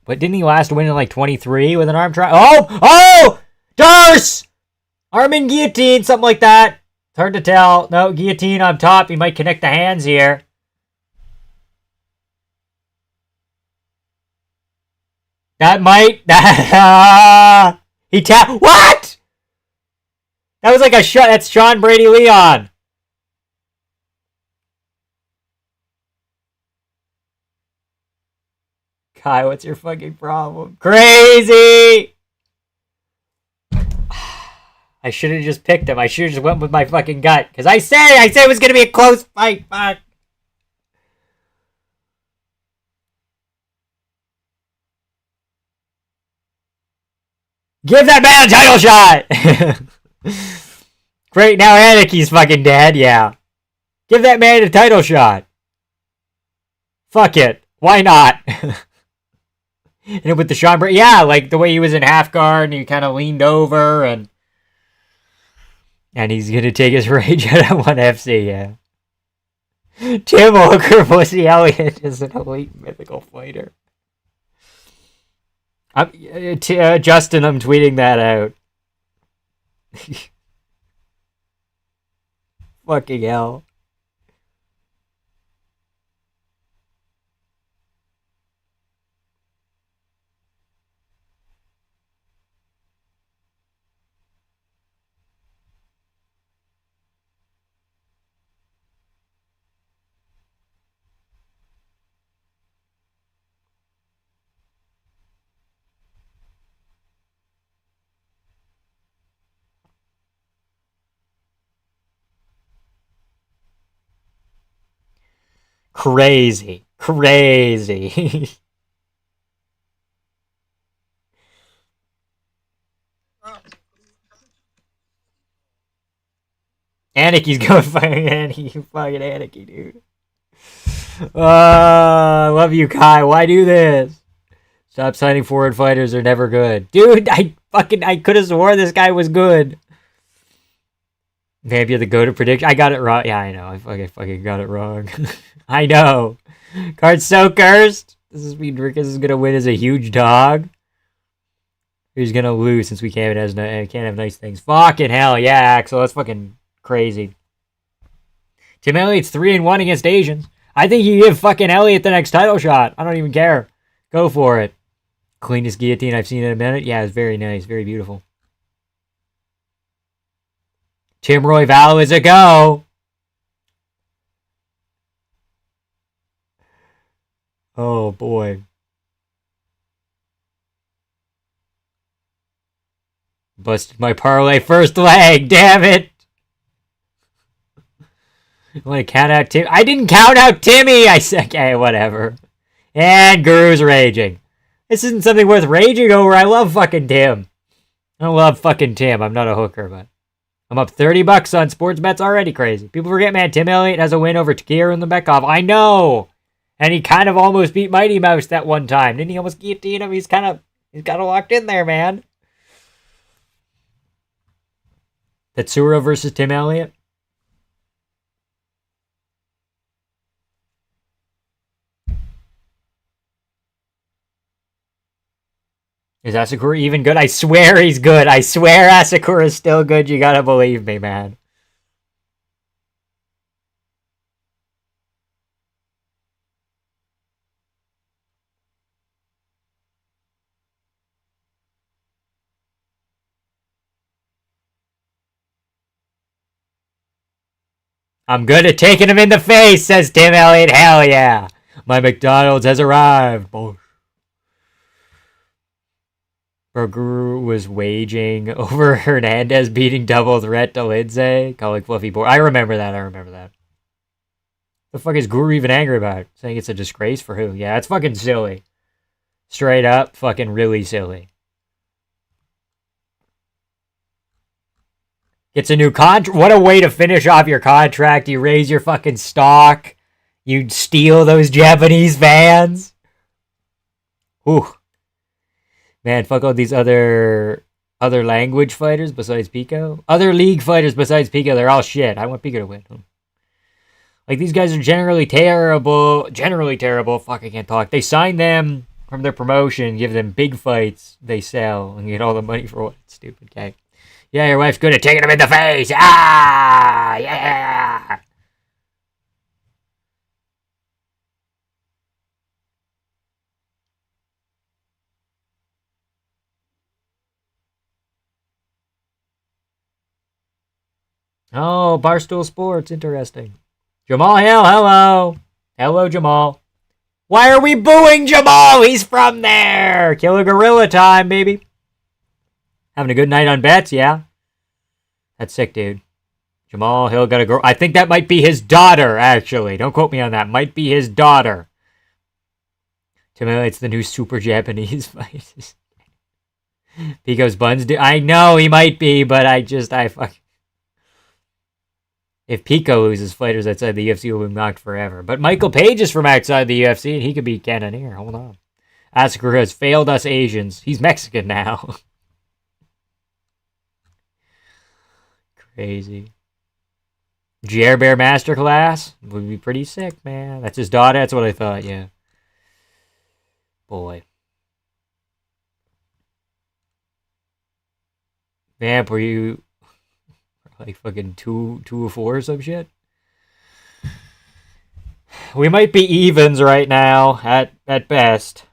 But didn't he last win in like 23 with an arm triangle? Oh! Darce! Arm in guillotine, something like that. It's hard to tell. No, guillotine on top. He might connect the hands here. That might... he tapped... What?! That was like a shot. That's Sean Brady Leon. Kai, what's your fucking problem? Crazy! I should have just picked him. I should have just went with my fucking gut. Because I said it was going to be a close fight. Fuck. Give that man a title shot! Great, now Anaki's fucking dead. Yeah. Give that man a title shot. Fuck it. Why not? And with the Sean Brady, yeah, like the way he was in half guard and he kind of leaned over and And he's going to take his rage out at 1FC, yeah. Tim Hooker Pussy Elliott is an elite mythical fighter. Justin, I'm tweeting that out. Fucking hell. Crazy. Crazy. Aniki's going fucking Aniki. Fucking Aniki, dude. I love you, Kai. Why do this? Stop signing forward fighters. They're never good. Dude, I could have sworn this guy was good. Maybe you're the go-to prediction. I got it wrong. Yeah, I know. I fucking got it wrong. I know. Card's so cursed. This is mean Rickus is gonna win as a huge dog. He's gonna lose since we can't have nice things. Fucking hell, yeah, Axel. That's fucking crazy. Tim Elliott's 3-1 against Asians. I think you give fucking Elliott the next title shot. I don't even care. Go for it. Cleanest guillotine I've seen in a minute. Yeah, it's very nice. Very beautiful. Tim Royval is a go. Oh, boy. Busted my parlay first leg. Damn it. I want to count out Tim. I didn't count out Timmy. I said, okay, whatever. And Guru's raging. This isn't something worth raging over. I love fucking Tim. I love fucking Tim. I'm not a hooker, but I'm up $30 on sports bets already. Crazy. People forget, man. Tim Elliott has a win over Takir and Lebekov. I know. And he kind of almost beat Mighty Mouse that one time. Didn't he almost guillotine him? He's kind of locked in there, man. Tatsuro versus Tim Elliott. Is Asakura even good? I swear he's good. I swear Asakura is still good. You gotta believe me, man. I'm good at taking him in the face, says Tim Elliott. Hell yeah. My McDonald's has arrived. Bro, Guru was waging over Hernandez beating double threat to Lindsay, calling fluffy boy. I remember that. The fuck is Guru even angry about? Saying it's a disgrace for who? Yeah, it's fucking silly. Straight up, fucking really silly. Gets a new contract. What a way to finish off your contract. You raise your fucking stock. You steal those Japanese fans. Whew. Man, fuck all these other language fighters besides Pico. Other league fighters besides Pico, they're all shit. I want Pico to win. Like, these guys are generally terrible. Fuck, I can't talk. They sign them from their promotion, give them big fights, they sell, and get all the money for what? Stupid guy. Yeah, your wife's good at taking him in the face. Ah, yeah. Oh, Barstool Sports, interesting. Jamal Hill, hello. Hello, Jamal. Why are we booing Jamal? He's from there. Killer Gorilla time, baby. Having a good night on bets, yeah. That's sick, dude. Jamal Hill got a girl. I think that might be his daughter, actually. Don't quote me on that. Might be his daughter. To me, it's the new super Japanese fight. Pico's buns. I know he might be, but I fuck. If Pico loses fighters outside the UFC, will be knocked forever. But Michael Page is from outside the UFC, and he could be Cannoneer. Hold on. Asakura has failed us Asians. He's Mexican now. Crazy. Jer Bear Masterclass would be pretty sick, man. That's his daughter. That's what I thought. Yeah. Boy. Vamp, were you like fucking two or four or some shit? We might be evens right now at best.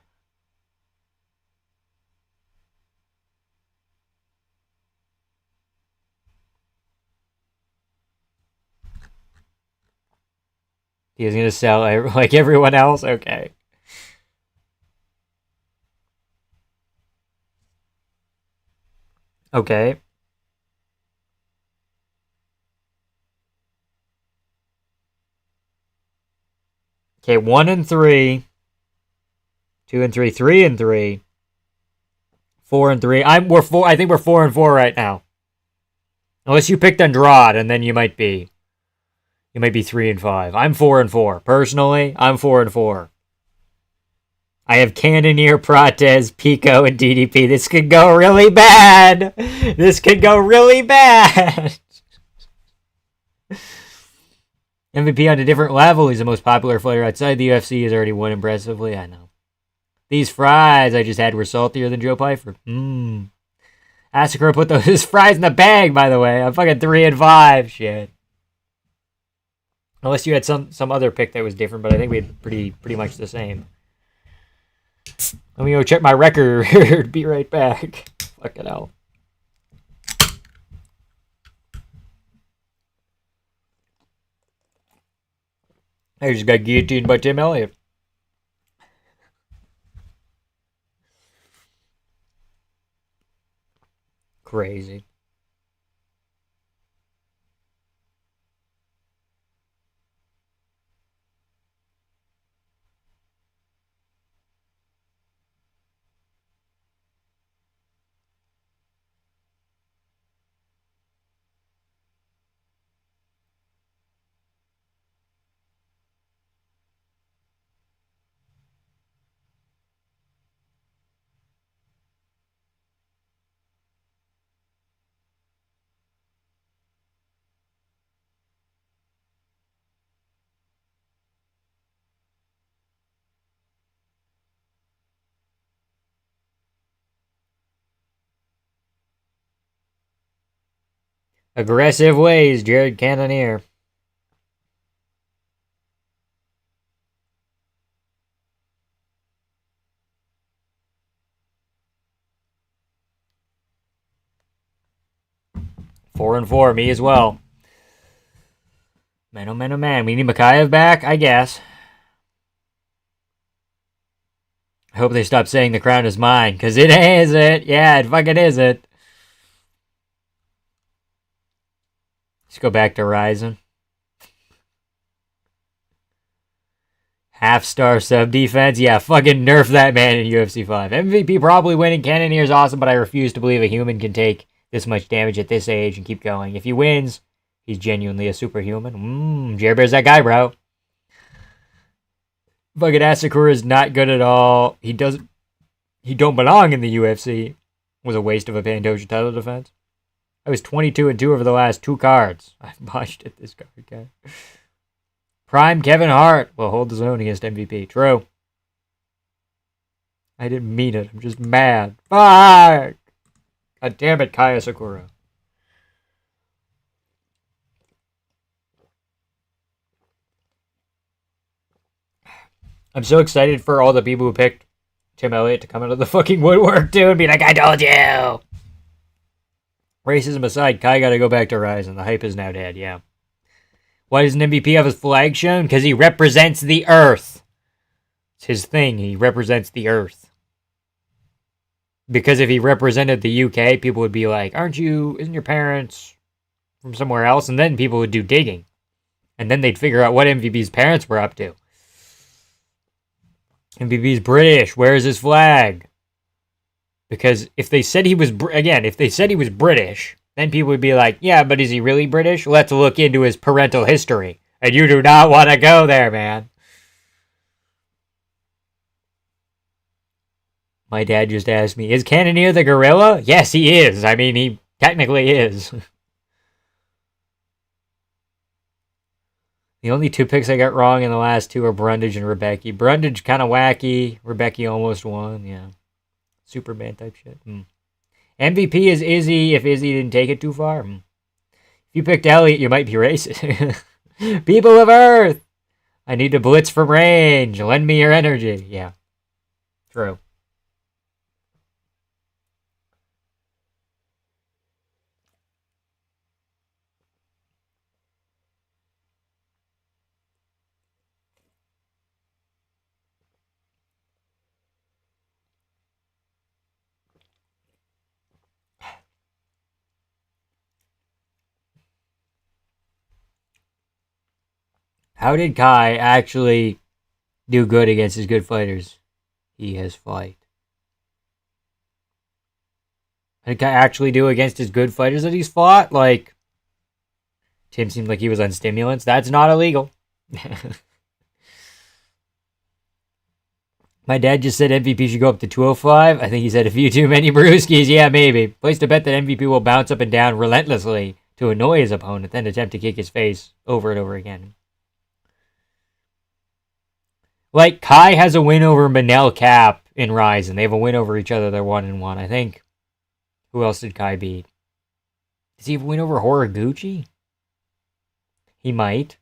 He's gonna sell like everyone else? Okay. Okay. Okay, 1 and 3. 2 and 3. 3 and 3. 4 and 3. We're 4. I think we're 4 and 4 right now. Unless you picked Andrade, and then you might be 3 and 5. I'm 4 and 4. Personally, I'm 4 and 4. I have Cannonier, Prates, Pico, and DDP. This could go really bad. This could go really bad. MVP on a different level. He's the most popular fighter outside the UFC. He's already won impressively. I know. These fries I just had were saltier than Joe Pyfer. Asakura put those fries in the bag, by the way. I'm fucking 3 and 5. Shit. Unless you had some other pick that was different, but I think we had pretty much the same. Let me go check my record. Be right back. Fucking hell. I just got guillotined by Tim Elliott. Crazy. Aggressive ways, Jared Cannonier. Four and 4, me as well. Man, oh man, oh man. We need Makayev back, I guess. I hope they stop saying the crown is mine, because it isn't. Yeah, it fucking isn't. Let's go back to Ryzen. Half-star sub-defense? Yeah, fucking nerf that man in UFC 5. MVP probably winning. Cannonier's awesome, but I refuse to believe a human can take this much damage at this age and keep going. If he wins, he's genuinely a superhuman. Jer Bear's that guy, bro. Fucking Asakura is not good at all. He don't belong in the UFC. Was a waste of a Pantoja title defense. I was 22 and 2 over the last 2 cards. I botched at this card, okay. Prime Kevin Hart will hold his own against MVP. True. I didn't mean it. I'm just mad. Fuck! God damn it, Kaya Sakura. I'm so excited for all the people who picked Tim Elliott to come out of the fucking woodwork, too, and be like, I told you! Racism aside, Kai gotta go back to Ryzen. The hype is now dead, yeah. Why doesn't MVP have his flag shown? Because he represents the Earth. It's his thing. He represents the Earth. Because if he represented the UK, people would be like, isn't your parents from somewhere else? And then people would do digging. And then they'd figure out what MVP's parents were up to. MVP's British. Where is his flag? Because if they said he was, British, then people would be like, yeah, but is he really British? Let's look into his parental history. And you do not want to go there, man. My dad just asked me, is Cannonier the gorilla? Yes, he is. I mean, he technically is. The only two picks I got wrong in the last two are Brundage and Rebecca. Brundage kind of wacky. Rebecca almost won. Yeah. Superman type shit. MVP is Izzy if Izzy didn't take it too far. If you picked Elliott, you might be racist. People of Earth! I need to blitz from range. Lend me your energy. Yeah. True. How did Kai actually do good against his good fighters he has fought? How did Kai actually do against his good fighters that he's fought? Like, Tim seemed like he was on stimulants. That's not illegal. My dad just said MVP should go up to 205. I think he said a few too many brewskis. Yeah, maybe. Place to bet that MVP will bounce up and down relentlessly to annoy his opponent, then attempt to kick his face over and over again. Like, Kai has a win over Manel Cap in Rise, and they have a win over each other. They're 1-1, I think. Who else did Kai beat? Does he have a win over Horiguchi? He might.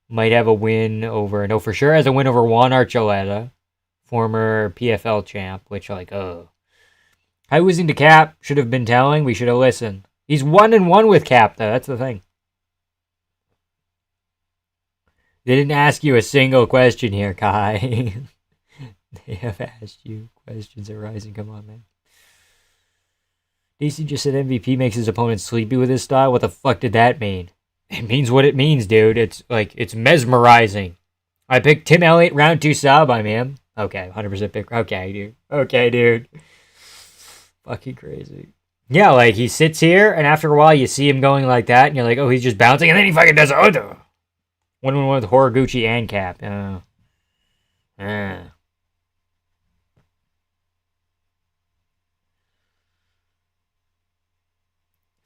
Might have a win over... No, for sure has a win over Juan Archuleta, former PFL champ, which, like, oh. Kai losing to Cap should have been telling. We should have listened. He's 1-1 with Cap, though. That's the thing. They didn't ask you a single question here, Kai. They have asked you questions at Rising. Come on, man. DC just said MVP makes his opponent sleepy with his style. What the fuck did that mean? It means what it means, dude. It's like, it's mesmerizing. I picked Tim Elliott, round 2 sub. I'm him. Okay, 100% pick. Okay, dude. Okay, dude. Fucking crazy. Yeah, like, he sits here, and after a while, you see him going like that, and you're like, oh, he's just bouncing, and then he fucking does other. 1-1 with Horiguchi and Cap. If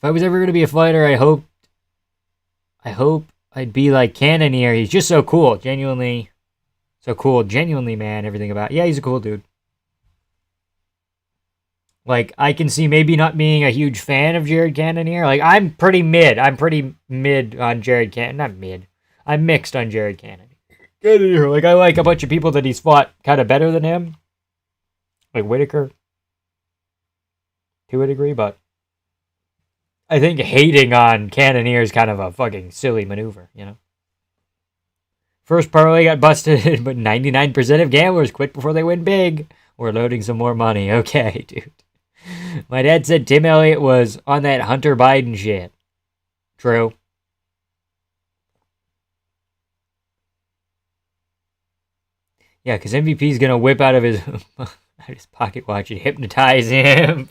I was ever going to be a fighter, I hope I'd be like Cannonier. He's just so cool. Genuinely so cool. Genuinely, man, everything about it. Yeah, he's a cool dude. Like, I can see maybe not being a huge fan of Jared Cannonier. Like, I'm pretty mid. I'm pretty mid on Jared Cannonier. Not mid. I'm mixed on Jared Cannonier. Like, I like a bunch of people that he's fought kind of better than him. Like Whitaker. To a degree, but I think hating on Cannonier is kind of a fucking silly maneuver, you know? First parlay got busted, but 99% of gamblers quit before they win big. We're loading some more money. Okay, dude. My dad said Tim Elliott was on that Hunter Biden shit. True. Yeah, because MVP's going to whip out of his pocket watch and hypnotize him.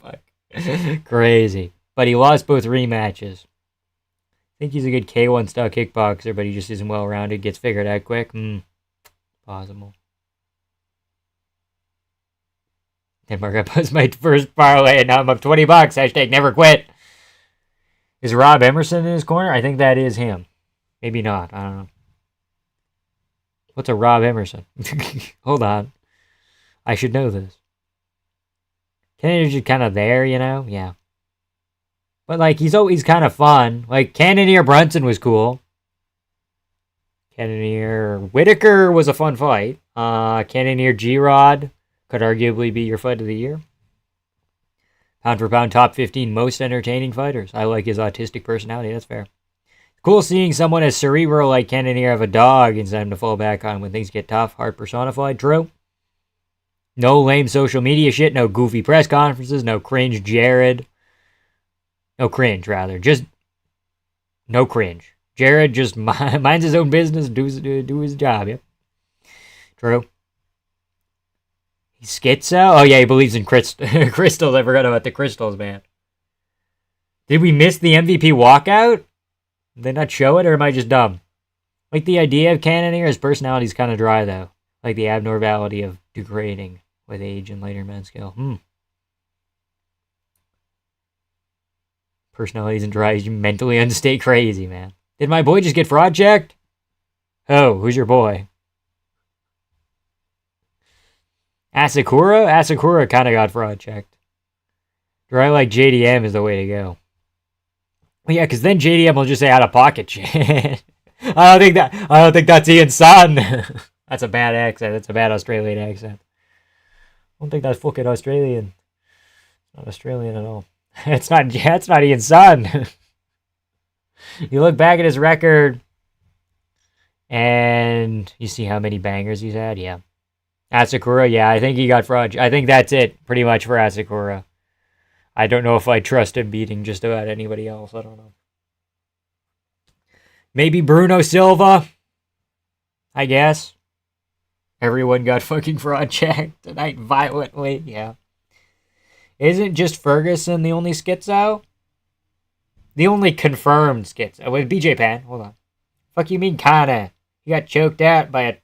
Crazy. But he lost both rematches. I think he's a good K1 style kickboxer, but he just isn't well rounded. Gets figured out quick. Possible. Denmark, I posted my first parlay and now I'm up $20. Hashtag never quit. Is Rob Emerson in his corner? I think that is him. Maybe not. I don't know. What's a Rob Emerson? Hold on. I should know this. Kennedy's just kind of there, you know? Yeah. But, like, he's always kind of fun. Like, Cannonier Brunson was cool. Cannonier Whitaker was a fun fight. Cannonier G-Rod could arguably be your fight of the year. Pound for pound, top 15 most entertaining fighters. I like his autistic personality. That's fair. Cool seeing someone as cerebral like Cannonier have a dog inside him to fall back on when things get tough. Heart personified. True. No lame social media shit. No goofy press conferences. No cringe Jared. No cringe, rather. Just no cringe. Jared just minds his own business, do his job, yep. True. He's schizo? Oh, yeah, he believes in crystals. I forgot about the crystals, man. Did we miss the MVP walkout? Did they not show it, or am I just dumb? Like, the idea of Cannonier, his personality's kind of dry, though. Like, the abnormality of degrading with age and later men skill. Personality isn't dry, he's mentally unstable. Crazy, man. Did my boy just get fraud checked? Oh, who's your boy? Asakura? Asakura kind of got fraud checked. Right, like JDM is the way to go. Well, yeah, because then JDM will just say out of pocket shit. I don't think that's Ian's son. That's a bad accent. That's a bad Australian accent. I don't think that's fucking Australian. It's not Australian at all. It's not Ian's son. You look back at his record and you see how many bangers he's had. Yeah. Asakura, yeah, I think he got fraud. I think that's it pretty much for Asakura. I don't know if I trust him beating just about anybody else. I don't know. Maybe Bruno Silva, I guess. Everyone got fucking fraud checked tonight violently. Yeah. Isn't just Ferguson the only schizo? The only confirmed schizo. With BJ Penn. Hold on. Fuck you mean kinda? He got choked out by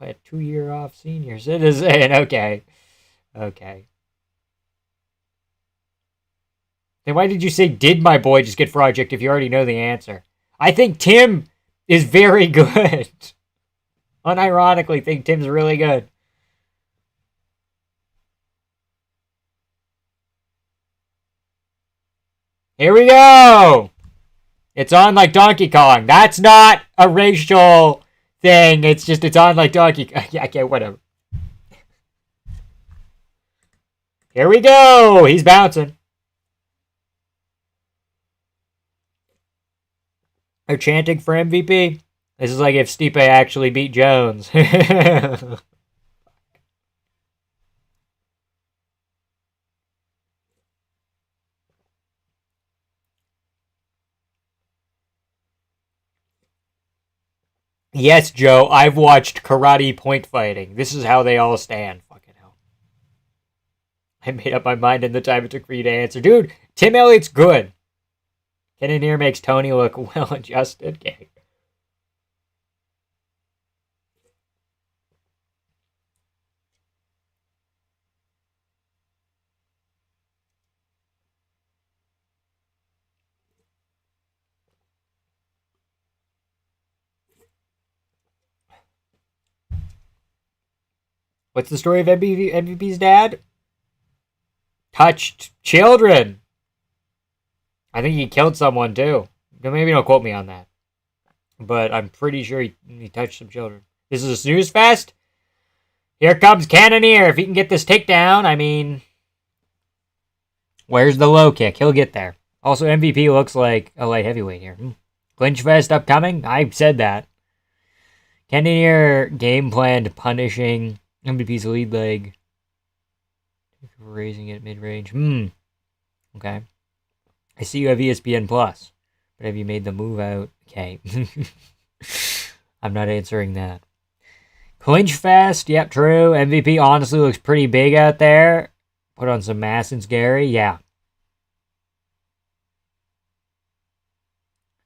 a 2-year off senior citizen. Okay. Okay. Then why did you say, did my boy just get fraud checked if you already know the answer? I think Tim is very good. Unironically think Tim's really good. Here we go! It's on like Donkey Kong. That's not a racial thing. It's just, it's on like Donkey Kong. Yeah, okay, whatever. Here we go! He's bouncing. They're chanting for MVP. This is like if Stipe actually beat Jones. Yes, Joe, I've watched karate point fighting. This is how they all stand. Fucking hell. I made up my mind in the time it took for you to answer. Dude, Tim Elliott's good. Cannonier makes Tony look well adjusted. Okay. What's the story of MVP's dad? Touched children. I think he killed someone too. Maybe don't quote me on that. But I'm pretty sure he touched some children. This is a snooze fest. Here comes Cannonier. If he can get this takedown, I mean, where's the low kick? He'll get there. Also, MVP looks like a light heavyweight here. Clinch fest upcoming? I said that. Cannonier game planned punishing MVP's lead leg. Raising it mid-range. Okay. I see you have ESPN Plus, but have you made the move out? Okay. I'm not answering that. Clinch fest, yep, true. MVP honestly looks pretty big out there. Put on some mass and scary, yeah.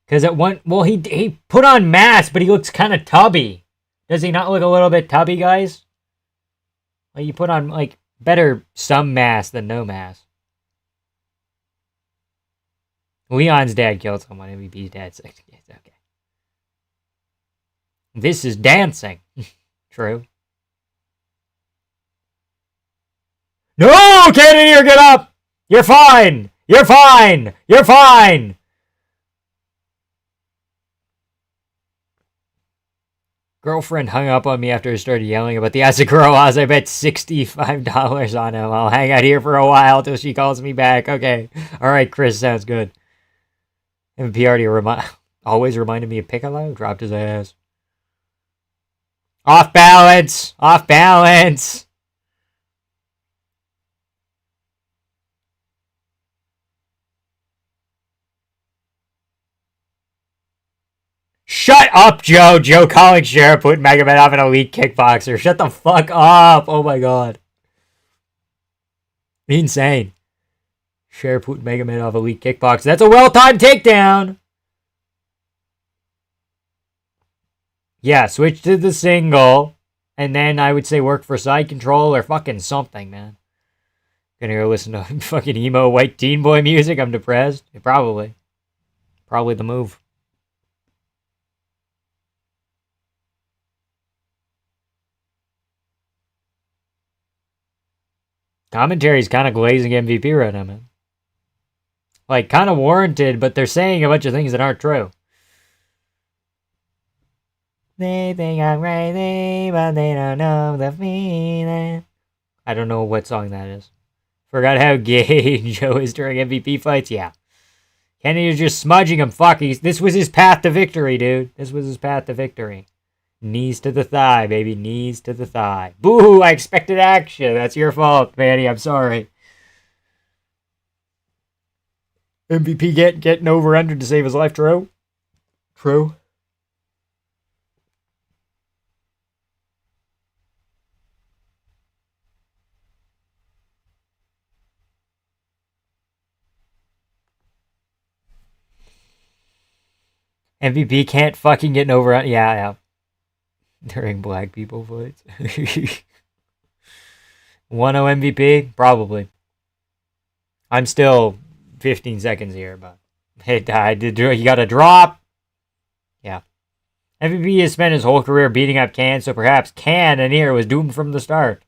Because at one, well, he put on mass, but he looks kind of tubby. Does he not look a little bit tubby, guys? Like you put on like better some mass than no mass. Leon's dad killed someone. MVP's dad said, okay. This is dancing. True. No, Cannonier, get up! You're fine! You're fine! You're fine! Girlfriend hung up on me after I started yelling about the Asakura loss. I bet $65 on him. I'll hang out here for a while till she calls me back. Okay. Alright, Chris, sounds good. MVP already always reminded me of Piccolo. Dropped his ass. Off balance! Off balance! Shut up, Joe! Joe calling Sheriff putting Magomedov an elite kickboxer. Shut the fuck up! Oh my god. Insane. Sheriff putting Magomedov elite kickboxer. That's a well-timed takedown! Yeah, switch to the single. And then I would say work for side control or fucking something, man. Gonna go listen to fucking emo white teen boy music? I'm depressed. Probably. Probably the move. Commentary's kind of glazing MVP right now, man. Like, kind of warranted, but they're saying a bunch of things that aren't true. They think I'm crazy, but they don't know the feeling. I don't know what song that is. Forgot how gay Joe is during MVP fights? Yeah. Kenny was just smudging him. Fuck, this was his path to victory, dude. This was his path to victory. Knees to the thigh, baby. Knees to the thigh. Boo! I expected action. That's your fault, Manny. I'm sorry. MVP getting over under to save his life. True. True. MVP can't fucking get over. Yeah. During black people fights. 1-0 MVP? Probably. I'm still 15 seconds here, but he got a drop. Yeah. MVP has spent his whole career beating up Can, so perhaps Cannonier was doomed from the start.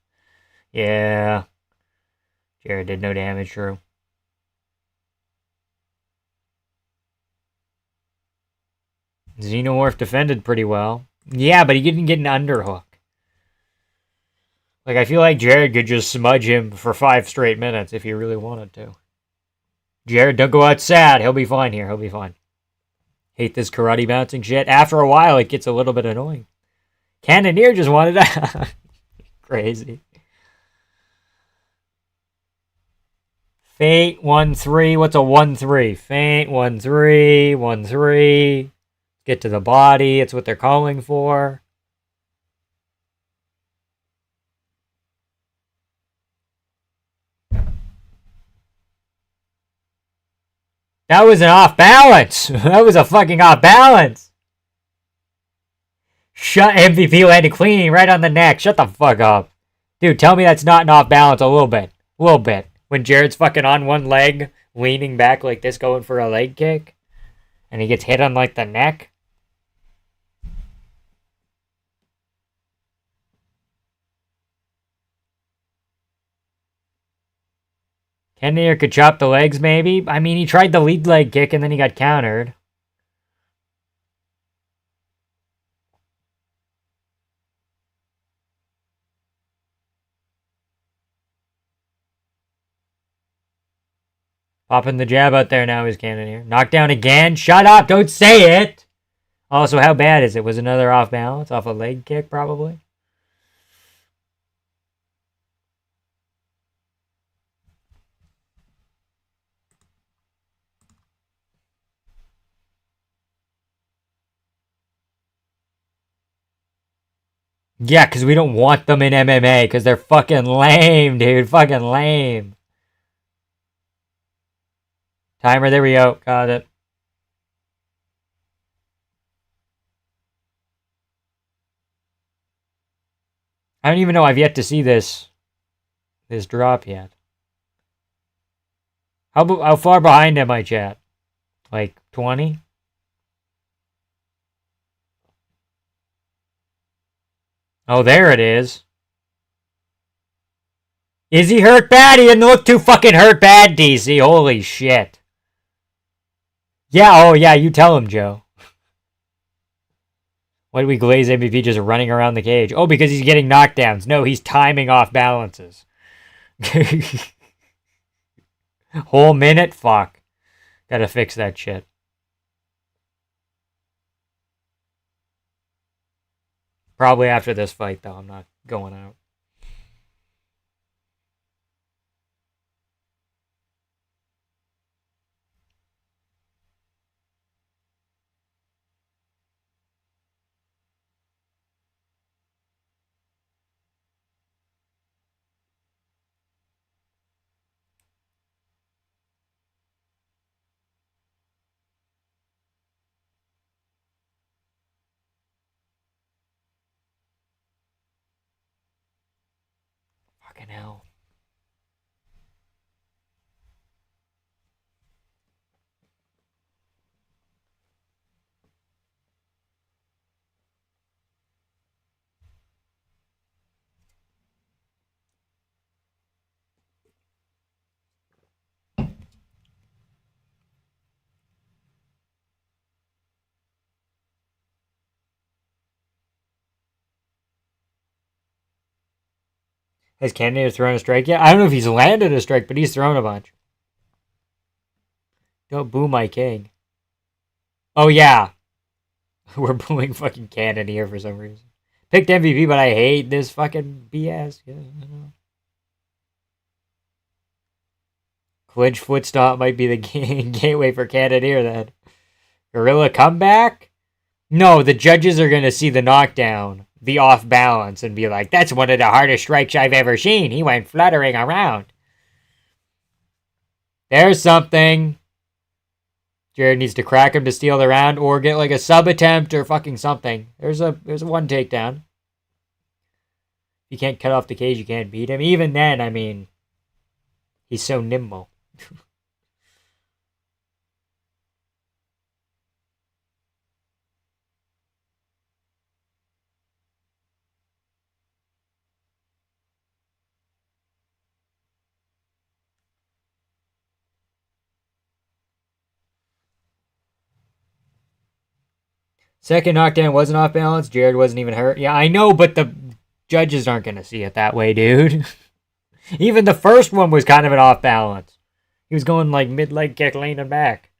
Yeah. Jared did no damage, true. Xenomorph defended pretty well. Yeah, but he didn't get an underhook. Like, I feel like Jared could just smudge him for 5 straight minutes if he really wanted to. Jared, don't go out sad. He'll be fine here. He'll be fine. Hate this karate bouncing shit. After a while, it gets a little bit annoying. Cannonier just wanted to... Crazy. Feint 1-3. What's a 1-3? Feint 1-3. 1-3. Get to the body. It's what they're calling for. That was an off balance. That was a fucking off balance. Shut MVP landed clean right on the neck. Shut the fuck up. Dude, tell me that's not an off balance a little bit. A little bit. When Jared's fucking on one leg, leaning back like this, going for a leg kick, and he gets hit on like the neck. Cannonier could chop the legs, maybe. I mean, he tried the lead leg kick and then he got countered. Popping the jab out there now is Cannonier. Knockdown again. Shut up. Don't say it. Also, how bad is it? Was another off balance? Off a leg kick, probably? Yeah, because we don't want them in MMA because they're fucking lame, dude. Fucking lame. Timer, there we go. Got it. I don't even know. I've yet to see this drop yet. How far behind am I, chat? Like 20? Oh, there it is. Is he hurt bad? He didn't look too fucking hurt bad, DC. Holy shit. Yeah, oh yeah, you tell him, Joe. Why do we glaze MVP just running around the cage? Oh, because he's getting knockdowns. No, he's timing off balances. Whole minute? Fuck. Gotta fix that shit. Probably after this fight, though. I'm not going out. Fucking hell. Has Canada thrown a strike yet? I don't know if he's landed a strike, but he's thrown a bunch. Don't boo my king. Oh, yeah. We're booing fucking Cannoneer for some reason. Picked MVP, but I hate this fucking BS. Yeah, I know. Clinch foot stomp might be the gateway for Cannoneer then. Gorilla comeback? No, the judges are going to see the knockdown, the off balance, and be like, that's one of the hardest strikes I've ever seen. He went fluttering around. There's something. Jared needs to crack him to steal the round or get like a sub attempt or fucking something. There's a one takedown. If you can't cut off the cage, you can't beat him. Even then, I mean, he's so nimble. Second knockdown wasn't off balance. Jared wasn't even hurt. Yeah, I know, but the judges aren't going to see it that way, dude. Even the first one was kind of an off balance. He was going like mid-leg kick, leaning back.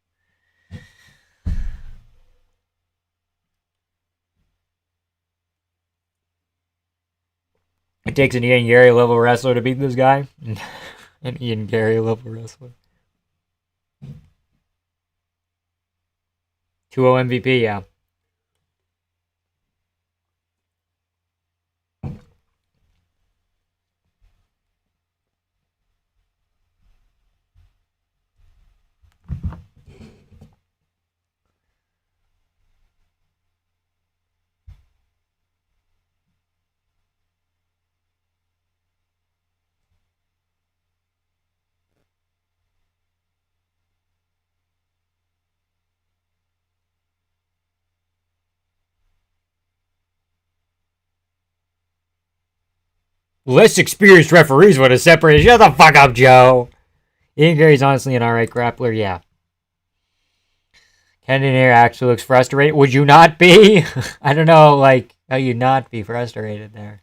It takes an Ian Gary level wrestler to beat this guy. An Ian Gary level wrestler. 2-0 MVP, yeah. Less experienced referees would have separated. Shut the fuck up, Joe. Ian Gary's honestly an alright grappler, yeah. Cannonier actually looks frustrated. Would you not be? I don't know, like, how you not be frustrated there.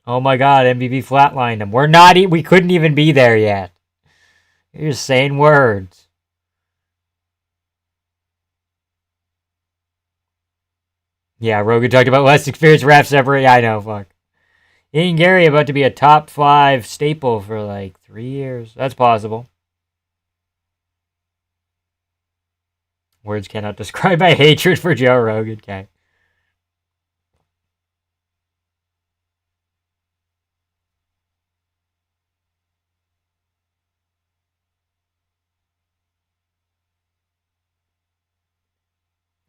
Oh my god, MVP flatlined him. We couldn't even be there yet. You're just saying words. Yeah, Rogan talked about less experienced refs separate. I know, fuck. Ian Gary about to be a top 5 staple for like 3 years. That's possible. Words cannot describe my hatred for Joe Rogan. Okay.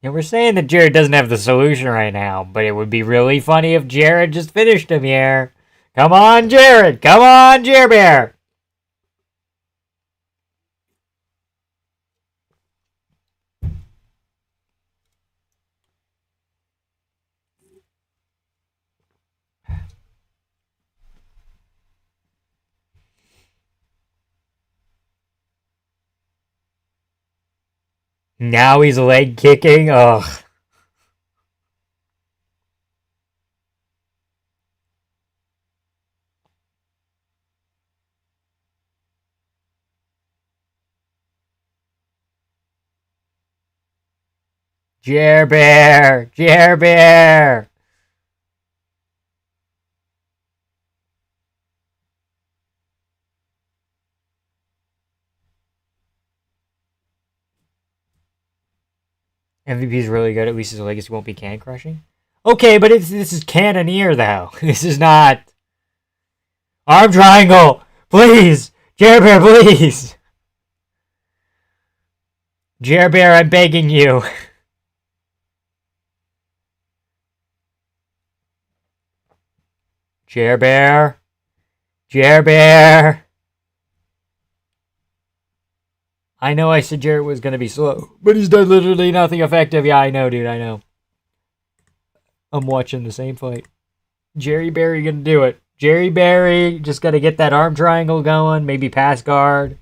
And we're saying that Jared doesn't have the solution right now, but it would be really funny if Jared just finished him here. Come on, Jared! Come on, Jer Bear! Now he's leg kicking. Ugh. Jer Bear! Jer Bear! MVP's really good. At least his legacy won't be can crushing. Okay, but this is Cannoneer, though. This is not... Arm triangle! Please! Jer Bear, please! Jer Bear, I'm begging you. Jer Bear. Jer Bear. I know I said Jared was going to be slow, but he's done literally nothing effective. Yeah, I know, dude, I know. I'm watching the same fight. Jerry Berry going to do it. Jerry Berry just got to get that arm triangle going, maybe pass guard.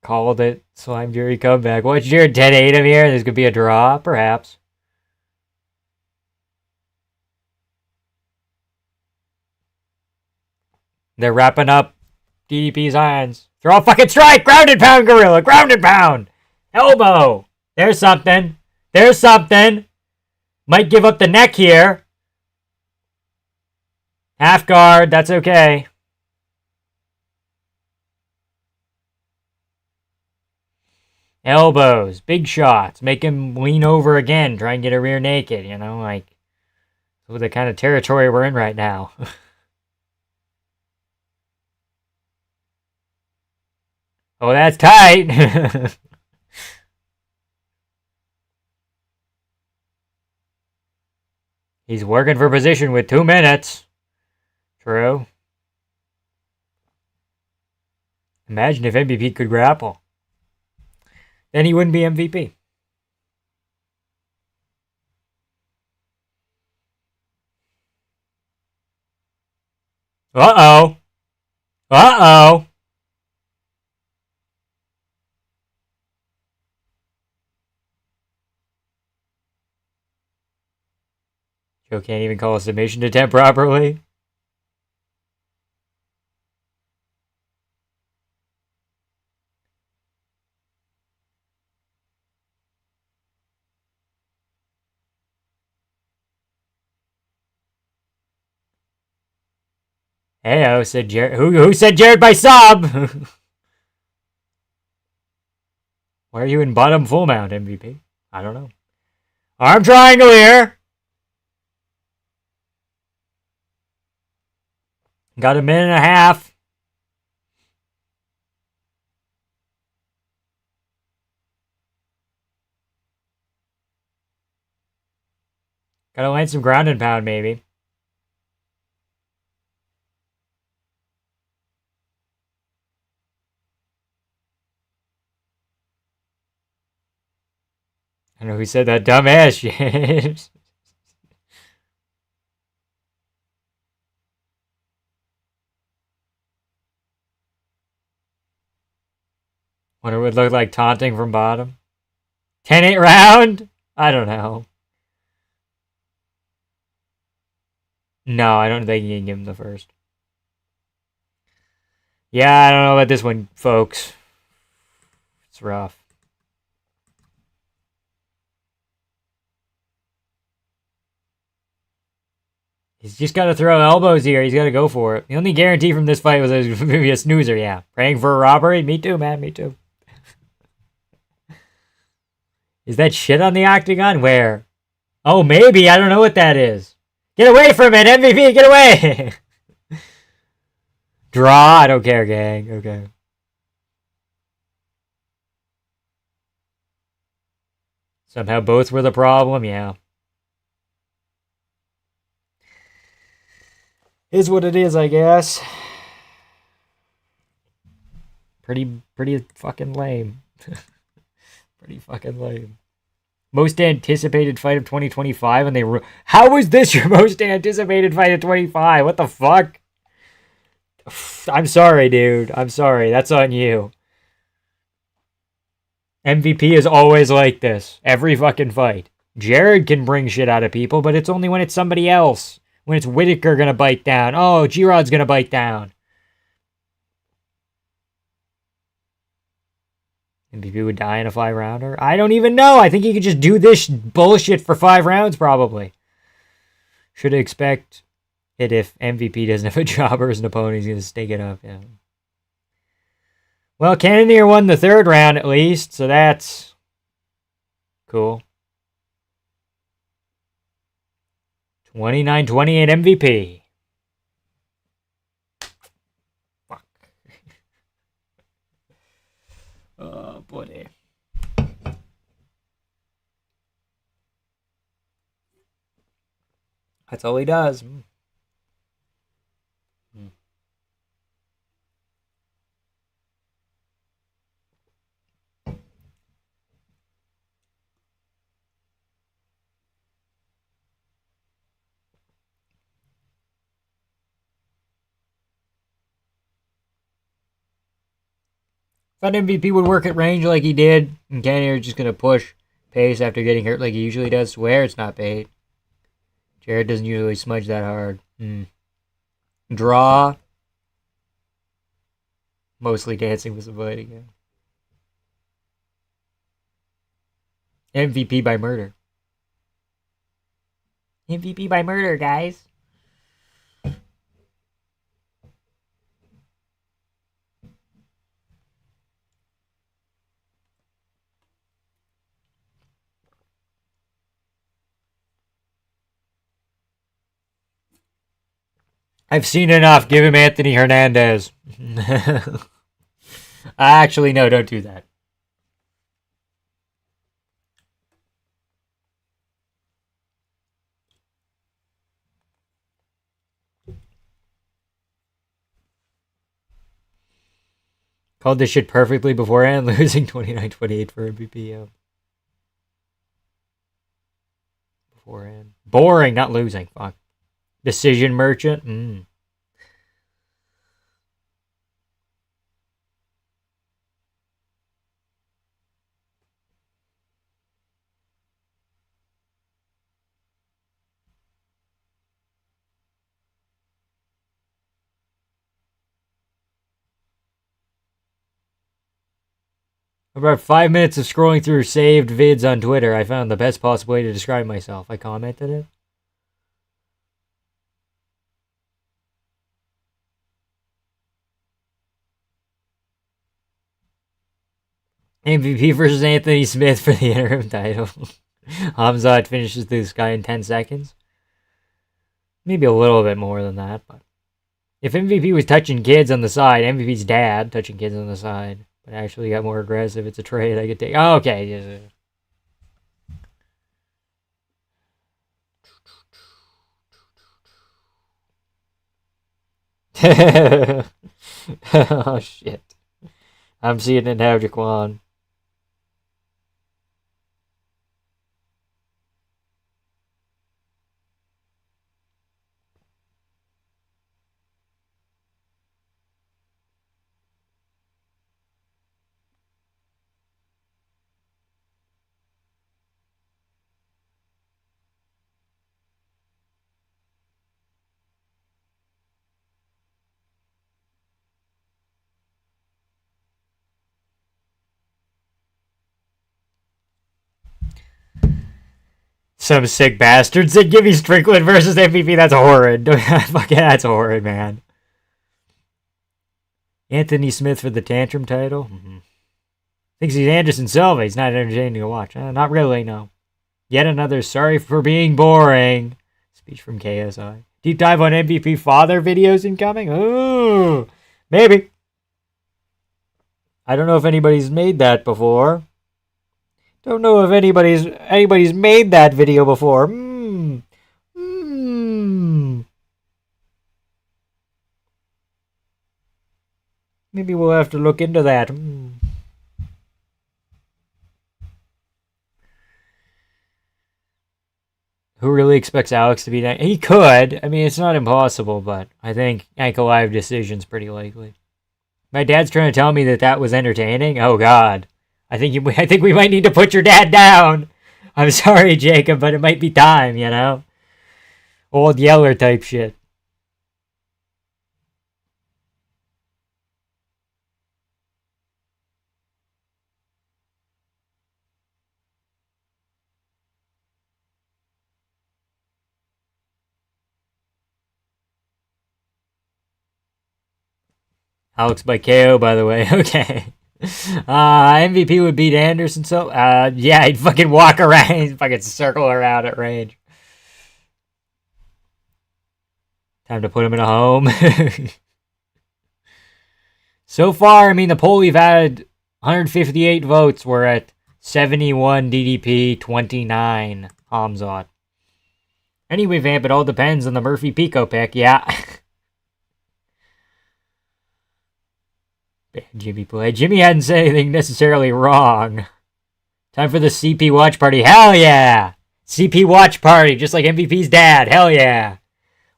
Called it. Slime Jerry comeback. What's your 10-8 him here? This could be a draw, perhaps. They're wrapping up DDP's irons. Throw a fucking strike! Grounded pound, Gorilla! Grounded pound! Elbow! There's something. There's something. Might give up the neck here. Half guard. That's okay. Elbows. Big shots. Make him lean over again. Try and get a rear naked. You know, like, the kind of territory we're in right now. Oh, that's tight. He's working for position with 2 minutes. True. Imagine if MVP could grapple. Then he wouldn't be MVP. Uh-oh. Uh-oh. Joe can't even call a submission attempt properly. Heyo, said Jared. Who said Jared by sub? Why are you in bottom full mount, MVP? I don't know. Arm triangle here. Got a minute and a half. Gotta land some ground and pound, maybe. I don't know who said that dumbass shit. Wonder what it would look like taunting from bottom. 10-8 round? I don't know. No, I don't think you can give him the first. Yeah, I don't know about this one, folks. It's rough. He's just got to throw elbows here. He's got to go for it. The only guarantee from this fight was it was going to be a snoozer, yeah. Praying for a robbery? Me too, man. Me too. Is that shit on the octagon? Where? Oh, maybe. I don't know what that is. Get away from it, MVP. Get away. Draw? I don't care, gang. Okay. Somehow both were the problem? Yeah. Is what it is, I guess. Pretty fucking lame. Pretty fucking lame. Most anticipated fight of 2025, and they... How is this your most anticipated fight of 25? What the fuck? I'm sorry, dude. I'm sorry. That's on you. MVP is always like this. Every fucking fight. Jared can bring shit out of people, but it's only when it's somebody else. When it's Whitaker gonna bite down. Oh, G-Rod's gonna bite down. MVP would die in a 5-rounder? I don't even know. I think he could just do this bullshit for 5 rounds, probably. Should expect it if MVP doesn't have a job or his opponent. He's going to stake it up. Yeah. Well, Cannonier won the 3rd round at least, so that's cool. 29-28 MVP. Fuck. Oh, buddy. That's all he does. Thought MVP would work at range like he did, and Cannonier's just going to push pace after getting hurt like he usually does. Swear it's not bait. Jared doesn't usually smudge that hard. Draw. Mostly dancing with somebody again. MVP by murder. MVP by murder, guys. I've seen enough. Give him Anthony Hernandez. Actually, no, don't do that. Called this shit perfectly beforehand, losing 29-28 for MVP. Beforehand. Boring, not losing. Fuck. Decision merchant. About 5 minutes of scrolling through saved vids on Twitter, I found the best possible way to describe myself. I commented it. MVP versus Anthony Smith for the interim title. Hamzat finishes this guy in 10 seconds. Maybe a little bit more than that, but if MVP was touching kids on the side, MVP's dad touching kids on the side, but actually got more aggressive, it's a trade I could take. Oh, okay. Oh, shit. I'm seeing it now, Jaquan. Some sick bastard said, "Give me Strickland versus MVP." That's horrid. Fucking, that's horrid, man. Anthony Smith for the tantrum title. Thinks he's Anderson Silva. He's not entertaining to watch. Not really, no. Yet another sorry for being boring speech from KSI. Deep dive on MVP father videos incoming? Ooh, maybe. I don't know if anybody's made that before. Don't know if anybody's made that video before. Maybe we'll have to look into that. Who really expects Alex to be that? He could. I mean, it's not impossible, but I think Ankle Live decision's pretty likely. My dad's trying to tell me that was entertaining. Oh God, I think we might need to put your dad down. I'm sorry, Jacob, but it might be time. Old Yeller type shit. Alex by KO, by the way. Okay. MVP would beat Anderson, so yeah, he'd fucking walk around, he'd fucking circle around at range. Time to put him in a home. So far, I mean, the poll we've had 158 votes. We're at 71 DDP, 29 Hamzat. Anyway, Vamp, it all depends on the Murphy Pico pick. Yeah. Jimmy play. Jimmy hadn't said anything necessarily wrong. Time for the CP watch party. Hell yeah! CP watch party, just like MVP's dad. Hell yeah!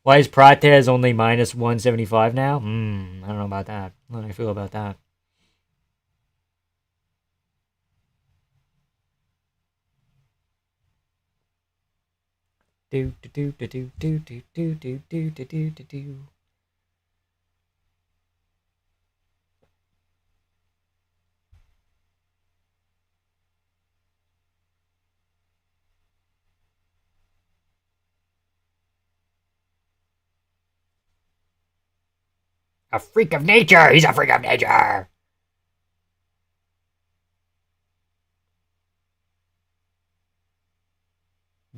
Why is Prates only minus 175 now? I don't know about that. How do I feel about that? Do do do do do do do do do do do do do. A freak of nature! He's a freak of nature!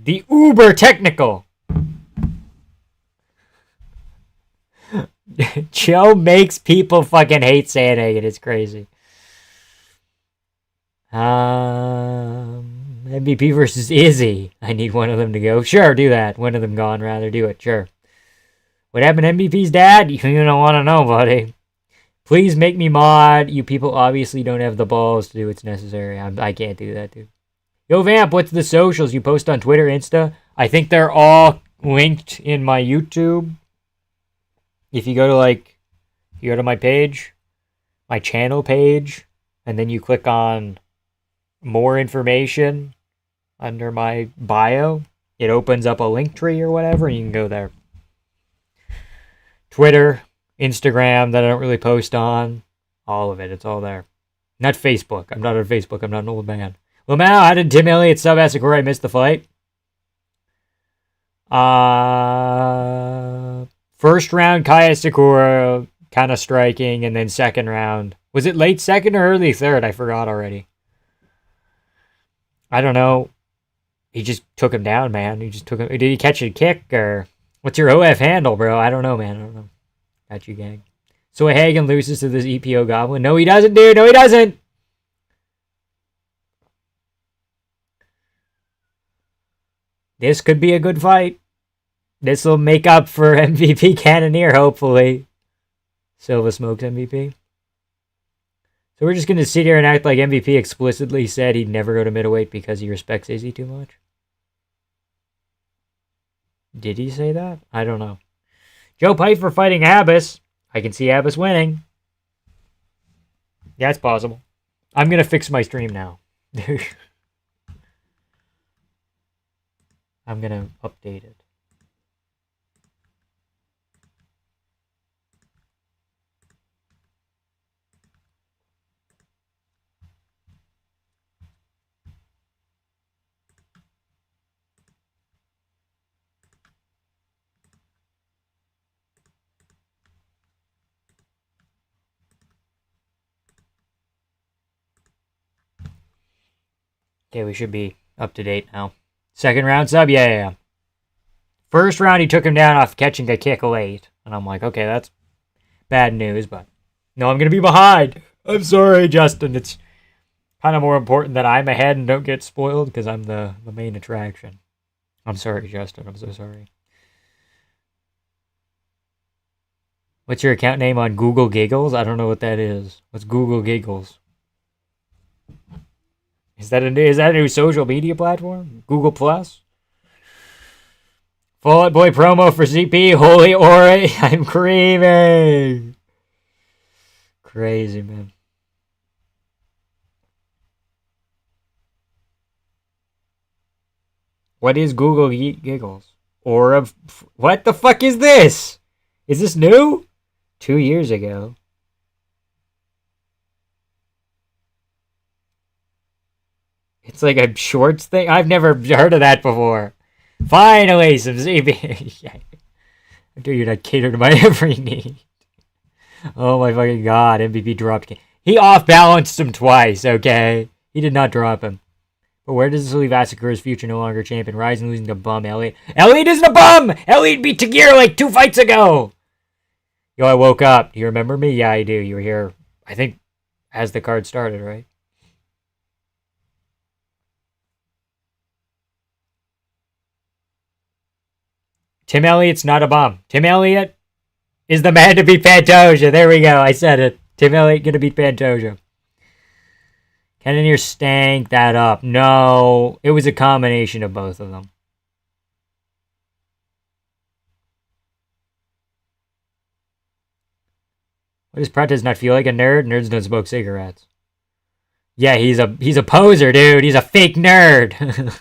The uber technical! Joe makes people fucking hate Santa, and it's crazy. MVP versus Izzy. I need one of them to go. Sure, do that. One of them gone, rather. Do it, sure. What happened to MVP's dad? You don't want to know, buddy. Please make me mod. You people obviously don't have the balls to do what's necessary. I can't do that, dude. Yo, Vamp, what's the socials you post on Twitter, Insta? I think they're all linked in my YouTube. If you go to my page, my channel page, and then you click on more information under my bio, it opens up a link tree or whatever, and you can go there. Twitter, Instagram that I don't really post on, all of it, it's all there. Not Facebook. I'm not on Facebook. I'm not an old man. Lamau, how did Tim Elliott sub Asakura? I missed the fight. First round, Kaya Sakura kind of striking, and then second round. Was it late second or early third? I forgot already. I don't know. He just took him down, man. He just took him. Did he catch a kick or what's your OF handle, bro? I don't know, man. I don't know. Got you, gang. So Hagen loses to this EPO goblin. No, he doesn't, dude. No, he doesn't. This could be a good fight. This will make up for MVP Cannoneer, hopefully. Silva Smokes MVP. So we're just going to sit here and act like MVP explicitly said he'd never go to middleweight because he respects Izzy too much? Did he say that? I don't know. Joe Piper fighting Abbas. I can see Abbas winning. Yeah, it's possible. I'm going to fix my stream now. I'm going to update it. Okay, we should be up to date now. Second round sub? Yeah. First round, he took him down off catching a kick late. And I'm like, okay, that's bad news, but no, I'm going to be behind. I'm sorry, Justin. It's kind of more important that I'm ahead and don't get spoiled because I'm the main attraction. I'm sorry, Justin. I'm so sorry. What's your account name on Google Giggles? I don't know what that is. What's Google Giggles? Is that a new social media platform? Google Plus? Fall Out Boy promo for ZP. Holy Ori. I'm creaming. Crazy, man. What is Google Giggles? What the fuck is this? Is this new? 2 years ago. It's like a shorts thing? I've never heard of that before. Finally, some ZB. Dude, I cater to my every need. Oh my fucking god, MVP dropped. He off-balanced him twice, okay? He did not drop him. But where does this leave Asakura's future no longer champion? Ryzen losing to bum Elliot. Elliot isn't a bum! Elliot beat Tagir like 2 fights ago! Yo, I woke up. Do you remember me? Yeah, I do. You were here, I think, as the card started, right? Tim Elliott's not a bum. Tim Elliott is the man to beat Pantoja. There we go. I said it. Tim Elliott gonna beat Pantoja. Cannoneer stank that up. No, it was a combination of both of them. What does Prates not feel like a nerd? Nerds don't smoke cigarettes. Yeah, he's a poser, dude. He's a fake nerd.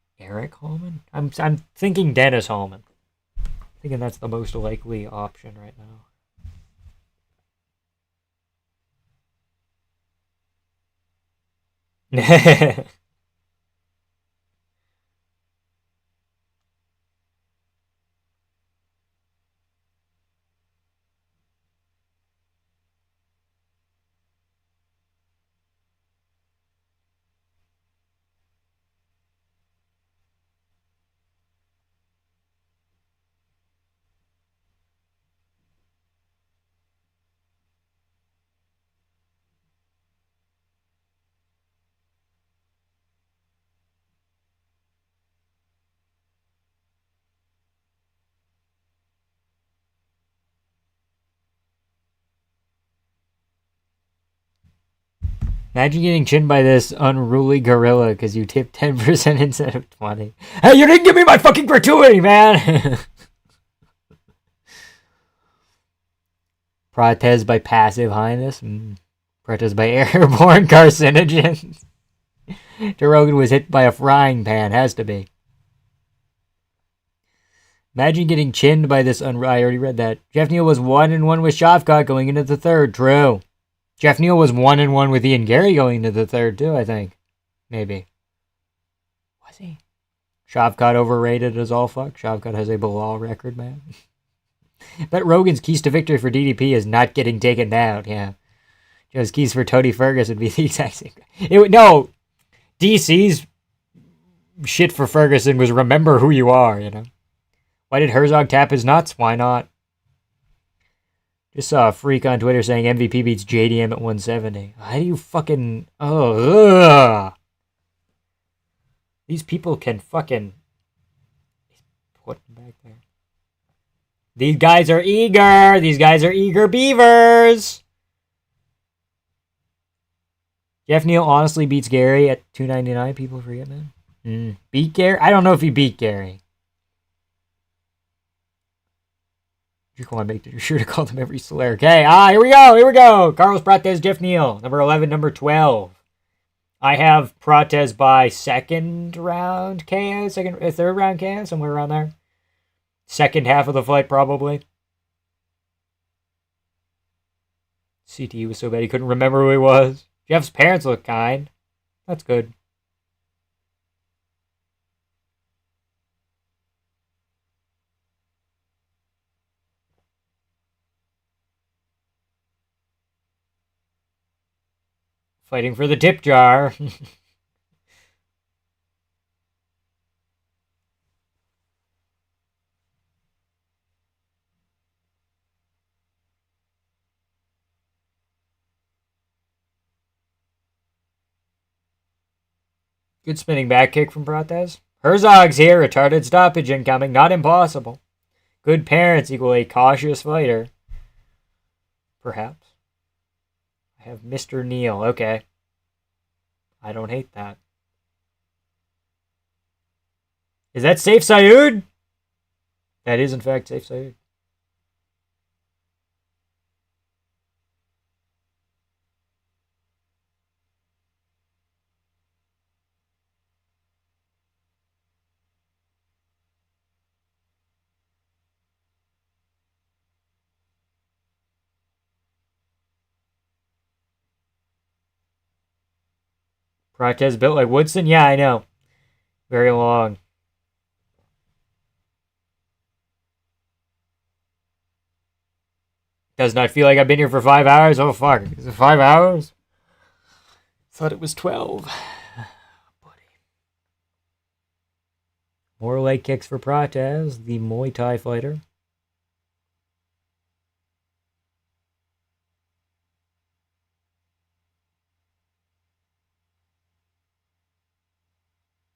Eric Hallman? I'm thinking Dennis Hallman. Thinking that's the most likely option right now. Imagine getting chinned by this unruly gorilla because you tipped 10% instead of 20. Hey, you didn't give me my fucking gratuity, man! Prates by passive highness. Prates by airborne carcinogens. Rogan was hit by a frying pan. Has to be. Imagine getting chinned by this I already read that. Jeff Neal was 1-1 with Shavkat going into the third. True. Jeff Neal was 1-1 with Ian Gary going into the third, too, I think. Maybe. Was he? Shavkat overrated as all fuck. Shavkat has a Bilal record, man. Bet Rogan's keys to victory for DDP is not getting taken down, yeah. Joe's keys for Tony Ferguson would be the exact same. No, DC's shit for Ferguson was remember who you are, you know. Why did Herzog tap his nuts? Why not? Just saw a freak on Twitter saying MVP beats JDM at 170. How do you fucking... ugh. These people can fucking... Put them back there. These guys are eager. These guys are eager beavers. Jeff Neal honestly beats Gary at 299. People forget, man. Beat Gary? I don't know if he beat Gary. You want to make sure to call them every Solaire. Okay, here we go. Carlos Prates, Jeff Neal. Number 11, number 12. I have Prates by third round KO, somewhere around there. Second half of the fight, probably. CTE was so bad he couldn't remember who he was. Jeff's parents look kind. That's good. Fighting for the tip jar. Good spinning back kick from Prates. Herzog's here. Retarded stoppage incoming. Not impossible. Good parents equal a cautious fighter. Perhaps. I have Mr. Neal. Okay. I don't hate that. Is that Safe Sayoud? That is, in fact, Safe Sayoud. Prates built like Woodson? Yeah, I know. Very long. Does not feel like I've been here for 5 hours. Oh, fuck. Is it 5 hours? Thought it was 12. Buddy. More leg kicks for Prates, the Muay Thai fighter.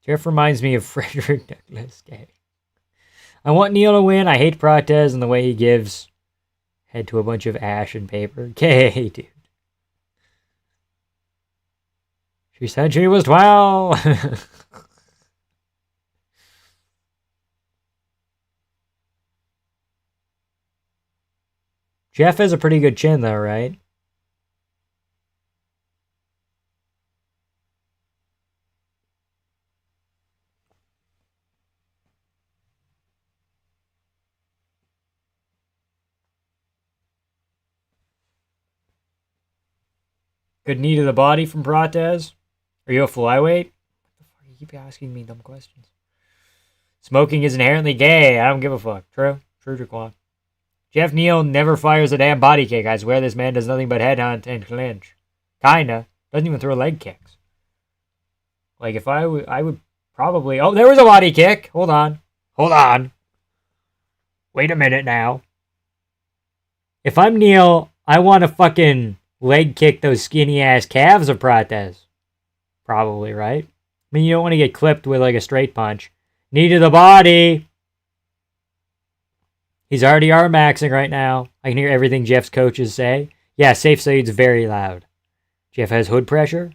Jeff reminds me of Frederick Douglass. Okay. I want Neal to win. I hate Prates and the way he gives head to a bunch of ash and paper. Okay, dude. She said she was 12. Jeff has a pretty good chin, though, right? Good knee to the body from Prates. Are you a flyweight? What the fuck? You keep asking me dumb questions. Smoking is inherently gay. I don't give a fuck. True. True, Jaquan. Jeff Neal never fires a damn body kick. I swear this man does nothing but headhunt and clinch. Kinda. Doesn't even throw leg kicks. Like, if I would probably... Oh, there was a body kick. Hold on. Hold on. Wait a minute now. If I'm Neal, I want to fucking leg kick those skinny-ass calves of Prates. Probably, right? I mean, you don't want to get clipped with, like, a straight punch. Knee to the body. He's already R-maxing right now. I can hear everything Jeff's coaches say. Yeah, Safe Said's very loud. Jeff has hood pressure.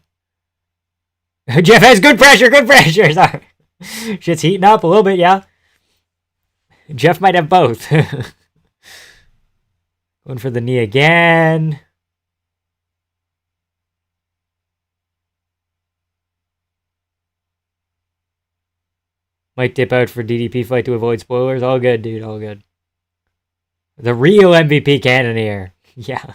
Jeff has good pressure, good pressure. Sorry. Shit's heating up a little bit, yeah. Jeff might have both. Going for the knee again. Might dip out for DDP fight to avoid spoilers. All good, dude. All good. The real MVP Cannoneer. Yeah.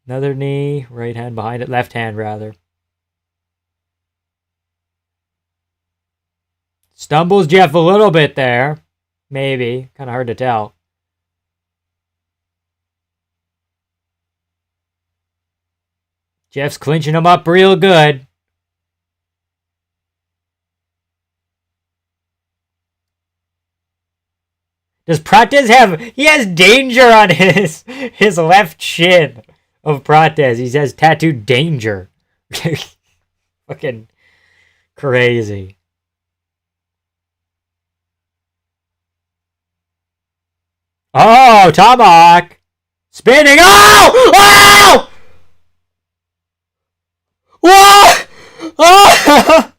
Another knee. Right hand behind it. Left hand, rather. Stumbles Jeff a little bit there. Maybe. Kind of hard to tell. Jeff's clinching him up real good. Does Prates have... He has danger on his left shin of Prates. He says tattooed danger. Fucking crazy. Oh, tomahawk. Spinning. Oh! Oh! What? Oh!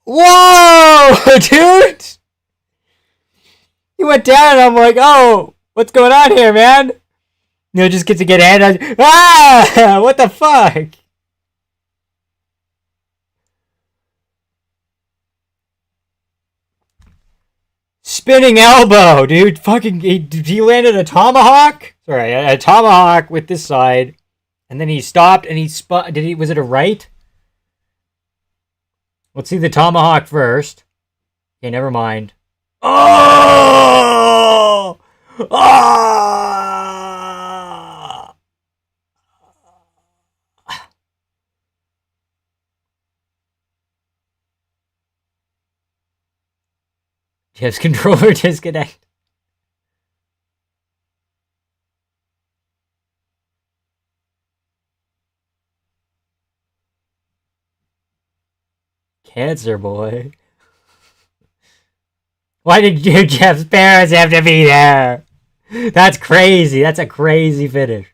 Whoa, dude! He went down and I'm like, oh, what's going on here, man? Just get to get a hand on... Ah! What the fuck? Spinning elbow, dude. Fucking, he landed a tomahawk? Sorry, a tomahawk with this side. And then he stopped and he spun... Was it a right? Let's see the tomahawk first. Okay, never mind. Oh! Oh! Jeff's controller disconnect. Cancer boy. Why did Jeff's parents have to be there? That's crazy. That's a crazy finish.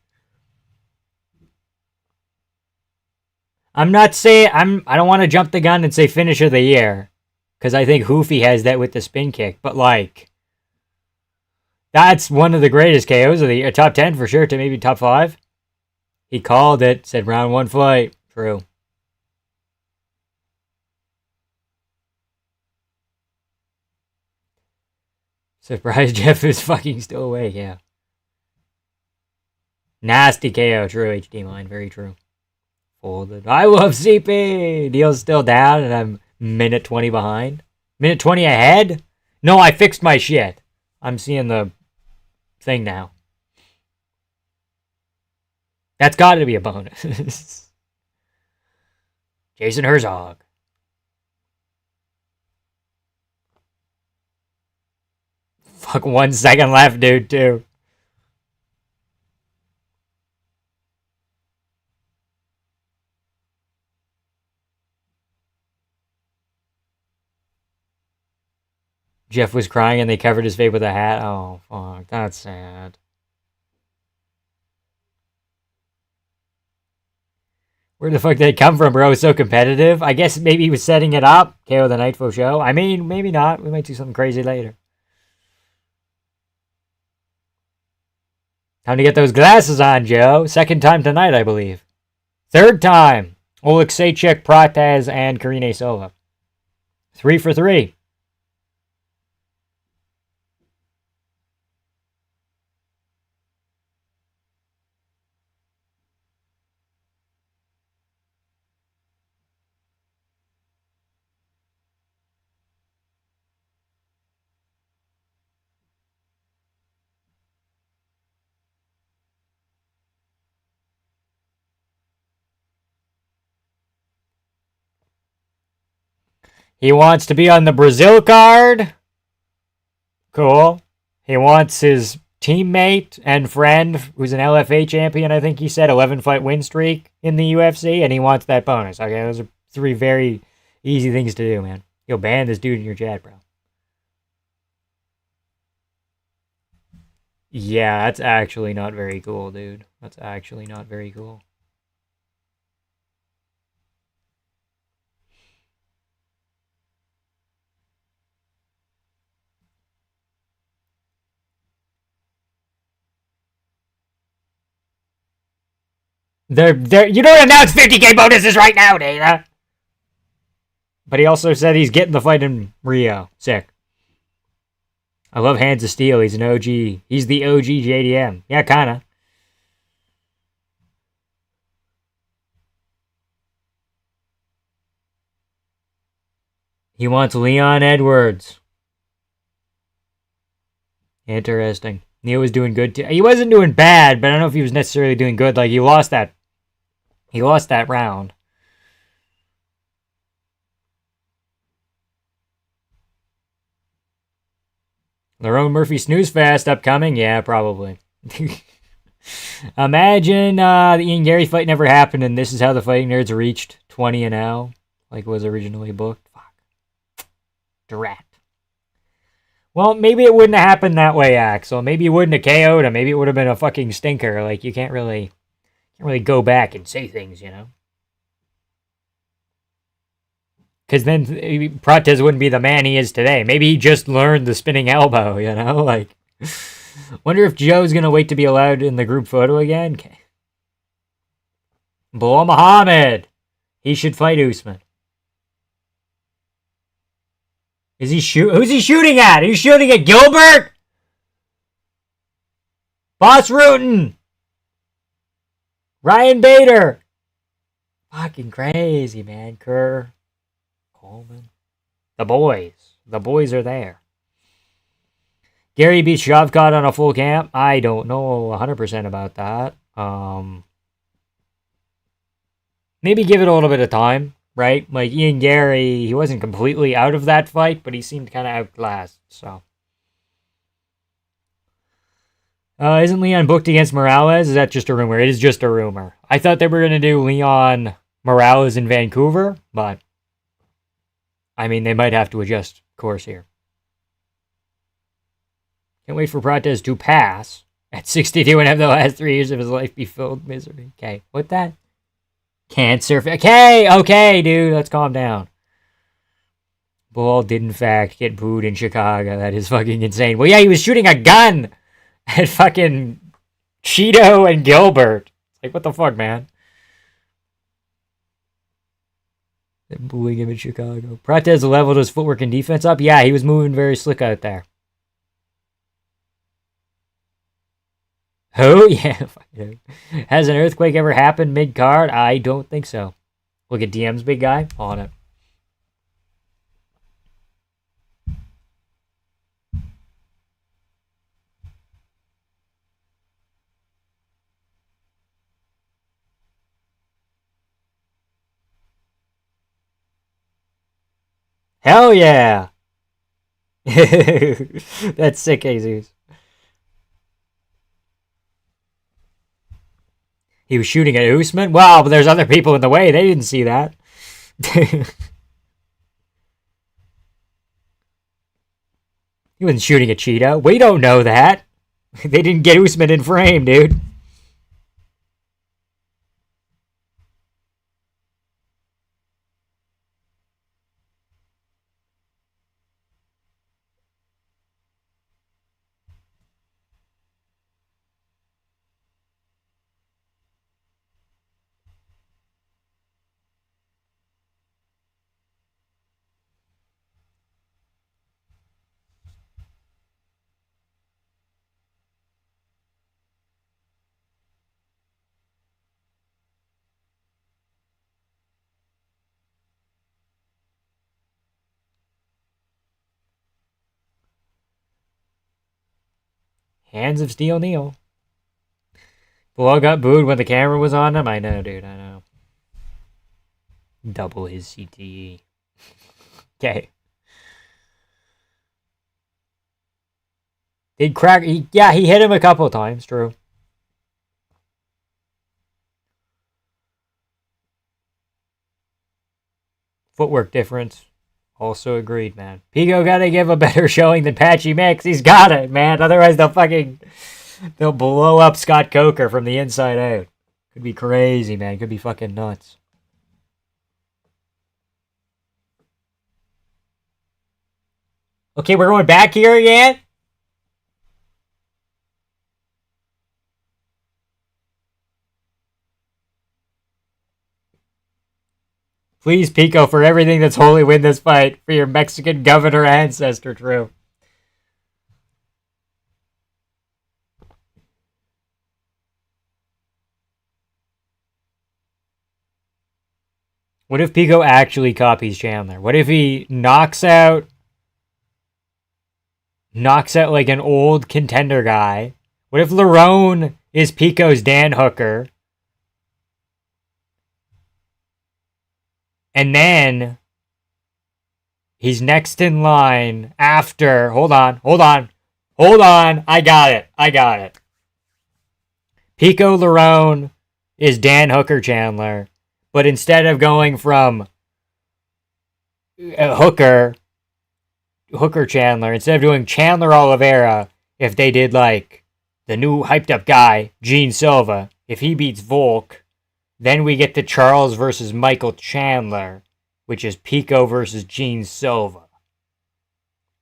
I'm not saying... I don't want to jump the gun and say finish of the year. Because I think Hoofy has that with the spin kick. But, like... That's one of the greatest KOs of the year. Top 10 for sure, to maybe top 5. He called it. Said round 1 fight. True. Surprised Jeff is fucking still awake, yeah. Nasty KO, true, HD mine, very true. Folded. I love CP! Deal's still down and I'm minute 20 behind. Minute 20 ahead? No, I fixed my shit. I'm seeing the thing now. That's gotta be a bonus. Jason Herzog. Fuck, 1 second left, dude, too. Jeff was crying and they covered his face with a hat. Oh, fuck, that's sad. Where the fuck did it come from, bro? It was so competitive. I guess maybe he was setting it up. KO the Nightful show. I mean, maybe not. We might do something crazy later. Time to get those glasses on, Joe. Second time tonight, I believe. Third time. Oleksijczyk, Prates, and Karine Silva. 3 for 3. He wants to be on the Brazil card. Cool. He wants his teammate and friend, who's an LFA champion, I think he said, 11-fight win streak in the UFC, and he wants that bonus. Okay, those are 3 very easy things to do, man. Yo, ban this dude in your chat, bro. Yeah, that's actually not very cool, dude. That's actually not very cool. You don't announce 50K bonuses right now, Data. But he also said he's getting the fight in Rio. Sick. I love Hands of Steel. He's an OG. He's the OG JDM. Yeah, kinda. He wants Leon Edwards. Interesting. Neil was doing good too. He wasn't doing bad, but I don't know if he was necessarily doing good. Like, he lost that round. Lerone Murphy snooze fast upcoming? Yeah, probably. Imagine the Ian Gary fight never happened, and this is how the Fighting Nerds reached 20-0, like was originally booked. Fuck. Drat. Well, maybe it wouldn't have happened that way, Axel. Maybe you wouldn't have KO'd him. Maybe it would have been a fucking stinker. Like, you can't really go back and say things, you know? Because then Prates wouldn't be the man he is today. Maybe he just learned the spinning elbow, you know? Like, wonder if Joe's going to wait to be allowed in the group photo again? Okay. Bilal Muhammad. He should fight Usman. Who's he shooting at? He's shooting at Gilbert? Boss Rutan. Ryan Bader. Fucking crazy, man. Kerr. Coleman. The boys. The boys are there. Gary beats Shavkat on a full camp. I don't know 100% about that. Maybe give it a little bit of time, right? Like, Ian Gary, he wasn't completely out of that fight, but he seemed kind of outclassed, so. Isn't Leon booked against Morales? Is that just a rumor? It is just a rumor. I thought they were going to do Leon Morales in Vancouver, but I mean, they might have to adjust course here. Can't wait for Prates to pass at 62 and have the last 3 years of his life be filled with misery. Okay, what that? Cancer. Okay, dude, let's calm down. Ball did, in fact, get booed in Chicago. That is fucking insane. Well, yeah, he was shooting a gun at fucking Cheeto and Gilbert. Like, what the fuck, man? They're booing him in Chicago. Prates leveled his footwork and defense up. Yeah, he was moving very slick out there. Who? Yeah. Has an earthquake ever happened mid-card? I don't think so. Look at DM's big guy on it. Hell yeah! That's sick, Jesus. He was shooting at Usman? Wow, but there's other people in the way. They didn't see that. He wasn't shooting at Cheeto. We don't know that. They didn't get Usman in frame, dude. Hands of Steel Neil. Bilal got booed when the camera was on him. I know, dude. I know. Double his CTE. Okay. Did crack? Yeah, he hit him a couple of times. True. Footwork difference. Also agreed, man. Pico gotta give a better showing than Patchy Mix. He's got it, man. Otherwise, they'll blow up Scott Coker from the inside out. Could be crazy, man. Could be fucking nuts. Okay, we're going back here again? Please, Pico, for everything that's holy, win this fight. For your Mexican governor ancestor, true. What if Pico actually copies Chandler? What if he knocks out like an old contender guy? What if Lerone is Pico's Dan Hooker? And then he's next in line after. Hold on. I got it. Pico Lerone is Dan Hooker Chandler. But instead of going from Hooker Chandler, instead of doing Chandler Oliveira, if they did like the new hyped up guy, Gene Silva, if he beats Volk, then we get the Charles versus Michael Chandler, which is Pico versus Gene Silva.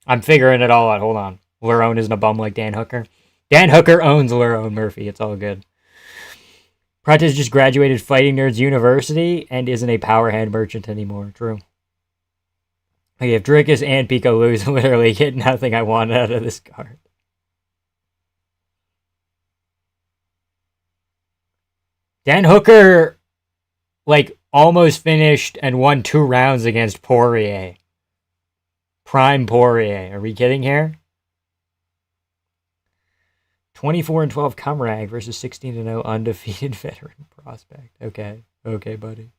I'm figuring it all out. Hold on. Lerone isn't a bum like Dan Hooker. Dan Hooker owns Lerone Murphy. It's all good. Prates just graduated Fighting Nerds University and isn't a power hand merchant anymore. True. Okay, if Drickus and Pico lose, I literally get nothing I want out of this card. Dan Hooker, like, almost finished and won 2 rounds against Poirier. Prime Poirier. Are we kidding here? 24-12 Cumrag versus 16-0 undefeated veteran prospect. Okay, buddy.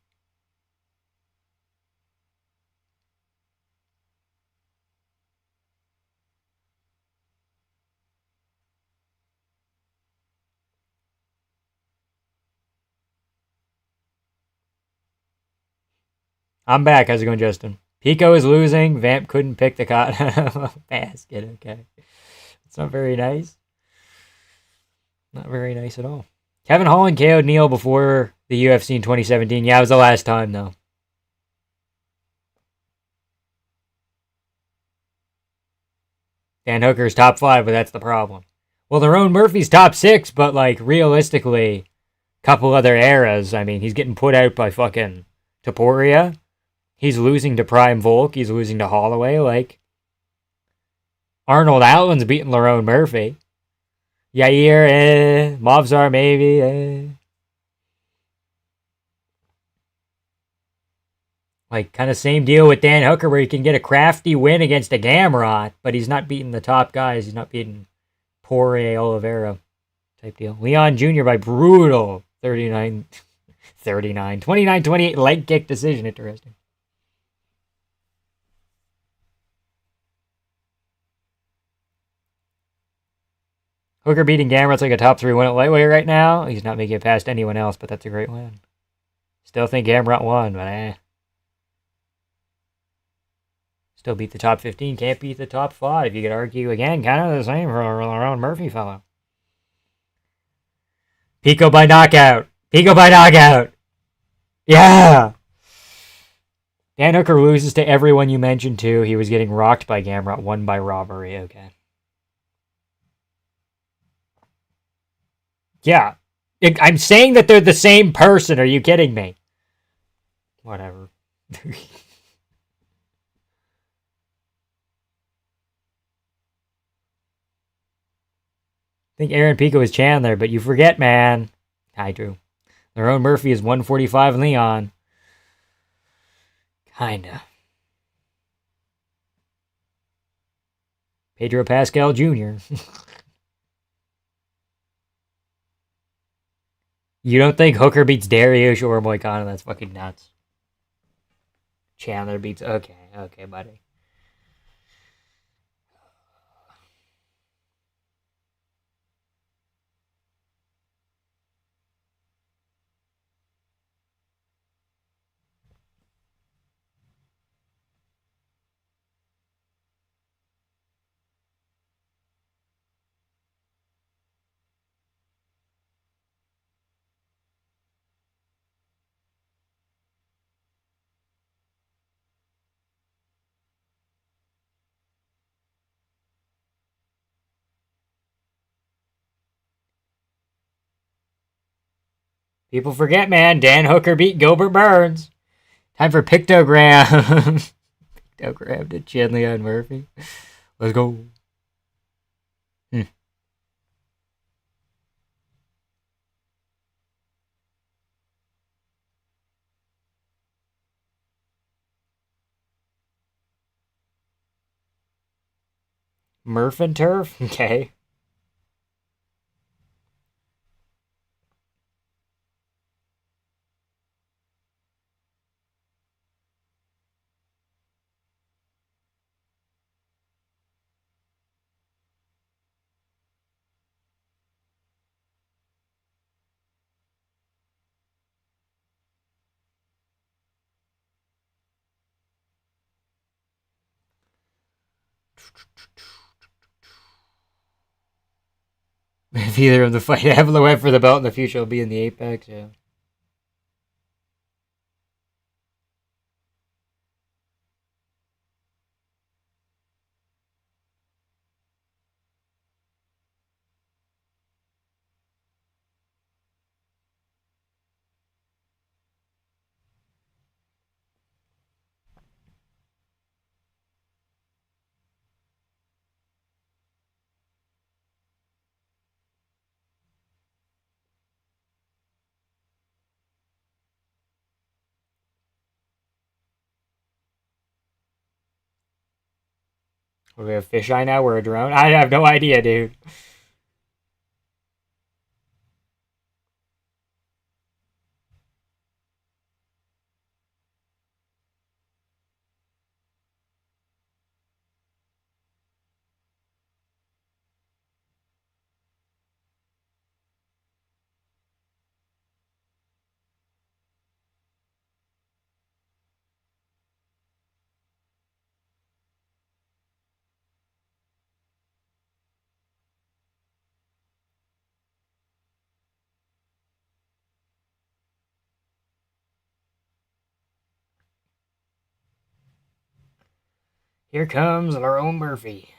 I'm back. How's it going, Justin? Pico is losing. Vamp couldn't pick the basket. Okay. It's not very nice. Not very nice at all. Kevin Holland KO'd Neil before the UFC in 2017. Yeah, it was the last time, though. Dan Hooker's top 5, but that's the problem. Well, Lerone Murphy's top 6, but, like, realistically, a couple other eras. I mean, he's getting put out by fucking Taporia. He's losing to Prime Volk. He's losing to Holloway. Like, Arnold Allen's beating Lerone Murphy. Yair, Movzar, maybe, Like, kind of same deal with Dan Hooker, where he can get a crafty win against a Gamrot, but he's not beating the top guys. He's not beating Poirier, Oliveira type deal. Leon Jr. by brutal 29-28 leg kick decision. Interesting. Hooker beating Gamrot's like a top 3 win at lightweight right now. He's not making it past anyone else, but that's a great win. Still think Gamrot won, but Still beat the top 15, can't beat the top 5. You could argue again, kind of the same for our own Murphy fellow. Pico by knockout. Yeah. Dan Hooker loses to everyone you mentioned too. He was getting rocked by Gamrot, won by robbery. Okay. Yeah. I'm saying that they're the same person. Are you kidding me? Whatever. I think Aaron Pico is Chandler, but you forget, man. Hi, Drew. Lerone Murphy is 145 Leon. Kinda. Pedro Pascal Jr. You don't think Hooker beats Dariush or Moicano? That's fucking nuts. Chandler beats... Okay, buddy. People forget, man. Dan Hooker beat Gilbert Burns. Time for Pictogram. Pictogram to Chandler and Murphy. Let's go. Murph and Turf? Okay. If either of the fight heavily went for the belt in the future, will be in the Apex, yeah. We have fisheye now? We're a drone? I have no idea, dude. Here comes our own Murphy.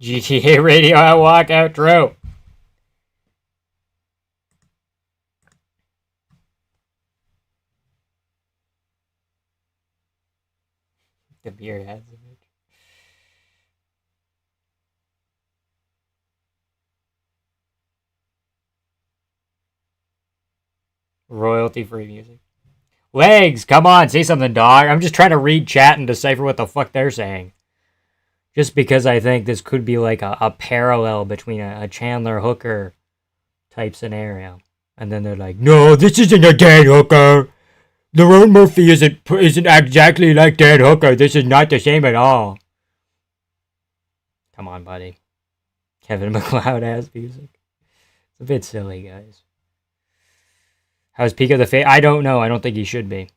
GTA Radio walkout trope. The beer has a bitch. Royalty free music. Legs, come on, say something, dog. I'm just trying to read chat and decipher what the fuck they're saying. Just because I think this could be like a parallel between a Chandler Hooker type scenario. And then they're like, no, this isn't a Dan Hooker. Lerone Murphy isn't exactly like Dan Hooker. This is not the same at all. Come on, buddy. Kevin McLeod ass music. It's a bit silly, guys. How's Peak of the Fate? I don't know. I don't think he should be.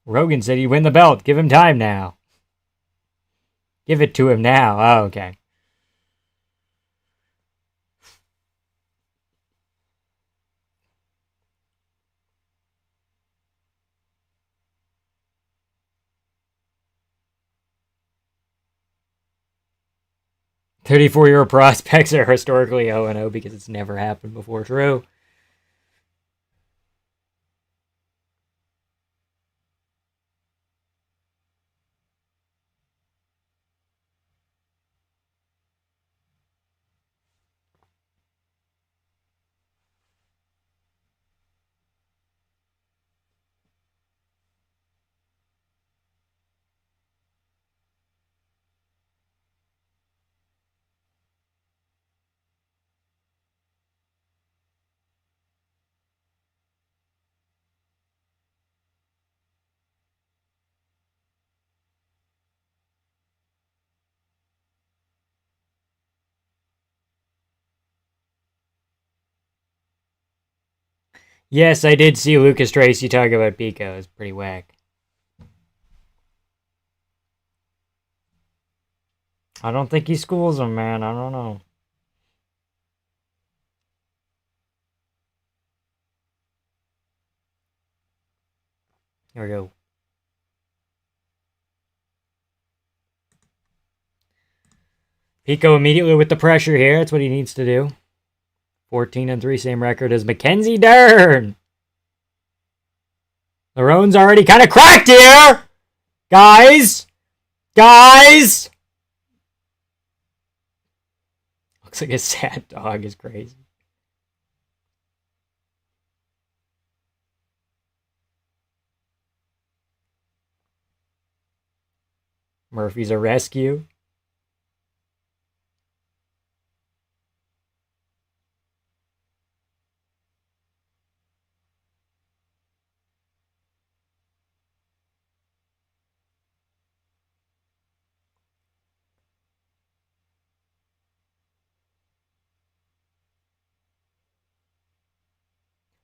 Rogan said he'd win the belt. Give him time now. Give it to him now. Oh, okay. "34-year prospects are historically 0-0 because it's never happened before." True. Yes, I did see Lucas Tracy talk about Pico. It's pretty whack. I don't think he schools him, man. I don't know. Here we go. Pico immediately with the pressure here. That's what he needs to do. 14-3, same record as Mackenzie Dern. Larone's already kind of cracked here! Guys! Guys! Looks like a sad dog is crazy. Murphy's a rescue.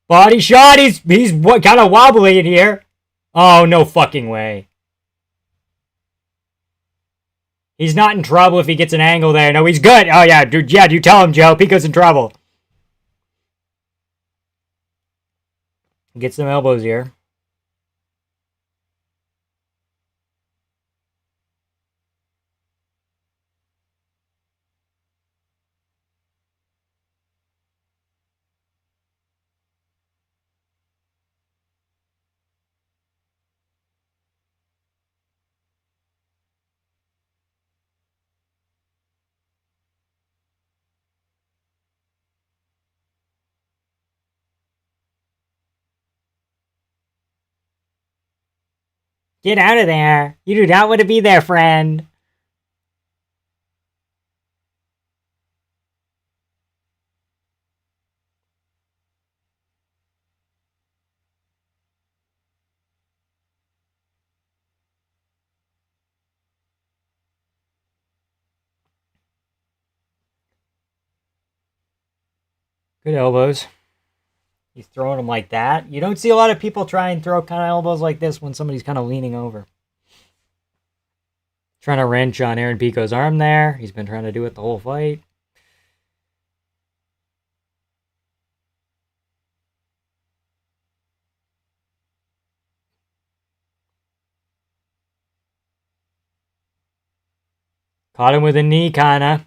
Body shot. He's kind of wobbly in here. Oh, no fucking way. He's not in trouble if he gets an angle there. No, he's good. Oh, yeah, dude. Yeah, you tell him, Joe. Pico's in trouble. Get some elbows here. Get out of there. You do not want to be there, friend. Good elbows. He's throwing them like that. You don't see a lot of people try and throw kind of elbows like this when somebody's kind of leaning over. Trying to wrench on Aaron Pico's arm there. He's been trying to do it the whole fight. Caught him with a knee, kinda.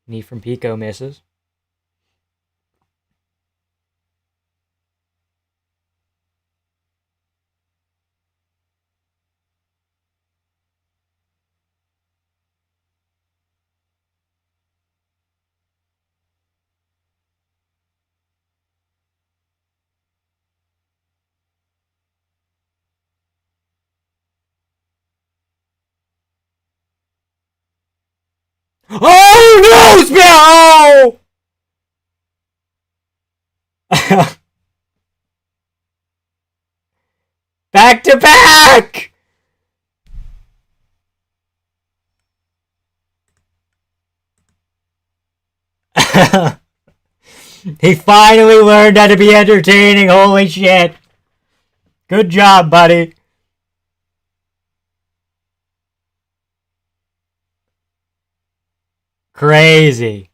Knee from Pico misses. Oh no! Spill! Oh! Back to back! He finally learned how to be entertaining. Holy shit. Good job, buddy. Crazy.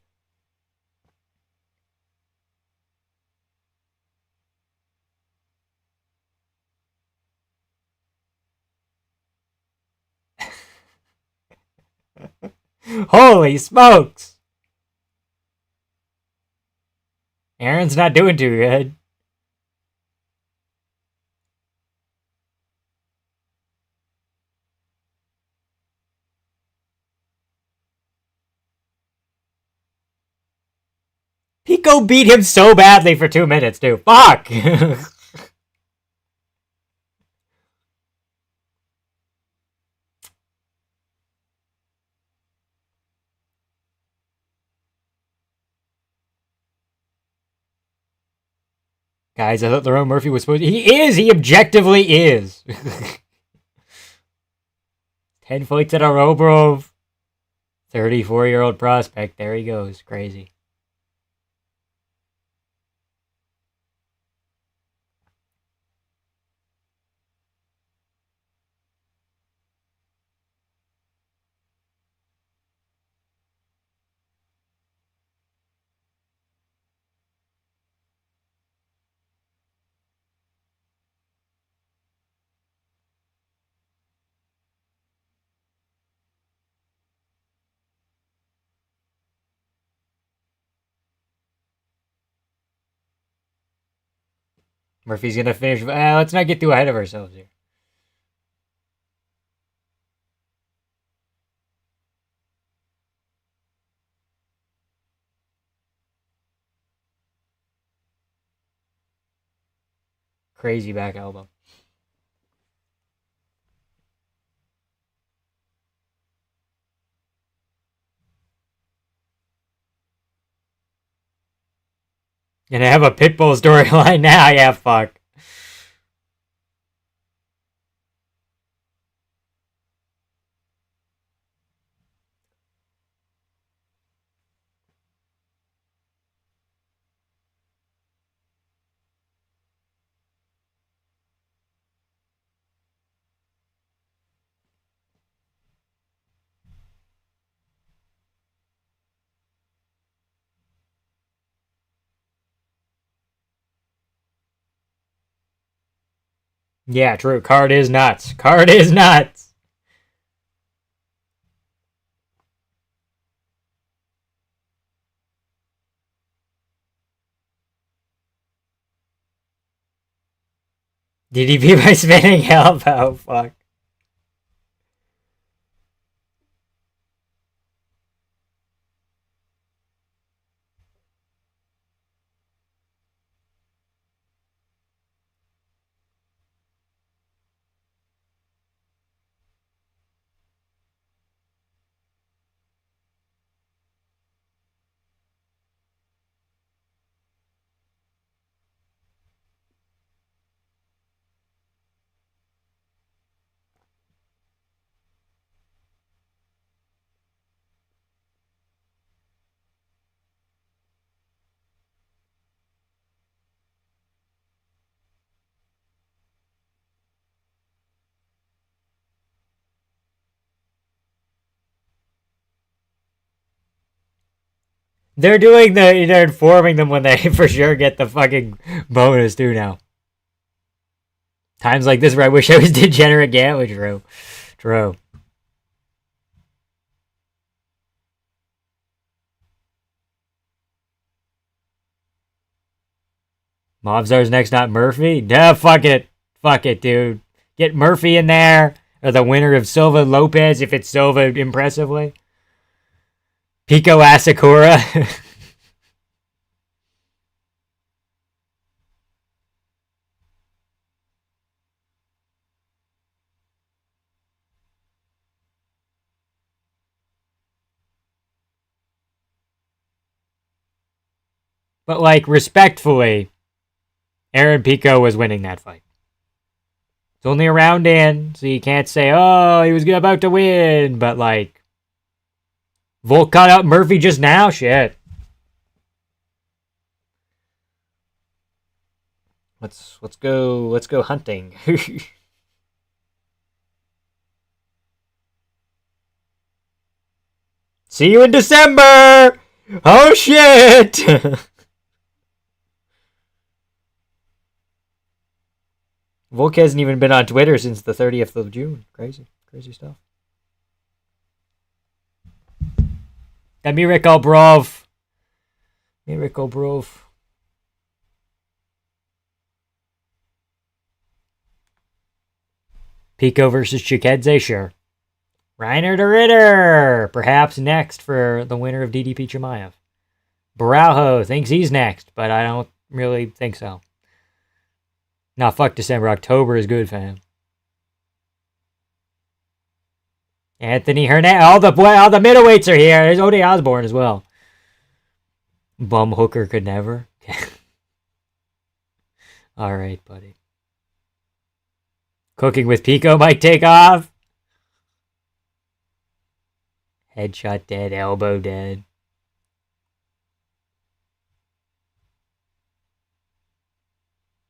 Holy smokes. Aaron's not doing too good. Pico beat him so badly for 2 minutes, too. Fuck! Guys, I thought Lerone Murphy was supposed to... He is! He objectively is! 10 fights at a row, bro. 34-year-old prospect. There he goes. Crazy. Murphy's gonna finish... let's not get too ahead of ourselves here. Crazy back elbow. Gonna have a Pitbull storyline now? Yeah, fuck. Yeah, true. Card is nuts. Card is nuts. DDP by spinning elbow. Fuck. They're informing them when they for sure get the fucking bonus too now. Times like this where I wish I was degenerate Gatling. True. Mobzar's next, not Murphy? Nah, fuck it. Fuck it, dude. Get Murphy in there. Or the winner of Silva Lopez, if it's Silva impressively. Pico Asakura. But, like, respectfully, Aaron Pico was winning that fight. It's only a round in, so you can't say, oh, he was about to win. But, like, Volk caught out Murphy just now? Shit. Let's go hunting. See you in December! Oh shit! Volk hasn't even been on Twitter since the 30th of June. Crazy stuff. Miracle Brov. Pico versus Chikedze, sure. Reiner de Ritter, perhaps next for the winner of DDP Chimaev. Baraujo thinks he's next, but I don't really think so. Nah, fuck December. October is good, fam. Anthony Hernandez. All the middleweights are here. There's Ode Osborne as well. Bum hooker could never. All right, buddy. Cooking with Pico might take off. Headshot dead. Elbow dead.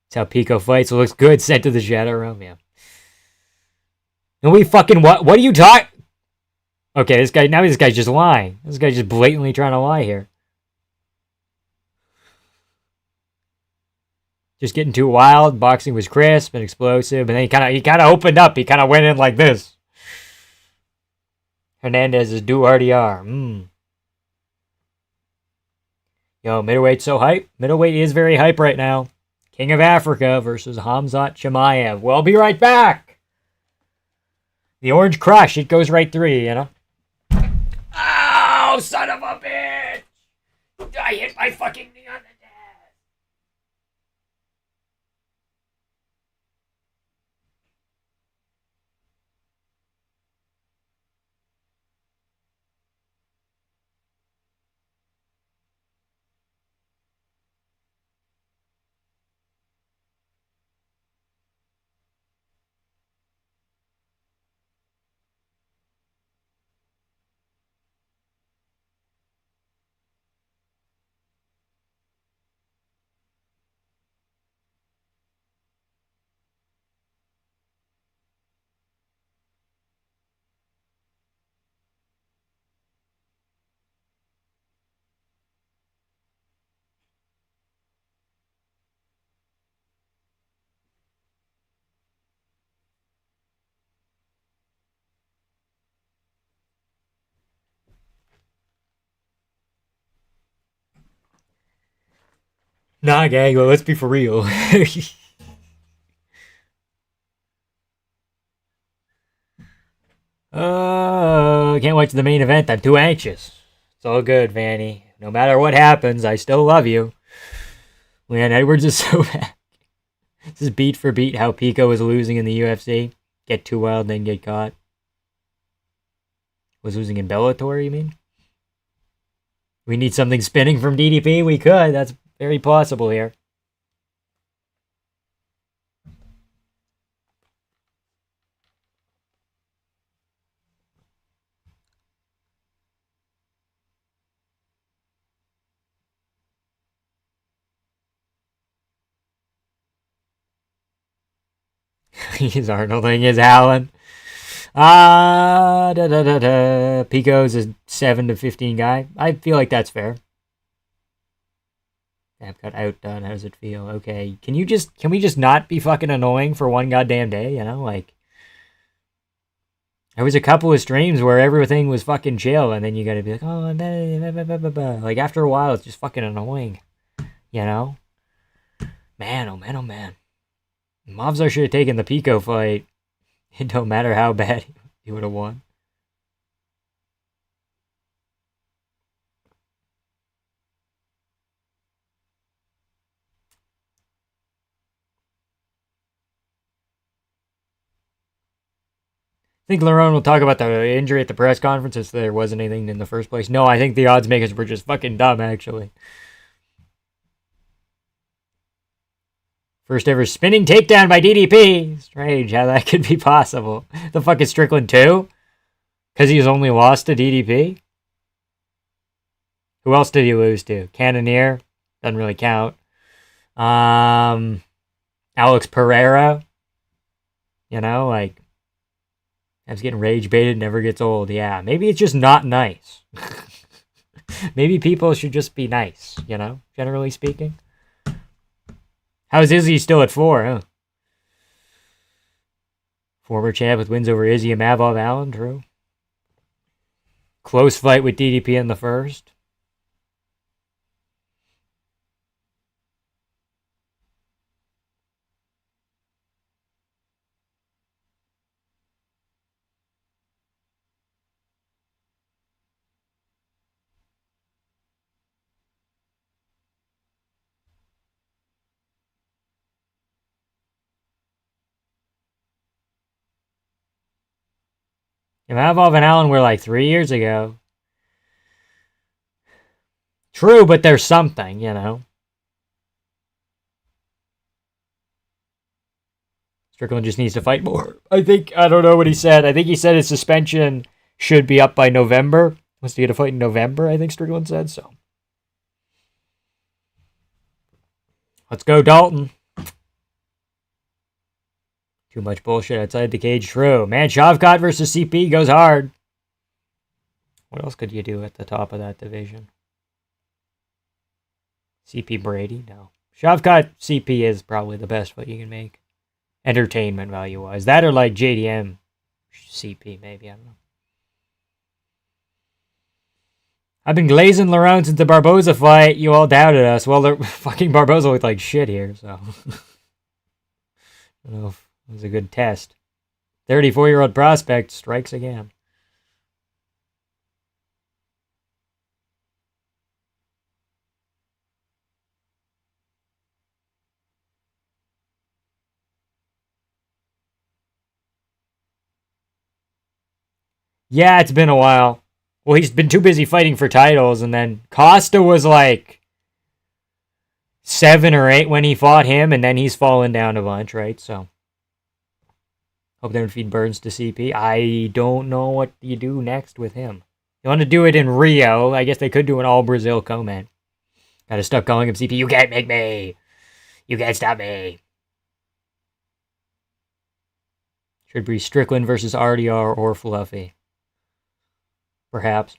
That's how Pico fights. It looks good. Sent to the shadow room. Yeah. And we fucking what? What are you talking? Okay, this guy's just lying. This guy's just blatantly trying to lie here. Just getting too wild. Boxing was crisp and explosive, and then he kind of opened up. He kind of went in like this. Hernandez is do RDR. Yo, middleweight's so hype. Middleweight is very hype right now. King of Africa versus Hamzat Chimaev. We'll be right back. The Orange Crush, it goes right through you, you know? Oh, son of a bitch! I hit my fucking knee on the desk. Nah, gang, well, let's be for real. Can't wait to the main event. I'm too anxious. It's all good, Vanny. No matter what happens, I still love you. Leon Edwards is so bad. This is beat for beat how Pico was losing in the UFC. Get too wild, then get caught. Was losing in Bellator, you mean? We need something spinning from DDP? We could. That's very possible here. He's Arnolding his Allen. Pico's a 7 to 15 guy. I feel like that's fair. I've got outdone. How does it feel? Okay. Can we just not be fucking annoying for one goddamn day? You know, like there was a couple of streams where everything was fucking chill, and then you gotta be like, oh, like after a while, it's just fucking annoying. You know? Man, oh man, oh man. Mavzar should have taken the Pico fight. It don't matter how bad he would have won. I think Lerone will talk about the injury at the press conference if there wasn't anything in the first place. No, I think the odds makers were just fucking dumb, actually. First ever spinning takedown by DDP. Strange how that could be possible. The fuck is Strickland 2? Because he's only lost to DDP? Who else did he lose to? Cannoneer? Doesn't really count. Alex Pereira. You know, like, I was getting rage baited, never gets old. Yeah, maybe it's just not nice. Maybe people should just be nice, you know, generally speaking. How's Izzy still at 4, huh? Former champ with wins over Izzy and Mavov Allen, true. Close fight with DDP in the first. And Mavov and Allen were like 3 years ago. True, but there's something, you know. Strickland just needs to fight more. I don't know what he said. I think he said his suspension should be up by November. Wants to get a fight in November, I think Strickland said, so. Let's go, Dalton. Too much bullshit outside the cage, true. Man, Shavkat versus CP goes hard. What else could you do at the top of that division? CP Brady? No. Shavkat CP is probably the best fight you can make. Entertainment value-wise. That or like JDM CP, maybe. I don't know. I've been glazing Lerone since the Barbosa fight. You all doubted us. Well, fucking Barbosa looked like shit here, so. I don't know if it was a good test. 34-year-old prospect strikes again. Yeah, it's been a while. Well, he's been too busy fighting for titles, and then Costa was like 7 or 8 when he fought him, and then he's fallen down a bunch, right? So, hope they don't feed Burns to CP. I don't know what you do next with him. You want to do it in Rio? I guess they could do an all-Brazil co-man. Gotta stop calling him CP. You can't make me. You can't stop me. Should be Strickland versus RDR or Fluffy. Perhaps.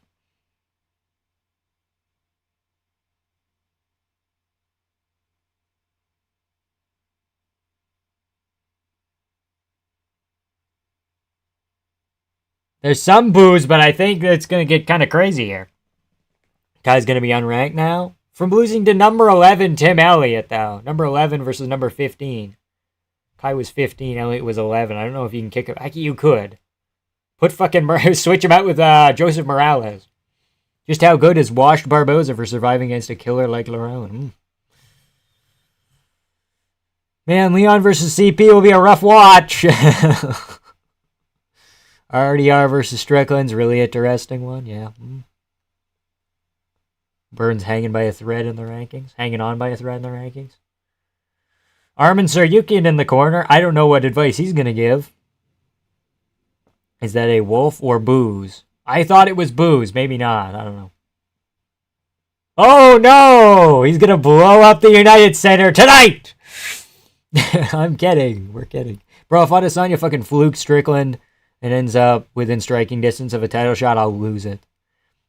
There's some boos, but I think it's going to get kind of crazy here. Guy's going to be unranked now. From losing to number 11, Tim Elliott, though. Number 11 versus number 15. Kai was 15, Elliott was 11. I don't know if you can kick him. Actually, you could. Put fucking switch him out with Joseph Morales. Just how good is washed Barbosa for surviving against a killer like Lerone? Man, Leon versus CP will be a rough watch. RDR versus Strickland's really interesting one, yeah. Burns hanging by a thread in the rankings. Hanging on by a thread in the rankings. Armin Saryukian in the corner. I don't know what advice he's going to give. Is that a wolf or booze? I thought it was booze. Maybe not. I don't know. Oh, no! He's going to blow up the United Center tonight! I'm kidding. We're kidding. Bro, if Adesanya fucking fluke Strickland and ends up within striking distance of a title shot, I'll lose it.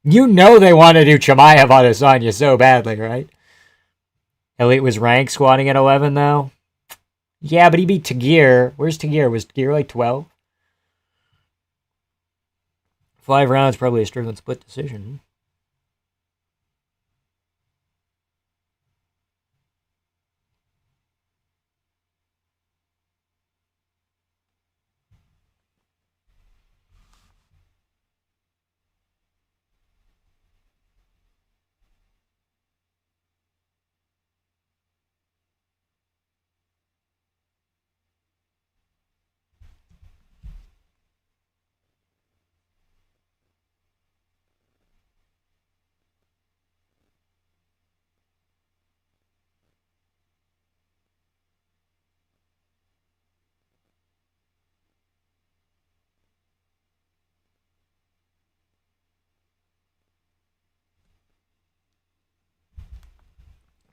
You know they want to do Chimaev Adesanya so badly, right? Elliott was ranked squatting at 11, though. Yeah, but he beat Tagir. Where's Tagir? Was Tagir like 12? 5 rounds, probably a Strickland split decision.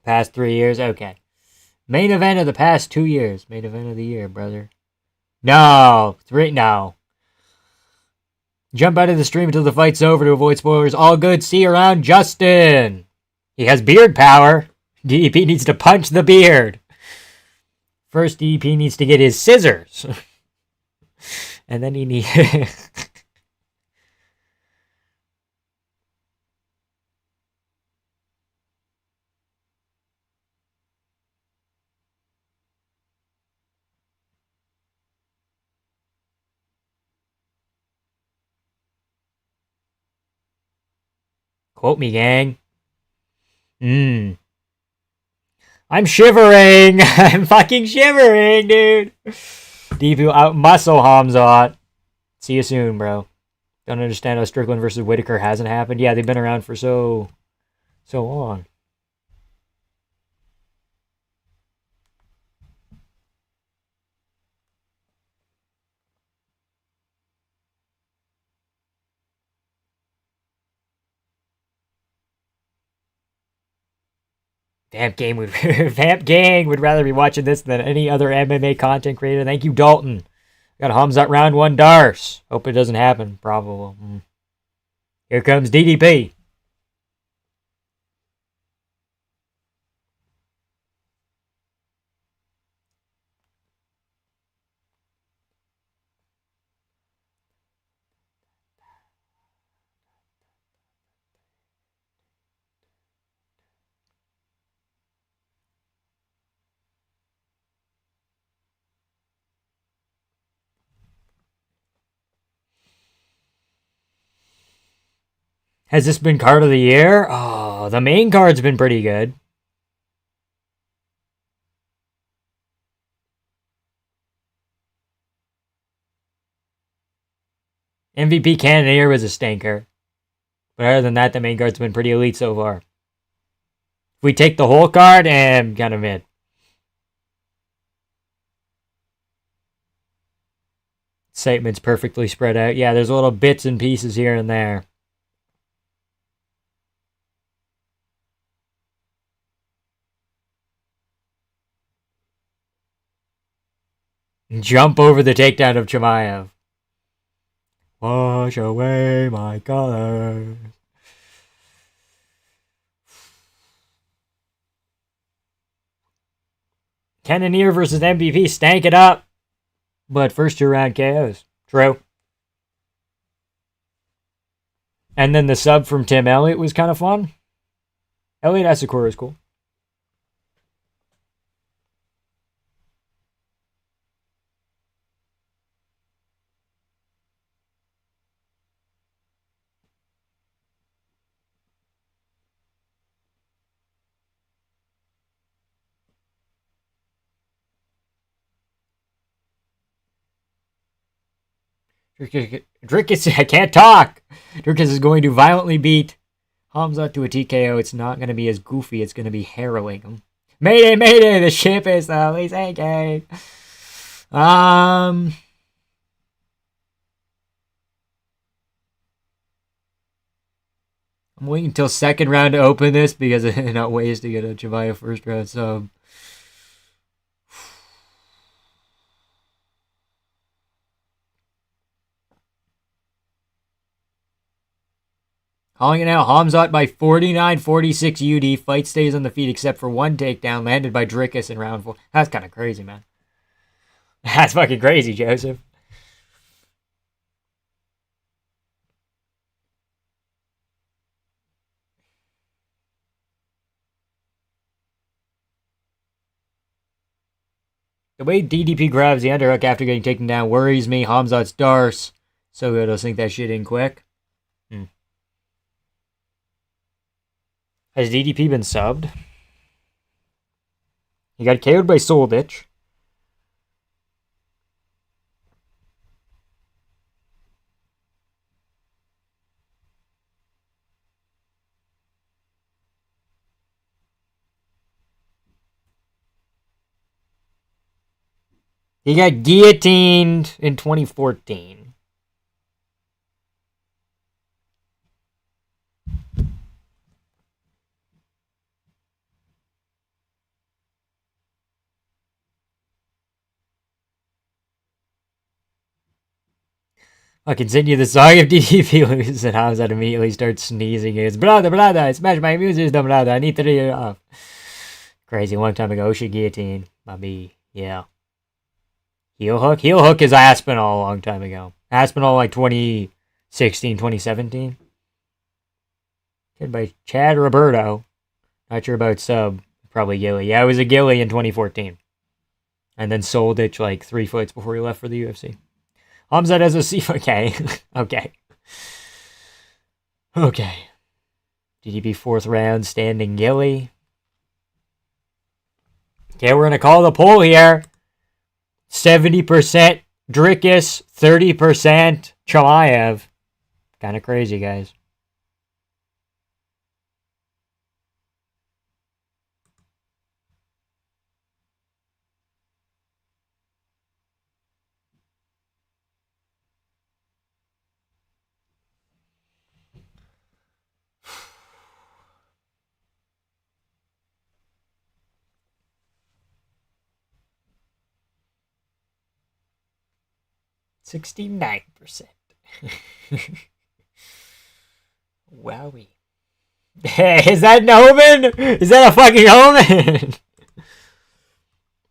Past 3 years? Okay. Main event of the past 2 years. Main event of the year, brother. No. 3. No. Jump out of the stream until the fight's over to avoid spoilers. All good. See you around, Justin. He has beard power. DDP needs to punch the beard. First, DDP needs to get his scissors. And then he needs... Quote me, gang. I'm shivering. I'm fucking shivering, dude. DP will out muscle Hamzat. See you soon, bro. Don't understand how Strickland versus Whitaker hasn't happened. Yeah, they've been around for so long. Vamp Gang would rather be watching this than any other MMA content creator. Thank you, Dalton. Got Hamzat round 1 Darce. Hope it doesn't happen. Probable. Here comes DDP. Has this been card of the year? Oh, the main card's been pretty good. MVP Cannonier was a stinker. But other than that, the main card's been pretty elite so far. If we take the whole card, kind of mid. Segment's perfectly spread out. Yeah, there's little bits and pieces here and there. Jump over the takedown of Chimaev. Wash away my colors. Cannonier versus MVP. Stank it up. But first 2 round KOs. True. And then the sub from Tim Elliott was kind of fun. Elliott Asakura is cool. Drickus, I can't talk. Drickus is going to violently beat Hamzat to a TKO. It's not going to be as goofy. It's going to be harrowing. Mayday, mayday! The ship is slowly sinking. I'm waiting until second round to open this because I not ways to get a Chimaev first round sub. Calling it now, Hamzat by 49-46 UD. Fight stays on the feet except for 1 takedown landed by Drickus in round 4. That's kind of crazy, man. That's fucking crazy, Joseph. The way DDP grabs the underhook after getting taken down worries me. Hamzat's Darce. So good, I'll sink that shit in quick. Has DDP been subbed? He got KO'd by Soldich. He got guillotined in 2014. I'll continue the song if DDP loses and Hamzat immediately starts sneezing. It's brother, I smashed my immune system, brother. I need to turn it off. Crazy, a long time ago. Ocean Guillotine. Bobby, yeah. Heel hook? Heel hook is Aspinall a long time ago. Aspinall like 2016, 2017. Hit by Chad Roberto. Not sure about sub. Probably Gilly. Yeah, it was a Gilly in 2014. And then sold it like 3 fights before he left for the UFC. Hamzat has a C. Okay. Okay. Okay. DDP 4th round, standing Gilly. Okay, we're going to call the poll here. 70% Drickus, 30% Chimaev. Kind of crazy, guys. $69%. Wowie. Hey, is that an omen? Is that a fucking omen?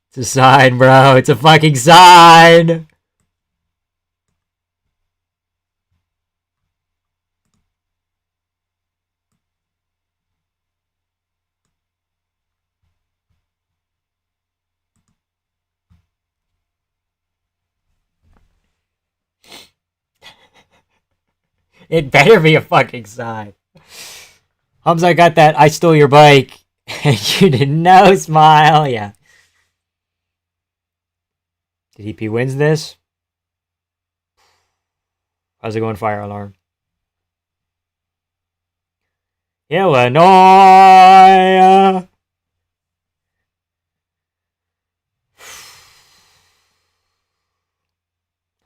It's a sign, bro. It's a fucking sign. It better be a fucking sign. Hamzat got that I stole your bike and you didn't know smile. Yeah. DDP wins this. How's it going, fire alarm? Illinois.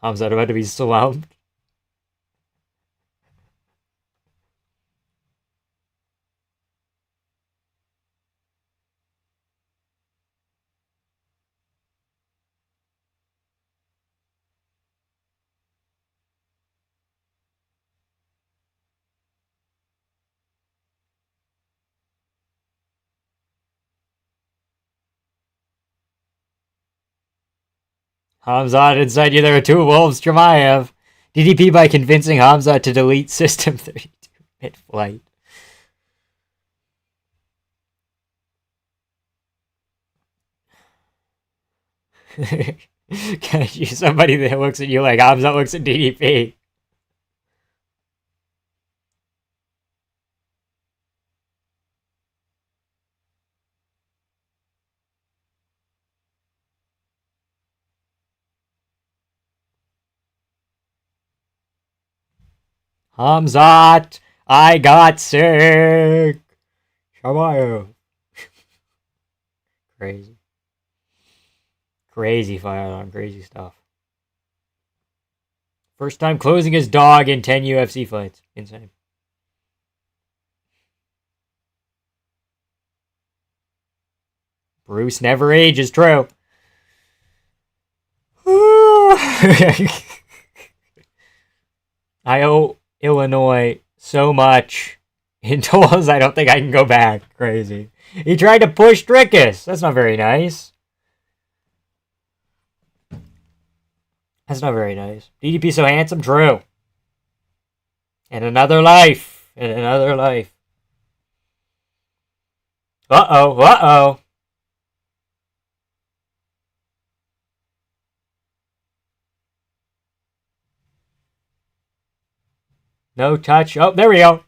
Hamzat about to be slumped. Hamzat, inside you there are 2 wolves, Chimaev. DDP by convincing Hamzat to delete System 32 mid-flight. Can't you somebody that looks at you like Hamzat looks at DDP? Hamzat, I got sick. Chimaev. Crazy. Crazy fire alarm, crazy stuff. First time closing his dog in 10 UFC fights. Insane. Bruce never ages, true. I owe Illinois so much. In totals, I don't think I can go back. Crazy. He tried to push Drickus. That's not very nice. That's not very nice. DDP so handsome, true. In another life. In another life. Uh-oh, uh-oh. No touch. Oh, there we go.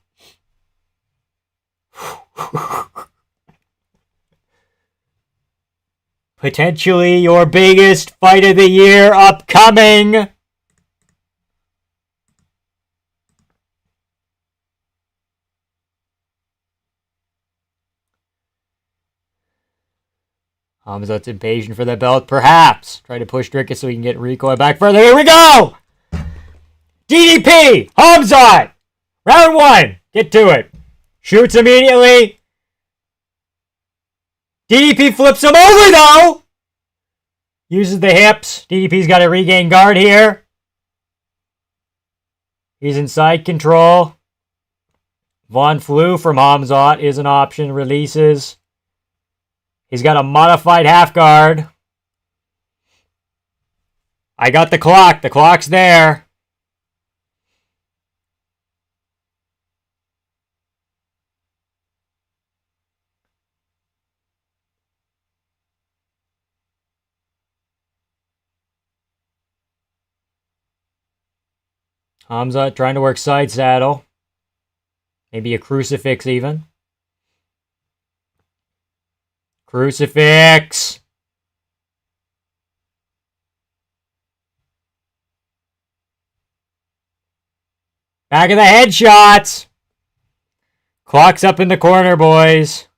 Potentially your biggest fight of the year upcoming. Hamzat's impatient for the belt, perhaps. Try to push Drickus so he can get recoil back further. Here we go! DDP! Hamzat! Round 1. Get to it. Shoots immediately. DDP flips him over, though! Uses the hips. DDP's got to regain guard here. He's in side control. Von Flew from Hamzat is an option. Releases. He's got a modified half guard. I got the clock. The clock's there. Hamzat trying to work side saddle. Maybe a crucifix even. Crucifix. Back of the head shots. Clock's up in the corner, boys.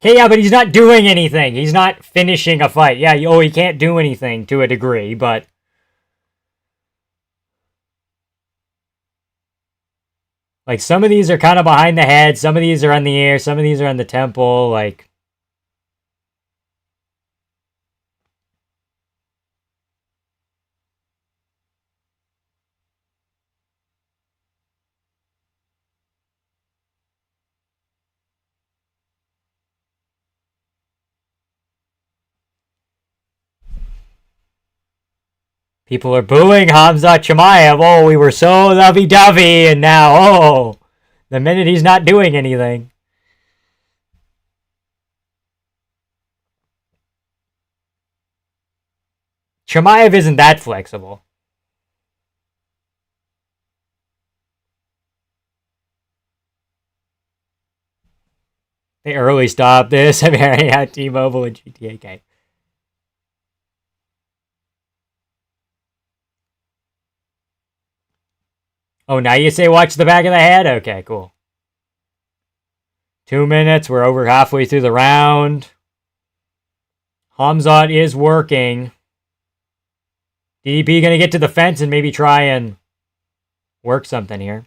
Okay, yeah, but he's not doing anything. He's not finishing a fight. Yeah, he can't do anything to a degree, but... Like, some of these are kind of behind the head. Some of these are on the ear. Some of these are on the temple. Like... People are booing Hamzat Chimaev. Oh, we were so lovey-dovey, and now, oh, the minute he's not doing anything. Chimaev isn't that flexible. They early stopped this. I'm hearing out T-Mobile and GTA. Oh, now you say watch the back of the head? Okay, cool. 2 minutes. We're over halfway through the round. Hamzat is working. DDP going to get to the fence and maybe try and work something here.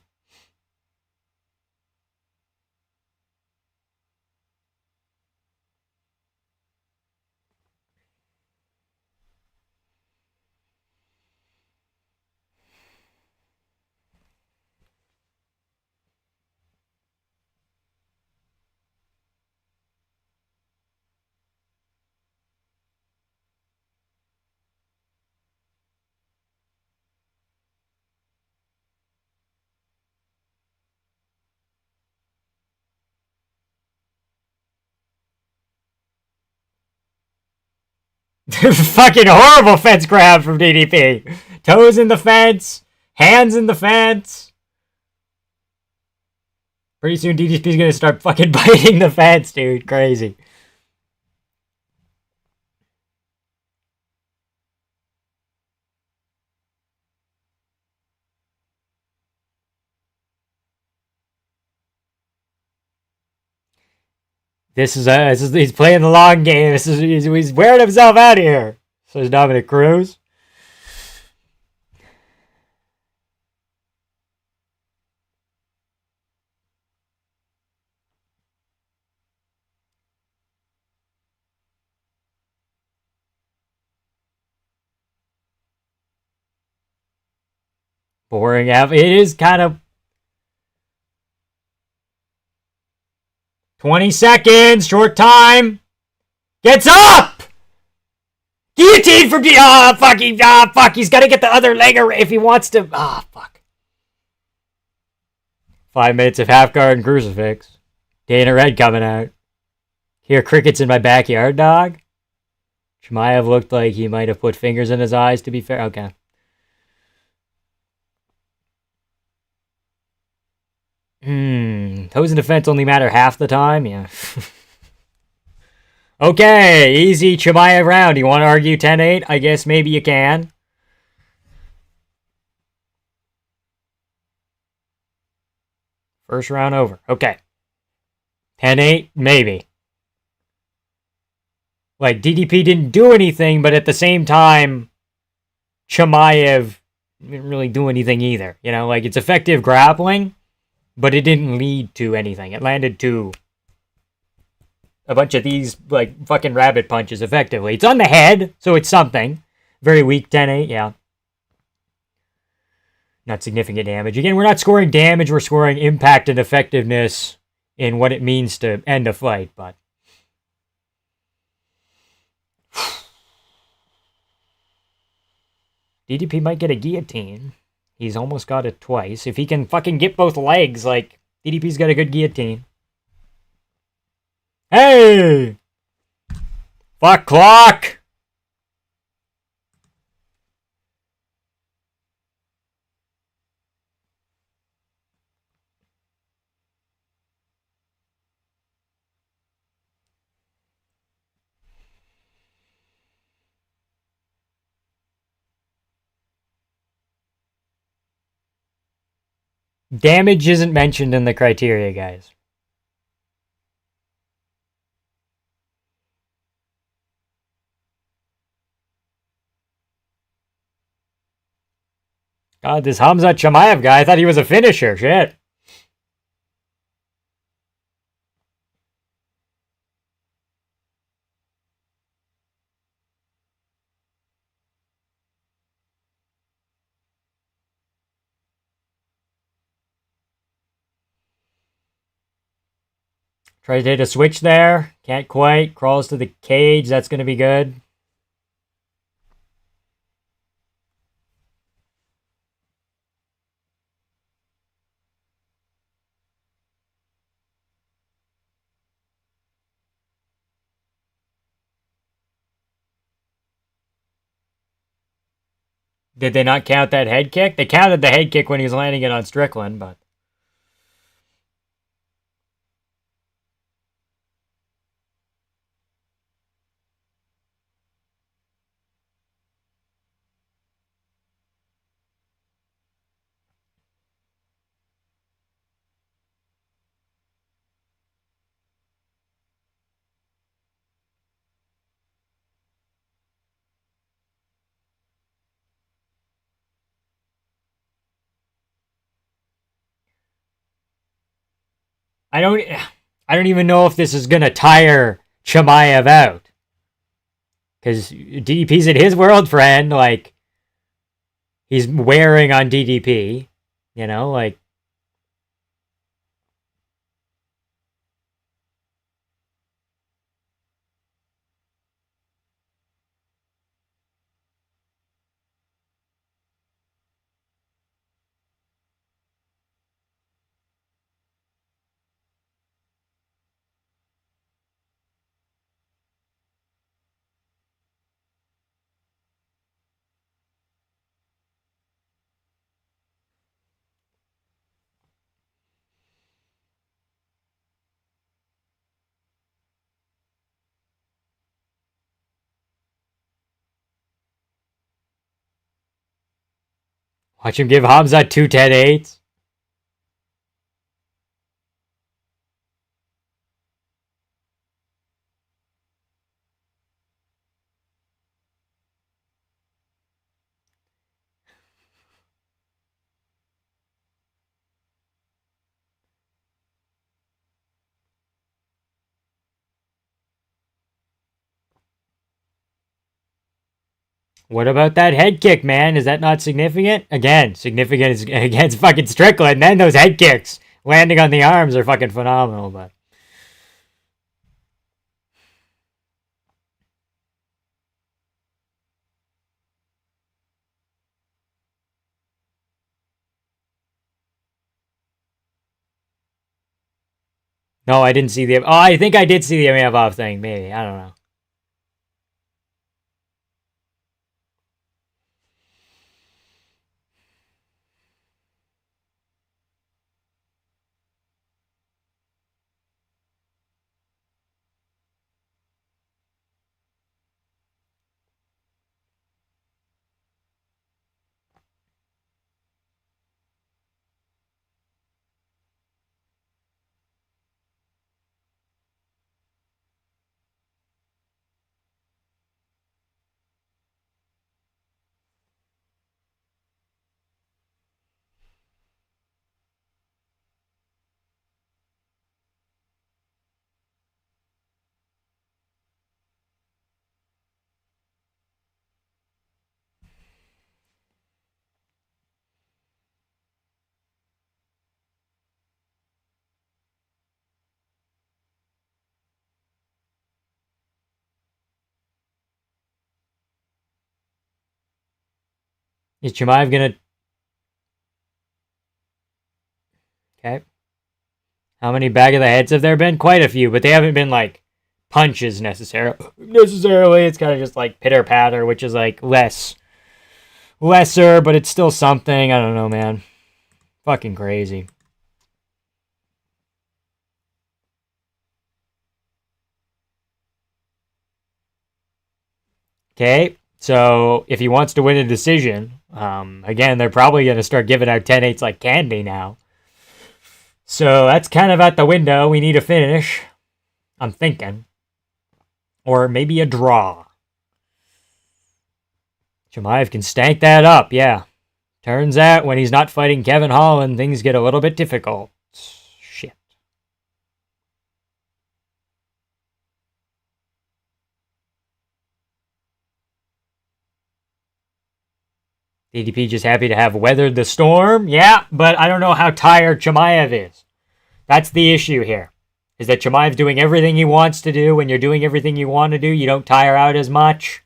Fucking horrible fence grab from DDP. Toes in the fence. Hands in the fence. Pretty soon DDP's gonna start fucking biting the fence, dude. Crazy. He's playing the long game. He's wearing himself out here. So is Dominic Cruz. Boring. It is kind of 20 seconds, short time. Gets up! Guillotine from fuck, he's gotta get the other leg if he wants to. Fuck. 5 minutes of half guard and crucifix. Dana Red coming out. Hear crickets in my backyard, dog. Chimaev looked like he might have put fingers in his eyes, to be fair. Okay. Toes in defense only matter half the time? Yeah. Okay, easy Chimaev round. You want to argue 10-8? I guess maybe you can. First round over. Okay. 10-8, maybe. Like, DDP didn't do anything, but at the same time, Chimaev didn't really do anything either. You know, like, it's effective grappling, but it didn't lead to anything. It landed to a bunch of these, like, fucking rabbit punches, effectively. It's on the head, so it's something. Very weak 10-8, yeah. Not significant damage. Again, we're not scoring damage, we're scoring impact and effectiveness in what it means to end a fight, but DDP might get a guillotine. He's almost got it twice. If he can fucking get both legs, like, DDP's got a good guillotine. Hey! Fuck clock! Damage isn't mentioned in the criteria, guys. God, this Hamzat Chimaev guy, I thought he was a finisher. Shit. Tries to hit a switch there. Can't quite. Crawls to the cage. That's going to be good. Did they not count that head kick? They counted the head kick when he was landing it on Strickland, but... I don't even know if this is going to tire Chimaev out. Because DDP's in his world, friend. Like, he's wearing on DDP. You know, like... Watch him give Hamzat 2 10-8s. What about that head kick, man? Is that not significant? Again, significant is against fucking Strickland. Then those head kicks landing on the arms are fucking phenomenal, but... No, I didn't see the... Oh, I think I did see the Amavov thing, maybe. I don't know. Is Chimaev gonna... Okay. How many back of the heads have there been? Quite a few, but they haven't been, like, punches necessarily. It's kind of just, like, pitter-patter, which is, like, lesser, but it's still something. I don't know, man. Fucking crazy. Okay, so if he wants to win a decision, again, they're probably going to start giving out 10-8s like candy now. So that's kind of at the window. We need a finish, I'm thinking. Or maybe a draw. Chimaev can stank that up, yeah. Turns out when he's not fighting Kevin Holland, things get a little bit difficult. Shit. DDP just happy to have weathered the storm. Yeah, but I don't know how tired Chimaev is. That's the issue here. Is that Chimaev's doing everything he wants to do. When you're doing everything you want to do, you don't tire out as much.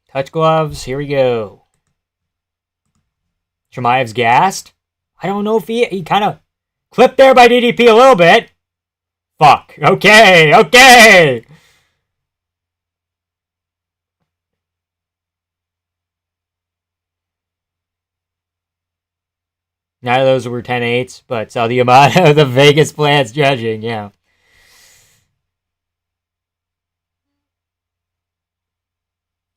Touch gloves. Here we go. Chimaev's gassed. I don't know if he kind of clipped there by DDP a little bit. Fuck. Okay. None of those were 10-8s, but saw the amount of the Vegas plans judging, yeah.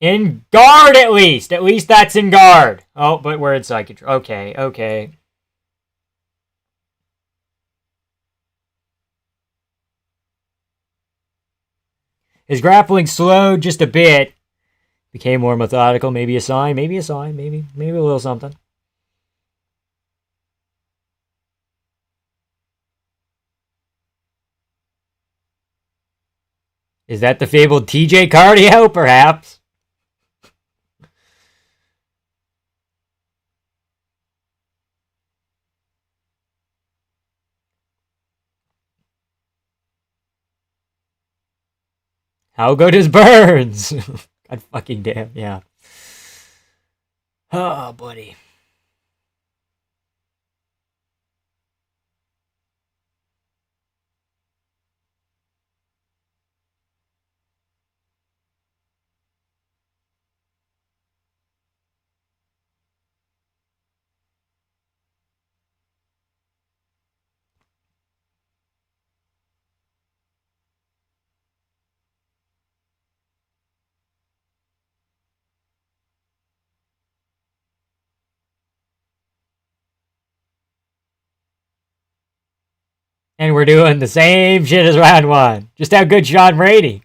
In guard, at least. At least that's in guard. Oh, but we're in side control. Okay. His grappling slowed just a bit. Became more methodical. Maybe a sign. Maybe a little something. Is that the fabled TJ cardio, perhaps? How good is Burns? God fucking damn, yeah. Oh, buddy. And we're doing the same shit as round one. Just how good Sean Brady.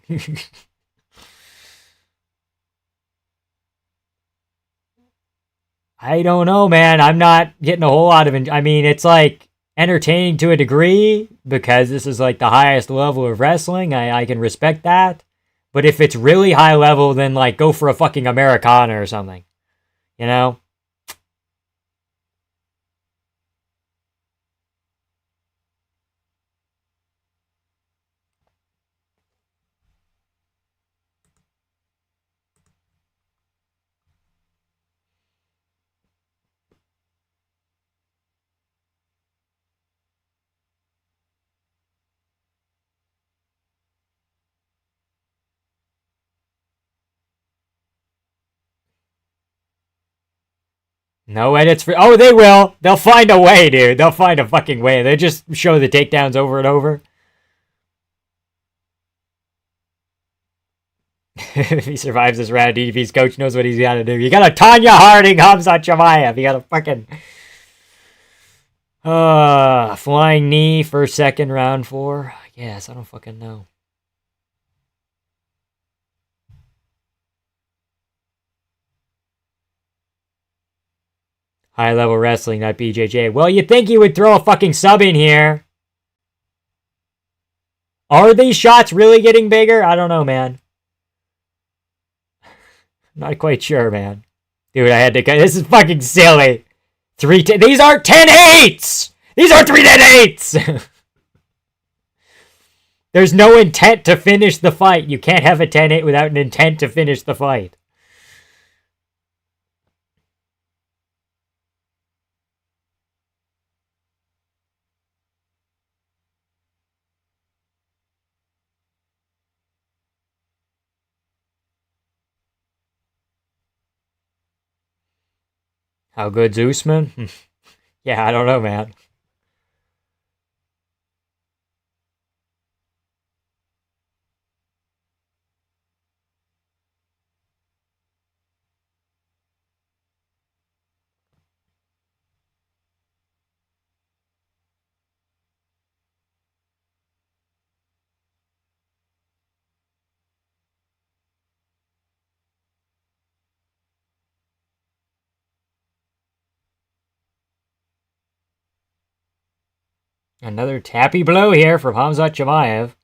I don't know, man. I'm not getting a whole lot of... I mean, it's like entertaining to a degree because this is like the highest level of wrestling. I can respect that. But if it's really high level, then like go for a fucking Americana or something. You know? No edits for... Oh, they will. They'll find a way, dude. They'll find a fucking way. They just show the takedowns over and over. If he survives this round, DDP's coach knows what he's got to do. You got a Tanya Harding, Hamzat Chimaev. You got a fucking... flying knee for second round 4. I guess. I don't fucking know. High level wrestling, not BJJ. Well, you'd think he would throw a fucking sub in here. Are these shots really getting bigger? I don't know, man. Not quite sure, man. Dude, I had to... This is fucking silly. These aren't 10-8s! These are 3 10-8s! There's no intent to finish the fight. You can't have a 10-8 without an intent to finish the fight. How good's Usman? Yeah, I don't know, man. Another tappy blow here from Hamzat Chimaev.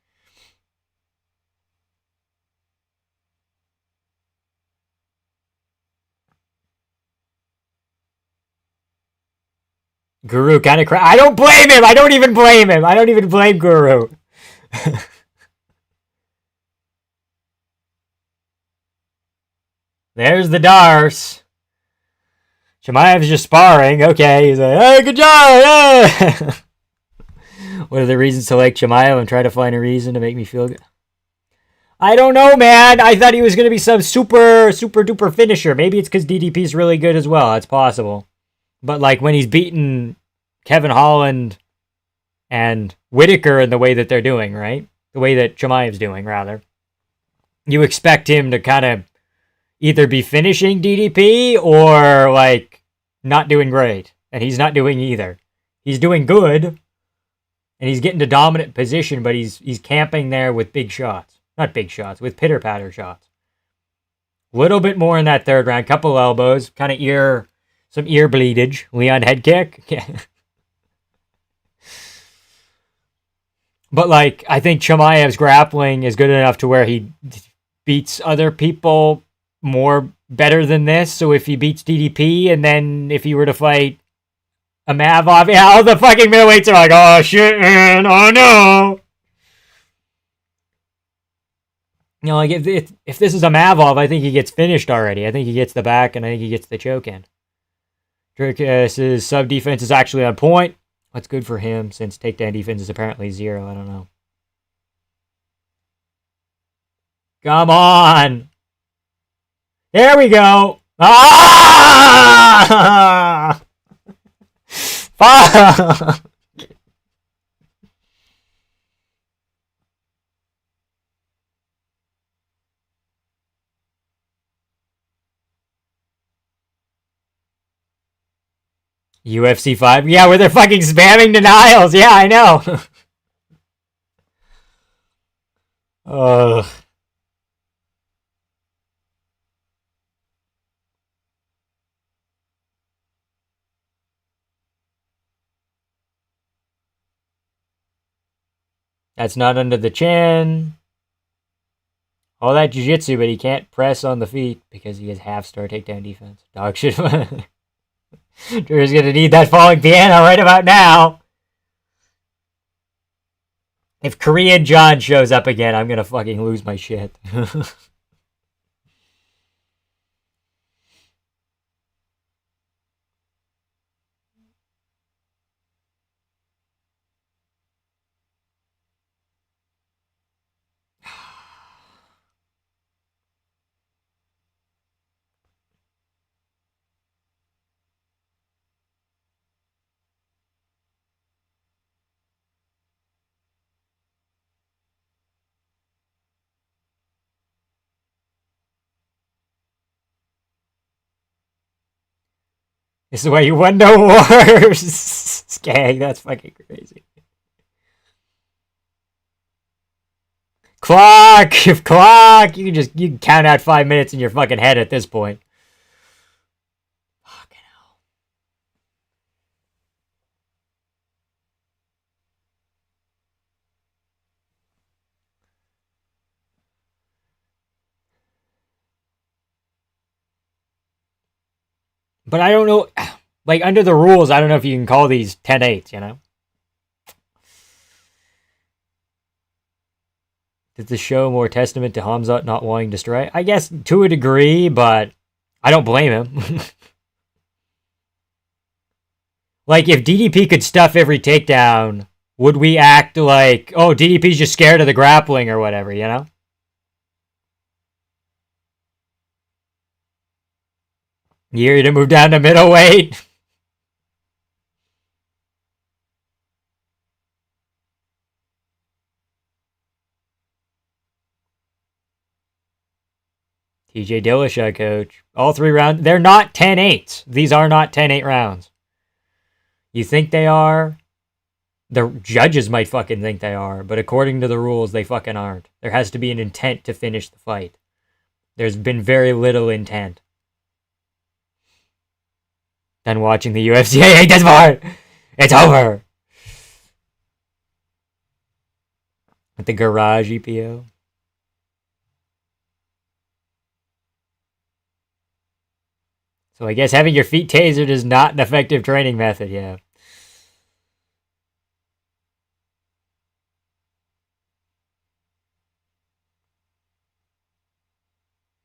Guru kind of I don't blame him. I don't even blame him. I don't even blame Guru. There's the Dars. Chimaev's just sparring. Okay, he's like, hey, good job. Yeah. What are the reasons to like Chimaev? I'm trying to find a reason to make me feel good. I don't know, man. I thought he was going to be some super duper finisher. Maybe it's because DDP's really good as well. That's possible. But like when he's beaten Kevin Holland and Whitaker in the way that they're doing, right? The way that Chimaev's doing, rather. You expect him to kind of either be finishing DDP or like not doing great. And he's not doing either. He's doing good. And he's getting to dominant position, but he's camping there with big shots. Not big shots, with pitter-patter shots. Little bit more in that third round. Couple elbows. Kind of some ear bleedage. Leon head kick. But like, I think Chimaev's grappling is good enough to where he beats other people better than this. So if he beats DDP, and then if he were to fight a Mavov, yeah, all the fucking middleweights are like, oh shit, man, oh no. You know, like if this is a Mavov, I think he gets finished already. I think he gets the back, and I think he gets the choke in. Dricus's sub defense is actually on point. That's good for him, since takedown defense is apparently 0. I don't know. Come on! There we go! Ah! Fuck! UFC 5? Yeah, where they're fucking spamming denials. Yeah, I know. Ugh. That's not under the chin. All that jiu-jitsu, but he can't press on the feet because he has half-star takedown defense. Dog shit. Drew's gonna need that falling piano right about now. If Korean John shows up again, I'm gonna fucking lose my shit. This is why you won no wars. Gang, that's fucking crazy. Clock! Clock! You can count out 5 minutes in your fucking head at this point. Fucking hell. But I don't know, like, under the rules, I don't know if you can call these 10-8s, you know? Is the show more testament to Hamzat not wanting to strike? I guess to a degree, but I don't blame him. Like, if DDP could stuff every takedown, would we act like, oh, DDP's just scared of the grappling or whatever, you know? Yuri to move down to middleweight. TJ Dillashaw, coach. All 3 rounds. They're not 10-8s. These are not 10-8 rounds. You think they are? The judges might fucking think they are, but according to the rules, they fucking aren't. There has to be an intent to finish the fight. There's been very little intent. Then watching the UFC. Hey, that's more! It's over! At the garage EPO. So I guess having your feet tasered is not an effective training method, yeah.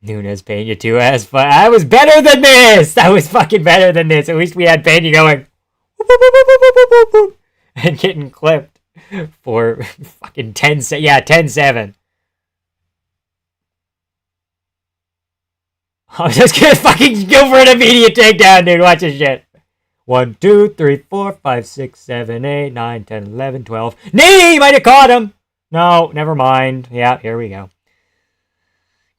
Nunes Pena 2S, but I was better than this! I was fucking better than this. At least we had Pena going and getting clipped for fucking 10-7. I'm just gonna fucking go for an immediate takedown, dude. Watch this shit. 1, 2, 3, 4, 5, 6, 7, 8, 9, 10, 11, 12. Knee! Might have caught him! No, never mind. Yeah, here we go.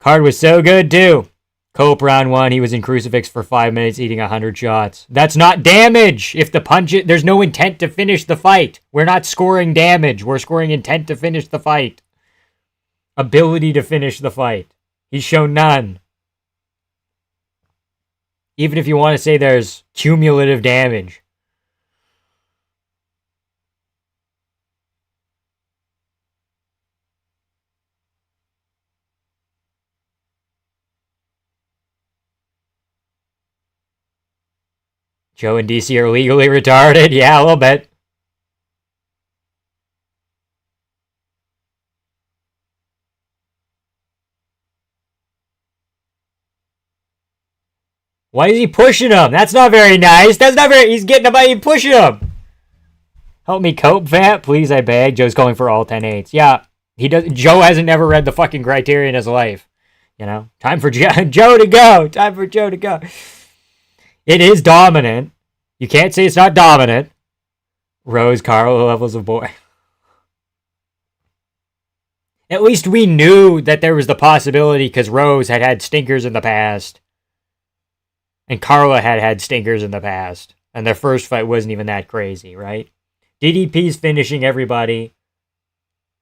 Card was so good, too. Cope round 1, he was in crucifix for 5 minutes eating 100 shots. That's not damage! If the punch it, there's no intent to finish the fight. We're not scoring damage. We're scoring intent to finish the fight. Ability to finish the fight. He's shown none. Even if you want to say there's cumulative damage. Joe and DC are legally retarded? Yeah, a little bit. Why is he pushing him? That's not very nice. That's not very... He's getting him by pushing him. Help me cope, Vamp. Please, I beg. Joe's going for all 10-8s. Yeah, he does. Joe hasn't never read the fucking criteria in his life. You know? Time for Joe to go. Time for Joe to go. It is dominant. You can't say it's not dominant. Rose, Carl, levels of boy. At least we knew that there was the possibility because Rose had had stinkers in the past. And Carla had had stinkers in the past. And their first fight wasn't even that crazy, right? DDP's finishing everybody.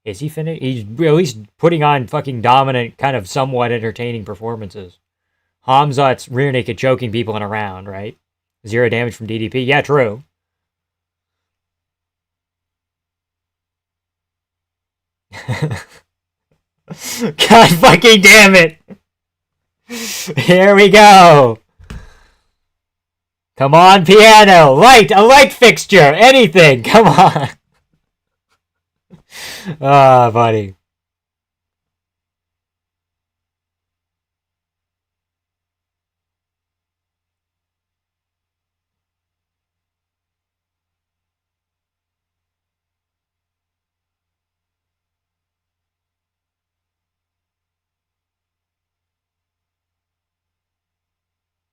Is he finished? He's at least putting on fucking dominant, kind of somewhat entertaining performances. Hamzat's rear naked choking people in a round, right? 0 damage from DDP. Yeah, true. God fucking damn it! Here we go! Come on, piano! A light fixture! Anything! Come on! Ah, buddy.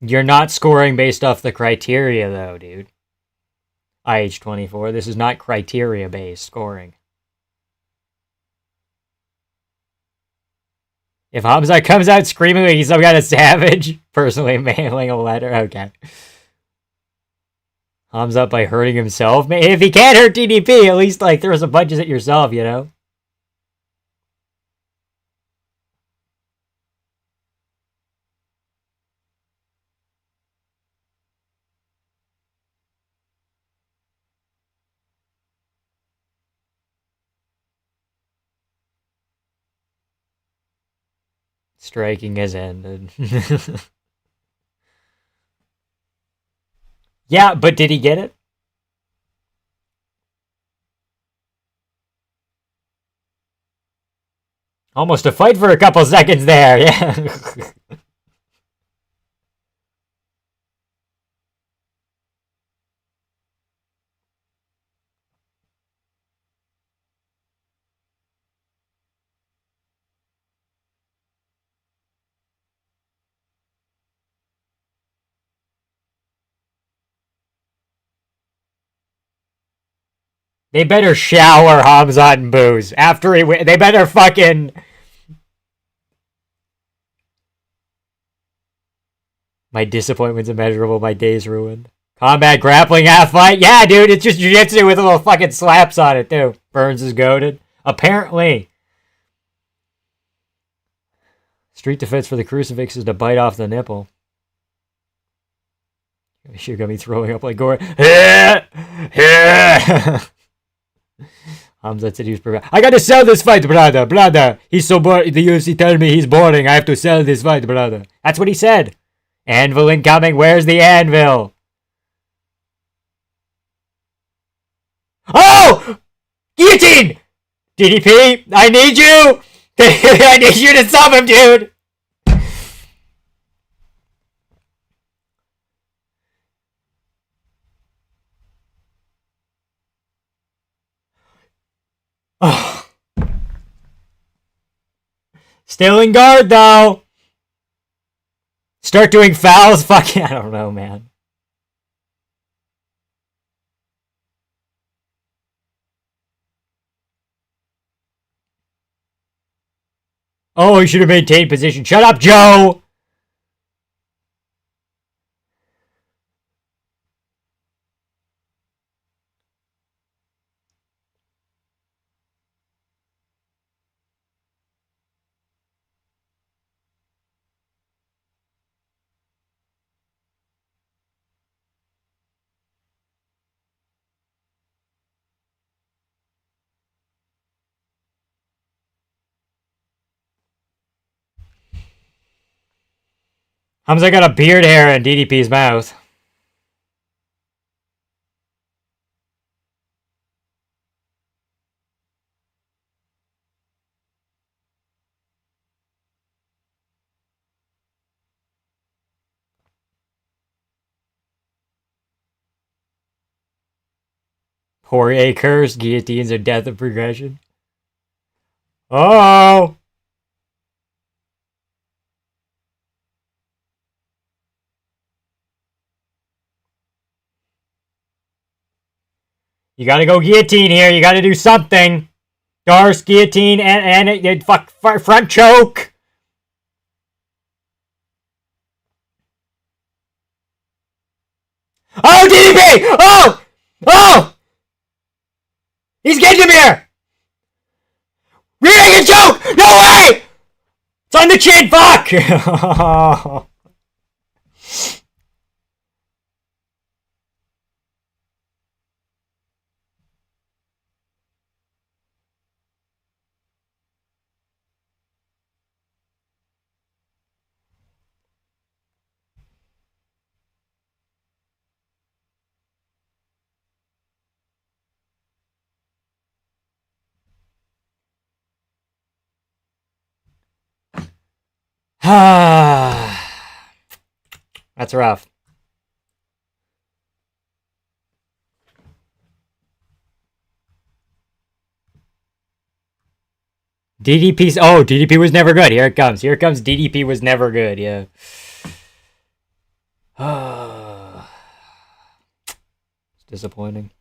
You're not scoring based off the criteria, though, dude. IH24. This is not criteria-based scoring. If Hamzat comes out screaming like he's some kind of savage, personally mailing a letter, okay. Hamzat by hurting himself? If he can't hurt DDP, at least, like, throw some punches at yourself, you know? Striking has ended. Yeah, but did he get it? Almost a fight for a couple seconds there, yeah. They better shower Hamzat and booze. After they better fucking... My disappointment's immeasurable, my day's ruined. Combat grappling half fight? Yeah, dude, it's just jiu-jitsu with little fucking slaps on it, too. Burns is goated. Apparently. Street defense for the crucifix is to bite off the nipple. You're gonna be throwing up like gore. Hamzat said he was I gotta sell this fight, brother. He's so bored. The UFC telling me he's boring. I have to sell this fight, brother. That's what he said. Anvil incoming. Where's the anvil? Oh! Guillotine! DDP, I need you! I need you to sub him, dude! Oh. Still in guard, though. Start doing fouls? Fucking, I don't know, man. Oh, he should have maintained position. Shut up, Joe! Hamza got a beard hair in DDP's mouth. Poirier curse, guillotines are death of progression. Oh! You gotta go guillotine here. You gotta do something. Darce, guillotine, and fuck, front choke. Oh, DDP! Oh! Oh! He's getting him here! Rear naked choke! No way! It's on the chin, fuck! That's rough. DDP's... Oh, DDP was never good. Here it comes. Here it comes. DDP was never good. Yeah. It's disappointing.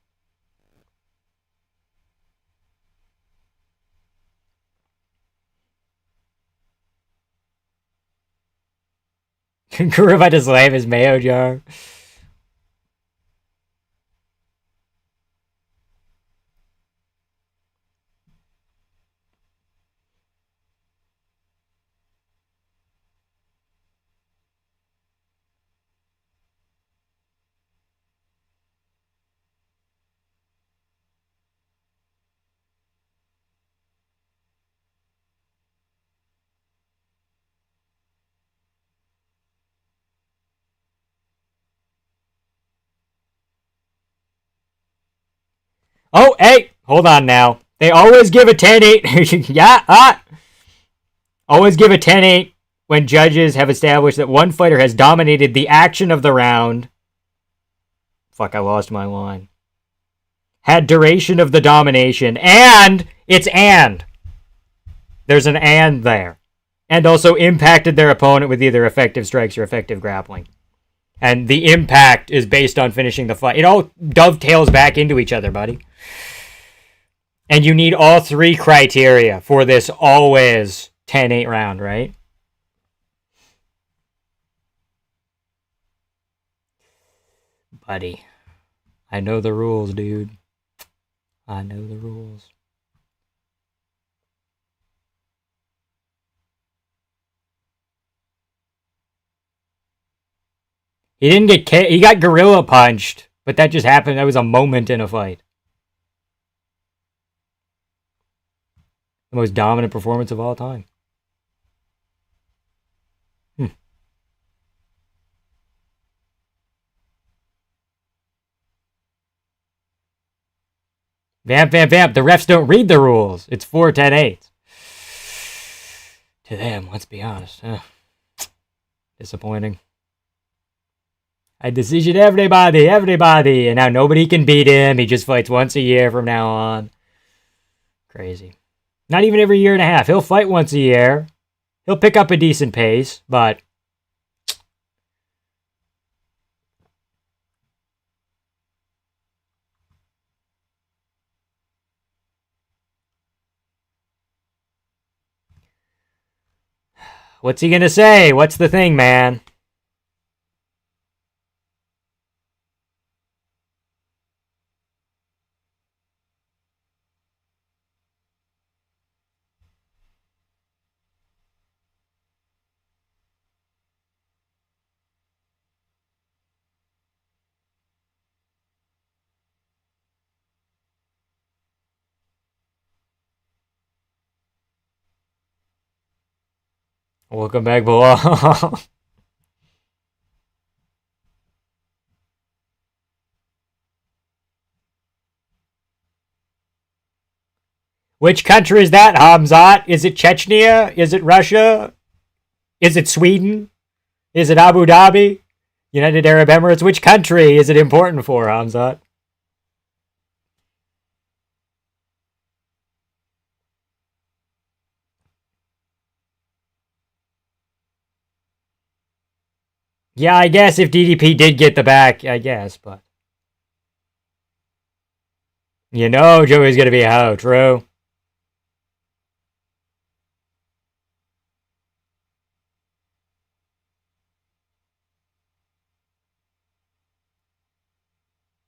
Guru about to slam his mayo jar. Oh, hey! Hold on now. They always give a 10-8. Yeah, Always give a 10-8 when judges have established that one fighter has dominated the action of the round. Fuck, I lost my line. Had duration of the domination, and it's and. There's an and there. And also impacted their opponent with either effective strikes or effective grappling. And the impact is based on finishing the fight. It all dovetails back into each other, buddy. And you need all three criteria for this always 10-8 round, right? Buddy, I know the rules, dude. I know the rules. He didn't get he got gorilla punched, but that just happened. That was a moment in a fight. The most dominant performance of all time. Vamp, vamp, vamp. The refs don't read the rules. It's 4-10-8. To them, let's be honest. Disappointing. I decision everybody. And now nobody can beat him. He just fights once a year from now on. Crazy. Not even every year and a half. He'll fight once a year. He'll pick up a decent pace, but... What's he gonna say? What's the thing, man? Welcome back below. Which country is that, Hamzat? Is it Chechnya? Is it Russia? Is it Sweden? Is it Abu Dhabi? United Arab Emirates? Which country is it important for, Hamzat? Yeah, I guess if DDP did get the back, I guess, but... You know Joey's gonna be a hoe, true?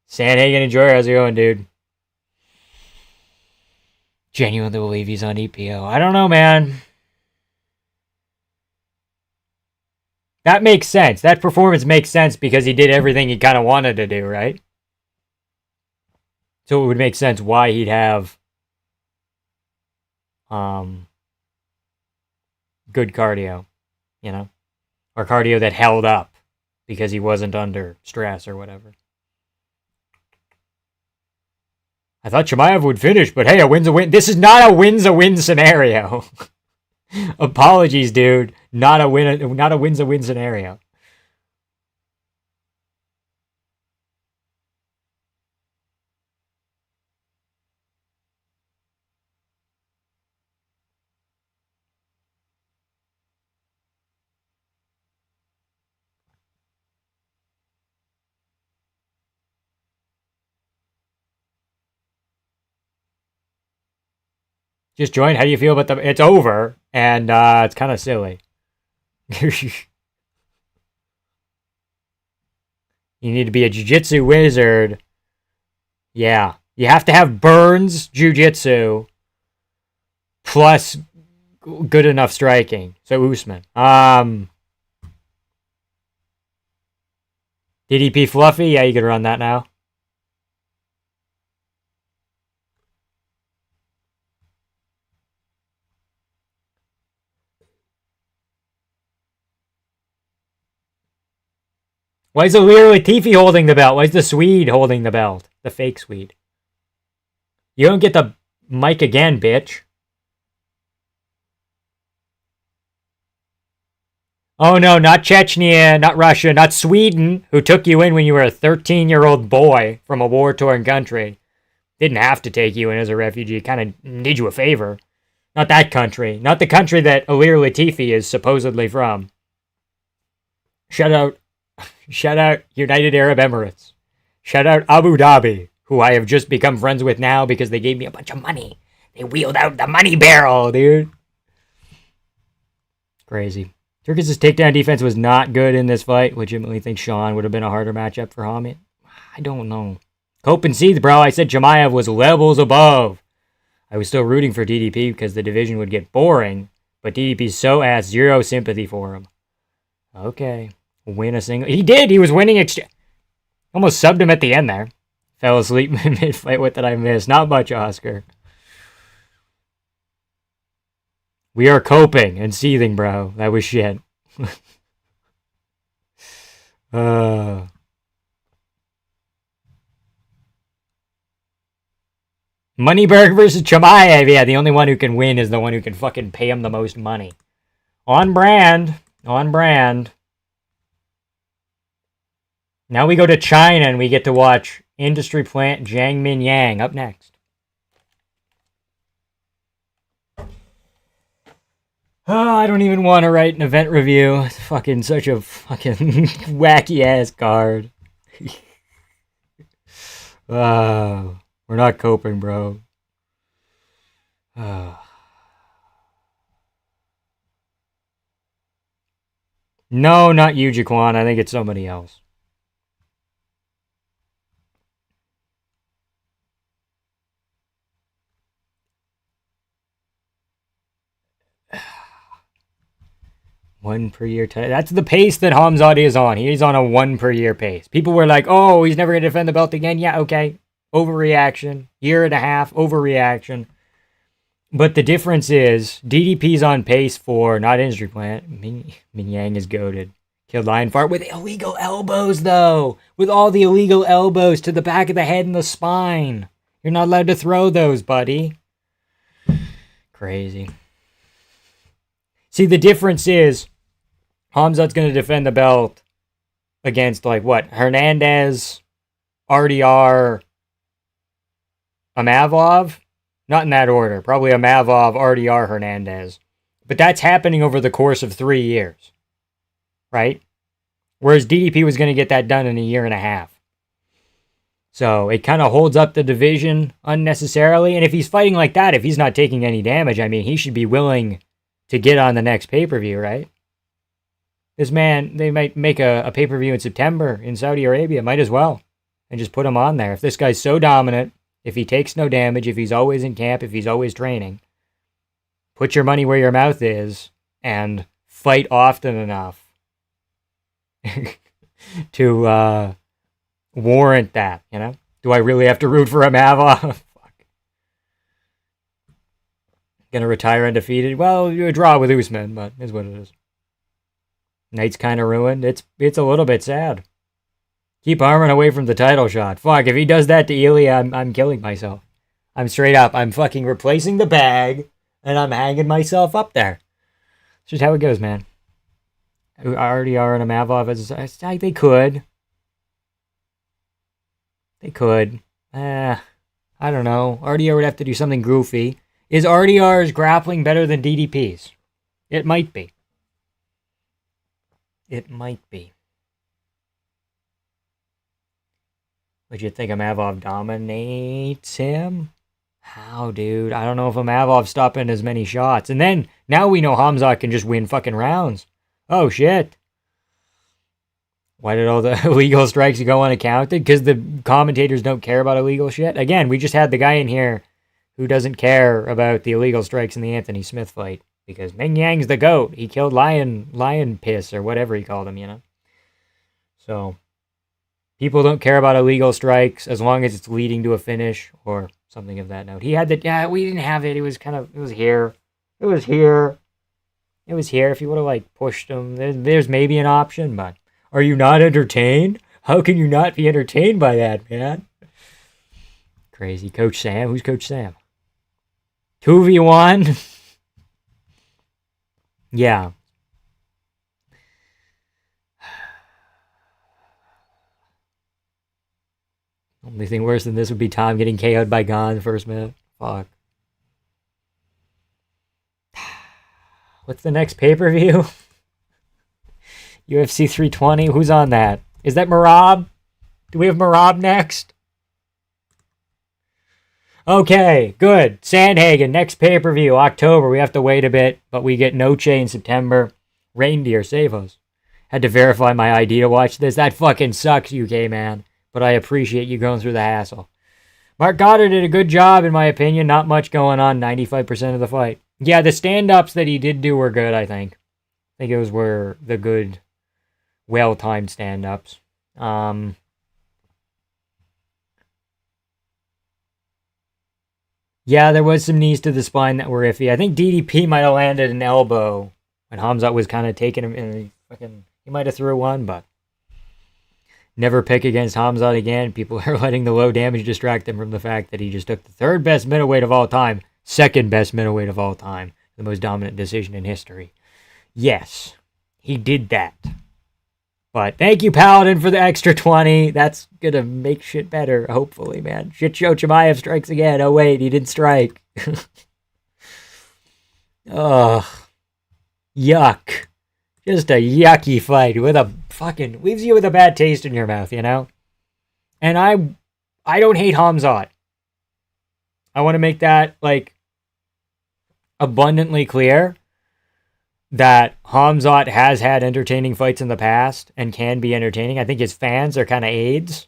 Sandhagen and Joy, how's it going, dude? Genuinely believe he's on EPO. I don't know, man. That makes sense. That performance makes sense because he did everything he kind of wanted to do, right? So it would make sense why he'd have good cardio, you know? Or cardio that held up because he wasn't under stress or whatever. I thought Chimaev would finish, but hey, a win's a win. This is not a win's a win scenario. Apologies, dude. Not a win's a win scenario. Just join. How do you feel about the... It's over, and it's kind of silly. You need to be a jiu-jitsu wizard. Yeah. You have to have Burns jiu-jitsu plus good enough striking. So Usman. DDP Fluffy? Yeah, you can run that now. Why is Ilir Latifi holding the belt? Why is the Swede holding the belt? The fake Swede. You don't get the mic again, bitch. Oh no, not Chechnya, not Russia, not Sweden, who took you in when you were a 13-year-old boy from a war-torn country. Didn't have to take you in as a refugee, kind of did you a favor. Not that country. Not the country that Alir Latifi is supposedly from. Shout out United Arab Emirates. Shout out Abu Dhabi, who I have just become friends with now because they gave me a bunch of money. They wheeled out the money barrel, dude. Crazy. Turkis' takedown defense was not good in this fight. Legitimately think Sean would have been a harder matchup for Hamid. I don't know. Cope and Seeds, bro. I said Chimaev was levels above. I was still rooting for DDP because the division would get boring, but DDP's so ass, zero sympathy for him. Okay. Win a single. He did. He was winning. Almost subbed him at the end there. Fell asleep mid-fight. What did I miss? Not much, Oscar. We are coping and seething, bro. That was shit. Moneyberg versus Chimaev. Yeah, the only one who can win is the one who can fucking pay him the most money. On brand. On brand. Now we go to China and we get to watch industry plant Jiang Min Yang up next. Oh, I don't even want to write an event review. It's fucking such a fucking wacky ass card. We're not coping, bro. No, not you, Jaquan. I think it's somebody else. One per year. That's the pace that Hamzat is on. He's on a 1 per year pace. People were like, oh, he's never going to defend the belt again. Yeah, okay. Overreaction. Year and a half. Overreaction. But the difference is DDP's on pace for, not industry plant. Min Yang is goated. Killed Lion Fart with illegal elbows, though. With all the illegal elbows to the back of the head and the spine. You're not allowed to throw those, buddy. Crazy. See, the difference is Hamzat's going to defend the belt against, like, what? Hernandez, RDR, Amavov? Not in that order. Probably Amavov, RDR, Hernandez. But that's happening over the course of 3 years. Right? Whereas DDP was going to get that done in a year and a half. So it kind of holds up the division unnecessarily. And if he's fighting like that, if he's not taking any damage, I mean, he should be willing to get on the next pay-per-view, right? This man, they might make a pay-per-view in September in Saudi Arabia. Might as well. And just put him on there. If this guy's so dominant, if he takes no damage, if he's always in camp, if he's always training, put your money where your mouth is and fight often enough to warrant that, you know? Do I really have to root for Amava? Fuck. Gonna retire undefeated? Well, a draw with Usman, but is what it is. Night's kind of ruined. It's a little bit sad. Keep Armin away from the title shot. Fuck, if he does that to Ilya, I'm killing myself. I'm straight up. I'm fucking replacing the bag, and I'm hanging myself up there. It's just how it goes, man. RDR and Amavov, they could. They could. I don't know. RDR would have to do something goofy. Is RDR's grappling better than DDP's? It might be. It might be. Would you think Amavov dominates him? How, dude? I don't know if Amavov's stopping as many shots. And then, now we know Hamzat can just win fucking rounds. Oh, shit. Why did all the illegal strikes go unaccounted? Because the commentators don't care about illegal shit? Again, we just had the guy in here who doesn't care about the illegal strikes in the Anthony Smith fight. Because Ming Yang's the GOAT. He killed Lion Piss or whatever he called him, you know? So, people don't care about illegal strikes as long as it's leading to a finish or something of that note. He had we didn't have it. It was here. It was here. It was here. If you would have, like, pushed him, there's maybe an option, but are you not entertained? How can you not be entertained by that, man? Crazy. Coach Sam? Who's Coach Sam? 2v1? Yeah. Only thing worse than this would be Tom getting KO'd by Gon first minute. Fuck. What's the next pay-per-view? UFC 320. Who's on that? Is that Marab? Do we have Marab next? Okay, good. Sandhagen, next pay-per-view, October. We have to wait a bit, but we get Noche in September. Reindeer, save us. Had to verify my ID to watch this. That fucking sucks, UK man. But I appreciate you going through the hassle. Mark Goddard did a good job, in my opinion. Not much going on 95% of the fight. Yeah, the stand-ups that he did do were good, I think. I think those were the good, well-timed stand-ups. Yeah, there was some knees to the spine that were iffy. I think DDP might have landed an elbow when Hamzat was kind of taking him, and he might have threw one, but never pick against Hamzat again. People are letting the low damage distract them from the fact that he just took the third best middleweight of all time, second best middleweight of all time, the most dominant decision in history. Yes, he did that. But thank you, Paladin, for the extra 20. That's going to make shit better, hopefully, man. Shit show Chimaev strikes again. Oh, wait, he didn't strike. Ugh. Yuck. Just a yucky fight with a fucking... leaves you with a bad taste in your mouth, you know? And I don't hate Hamzat. I want to make that, like, abundantly clear that Hamzat has had entertaining fights in the past and can be entertaining. I think his fans are kind of aides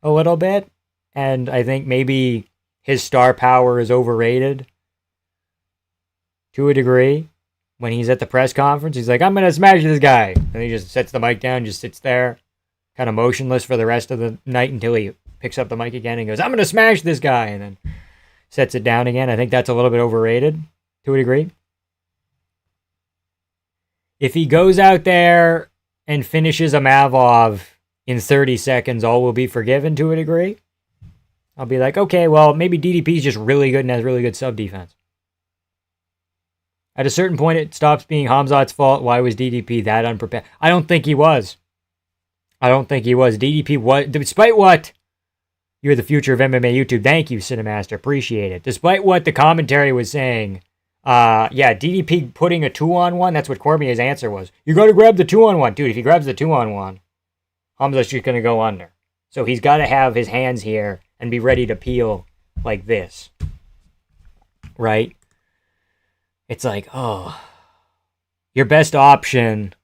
a little bit. And I think maybe his star power is overrated to a degree. When he's at the press conference, he's like, I'm going to smash this guy. And he just sets the mic down, just sits there, kind of motionless for the rest of the night until he picks up the mic again and goes, I'm going to smash this guy. And then sets it down again. I think that's a little bit overrated to a degree. If he goes out there and finishes a Mavov in 30 seconds, all will be forgiven to a degree. I'll be like, okay, well, maybe DDP's just really good and has really good sub-defense. At a certain point, it stops being Hamzat's fault. Why was DDP that unprepared? I don't think he was. DDP was, despite what, you're the future of MMA YouTube. Thank you, Cinemaster. Appreciate it. Despite what the commentary was saying, yeah, DDP putting a 2-on-1, that's what Cormier's answer was. You got to grab the 2-on-1. Dude, if he grabs the 2-on-1, Hamzat's just going to go under. So he's got to have his hands here and be ready to peel like this. Right? It's like, oh, your best option.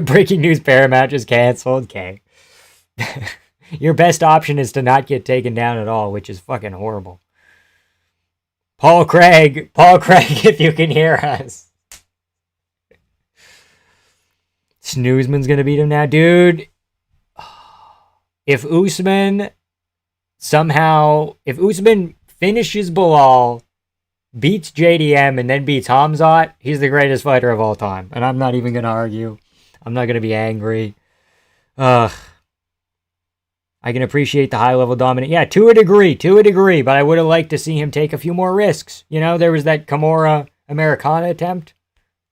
Breaking news, Paramount just canceled. Okay. Your best option is to not get taken down at all, which is fucking horrible. Paul Craig, if you can hear us. Snoozeman's going to beat him now. Dude, if Usman finishes Bilal, beats JDM, and then beats Hamzat, he's the greatest fighter of all time. And I'm not even going to argue. I'm not going to be angry. I can appreciate the high-level dominant. Yeah, to a degree, but I would have liked to see him take a few more risks. You know, there was that Kimura Americana attempt.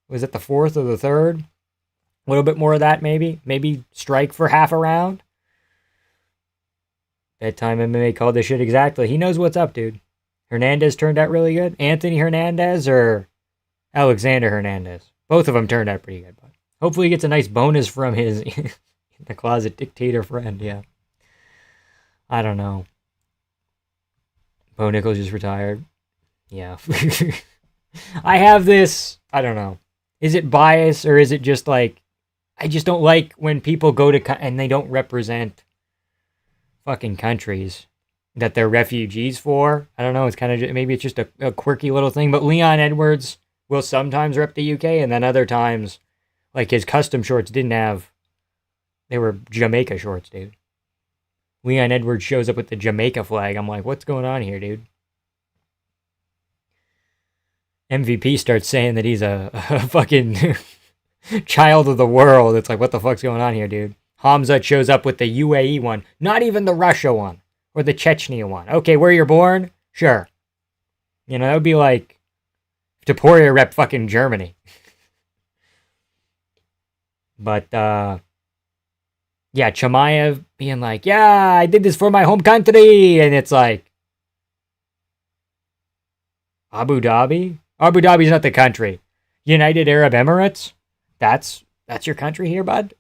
Was it the fourth or the third? A little bit more of that, maybe. Maybe strike for half a round. Bedtime MMA called this shit exactly. He knows what's up, dude. Hernandez turned out really good. Anthony Hernandez or Alexander Hernandez? Both of them turned out pretty good. But hopefully he gets a nice bonus from his in the closet dictator friend, yeah. I don't know. Bo Nichols just retired. Yeah. I have this, I don't know. Is it bias or is it just like, I just don't like when people go to, and they don't represent fucking countries that they're refugees for. I don't know. It's kind of, maybe it's just a quirky little thing, but Leon Edwards will sometimes rep the UK, and then other times, like his custom shorts didn't have, they were Jamaica shorts, dude. Leon Edwards shows up with the Jamaica flag. I'm like, what's going on here, dude? MVP starts saying that he's a fucking child of the world. It's like, what the fuck's going on here, dude? Hamzat shows up with the UAE one, not even the Russia one or the Chechnya one. Okay, where you're born? Sure. You know, that would be like if Taporia rep fucking Germany. But, Yeah, Chimaev being like, yeah, I did this for my home country. And it's like, Abu Dhabi? Abu Dhabi's not the country. United Arab Emirates? That's your country here, bud?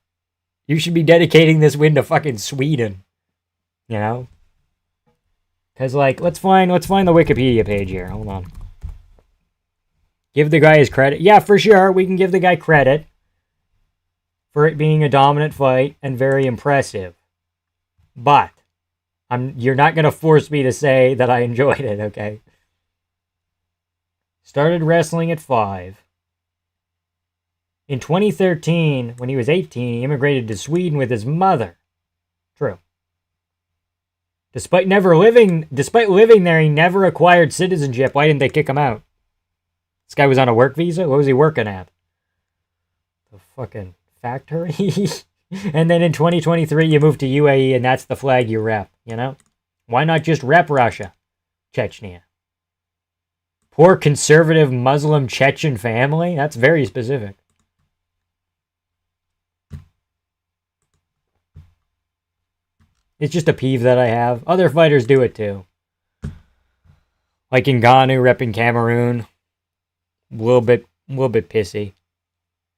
You should be dedicating this win to fucking Sweden. You know? Cause like, let's find the Wikipedia page here. Hold on. Give the guy his credit. Yeah, for sure. We can give the guy credit for it being a dominant fight and very impressive. But you're not gonna force me to say that I enjoyed it, okay? Started wrestling at 5. In 2013, when he was 18, he immigrated to Sweden with his mother. True. Despite living there, he never acquired citizenship. Why didn't they kick him out? This guy was on a work visa? What was he working at? The fucking factory? And then in 2023, you moved to UAE and that's the flag you rep, you know? Why not just rep Russia? Chechnya. Poor conservative Muslim Chechen family? That's very specific. It's just a peeve that I have. Other fighters do it too. Like Ngannou repping Cameroon. A little bit pissy.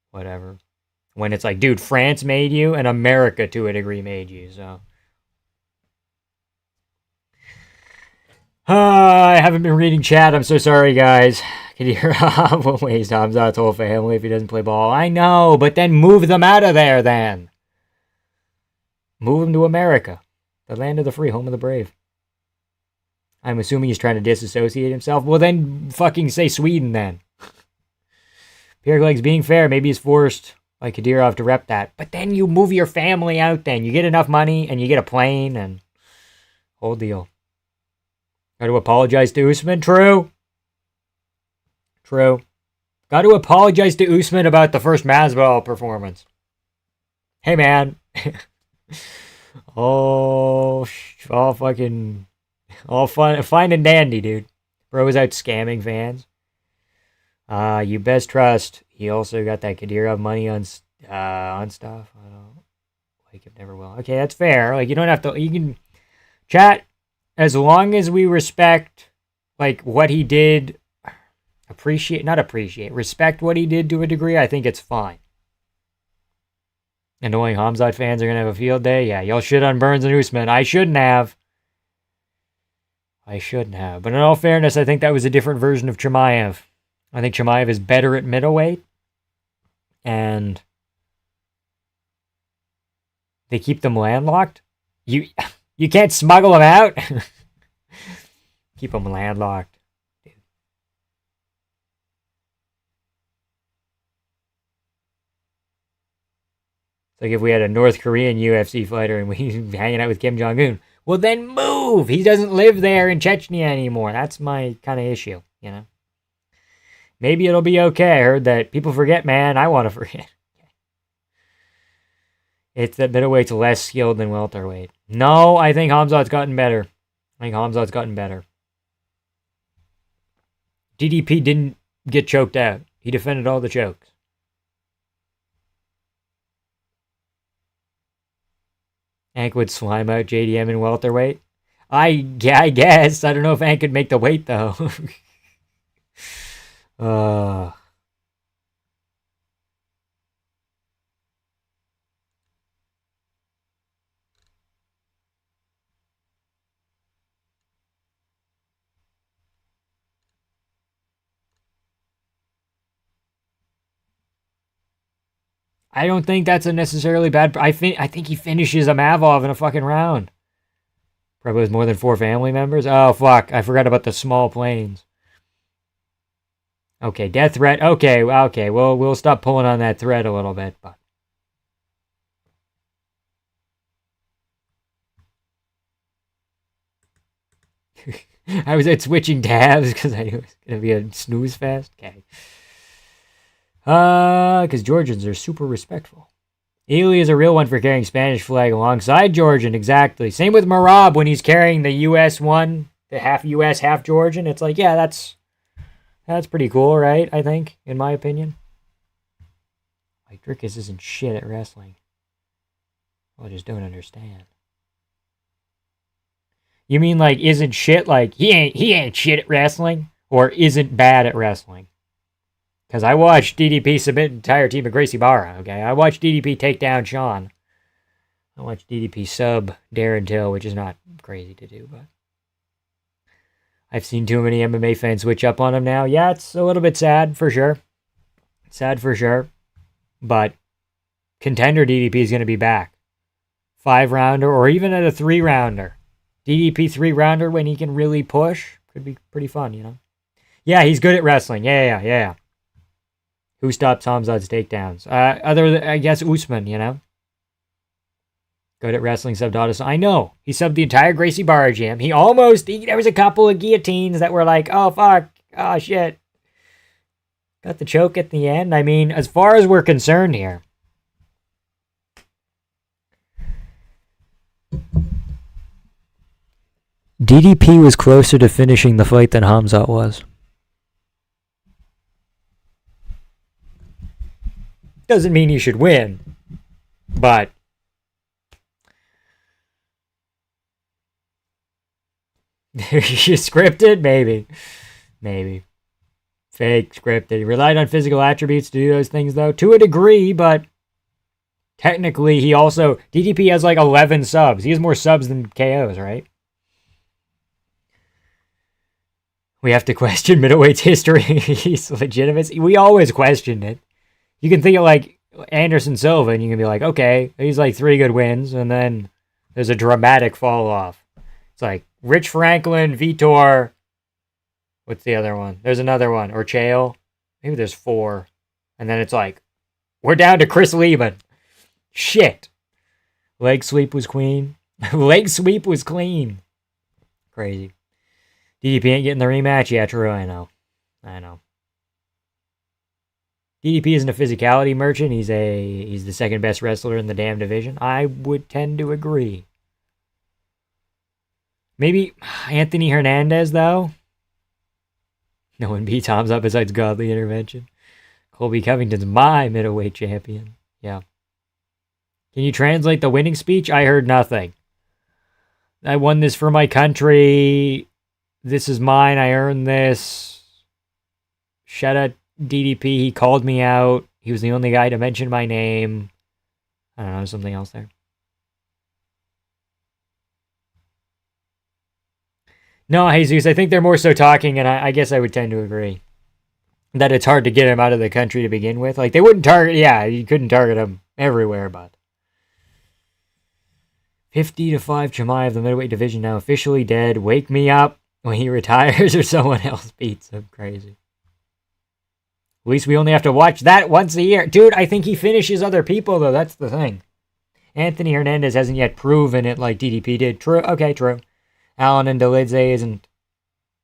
Whatever. When it's like, dude, France made you and America to a degree made you, so. I haven't been reading chat. I'm so sorry, guys. Can you hear? We'll waste Hamzat's whole family if he doesn't play ball. I know, but then move them out of there then. Move them to America. The land of the free, home of the brave. I'm assuming he's trying to disassociate himself. Well, then fucking say Sweden then. Pierre Leg's being fair. Maybe he's forced by Kadyrov to rep that. But then you move your family out then. You get enough money and you get a plane and whole deal. Got to apologize to Usman. True. Got to apologize to Usman about the first Masvidal performance. Hey, man. all fine and dandy, dude. Bro was out scamming fans. You best trust. He also got that Kadyrov money on stuff. I don't like him, never will. Okay, that's fair. Like, you don't have to. You can chat as long as we respect, like, what he did. Respect what he did to a degree. I think it's fine. Annoying Hamzat fans are going to have a field day. Yeah, y'all shit on Burns and Usman. I shouldn't have. But in all fairness, I think that was a different version of Chimaev. I think Chimaev is better at middleweight. And they keep them landlocked. You can't smuggle them out. Keep them landlocked. Like if we had a North Korean UFC fighter and we hanging out with Kim Jong-un. Well, then move! He doesn't live there in Chechnya anymore. That's my kind of issue, you know? Maybe it'll be okay. I heard that people forget, man. I want to forget. It's that middleweight's less skilled than welterweight. No, I think Hamzat's gotten better. DDP didn't get choked out. He defended all the chokes. Hank would slime out JDM in welterweight. I guess. I don't know if Hank could make the weight, though. I don't think that's a necessarily bad. I think he finishes Amavov in a fucking round. Probably has more than 4 family members. Oh fuck! I forgot about the small planes. Okay, death threat. Okay. Well, we'll stop pulling on that thread a little bit, but. I was at switching tabs because I knew it was gonna be a snooze fest. Okay. Because Georgians are super respectful. Ely is a real one for carrying Spanish flag alongside Georgian, exactly. Same with Marab when he's carrying the U.S. one, the half U.S., half Georgian. It's like, yeah, that's pretty cool, right? I think, in my opinion. Like, Drickus isn't shit at wrestling. I just don't understand. You mean like isn't shit like he ain't shit at wrestling, or isn't bad at wrestling? Because I watched DDP submit an entire team of Gracie Barra. Okay, I watched DDP take down Sean. I watched DDP sub Darren Till, which is not crazy to do, but I've seen too many MMA fans switch up on him now. Yeah, it's a little bit sad for sure. Sad for sure, but contender DDP is going to be back. 5-rounder or even at a 3-rounder. DDP 3-rounder when he can really push could be pretty fun, you know? Yeah, he's good at wrestling. Yeah. Who stops Hamzat's takedowns? Other than, I guess, Usman, you know? Good at wrestling, subbed Addison. I know. He subbed the entire Gracie Barra gym. There was a couple of guillotines that were like, oh, fuck. Oh, shit. Got the choke at the end. I mean, as far as we're concerned here, DDP was closer to finishing the fight than Hamzat was. Doesn't mean he should win, but scripted? Maybe. Fake scripted. He relied on physical attributes to do those things, though, to a degree, but technically he also... DDP has like 11 subs. He has more subs than KOs, right? We have to question middleweight's history. He's legitimate. We always questioned it. You can think of like Anderson Silva, and you can be like, okay, he's like 3 good wins, and then there's a dramatic fall off. It's like Rich Franklin, Vitor. What's the other one? There's another one. Or Chael. Maybe there's 4. And then it's like, we're down to Chris Lehman. Shit. Leg sweep was clean. Leg sweep was clean. Crazy. DDP ain't getting the rematch? Yeah, true, I know. DDP isn't a physicality merchant. He's the second best wrestler in the damn division. I would tend to agree. Maybe Anthony Hernandez, though? No one beats Hamzat besides Godly Intervention. Colby Covington's my middleweight champion. Yeah. Can you translate the winning speech? I heard nothing. I won this for my country. This is mine. I earned this. Shout out DDP. He called me out. He was the only guy to mention my name. I don't know, something else there. No, Jesus, I think they're more so talking, and I guess I would tend to agree that it's hard to get him out of the country to begin with. Like, they wouldn't target, yeah, you couldn't target him everywhere, but 50-5 Chimaev, the middleweight division now officially dead. Wake me up when he retires or someone else beats him. Crazy. At least we only have to watch that once a year. Dude, I think he finishes other people, though. That's the thing. Anthony Hernandez hasn't yet proven it like DDP did. True. Okay, true. Allen and Dolidze isn't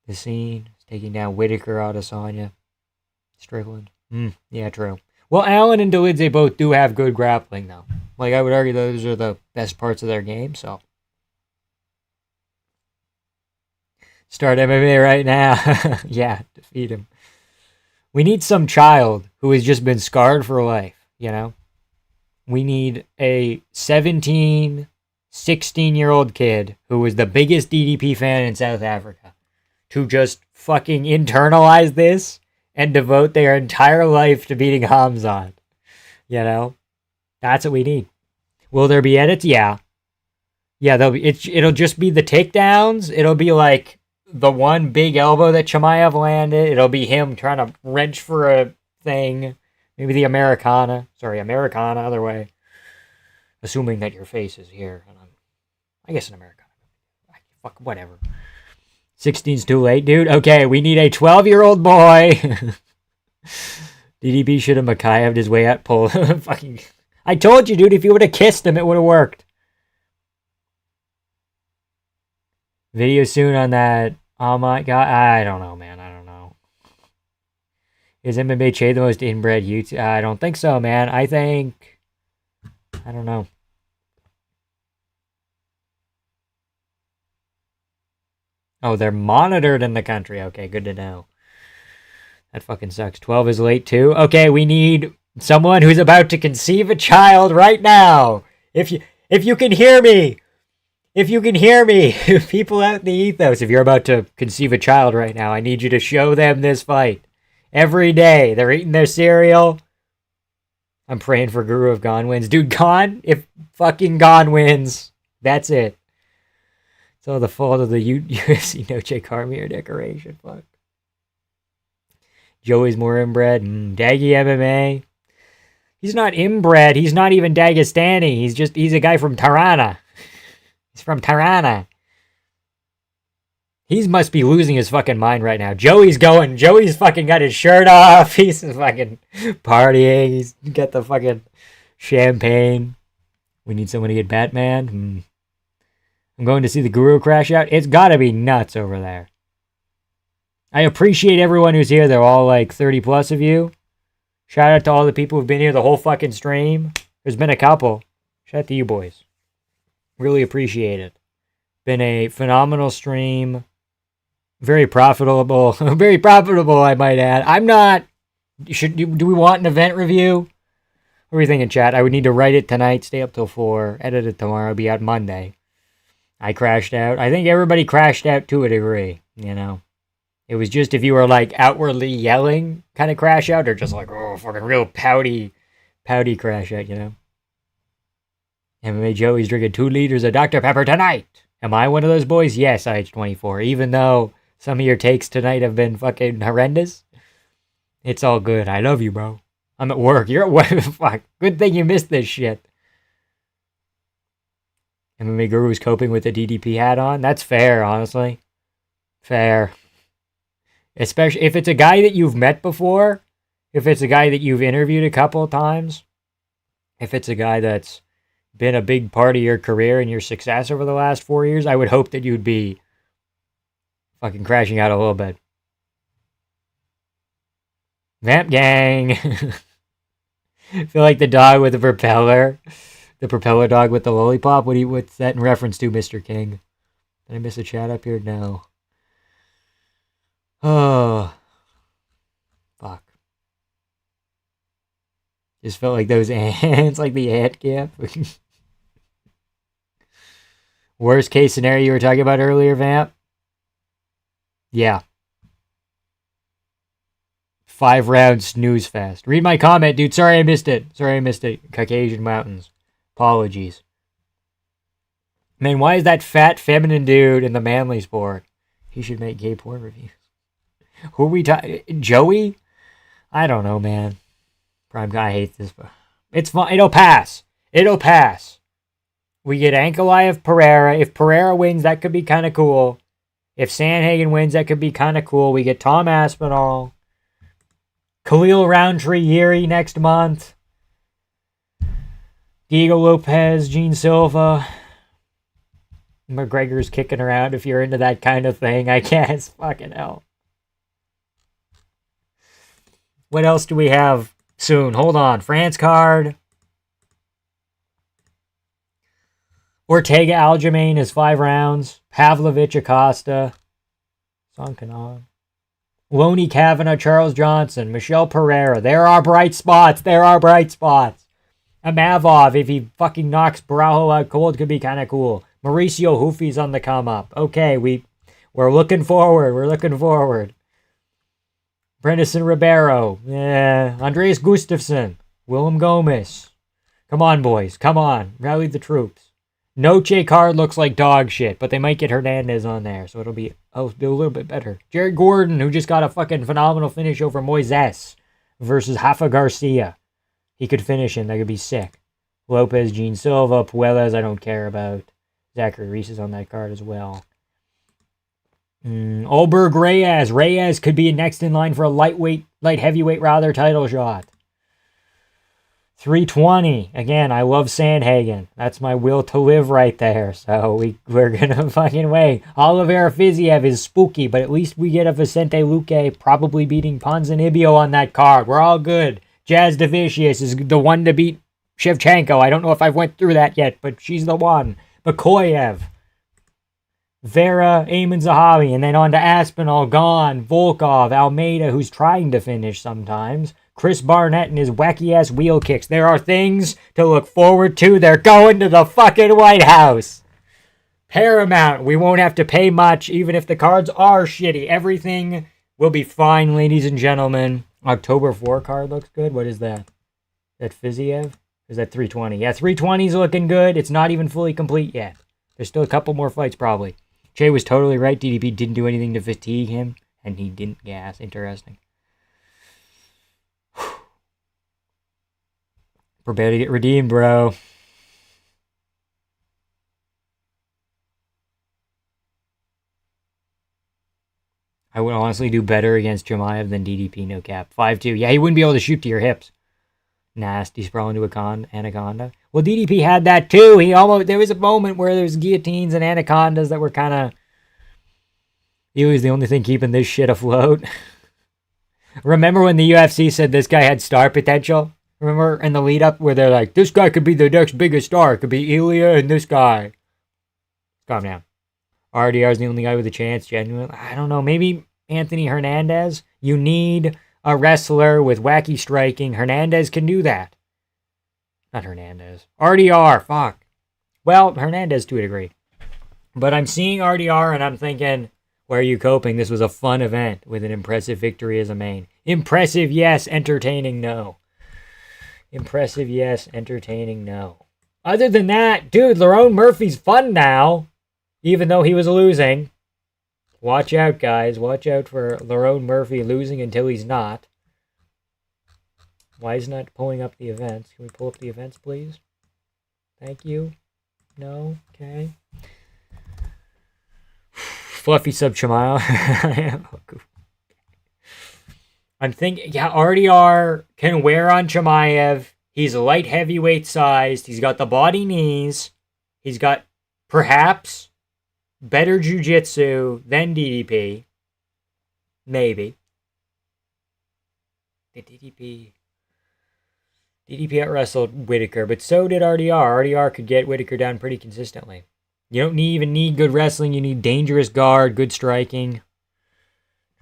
the scene. He's taking down Whitaker, Adesanya, Strickland. Yeah, true. Well, Allen and Dolidze both do have good grappling, though. Like, I would argue those are the best parts of their game, so. Start MMA right now. Yeah, defeat him. We need some child who has just been scarred for life, you know? We need a 17, 16-year-old kid who was the biggest DDP fan in South Africa to just fucking internalize this and devote their entire life to beating Hamzat. You know? That's what we need. Will there be edits? Yeah. Yeah, it'll just be the takedowns. It'll be like the one big elbow that Chimaev landed. It'll be him trying to wrench for a thing. Maybe the Americana. Sorry, Americana, other way. Assuming that your face is here. I guess an Americana. Fuck, whatever. 16's too late, dude. Okay, we need a 12-year-old boy. DDP should have Makayev'd his way out. Pull. Fucking. I told you, dude, if you would have kissed him, it would have worked. Video soon on that. Oh my god. I don't know, man. I don't know. Is MMA Che the most inbred YouTube? I don't think so, man. I think. I don't know. Oh, they're monitored in the country. Okay, good to know. That fucking sucks. 12 is late too. Okay, we need someone who's about to conceive a child right now. If you If you can hear me, people out in the ethos, if you're about to conceive a child right now, I need you to show them this fight. Every day, they're eating their cereal. I'm praying for Guru if Gon wins. Dude, if fucking Gon wins, that's it. It's all the fault of the UFC Noche Carmier decoration. Fuck. Joey's more inbred. Daggy MMA. He's not inbred. He's not even Dagestani. He's a guy from Tirana. He's from Tirana. He must be losing his fucking mind right now. Joey's fucking got his shirt off. He's fucking partying. He's got the fucking champagne. We need someone to get Batman. I'm going to see the Guru crash out. It's gotta be nuts over there. I appreciate everyone who's here. They're all like 30 plus of you. Shout out to all the people who've been here the whole fucking stream. There's been a couple. Shout out to you boys. Really appreciate it. Been a phenomenal stream. Very profitable. Very profitable, I might add. Do we want an event review? What are you thinking, chat? I would need to write it tonight, stay up till 4, edit it tomorrow, be out Monday. I crashed out. I think everybody crashed out to a degree, you know. It was just if you were like outwardly yelling kind of crash out, or just like, oh, fucking real pouty crash out, you know. MMA Joey's drinking 2 liters of Dr. Pepper tonight. Am I one of those boys? Yes, IH24. Even though some of your takes tonight have been fucking horrendous, it's all good. I love you, bro. I'm at work. You're at work. Fuck. Good thing you missed this shit. MMA Guru's coping with the DDP hat on. That's fair, honestly. Fair. Especially if it's a guy that you've met before. If it's a guy that you've interviewed a couple of times. If it's a guy that's been a big part of your career and your success over the last 4 years, I would hope that you'd be fucking crashing out a little bit. Vamp gang. Feel like the dog with the propeller. The propeller dog with the lollipop. What's that in reference to, Mr. King? Did I miss a chat up here? No. Oh. Fuck. Just felt like those ants, like the ant camp. Worst case scenario you were talking about earlier, Vamp? Yeah. 5 round snooze fest. Read my comment, dude. Sorry I missed it. Caucasian Mountains. Apologies. Man, why is that fat feminine dude in the manly sport? He should make gay porn reviews. Who are we talking? Joey? I don't know, man. Prime guy hates this, but it's fine. It'll pass. We get Ankalaev Pereira. If Pereira wins, that could be kind of cool. If Sandhagen wins, that could be kind of cool. We get Tom Aspinall. Khalil Roundtree Yuri next month. Diego Lopez, Gene Silva. McGregor's kicking around if you're into that kind of thing, I guess. Fucking hell. What else do we have soon? Hold on. France card. Ortega Aljamain is 5 rounds. Pavlovich Acosta. Son Kanan. Loney Kavanagh, Charles Johnson, Michelle Pereira. There are bright spots. Amavov, if he fucking knocks Barajo out cold, could be kind of cool. Mauricio Hoofy's on the come up. Okay, we're looking forward. Bredesen Ribeiro. Andreas Gustafsson. Willem Gomez. Come on, boys. Come on. Rally the troops. Noche card looks like dog shit, but they might get Hernandez on there, so it'll be a little bit better. Jared Gordon, who just got a fucking phenomenal finish over Moises versus Rafa Garcia. He could finish him. That could be sick. Lopez, Gene Silva, Puelas, I don't care about. Zachary Reese is on that card as well. Olberg Reyes. Reyes could be next in line for a light heavyweight title shot. 320. Again, I love Sandhagen. That's my will to live right there. So we're going to fucking wait. Oliveira Fiziev is spooky, but at least we get a Vicente Luque probably beating Ponzinibbio on that card. We're all good. Jazz Davicius is the one to beat Shevchenko. I don't know if I've went through that yet, but she's the one. Bakoyev. Vera, Eamon Zahavi, and then on to Aspinall, Gone, Volkov, Almeida, who's trying to finish sometimes. Chris Barnett and his wacky-ass wheel kicks. There are things to look forward to. They're going to the fucking White House. Paramount. We won't have to pay much, even if the cards are shitty. Everything will be fine, ladies and gentlemen. October 4 card looks good. What is that? That Fiziev? Is that 320? Yeah, 320's looking good. It's not even fully complete yet. There's still a couple more fights, probably. Jay was totally right. DDP didn't do anything to fatigue him, and he didn't gas. Interesting. Prepare to get redeemed, bro. I would honestly do better against Chimaev than DDP, no cap. 5-2. Yeah, he wouldn't be able to shoot to your hips. Nasty sprawl into Anaconda. Well, DDP had that too. There was a moment where there was guillotines and anacondas that were kind of... He was the only thing keeping this shit afloat. Remember when the UFC said this guy had star potential? Remember in the lead up where they're like, this guy could be the next biggest star. It could be Ilya and this guy. Calm down. RDR is the only guy with a chance, genuinely. I don't know. Maybe Anthony Hernandez? You need a wrestler with wacky striking. Hernandez can do that. Not Hernandez. RDR. Fuck. Well, Hernandez to a degree. But I'm seeing RDR and I'm thinking, where are you coping? This was a fun event with an impressive victory as a main. Impressive, yes. Entertaining, no. Impressive, yes. Entertaining, no. Other than that, dude, Lerone Murphy's fun now. Even though he was losing. Watch out, guys. Watch out for Lerone Murphy losing until he's not. Why is he not pulling up the events? Can we pull up the events, please? Thank you. No? Okay. Fluffy sub Chimaev. I'm thinking, yeah, RDR can wear on Chimaev. He's light heavyweight sized. He's got the body knees. He's got perhaps better jiu-jitsu than DDP. Maybe. The DDP out-wrestled Whitaker, but so did RDR. RDR could get Whitaker down pretty consistently. You don't even need good wrestling. You need dangerous guard, good striking.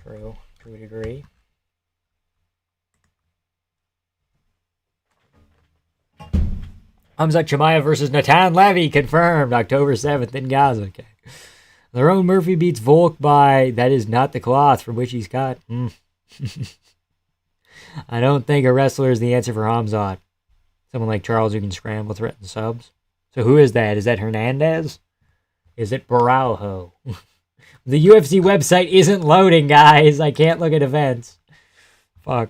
True, to a degree. Hamzat Chimaev versus Natan Levy, confirmed October 7th in Gaza. Okay. Lerone Murphy beats Volk by, that is not the cloth from which he's cut. I don't think a wrestler is the answer for Hamzat. Someone like Charles who can scramble, threaten subs. So who is that? Is that Hernandez? Is it Baralho? The UFC website isn't loading, guys. I can't look at events. Fuck.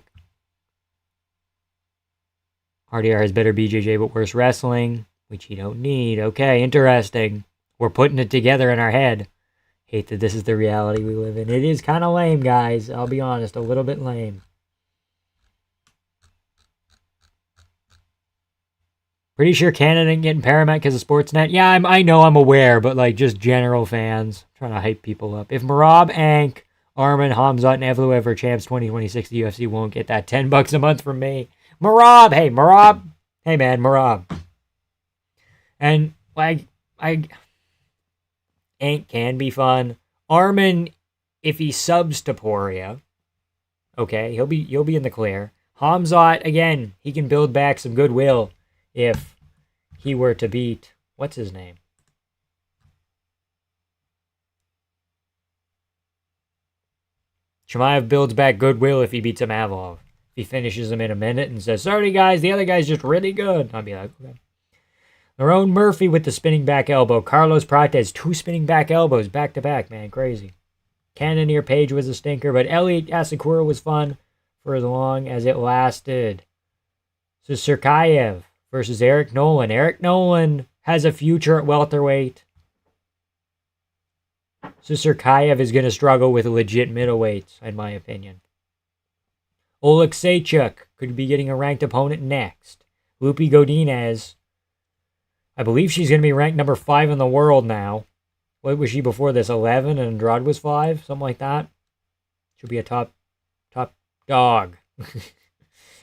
RDR has better BJJ but worse wrestling, which you don't need. Okay, interesting. We're putting it together in our head. Hate that this is the reality we live in. It is kind of lame, guys. I'll be honest, a little bit lame. Pretty sure Canada didn't get in Paramount because of Sportsnet. Yeah, I know, I'm aware, but like just general fans. I'm trying to hype people up. If Merab, Ank, Arman, Hamzat, and Evloev are champs 2026, the UFC won't get that $10 a month from me. Merab, hey, Merab. Hey, man, Merab. And like, Ank can be fun. Arman, if he subs to Poria, okay, you'll be in the clear. Hamzat, again, he can build back some goodwill if he were to beat, what's his name? Chimaev builds back goodwill if he beats Amavlov. If he finishes him in a minute and says, sorry guys, the other guy's just really good. I'll be like, okay. Lerone Murphy with the spinning back elbow. Carlos Prates, 2 spinning back elbows back to back, man, crazy. Cannonier Page was a stinker, but Elliot Asakura was fun for as long as it lasted. So Serkayev versus Eric Nolan. Eric Nolan has a future at welterweight. So Serkayev is going to struggle with legit middleweights, in my opinion. Oleksiejczuk could be getting a ranked opponent next. Lupi Godinez, I believe she's going to be ranked number 5 in the world now. What was she before this? 11 and Andrade was 5? Something like that. Should be a top dog.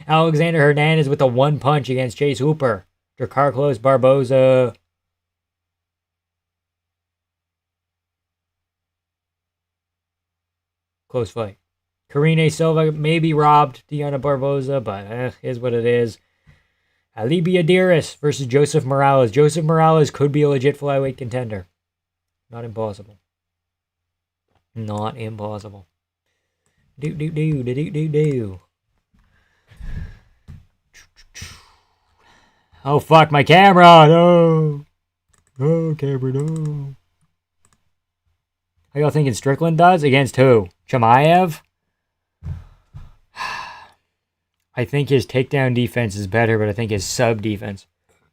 Alexander Hernandez with a 1 punch against Chase Hooper. Carlos Barbosa. Close fight. Karine Silva maybe robbed Diana Barbosa, but is what it is. Alibia Diris versus Joseph Morales. Joseph Morales could be a legit flyweight contender. Not impossible. Not impossible. Do. Oh, fuck, my camera! No! Oh, camera, no. How y'all thinking Strickland does? Against who? Chimaev? I think his takedown defense is better, but I think his sub defense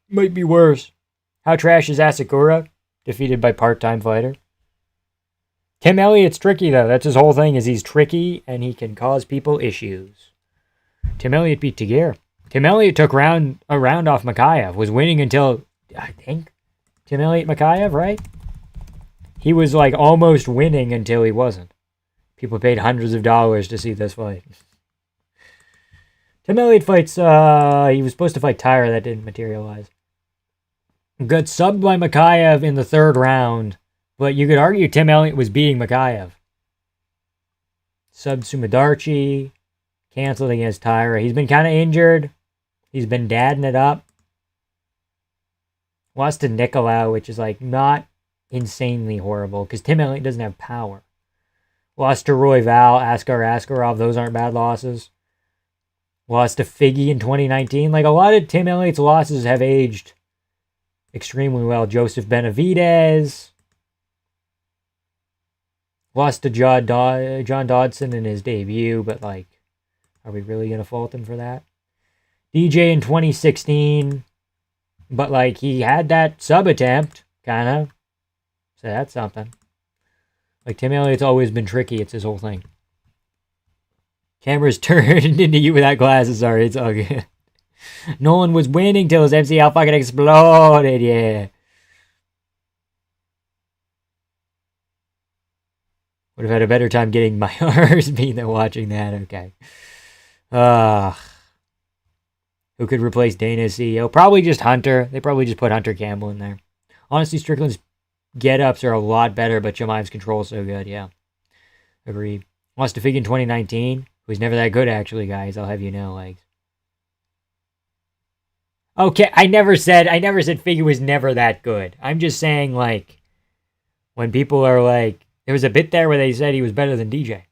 might be worse. How trash is Asakura? Defeated by part-time fighter. Tim Elliott's tricky, though. That's his whole thing, is he's tricky, and he can cause people issues. Tim Elliott beat Tagir. Tim Elliott took a round off Makayev. Was winning until, I think, Tim Elliott Makayev, right? He was, like, almost winning until he wasn't. People paid hundreds of dollars to see this fight. Tim Elliott fights, he was supposed to fight Tyra. That didn't materialize. Got subbed by Makayev in the third round. But you could argue Tim Elliott was beating Makayev. Sub Sumadarchi. Canceled against Tyra. He's been kind of injured. He's been dadding it up. Lost to Nicolau, which is like not insanely horrible. Because Tim Elliott doesn't have power. Lost to Roy Val, Askar Askarov. Those aren't bad losses. Lost to Figgy in 2019. Like a lot of Tim Elliott's losses have aged extremely well. Joseph Benavidez. Lost to John Dodson in his debut, but like, are we really going to fault him for that? DJ in 2016, but like, he had that sub attempt, kind of. So that's something. Like, Tim Elliott's always been tricky. It's his whole thing. Camera's turned into you without glasses. Sorry, it's all good. Nolan was winning till his MCL fucking exploded, yeah. Would have had a better time getting my R's beat than watching that. Okay. Who could replace Dana as CEO? Probably just Hunter. They probably just put Hunter Campbell in there. Honestly, Strickland's get-ups are a lot better, but Chimaev's control is so good. Yeah. Agreed. Lost to Fig in 2019. Who's never that good, actually, guys. I'll have you know, like. Okay, I never said Fig was never that good. I'm just saying, like, when people are like, there was a bit there where they said he was better than DJ.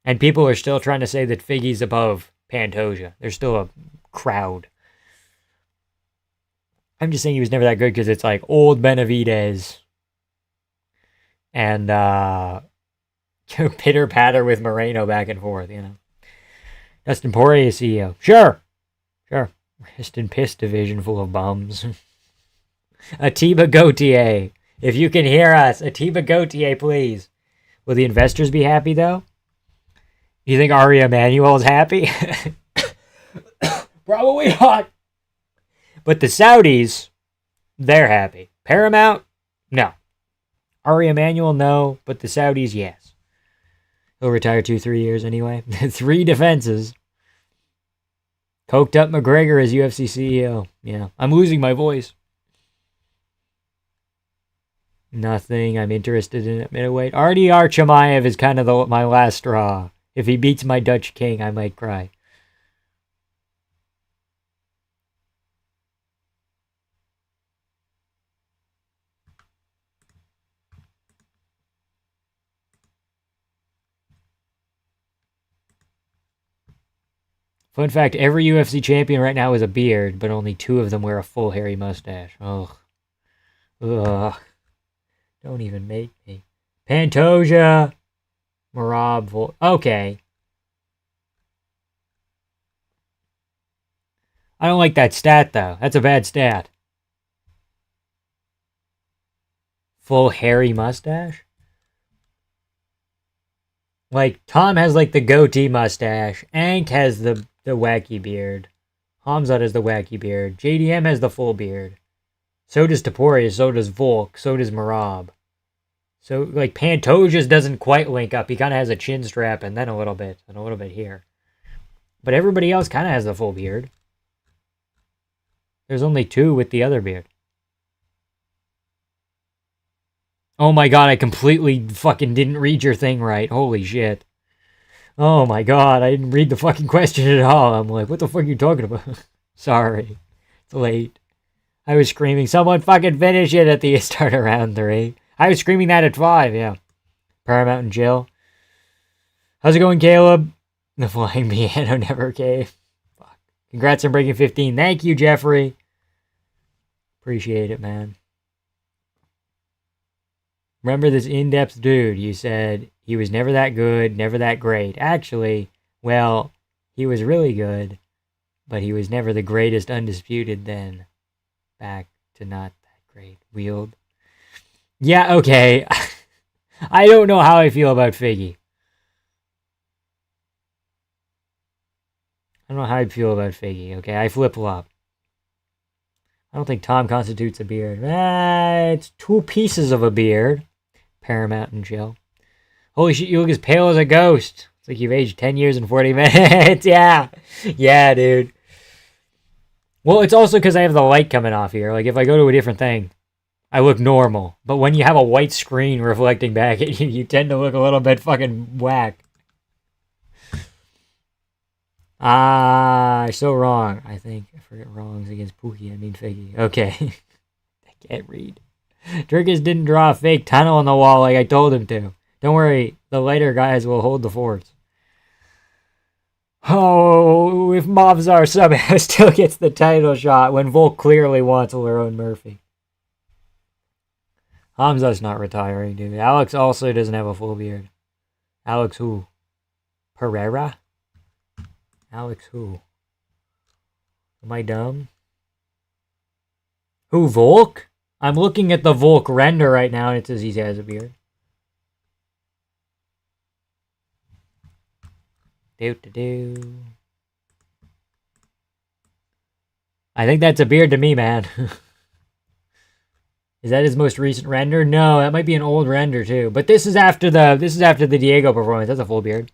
And people are still trying to say that Figgy's above Pantoja. There's still a crowd. I'm just saying he was never that good because it's like old Benavidez and pitter patter with Moreno back and forth, you know. Dustin Poirier CEO. Sure. Rest in piss division full of bums. Atiba Gauthier. If you can hear us, Atiba Gauthier, please. Will the investors be happy, though? You think Ari Emanuel's happy? Probably not. But the Saudis, they're happy. Paramount, no. Ari Emanuel, no. But the Saudis, yes. He'll retire 2-3 years anyway. 3 defenses. Coked up McGregor as UFC CEO. Yeah, I'm losing my voice. Nothing I'm interested in at middleweight. RDR Chimaev is kind of my last straw. If he beats my Dutch king, I might cry. Fun fact, every UFC champion right now is a beard, but only 2 of them wear a full hairy mustache. Ugh. Don't even make me. Pantoja. Marab. Okay. I don't like that stat, though. That's a bad stat. Full hairy mustache? Like, Tom has, like, the goatee mustache. Ank has the wacky beard. Hamzat has the wacky beard. JDM has the full beard. So does Taporia, so does Volk, so does Marab. So, like, Pantoja's doesn't quite link up. He kind of has a chin strap and then a little bit here. But everybody else kind of has the full beard. There's only 2 with the other beard. Oh my god, I completely fucking didn't read your thing right. Holy shit. Oh my god, I didn't read the fucking question at all. I'm like, what the fuck are you talking about? Sorry. It's late. I was screaming, someone fucking finish it at the start of round 3. I was screaming that at 5, yeah. Paramount and Jill. How's it going, Caleb? The flying piano never came. Fuck. Congrats on breaking 15. Thank you, Jeffrey. Appreciate it, man. Remember this in-depth dude, you said he was never that good, never that great. Actually, well, he was really good, but he was never the greatest undisputed then. Back to not that great. Wield. Yeah, okay. I don't know how I feel about Figgy. I don't know how I feel about Figgy, okay? I flip-flop. I don't think Tom constitutes a beard. It's 2 pieces of a beard. Paramount and Jill. Holy shit, you look as pale as a ghost. It's like you've aged 10 years and 40 minutes. Yeah. Yeah, dude. Well, it's also because I have the light coming off here. Like, if I go to a different thing, I look normal. But when you have a white screen reflecting back at you, you tend to look a little bit fucking whack. So wrong. I think I forget wrongs against Pookie. I mean Figgy. Okay. I can't read. Turkis didn't draw a fake tunnel on the wall like I told him to. Don't worry, the lighter guys will hold the forts. Oh, if Mavzar somehow still gets the title shot when Volk clearly wants Lerone Murphy. Hamzat's not retiring, dude. Alex also doesn't have a full beard. Alex who? Pereira? Alex who? Am I dumb? Who, Volk? I'm looking at the Volk render right now, and it says he has a beard. Do. I think that's a beard to me, man. Is that his most recent render? No, that might be an old render too. But this is after the Diego performance. That's a full beard.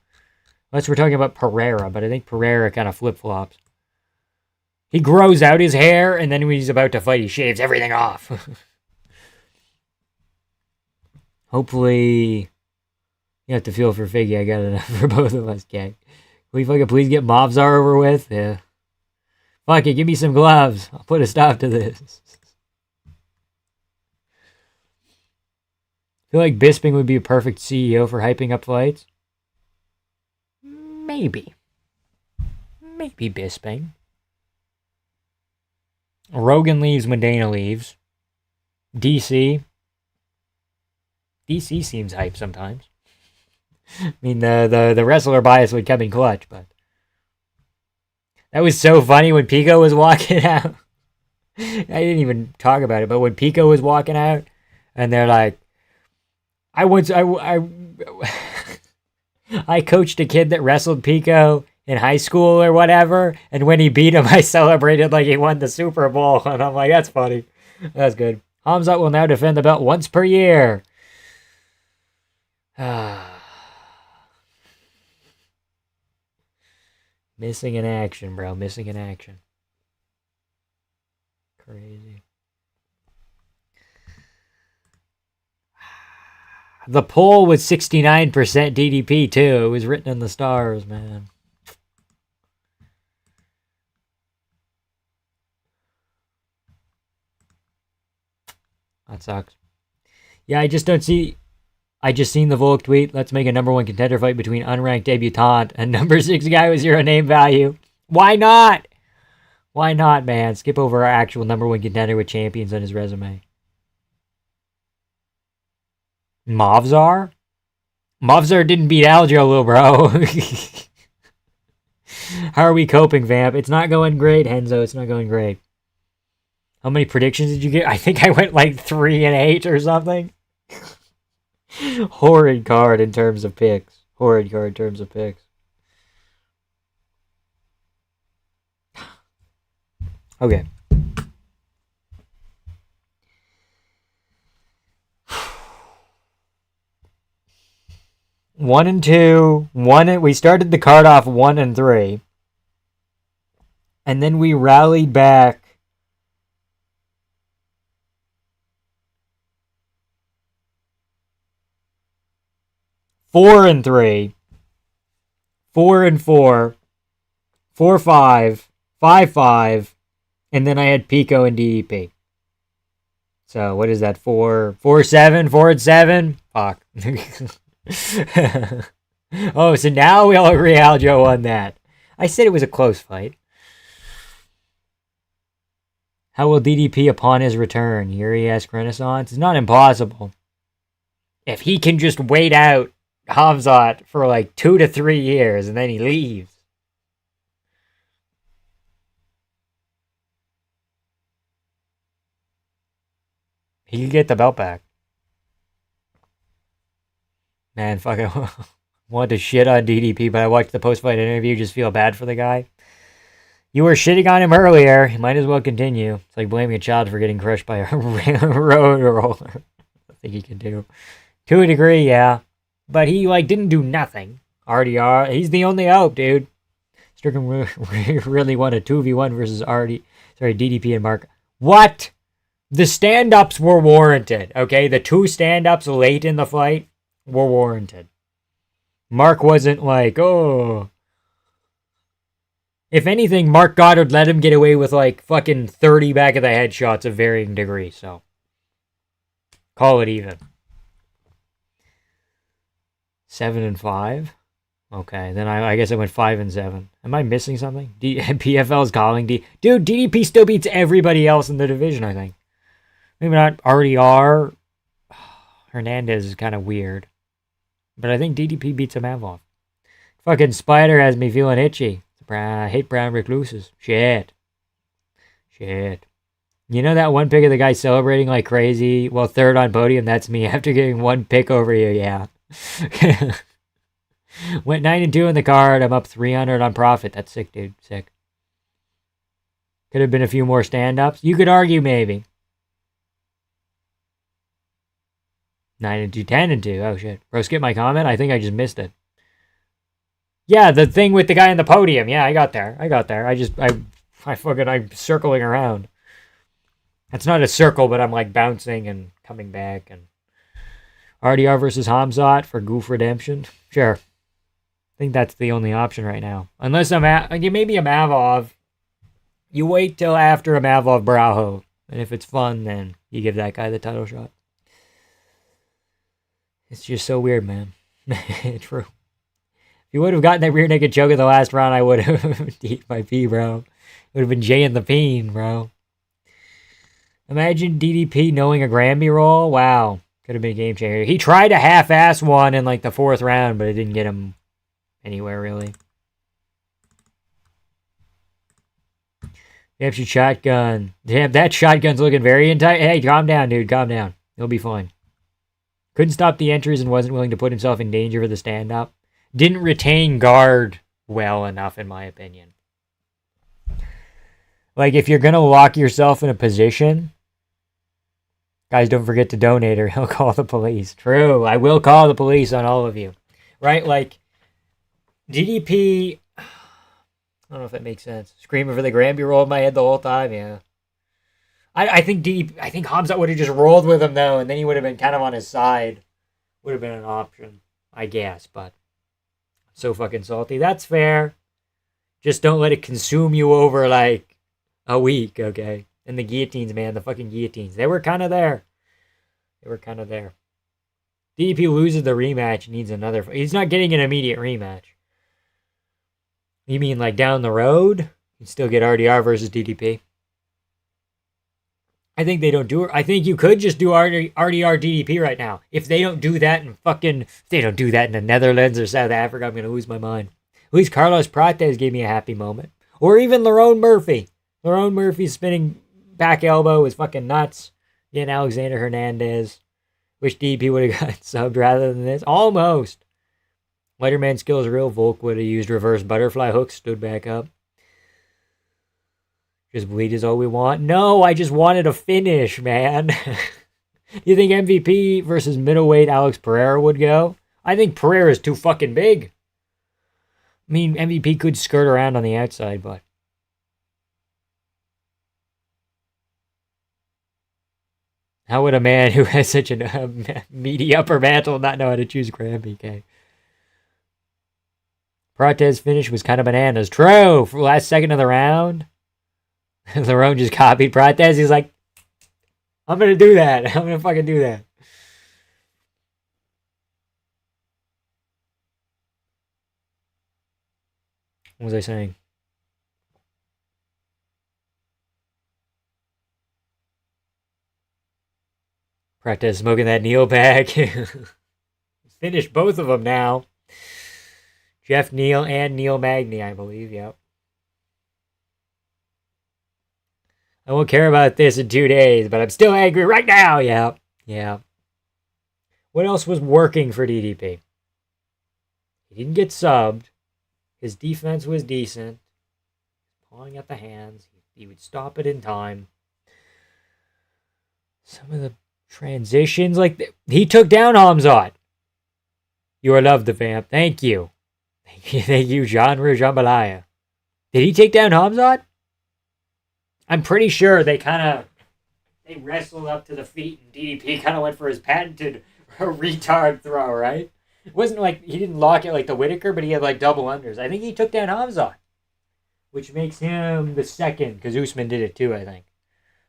Unless we're talking about Pereira, but I think Pereira kind of flip-flops. He grows out his hair, and then when he's about to fight, he shaves everything off. Hopefully, you have to feel for Figgy. I got enough for both of us, gang. Can we fucking please get Mavzar over with? Yeah. Fuck it, give me some gloves. I'll put a stop to this. I feel like Bisping would be a perfect CEO for hyping up fights. Maybe. Maybe Bisping. Rogan leaves when Dana leaves. DC seems hype sometimes. I mean, the wrestler bias would come in clutch, but that was so funny when Pico was walking out. I didn't even talk about it, but when Pico was walking out, and they're like, I coached a kid that wrestled Pico in high school or whatever, and when he beat him, I celebrated like he won the Super Bowl, and I'm like, that's funny. That's good. Hamzat will now defend the belt once per year. Missing in action, bro. Missing in action. Crazy. The poll was 69% DDP, too. It was written in the stars, man. That sucks. Yeah, I just seen the Volk tweet. Let's make a #1 contender fight between unranked debutant and #6 guy with 0 name value. Why not? Why not, man? Skip over our actual #1 contender with champions on his resume. Mavzar? Mavzar didn't beat Aljo, little bro. How are we coping, Vamp? It's not going great, Henzo. It's not going great. How many predictions did you get? I think I went like 3 and 8 or something. Horrid card in terms of picks. Horrid card in terms of picks. Okay. One and two. We started the card off 1 and 3. And then we rallied back. Four and 3. 4-4, 4-5, 5-5, and then I had Pico and DDP. So what is that? 4-7, 4-7? Fuck. Oh, so now we all agree Aljo won that. I said it was a close fight. How will DDP upon his return? Yuri-esque Renaissance? It's not impossible. If he can just wait out Hamzat for like 2 to 3 years and then he leaves. He could get the belt back. Man, fucking wanted to shit on DDP, but I watched the post-fight interview, just feel bad for the guy. You were shitting on him earlier. You might as well continue. It's like blaming a child for getting crushed by a road roller. I think he can do. To a degree, yeah. But he, like, didn't do nothing. RDR, he's the only hope, dude. Strickland really won a 2v1 versus DDP and Mark. What? The stand-ups were warranted, okay? The 2 stand-ups late in the fight were warranted. Mark wasn't like, oh. If anything, Mark Goddard let him get away with like fucking 30 back of the head shots of varying degree, so. Call it even. 7-5? Okay, then I guess I went 5-7. Am I missing something? PFL's calling D. Dude, DDP still beats everybody else in the division, I think. Maybe not RDR. Hernandez is kind of weird. But I think DDP beats Amavov. Fucking Spider has me feeling itchy. I hate brown recluses. Shit. You know that one pick of the guy celebrating like crazy? Well, 3rd on podium, that's me after getting 1 pick over you, yeah. Went 9-2 in the card. I'm up 300 on profit. That's sick, dude. Sick. Could have been a few more stand-ups. You could argue maybe. 9-2, 10-2. Oh, shit. Bro, skip my comment? I think I just missed it. Yeah, the thing with the guy on the podium. Yeah, I got there. I'm circling around. It's not a circle, but I'm like bouncing and coming back. And RDR versus Hamzat for Goof Redemption. Sure. I think that's the only option right now. Unless maybe a Mavov. You wait till after a Mavov Bravo. And if it's fun, then you give that guy the title shot. It's just so weird, man. True. If you would have gotten that rear naked choke in the last round, I would have deep my pee, bro. It would have been Jay and the Fiend, bro. Imagine DDP knowing a Grammy roll. Wow. Could have been a game changer. He tried a half-ass one in like the 4th round, but it didn't get him anywhere, really. Yep, shotgun. Damn, that shotgun's looking very tight. Hey, calm down, dude. Calm down. You'll be fine. Couldn't stop the entries and wasn't willing to put himself in danger for the stand-up. Didn't retain guard well enough, in my opinion. Like, if you're going to lock yourself in a position, guys, don't forget to donate or he'll call the police. True, I will call the police on all of you. Right? Like, DDP, I don't know if that makes sense. Screaming for the Grammy roll in my head the whole time, yeah. I think Hamzat would have just rolled with him, though, and then he would have been kind of on his side. Would have been an option, I guess, but so fucking salty. That's fair. Just don't let it consume you over, like, a week, okay? And the guillotines, man, the fucking guillotines. They were kind of there. DDP loses the rematch, needs another. He's not getting an immediate rematch. You mean, like, down the road? You still get RDR versus DDP. I think they don't do it. I think you could just do RDR DDP right now. If they don't do that in the Netherlands or South Africa, I'm going to lose my mind. At least Carlos Prates gave me a happy moment. Or even Lerone Murphy. Lerone Murphy's spinning back elbow was fucking nuts. Getting Alexander Hernandez. Wish DDP would have got subbed rather than this. Almost. Letterman skills real. Volk would have used reverse butterfly hooks. Stood back up. Just bleed is all we want. No, I just wanted a finish, man. You think MVP versus middleweight Alex Pereira would go? I think Pereira is too fucking big. I mean, MVP could skirt around on the outside, but... How would a man who has such a meaty upper mantle not know how to choose Graham BK? Prates' finish was kind of bananas. True. For the last second of the round, Lerone just copied Prates. He's like, I'm going to do that. I'm going to fucking do that. What was I saying? Prates smoking that Neil bag. Finished both of them now. Jeff Neal and Neil Magny, I believe. Yep. I won't care about this in 2 days, but I'm still angry right now. Yeah. Yeah. What else was working for DDP? He didn't get subbed. His defense was decent. Pawing at the hands. He would stop it in time. Some of the transitions, like he took down Hamzat. You are loved, the vamp. Thank you. Thank you, Genre Jambalaya. Did he take down Hamzat? I'm pretty sure they wrestled up to the feet and DDP kind of went for his patented retard throw, right? It wasn't like he didn't lock it like the Whitaker, but he had like double unders. I think he took down Hamzat, which makes him the second because Usman did it too, I think.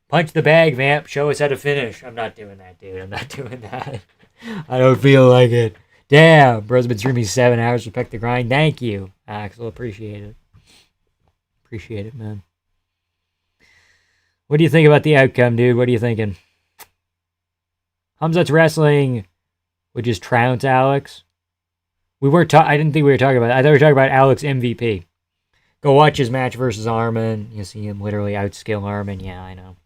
Punch the bag, vamp. Show us how to finish. I'm not doing that, dude. I'm not doing that. I don't feel like it. Damn. Bro's been streaming 7 hours. Respect the grind. Thank you, Axel. Appreciate it. Appreciate it, man. What do you think about the outcome, dude? What are you thinking? Hamzat's wrestling would just trounce Alex. I didn't think we were talking about it. I thought we were talking about Alex MVP. Go watch his match versus Armin. You'll see him literally outskill Armin. Yeah, I know.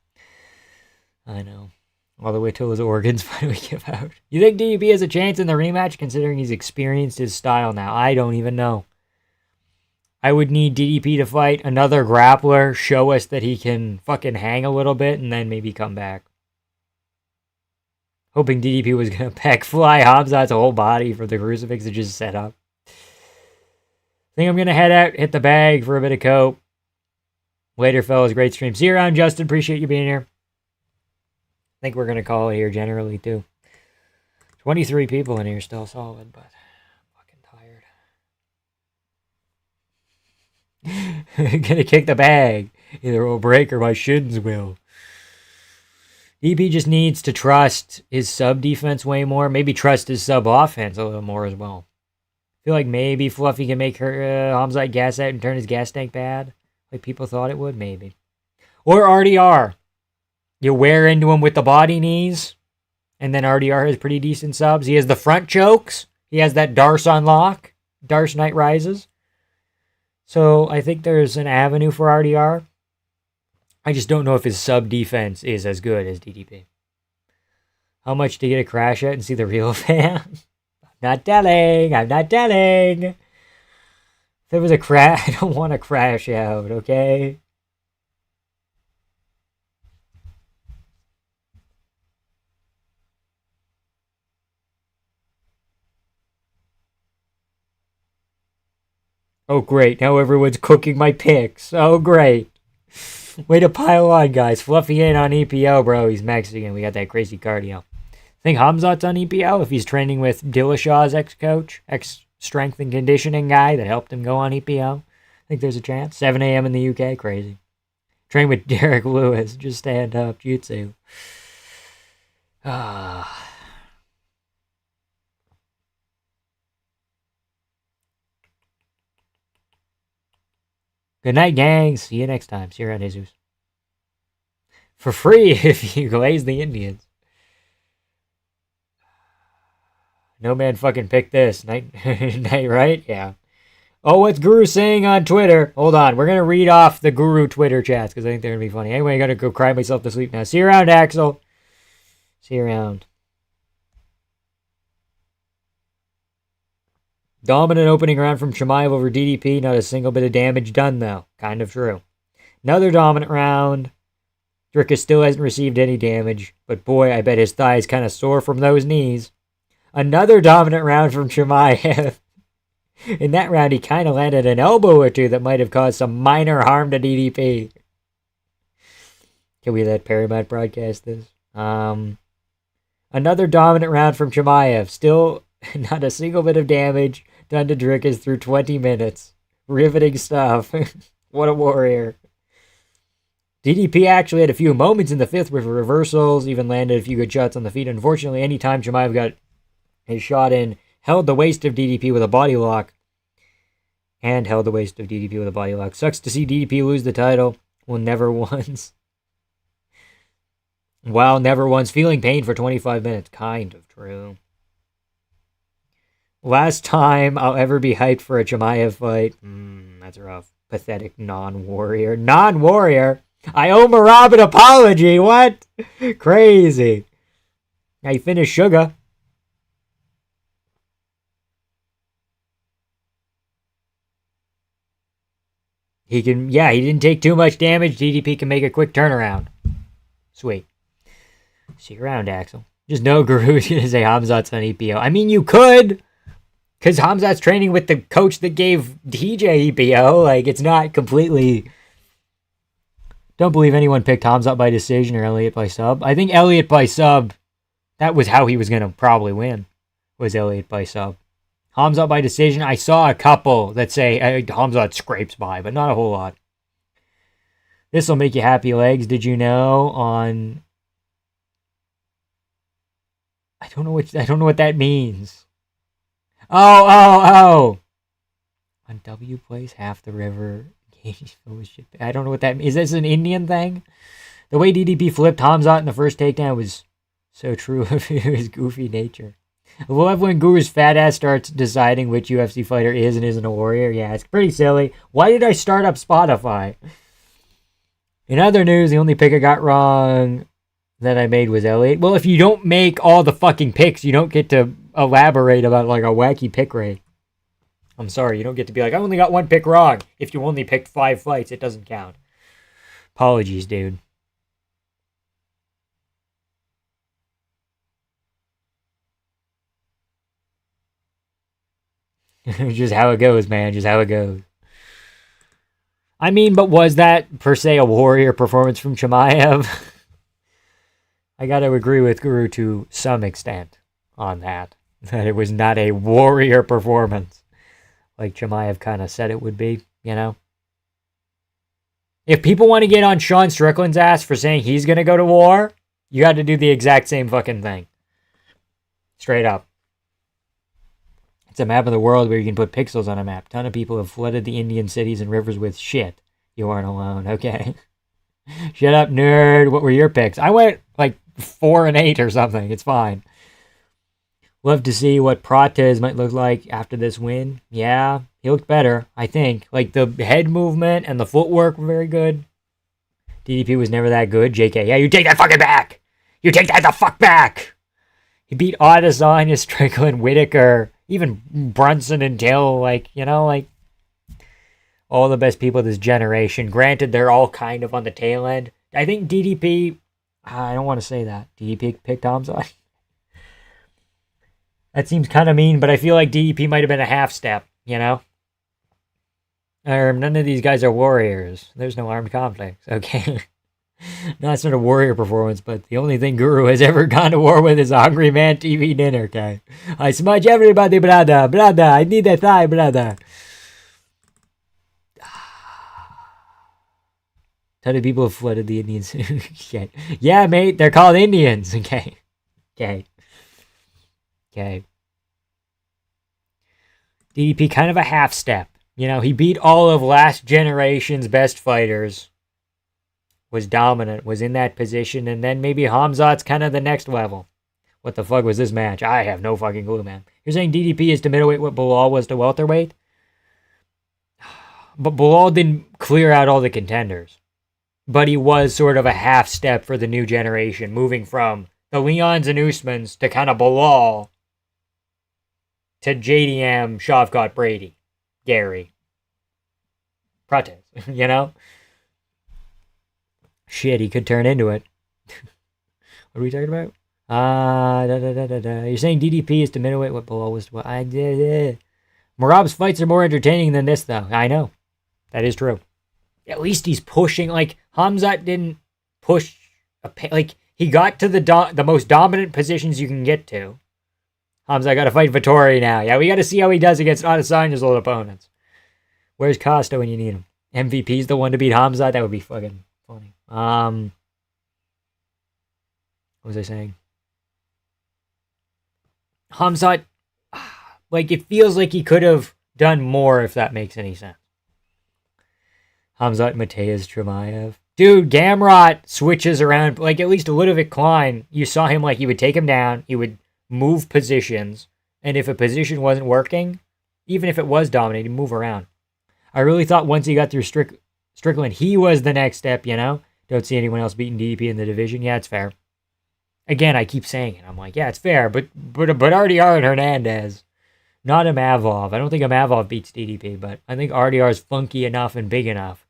All the way till his organs finally give out. You think DDP has a chance in the rematch considering he's experienced his style now? I don't even know. I would need DDP to fight another grappler, show us that he can fucking hang a little bit, and then maybe come back. Hoping DDP was going to peck fly Hamzat's whole body for the crucifix to just set up. Think I'm going to head out, hit the bag for a bit of coke. Later, fellas. Great stream. See you around, Justin. Appreciate you being here. I think we're going to call it here generally, too. 23 people in here, still solid, but I'm fucking tired. Gonna kick the bag. Either it will break or my shins will. DP just needs to trust his sub defense way more. Maybe trust his sub offense a little more as well. I feel like maybe Fluffy can make Hamzat gas out and turn his gas tank bad. Like people thought it would, maybe. Or RDR. You wear into him with the body knees, and then RDR has pretty decent subs. He has the front chokes. He has that Darce on lock. Darce Night Rises. So I think there's an avenue for RDR. I just don't know if his sub defense is as good as DDP. How much to get a crash out and see the real fan? I'm not telling. If there was a crash, I don't want to crash out, okay? Oh, great. Now everyone's cooking my picks. Oh, great. Way to pile on, guys. Fluffy ain't on EPO, bro. He's Mexican. We got that crazy cardio. Think Hamzat's on EPO if he's training with Dillashaw's ex-coach, ex-strength and conditioning guy that helped him go on EPO. I think there's a chance. 7 a.m. in the UK. Crazy. Train with Derek Lewis. Just stand up. Jutsu. Good night, gang. See you next time. See you around, Jesus. For free if you glaze the Indians. No man fucking picked this. Night, right? Yeah. Oh, what's Guru saying on Twitter? Hold on. We're going to read off the Guru Twitter chats because I think they're going to be funny. Anyway, I got to go cry myself to sleep now. See you around, Axel. See you around. Dominant opening round from Chimaev over DDP. Not a single bit of damage done, though. Kind of true. Another dominant round. Dricka still hasn't received any damage. But boy, I bet his thigh is kind of sore from those knees. Another dominant round from Chimaev. In that round, he kind of landed an elbow or two that might have caused some minor harm to DDP. Can we let Paramount broadcast this? Another dominant round from Chimaev. Still not a single bit of damage. Done to trick us through 20 minutes. Riveting stuff. What a warrior. DDP actually had a few moments in the fifth with reversals, even landed a few good shots on the feet. Unfortunately, anytime Chimaev got his shot in, held the waist of DDP with a body lock. And held the waist of DDP with a body lock. Sucks to see DDP lose the title. Well, never once. Wow, never once. Feeling pain for 25 minutes. Kind of true. Last time I'll ever be hyped for a Chimaev fight. That's rough. Pathetic non-warrior. Non-warrior? I owe Merab an apology. What? Crazy. Now you finished Sugar. He didn't take too much damage. DDP can make a quick turnaround. Sweet. See you around, Axel. Just no Guru's going to say Hamzat's on EPO. I mean, you could. Because Hamzat's training with the coach that gave DJ EPO. Like, it's not completely... Don't believe anyone picked Hamzat by decision or Elliott by sub. I think Elliott by sub, that was how he was going to probably win. Was Elliott by sub. Hamzat by decision, I saw a couple that say Hamzat scrapes by, but not a whole lot. This will make you happy, legs. Did you know on... I don't know what that means. Oh. On W plays half the river. I don't know what that means. Is this an Indian thing? The way DDP flipped Hamzat in the first takedown was so true of his goofy nature. I love when Guru's fat ass starts deciding which UFC fighter is and isn't a warrior. Yeah, it's pretty silly. Why did I start up Spotify? In other news, the only pick I got wrong that I made was Elliott. Well, if you don't make all the fucking picks, you don't get to elaborate about like a wacky pick rate. I'm sorry, you don't get to be like, I only got one pick wrong. If you only picked 5 fights, it doesn't count. Apologies, dude. Just how it goes, man. Just how it goes. I mean, but was that per se a warrior performance from Chimaev? I got to agree with Guru to some extent on that. That it was not a warrior performance. Like Chimaev kind of said it would be, you know? If people want to get on Sean Strickland's ass for saying he's going to go to war, you got to do the exact same fucking thing. Straight up. It's a map of the world where you can put pixels on a map. A ton of people have flooded the Indian cities and rivers with shit. You aren't alone, okay? Shut up, nerd. What were your picks? I went like 4-8 or something. It's fine. Love to see what Prates might look like after this win. Yeah, he looked better, I think. Like, the head movement and the footwork were very good. DDP was never that good. JK, yeah, you take that fucking back! You take that the fuck back! He beat Adesanya, Strickland, Whitaker, even Brunson and Till, like, you know, like, all the best people of this generation. Granted, they're all kind of on the tail end. I think DDP, I don't want to say that. DDP picked Hamzat. That seems kind of mean, but I feel like DDP might have been a half step, you know? None of these guys are warriors. There's no armed conflicts, okay? No, it's not a warrior performance, but the only thing Guru has ever gone to war with is a Hungry Man TV dinner, okay? I smudge everybody, brother. Brother, I need a thigh, brother. Ton of people have flooded the Indians. Shit. Yeah, mate, they're called Indians, okay? Okay. DDP kind of a half step. You know, he beat all of last generation's best fighters. Was dominant, was in that position, and then maybe Hamzat's kind of the next level. What the fuck was this match? I have no fucking clue, man. You're saying DDP is to middleweight what Bilal was to welterweight? But Bilal didn't clear out all the contenders. But he was sort of a half step for the new generation, moving from the Leons and Usmans to kind of Bilal to JDM, Shavkat, Brady, Gary, Prates, you know? Shit, he could turn into it. What are we talking about? You're saying DDP is to middleweight what Bilal was to... Merab's fights are more entertaining than this, though. I know. That is true. At least he's pushing. Like, Hamzat didn't push... Like, he got to the most dominant positions you can get to. Hamzat got to fight Vettori now. Yeah, we got to see how he does against Adesanya's old opponents. Where's Costa when you need him? MVP's the one to beat Hamzat? That would be fucking funny. What was I saying? Hamzat, like, it feels like he could have done more, if that makes any sense. Hamzat, Mateus, Chimaev. Dude, Gamrot switches around. Like, at least Ludovic Klein, you saw him, like, he would take him down. He would move positions. And if a position wasn't working, even if it was dominating, move around. I really thought once he got through Strickland, he was the next step, you know? Don't see anyone else beating DDP in the division. Yeah, it's fair. Again, I keep saying it. I'm like, yeah, it's fair, but RDR and Hernandez. Not a Mavov. I don't think a Mavov beats DDP, but I think RDR is funky enough and big enough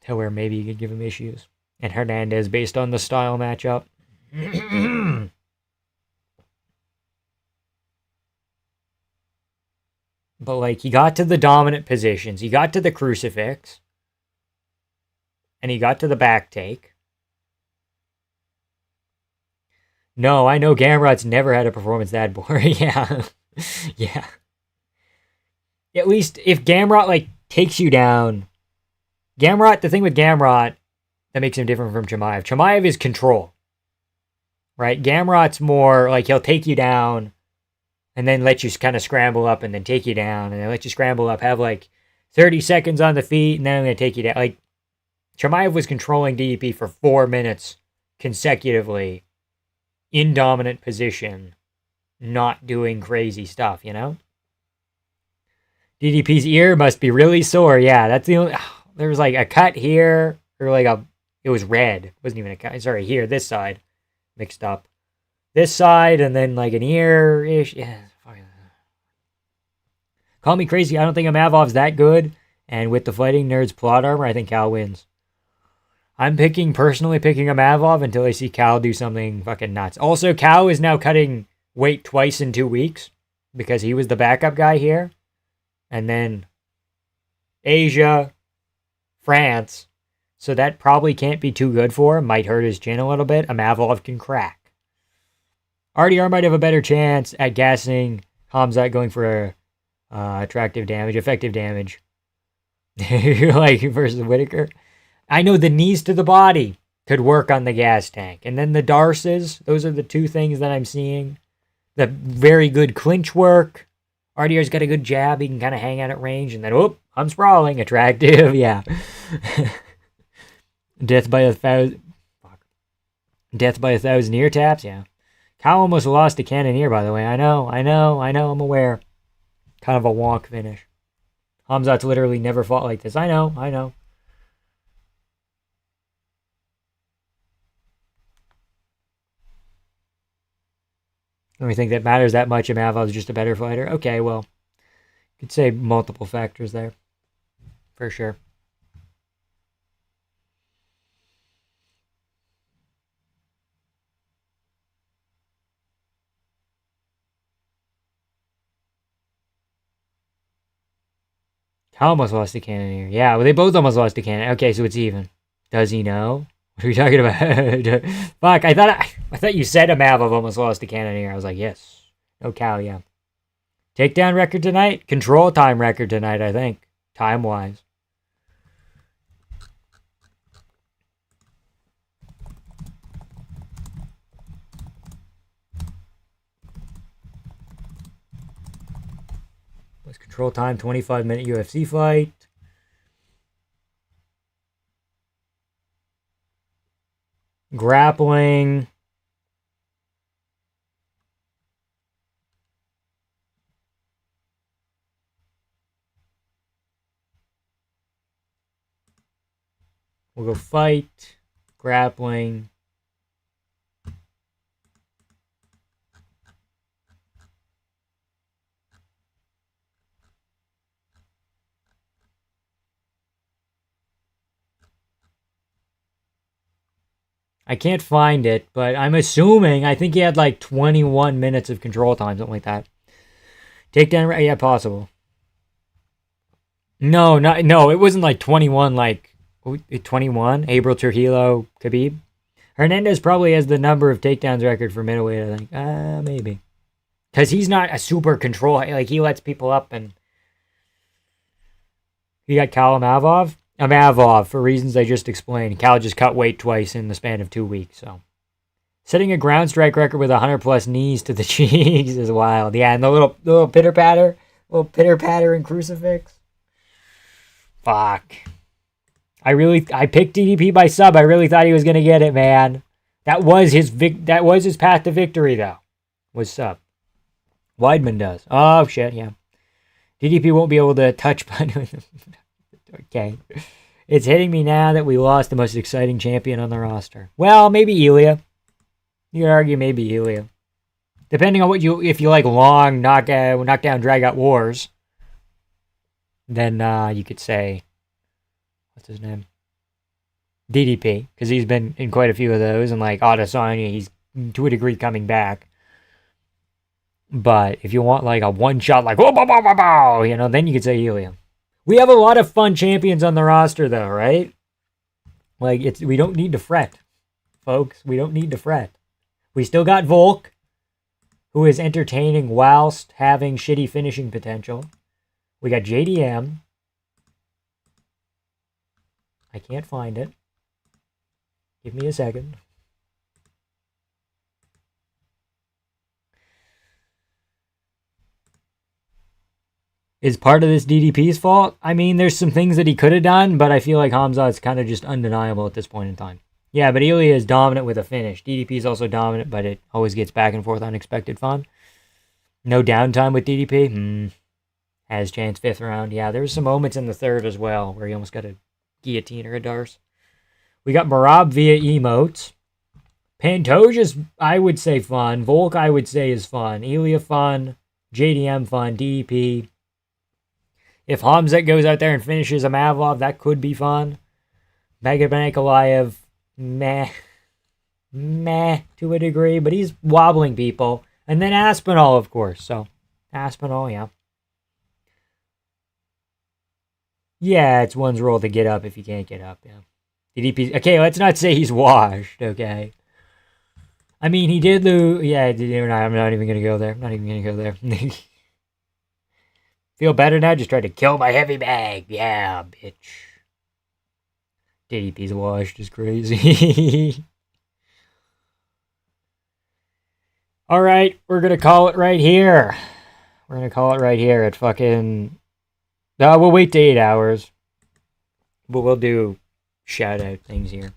to where maybe you could give him issues. And Hernandez, based on the style matchup. But, like, he got to the dominant positions. He got to the crucifix. And he got to the back take. No, I know Gamrot's never had a performance that boring. Yeah. Yeah. At least if Gamrot, like, takes you down. Gamrot, the thing with Gamrot that makes him different from Chimaev. Chimaev is control. Right? Gamrot's more, like, he'll take you down and then let you kind of scramble up and then take you down and then let you scramble up, have, like, 30 seconds on the feet, and then I'm going to take you down. Like, Chimaev was controlling DDP for 4 minutes consecutively in dominant position, not doing crazy stuff, you know? DDP's ear must be really sore. Yeah, that's the only... There was, like, a cut here, or, like, it was red. It wasn't even a cut. Sorry, here, this side. Mixed up. This side, and then, like, an ear-ish. Yeah. Call me crazy. I don't think Mavov's that good. And with the Fighting Nerds plot armor, I think Cal wins. I'm personally picking a Mavov until I see Cal do something fucking nuts. Also, Cal is now cutting weight twice in 2 weeks because he was the backup guy here. And then Asia, France. So that probably can't be too good for him. Might hurt his chin a little bit. A Mavov can crack. RDR might have a better chance at gassing Hamzat going for effective damage. Like versus Whitaker. I know the knees to the body could work on the gas tank. And then the Darces, those are the two things that I'm seeing. The very good clinch work. RDR's got a good jab. He can kind of hang out at range. And then, I'm sprawling. Attractive. Yeah. Death by a thousand ear taps. Yeah. Cal almost lost to Cannoneer, by the way. I know. I'm aware. Kind of a wonk finish. Hamzat's literally never fought like this. I know. Don't we think that matters that much? Mavov's just a better fighter? Okay, well, you could say multiple factors there. For sure. Cal almost lost to Cannoneer. Yeah, well, they both almost lost to Cannoneer. Okay, so it's even. Does he know? What are we talking about? Fuck, I thought you said a Mavov almost lost to Cannoneer. I was like, yes. No Cal, yeah. Takedown record tonight? Control time record tonight, I think. Time-wise. Was control time, 25-minute UFC fight. Grappling. We'll go fight, grappling. I can't find it, but I'm assuming, I think he had like 21 minutes of control time, something like that. Takedown, yeah, possible. No, it wasn't like 21, like 21, April Trujillo, Khabib. Hernandez probably has the number of takedowns record for middleweight, I think. Maybe. Because he's not a super control. Like, he lets people up and... You got Cal Amavov, for reasons I just explained. Cal just cut weight twice in the span of 2 weeks, so... Setting a ground strike record with 100-plus knees to the cheeks is wild. Yeah, and the little pitter-patter and crucifix. Fuck. I picked DDP by sub. I really thought he was going to get it, man. That was his path to victory, though. Was sub. Weidman does. Oh, shit, yeah. DDP won't be able to touch button. Okay. It's hitting me now that we lost the most exciting champion on the roster. Well, maybe Ilya. You could argue maybe Ilya. Depending on if you like long knockdown, drag out wars, then you could say, what's his name? DDP, because he's been in quite a few of those, and like Adesanya, he's to a degree coming back. But if you want like a one shot, like then you could say Ilya. We have a lot of fun champions on the roster, though, right? Like we don't need to fret, folks. We don't need to fret. We still got Volk, who is entertaining whilst having shitty finishing potential. We got JDM. I can't find it. Give me a second. Is part of this DDP's fault? I mean, there's some things that he could have done, but I feel like Hamzat's kind of just undeniable at this point in time. Yeah, but Ilya is dominant with a finish. DDP is also dominant, but it always gets back and forth unexpected fun. No downtime with DDP. Has chance 5th round. Yeah, there was some moments in the 3rd as well where he almost got a guillotine or a Darce. We got Marab via emotes. Pantoja's, I would say, fun. Volk, I would say, is fun. Ilya, fun. JDM, fun. DDP. If Hamzat goes out there and finishes a Mavlov, that could be fun. Magomedov, meh to a degree, but he's wobbling people. And then Aspinall, of course. So, Aspinall, yeah. Yeah, it's one's role to get up if you can't get up, yeah. DDP, okay, let's not say he's washed, okay? I mean, he did lose, yeah, I'm not even going to go there. Feel better now? Just tried to kill my heavy bag. Yeah, bitch. DDP's washed is crazy. Alright, we're going to call it right here. At fucking... No, we'll wait to 8 hours. But we'll do shout-out things here.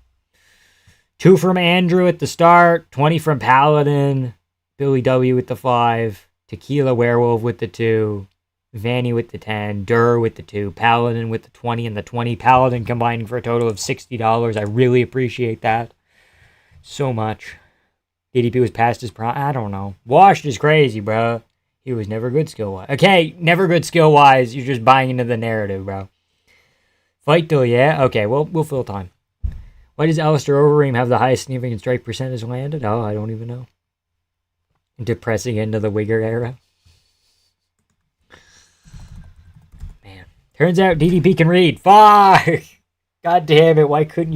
2 from Andrew at the start. 20 from Paladin. Billy W with the 5. Tequila Werewolf with the 2. Vanny with the 10, Durr with the 2, Paladin with the 20 and the 20. Paladin combining for a total of $60. I really appreciate that so much. DDP was past his prime. I don't know. Washed is crazy, bro. He was never good skill-wise. Okay, never good skill-wise. You're just buying into the narrative, bro. Fight till, yeah? Okay, well, we'll fill time. Why does Alistair Overeem have the highest significant strike percentage landed? Oh, I don't even know. Depressing into the Wigger era. Turns out DDP can read. Fuck! God damn it, why couldn't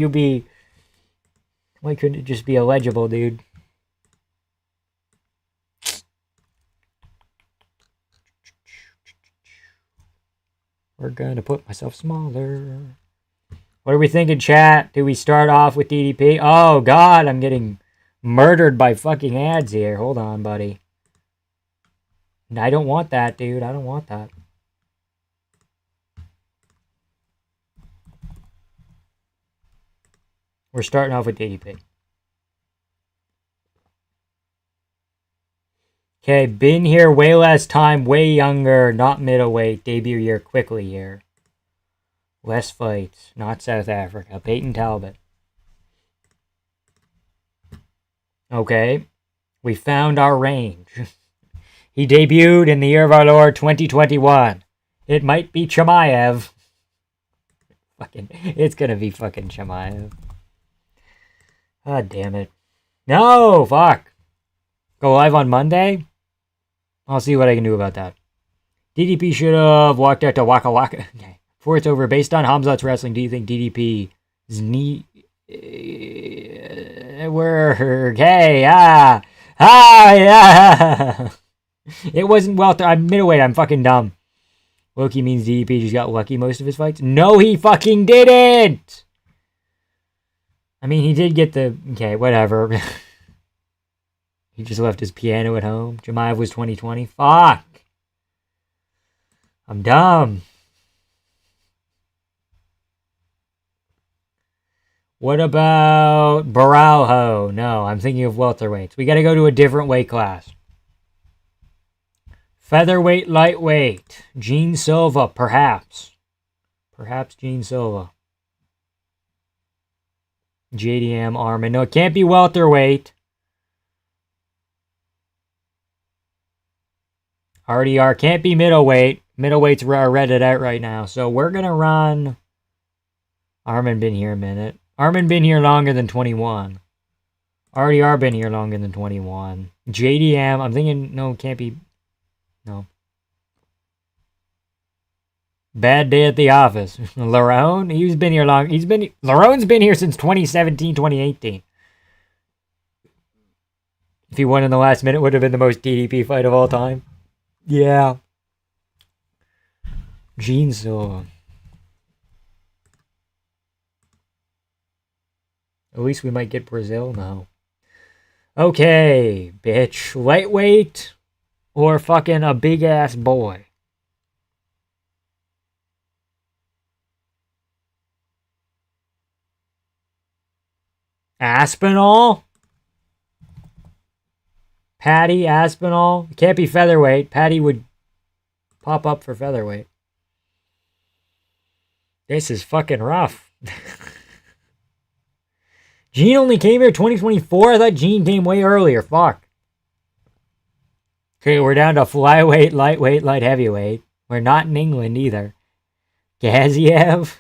it just be illegible, dude? We're gonna put myself smaller. What are we thinking, chat? Do we start off with DDP? Oh, God, I'm getting murdered by fucking ads here. Hold on, buddy. I don't want that, dude. I don't want that. We're starting off with DDP. Okay, been here way less time, way younger, not middleweight, debut year, quickly year. Less fights, not South Africa. Peyton Talbot. Okay, we found our range. He debuted in the year of our Lord 2021. It might be Chimaev. It's gonna be fucking Chimaev. God damn it. No, fuck. Go live on Monday? I'll see what I can do about that. DDP should have walked out to Waka Waka. Okay. Before it's over, based on Hamzat's wrestling, do you think DDP's knee... Work. Hey, yeah. It wasn't welter. I'm middleweight. I'm fucking dumb. Loki means DDP just got lucky most of his fights. No, he fucking didn't. I mean, he did get the... Okay, whatever. He just left his piano at home. Jemaev was 2020. Fuck. I'm dumb. What about Baralho? No, I'm thinking of welterweights. We got to go to a different weight class. Featherweight, lightweight. Gene Silva, perhaps. Perhaps Gene Silva. JDM, Armin. No, it can't be welterweight. RDR can't be middleweight. Middleweights are redded out right now. So we're going to run... Armin been here a minute. Armin been here longer than 21. RDR been here longer than 21. JDM, I'm thinking... No, it can't be... No. Bad day at the office. Larone, he's been here long. Larone's been here since 2017, 2018. If he won in the last minute, would have been the most DDP fight of all time. Yeah. Gene Silva. At least we might get Brazil now. Okay, bitch. Lightweight or fucking a big ass boy? Aspinall? Patty, Aspinall? It can't be featherweight. Patty would pop up for featherweight. This is fucking rough. Gene only came here 2024? I thought Gene came way earlier. Fuck. Okay, we're down to flyweight, lightweight, light heavyweight. We're not in England either. Gaziev?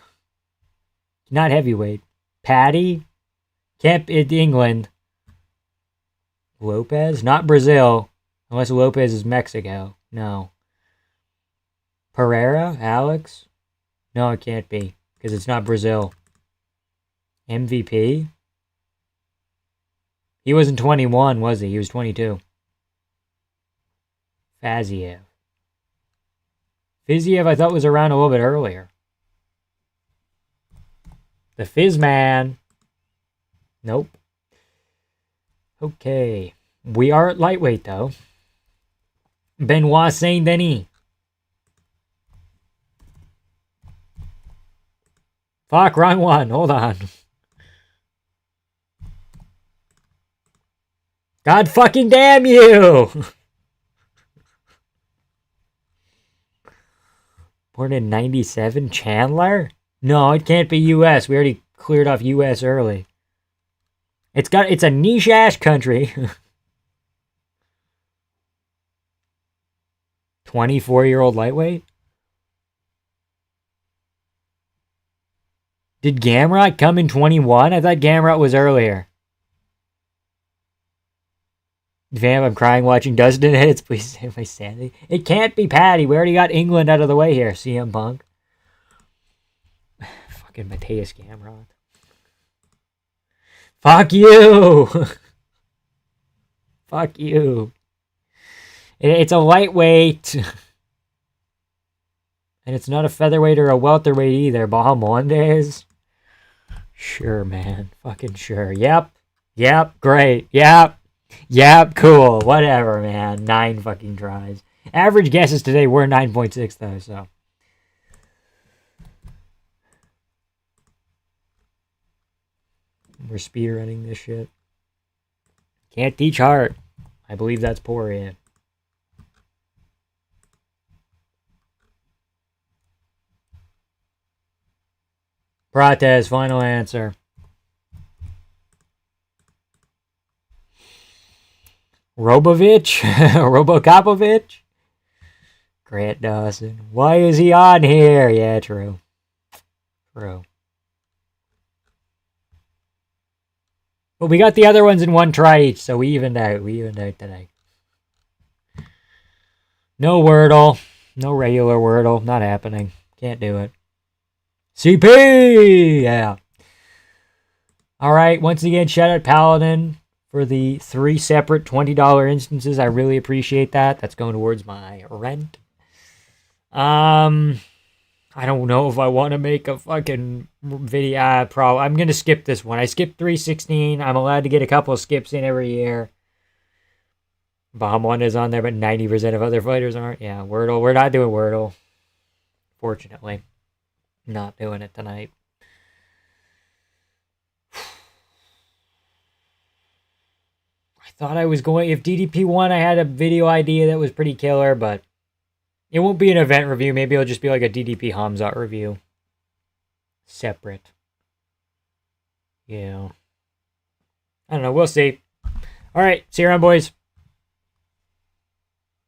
Not heavyweight. Patty? Can't be England. Lopez? Not Brazil. Unless Lopez is Mexico. No. Pereira? Alex? No, it can't be. Because it's not Brazil. MVP? He wasn't 21, was he? He was 22. Faziev. Fiziev, I thought, was around a little bit earlier. The Fizz Man. Nope. Okay. We are at lightweight, though. Benoit Saint Denis. Fuck, wrong one. Hold on. God fucking damn you! Born in 97? Chandler? No, it can't be US. We already cleared off US early. It's a niche-ass country. 24-year-old lightweight? Did Gamrot come in 21? I thought Gamrot was earlier. Damn, I'm crying watching Dustin hits. Please save my sanity. It can't be Patty. We already got England out of the way here, CM Punk. Fucking Mateus Gamrot. Fuck you! Fuck you. It's a lightweight. And it's not a featherweight or a welterweight either. Bahamondes? Sure, man. Fucking sure. Yep. Yep. Great. Yep. Yep. Cool. Whatever, man. 9 fucking tries. Average guesses today were 9.6 though, so. We're speedrunning this shit. Can't teach heart. I believe that's Poirier. Prates, final answer. Robovich? Robokopovich? Grant Dawson. Why is he on here? Yeah, true. True. But we got the other ones in 1 try each, so we evened out. We evened out today. No Wordle. No regular Wordle. Not happening. Can't do it. CP! Yeah. All right, once again, shout out Paladin for the 3 separate $20 instances. I really appreciate that. That's going towards my rent. I don't know if I want to make a fucking video. I'm gonna skip this one. I skipped 316. I'm allowed to get a couple of skips in every year. Bomb one is on there, but 90% of other fighters aren't. Yeah, Wordle. We're not doing Wordle. Fortunately. Not doing it tonight. I thought I was going... If DDP won, I had a video idea that was pretty killer, but... It won't be an event review. Maybe it'll just be like a DDP Hamzat review. Separate. Yeah. I don't know. We'll see. All right. See you around, boys.